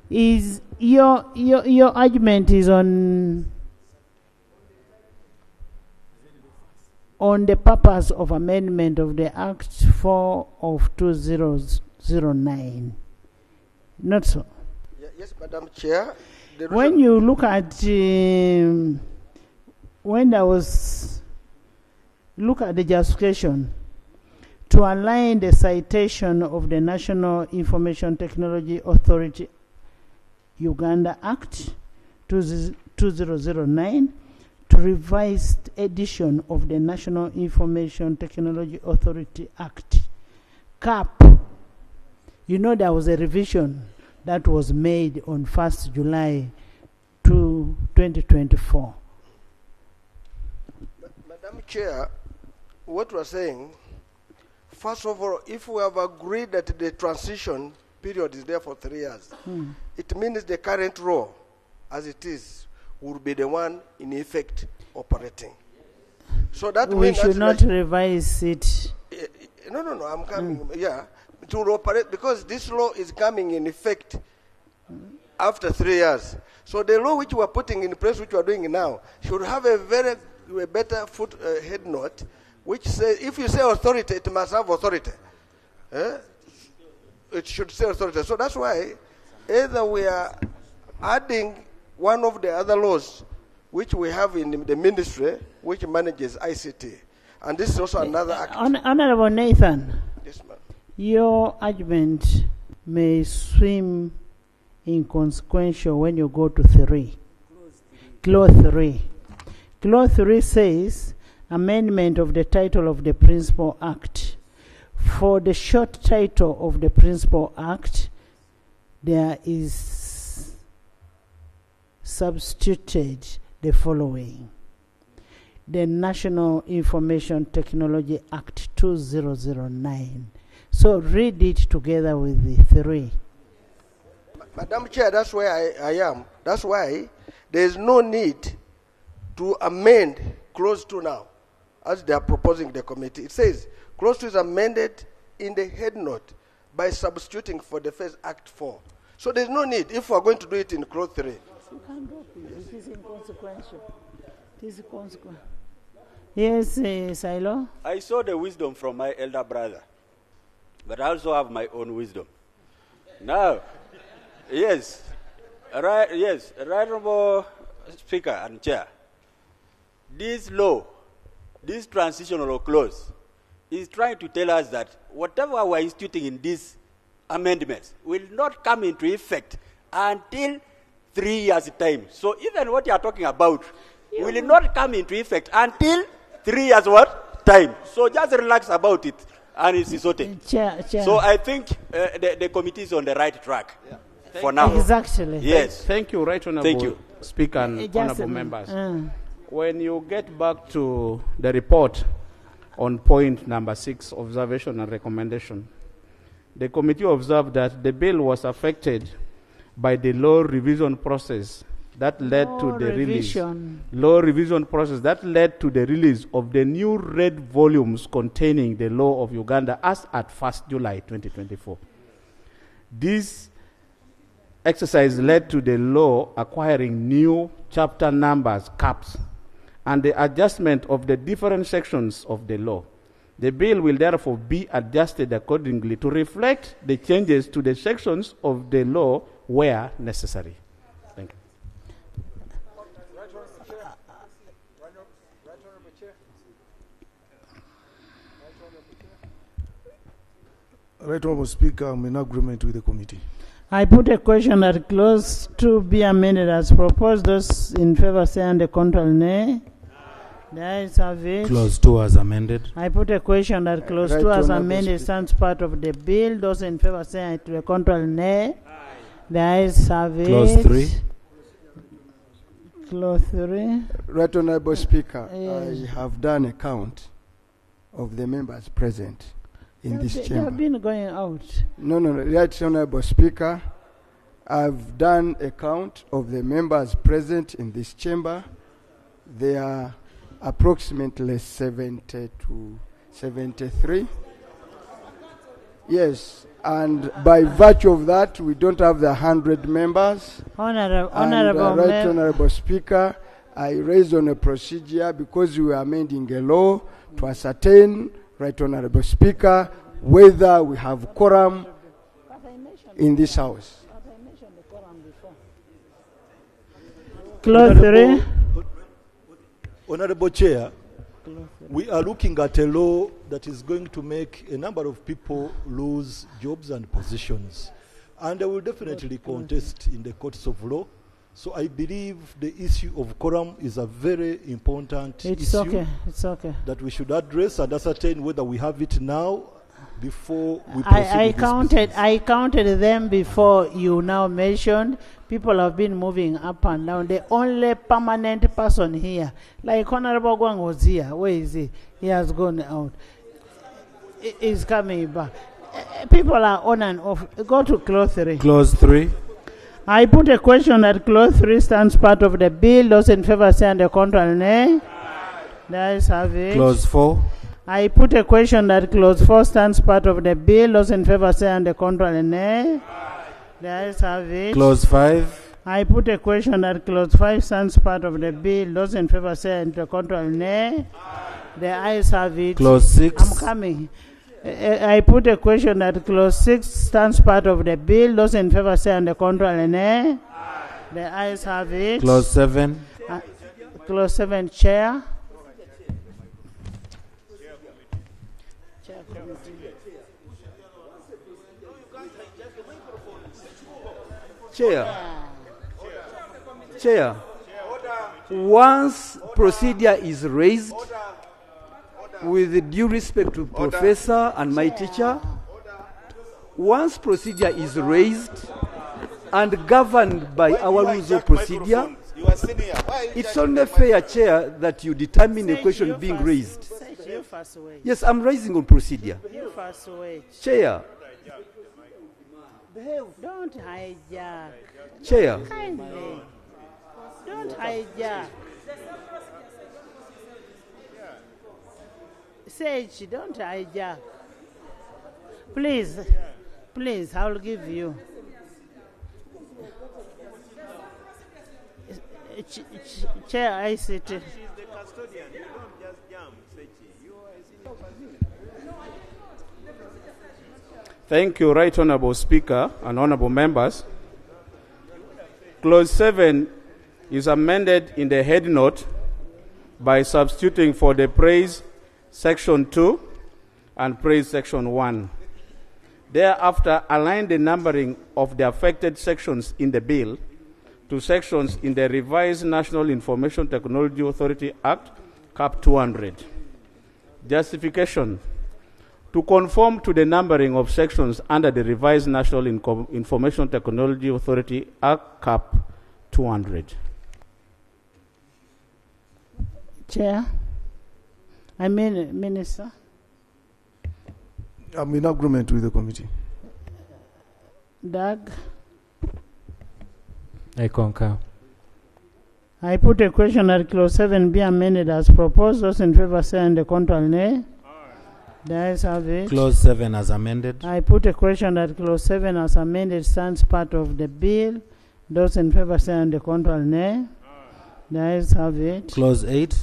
is your argument is on the purpose of amendment of the Act 4 of 2009, not so? Yes, Madam Chair. When you look at look at the justification to align the citation of the National Information Technology Authority Uganda Act 2009 to revised edition of the National Information Technology Authority Act, CAP. You know there was a revision that was made on 1st July 2024. Madam Chair, what we're saying, first of all, if we have agreed that the transition period is there for 3 years, it means the current law, as it is, will be the one in effect operating. So that we means should not revise it. No, I'm coming. Yeah, it will operate because this law is coming in effect after 3 years. So the law which we are putting in place, which we are doing now, should have a better head note, which says, if you say authority, it must have authority. It should say authority. So that's why either we are adding one of the other laws which we have in the ministry, which manages ICT. And this is also another act. Honorable Nathan, Yes, ma'am. your argument may swim inconsequential when you go to 3. Clause 3. Clause 3 says, amendment of the title of the Principal Act. For the short title of the Principal Act, there is substituted the following: the National Information Technology Act 2009. So read it together with the 3. Madam Chair, that's where I am. That's why there is no need to amend Clause 2 now, as they are proposing the committee. It says, Clause 2 is amended in the head note by substituting for the first Act 4. So there's no need if we're going to do it in Clause 3. You can't do it. It is inconsequential. It is consequential. Yes, Silo? I saw the wisdom from my elder brother, but I also have my own wisdom. Now, yes, right, Honourable Speaker and Chair, this law, this transitional clause, is trying to tell us that whatever we're instituting in these amendments will not come into effect until 3 years' time. So even what you are talking about will not come into effect until 3 years' what? Time. So just relax about it, and it's sorted. Chair. So I think the committee is on the right track for now. Exactly. Yes. Thank you, Right Honorable Thank you. Speaker and Just honorable a members. minute. When you get back to the report on point number 6, observation and recommendation, the committee observed that the bill was affected by the law revision process that led to the release. Law revision process that led to the release of the new red volumes containing the law of Uganda as at 1st July 2024. This exercise led to the law acquiring new chapter numbers, caps, and the adjustment of the different sections of the law. The bill will therefore be adjusted accordingly to reflect the changes to the sections of the law where necessary. Thank you. Right Honourable Speaker, I'm in agreement with the committee. I put a question that clause 2 be amended as proposed. Those in favor say and the contrary nay. The ayes have it. Clause 2 as amended. I put a question that clause Right 2 as Honourable amended Speaker. stands part of the bill. Those in favor say and to the contrary nay. The ayes have it. Clause 3. Clause 3. Right Honorable Speaker, Yes. I have done a count of the members present in this They chamber. have been going out. No. Right Honorable Speaker, I've done a count of the members present in this chamber. There are approximately 70 to 73. Yes, and by virtue of that, we don't have the 100 members. Honorable Right Honorable Speaker, I raised on a procedure because we are amending a law to ascertain, Right Honorable Speaker, whether we have quorum in this house. Clause 3. Honorable Chair, we are looking at a law that is going to make a number of people lose jobs and positions. And I will definitely contest in the courts of law. So I believe the issue of quorum is a very important issue. It's okay. That we should address and ascertain whether we have it now before we proceed with this I counted them before you now mentioned. People have been moving up and down. The only permanent person here, like Honorable Gwang was here. Where is he? He has gone out. He's coming back. People are on and off. Go to clause 3. Clause 3. I put a question that clause 3 stands part of the bill. Those in favor say and the contrary nay. The ayes have it. Clause 4. I put a question that clause 4 stands part of the bill. Those in favor say and the contrary nay. The ayes have it. Clause 5. I put a question that clause 5 stands part of the bill. Those in favor say and the contrary nay. The ayes have it. Clause 6. I'm coming. I put a question that clause 6 stands part of the bill. Those in favor say and the contrary nay. The ayes have it. Clause 7. Clause 7, Chair. Chair, once procedure is raised, with due respect to Professor and my teacher, once procedure is raised and governed by our rules of procedure, it's only fair, Chair, that you determine a question being raised. Yes, I'm raising on procedure. Chair. Don't hijack. Chair. Kindly. Don't hijack. Sage, don't hijack. Please, I'll give you. Chair, I sit. Thank you, Right Honorable Speaker and honorable members. Clause 7 is amended in the head note by substituting for the praise section 2 and praise section 1. Thereafter, align the numbering of the affected sections in the bill to sections in the revised National Information Technology Authority Act, Cap 200. Justification: to conform to the numbering of sections under the revised National Information Technology Authority Act, Cap 200. Chair, Minister. I'm in agreement with the committee. Doug? I concur. I put a question that clause 7 be amended as proposed. Those in favor say and the contrary nay. The ayes have it. Clause 7 as amended. I put a question that clause 7 as amended stands part of the bill. Those in favor say and the contrary nay. The ayes have it. Clause 8.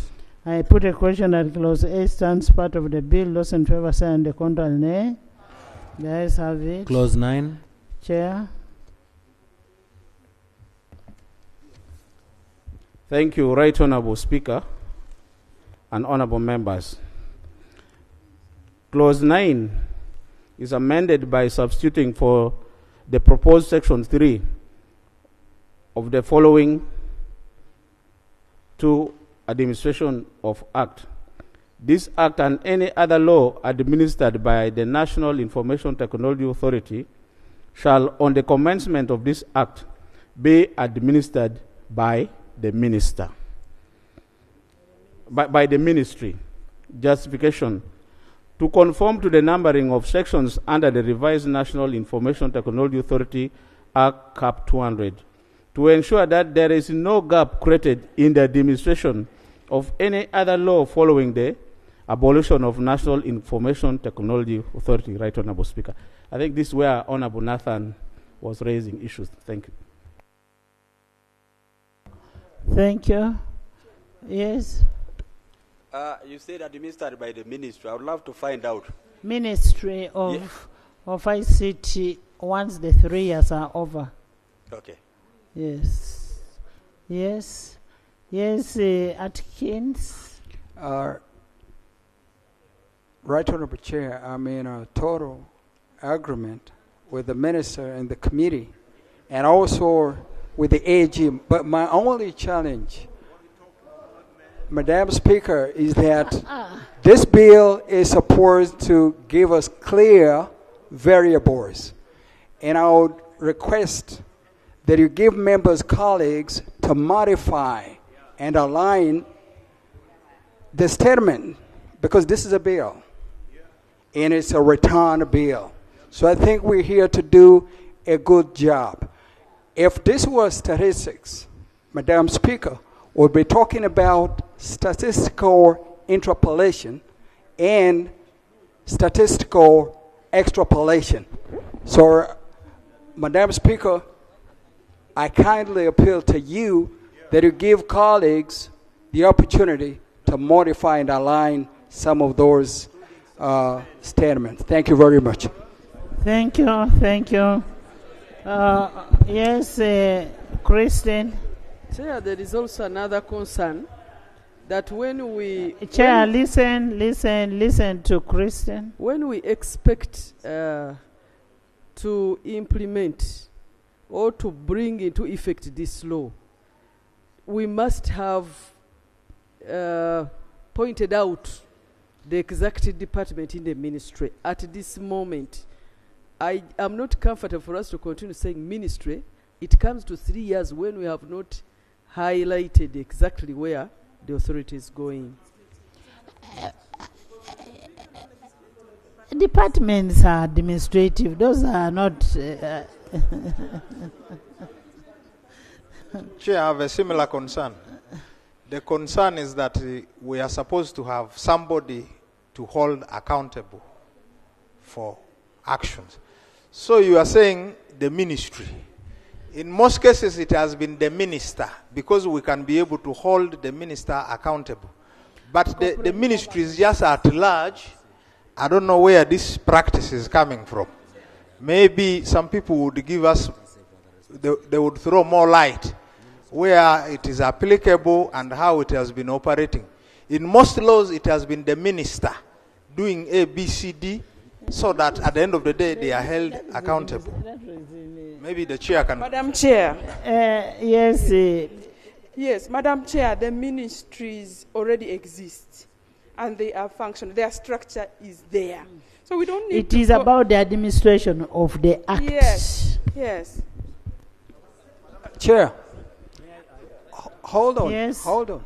I put a question that clause 8 stands part of the bill. Those in favor say and the contrary nay. The ayes have it. Clause 9. Chair. Thank you, Right Honorable Speaker and honorable members. Clause 9 is amended by substituting for the proposed section 3 of the following two administration of Act. This Act and any other law administered by the National Information Technology Authority shall, on the commencement of this Act, be administered by the minister, by the ministry. Justification: to conform to the numbering of sections under the revised National Information Technology Authority Act, Cap 200, to ensure that there is no gap created in the administration of any other law following the abolition of National Information Technology Authority. Right Honorable Speaker. I think this is where Honorable Nathan was raising issues. Thank you. Thank you. Yes. You said administered by the ministry. I would love to find out. Ministry of ICT once the 3 years are over. Okay. Yes. Yes. Yes, Atkins. Right Honorable Chair, I'm in a total agreement with the minister and the committee, and also with the AG. But my only challenge, Madam Speaker, is that this bill is supposed to give us clear variables. And I would request that you give members, colleagues, to modify and align the statement, because this is a bill, and it's a return bill. So I think we're here to do a good job. If this was statistics, Madam Speaker, we'll be talking about statistical interpolation and statistical extrapolation. So, Madam Speaker, I kindly appeal to you that you give colleagues the opportunity to modify and align some of those statements. Thank you very much. Thank you. Thank you. Yes, Christine. Chair, there is also another concern that when we... Chair, listen to Christine. When we expect to implement or to bring into effect this law, we must have pointed out the exact department in the ministry. At this moment, I am not comfortable for us to continue saying ministry. It comes to 3 years when we have not highlighted exactly where the authority is going. Departments are administrative. Those are not... Chair, I have a similar concern. The concern is that we are supposed to have somebody to hold accountable for actions. So you are saying the ministry. In most cases, it has been the minister, because we can be able to hold the minister accountable. But the ministry is just at large. I don't know where this practice is coming from. Maybe some people would give us, they would throw more light where it is applicable and how it has been operating. In most laws, it has been the minister doing A, B, C, D, so that at the end of the day they are held accountable. Maybe the chair can. Madam Chair. Yes. Yes, Madam Chair, the ministries already exist and they are functional. Their structure is there. So we don't need It is about the administration of the act. Yes, yes. Chair. Hold on. Yes. Hold on.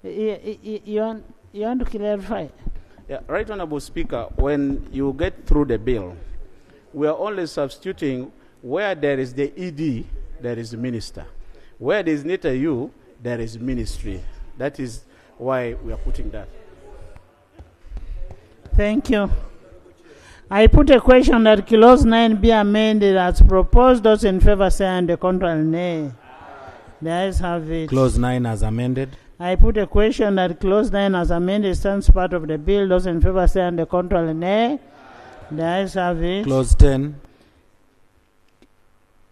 You want to clarify? Yeah, Right Honourable Speaker, when you get through the bill, we are only substituting where there is the ED, there is the minister. Where there is neither you, there is ministry. That is why we are putting that. Thank you. I put a question that clause 9 be amended as proposed. Those in favor say and the contrary nay. The ayes have it. Clause 9 as amended. I put a question that clause 9 as amended stands part of the bill. Those in favor say and the contrary nay. The ayes have it. Clause 10.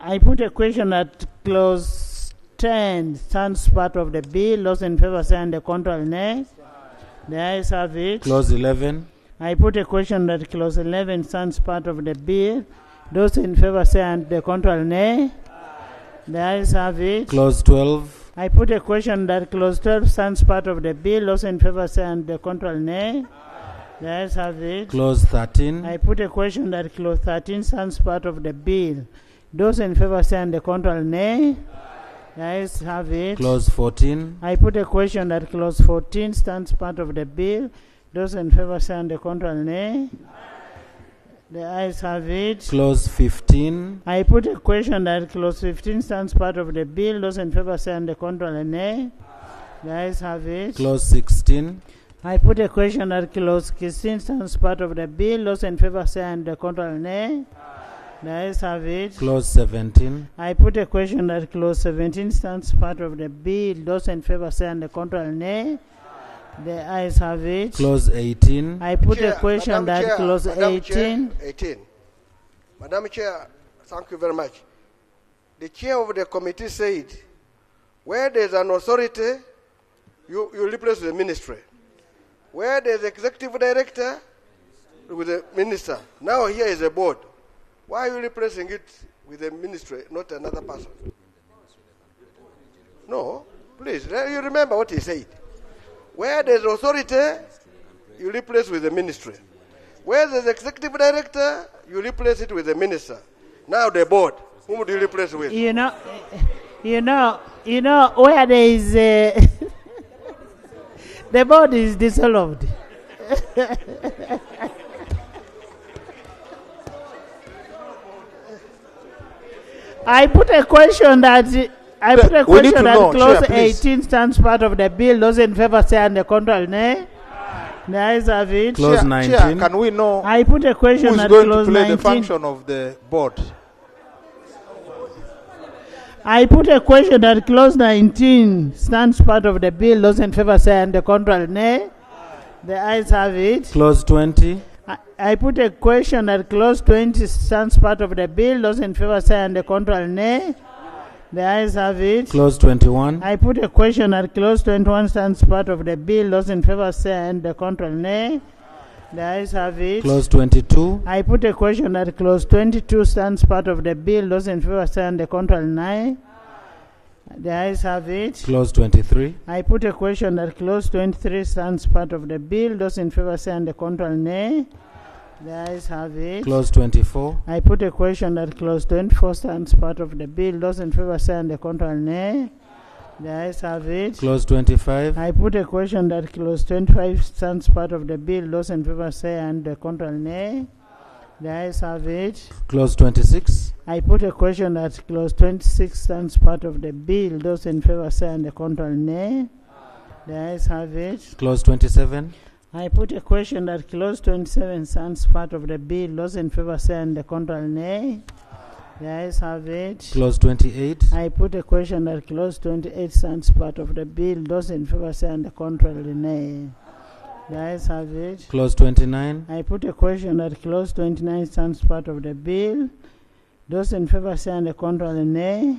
I put a question that clause 10 stands part of the bill. Those in favor say and the contrary nay. The ayes have it. Clause 11. I put a question that clause 11 stands part of the bill. Those in favor say and the contrary nay. The ayes have it. Clause 12. I put a question that clause 12 stands part of the bill. Those in favor say and the contrary nay. The ayes have it. Clause 13. I put a question that clause 13 stands part of the bill. Those in favor say and the contrary nay. The ayes have it. Clause 14. I put a question that clause 14 stands part of the bill. Those in favor say and the contrary nay. The ayes have it. Clause 15. I put a question that clause 15 stands part of the bill. Those in favor say and the contrary nay. The ayes have it. Clause 16. I put a question that clause 16 stands part of the bill. Those in favor say and the contrary nay. The ayes have it. Clause 17. I put a question that clause 17 stands part of the bill. Those in favor say and the contrary nay. The ayes have it. Clause 18. I put Chair, a question Madam that Chair, clause Madam 18. Chair, 18. Madam Chair, thank you very much. The chair of the committee said, where there's an authority, you replace the ministry. Where there's executive director, with the minister. Now here is a board. Why are you replacing it with the ministry, not another person? No, please, you remember what he said. Where there's authority, you replace with the ministry. Where there's executive director, you replace it with the minister. Now the board, whom do you replace with? You know where there is the board is dissolved. I put a question that clause 18 stands part of the bill. Those in favor say and the contrary nay. The ayes have it. Clause 19. Chair, can we know I put a question who is that going clause to play 19. the function of the board? I put a question that clause 19 stands part of the bill. Those in favor say and the contrary nay. The ayes have it. Clause 20. I put a question that clause 20 stands part of the bill. Those in favor say and the contrary nay. The ayes have it. Clause 21. I put a question that clause 21 stands part of the bill. Those in favor say and the contrary nay. The ayes have it. Clause 22. I put a question that clause 22 stands part of the bill. Those in favor say and the contrary nay. The ayes have it. Clause 23. I put a question that clause 23 stands part of the bill. Those in favor say and the contrary nay. The ayes have it. Clause 24. I put a question that clause 24 stands part of the bill. Those in favor say and the contrary nay. The ayes have it. Clause 25. I put a question that clause 25 stands part of the bill. Those in favor say and the contrary nay. The ayes have it. Clause 26. I put a question that clause 26 stands part of the bill. Those in favor say and the contrary nay. The ayes have it. Clause 27. I put a question that clause 27 stands part of the bill. Those in favor say and the contrary nay. The ayes have it. Clause 28. I put a question that clause 28 stands part of the bill. Those in favor say and the contrary nay. The ayes have it. Clause 29. I put a question that clause 29 stands part of the bill. Those in favor say and the contrary nay.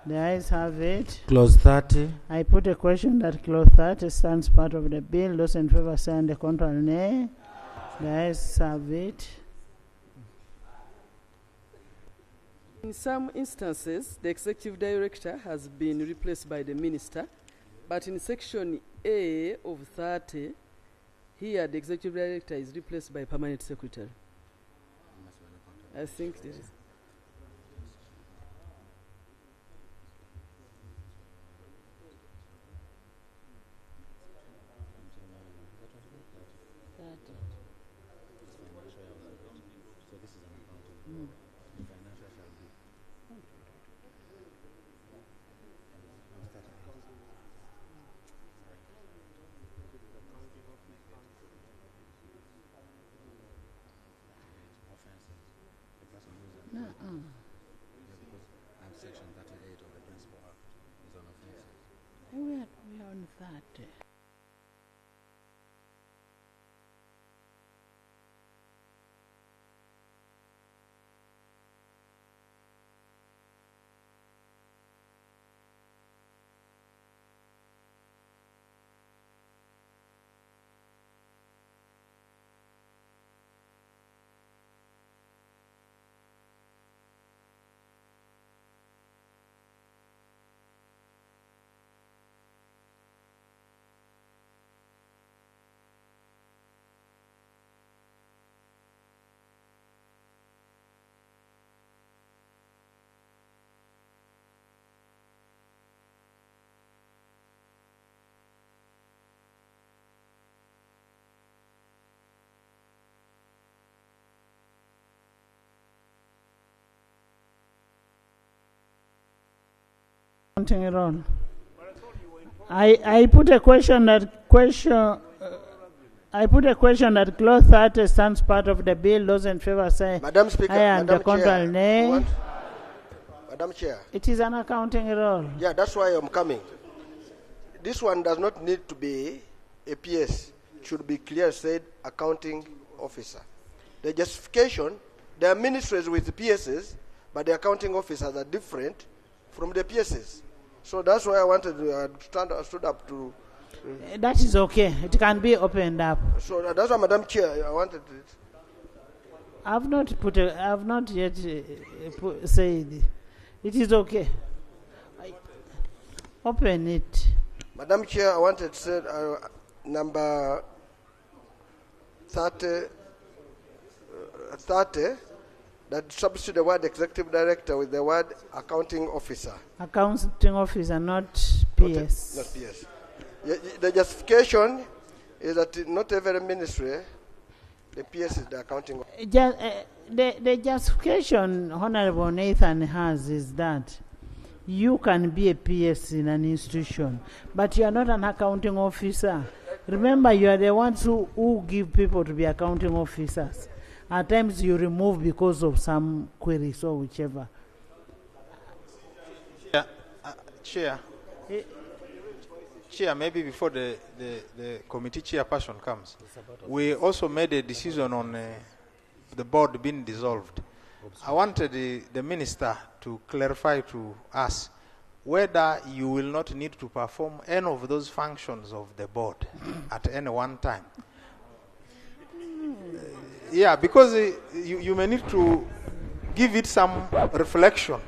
The ayes have it. Clause 30. I put a question that clause 30 stands part of the bill. Those in favor say and the contrary nay. The ayes have it. In some instances, the executive director has been replaced by the minister, but in section A of 30, here the executive director is replaced by permanent secretary. I think this is. We are on 30. Counting it on. I put a question that I put a question that clause 30 stands part of the bill. Those in favor say Madam Speaker, aye and Madam the contrary Chair, nay. Madam Chair. It is an accounting error. Yeah, that's why I'm coming. This one does not need to be a PS. It should be clear said accounting officer. The justification, there are ministries with PSs, but the accounting officers are different from the PSs. So that's why I wanted to stood up to. That is okay. It can be opened up. So that's why, Madam Chair, I wanted to. I've not yet said it is okay. Open it. Madam Chair, I wanted to say number 30, that substitute the word executive director with the word accounting officer. Accounting officer, not PS. Not PS. The justification is that not every ministry, the PS is the accounting officer. The justification Honorable Nathan has is that you can be a PS in an institution, but you are not an accounting officer. Remember, you are the ones who give people to be accounting officers. At times you remove because of some queries or whichever. Chair, Chair, maybe before the committee chairperson comes, we also made a decision on the board being dissolved. I wanted the minister to clarify to us whether you will not need to perform any of those functions of the board at any one time. Yeah, because you may need to give it some reflection.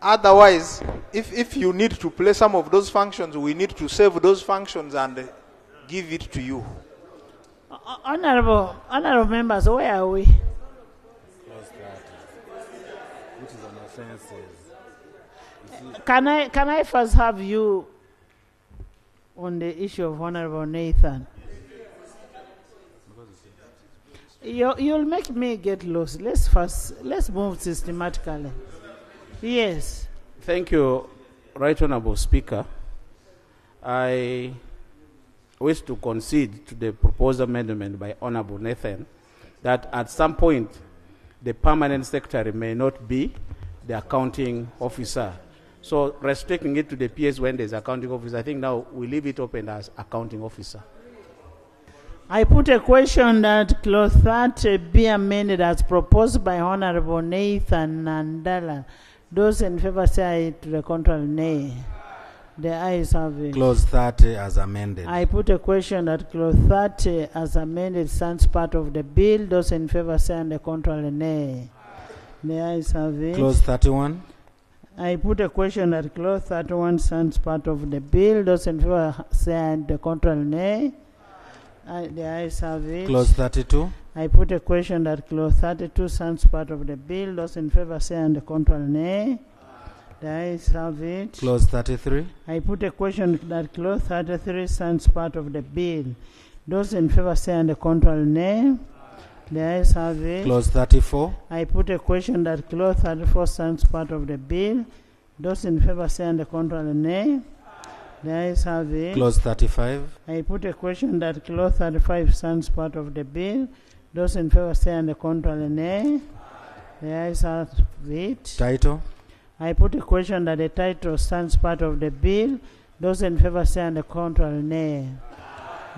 Otherwise, if you need to play some of those functions, we need to save those functions and give it to you. Honorable members, where are we? Which is on offenses. Can I first have you on the issue of Honorable Nathan? You'll make me get lost. Let's move systematically. Yes. Thank you, Right Honorable Speaker. I wish to concede to the proposed amendment by Honorable Nathan that at some point the permanent secretary may not be the accounting officer. So restricting it to the PS when there's accounting officer, I think now we leave it open as accounting officer. I put a question that clause 30 be amended as proposed by Honorable Nathan Nandala. Those in favor say aye, to the contrary nay. The ayes have it. Clause 30 as amended. I put a question that clause 30 as amended stands part of the bill. Those in favor say on the contrary nay. The ayes have it. Clause 31. I put a question that clause 31 stands part of the bill. Those in favor say on the contrary nay. The ayes have it. Clause 32. I put a question that clause 32 stands part of the bill. Those in favor say on the contrary nay. The ayes have it. Clause 33. I put a question that clause 33 stands part of the bill. Those in favor say on the contrary nay. The ayes have it. Clause 34. I put a question that clause 34 stands part of the bill. Those in favor say on the contrary nay. The ayes have it. Clause 35. I put a question that clause 35 stands part of the bill. Those in favor say on the contrary nay. The ayes have it. Title. I put a question that the title stands part of the bill. Those in favor say on the contrary nay.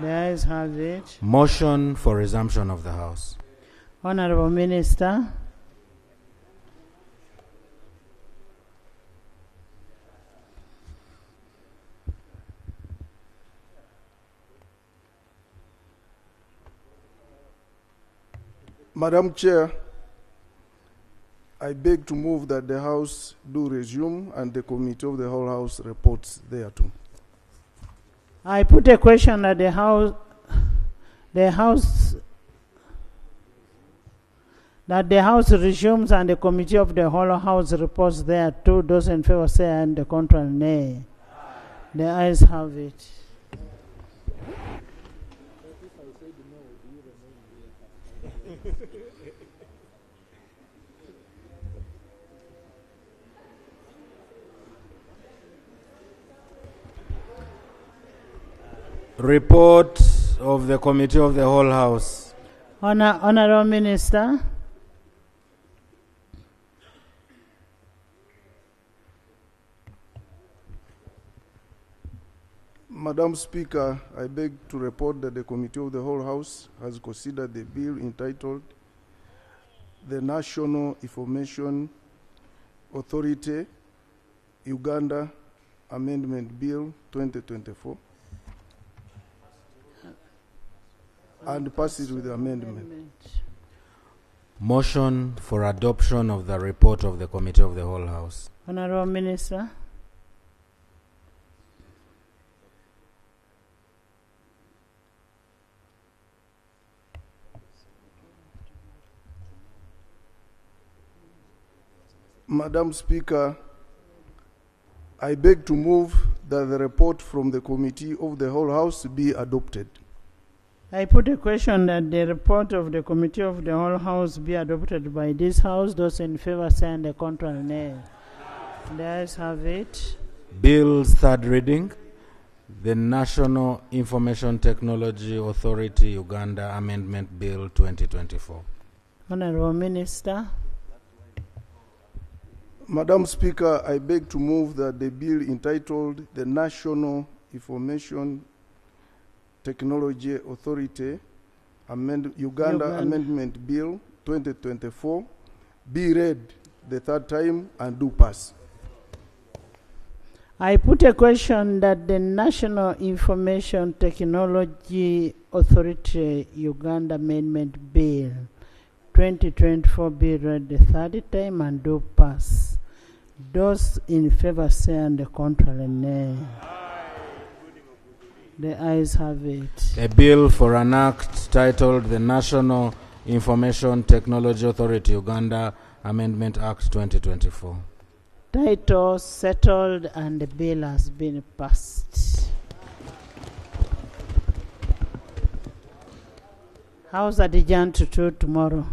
The ayes have it. Motion for resumption of the House. Honorable Minister. Madam Chair, I beg to move that the House do resume and the Committee of the whole House reports thereto. I put a question that the House resumes and the Committee of the whole House reports thereto. Those in favor say aye and the contrary nay. The ayes have it. Report of the Committee of the whole House. Honorable Minister. Madam Speaker, I beg to report that the Committee of the whole House has considered the bill entitled the National Information Authority Uganda Amendment Bill 2024 and pass it with the amendment. Motion for adoption of the report of the Committee of the whole House. Honorable Minister. Madam Speaker, I beg to move that the report from the Committee of the whole House be adopted. I put a question that the report of the Committee of the whole House be adopted by this House. Those in favor say and the contrary nay. The ayes have it. Bill's third reading. The National Information Technology Authority Uganda Amendment Bill 2024. Honorable Minister. Madam Speaker, I beg to move that the bill entitled the National Information Technology Authority Uganda Amendment Bill 2024 be read the third time and do pass. I put a question that the National Information Technology Authority Uganda Amendment Bill 2024 be read the third time and do pass. Those in favor say and the contrary nay. The ayes have it. A bill for an act titled the National Information Technology Authority Uganda Amendment Act 2024. Title settled and the bill has been passed. House adjourned to tomorrow.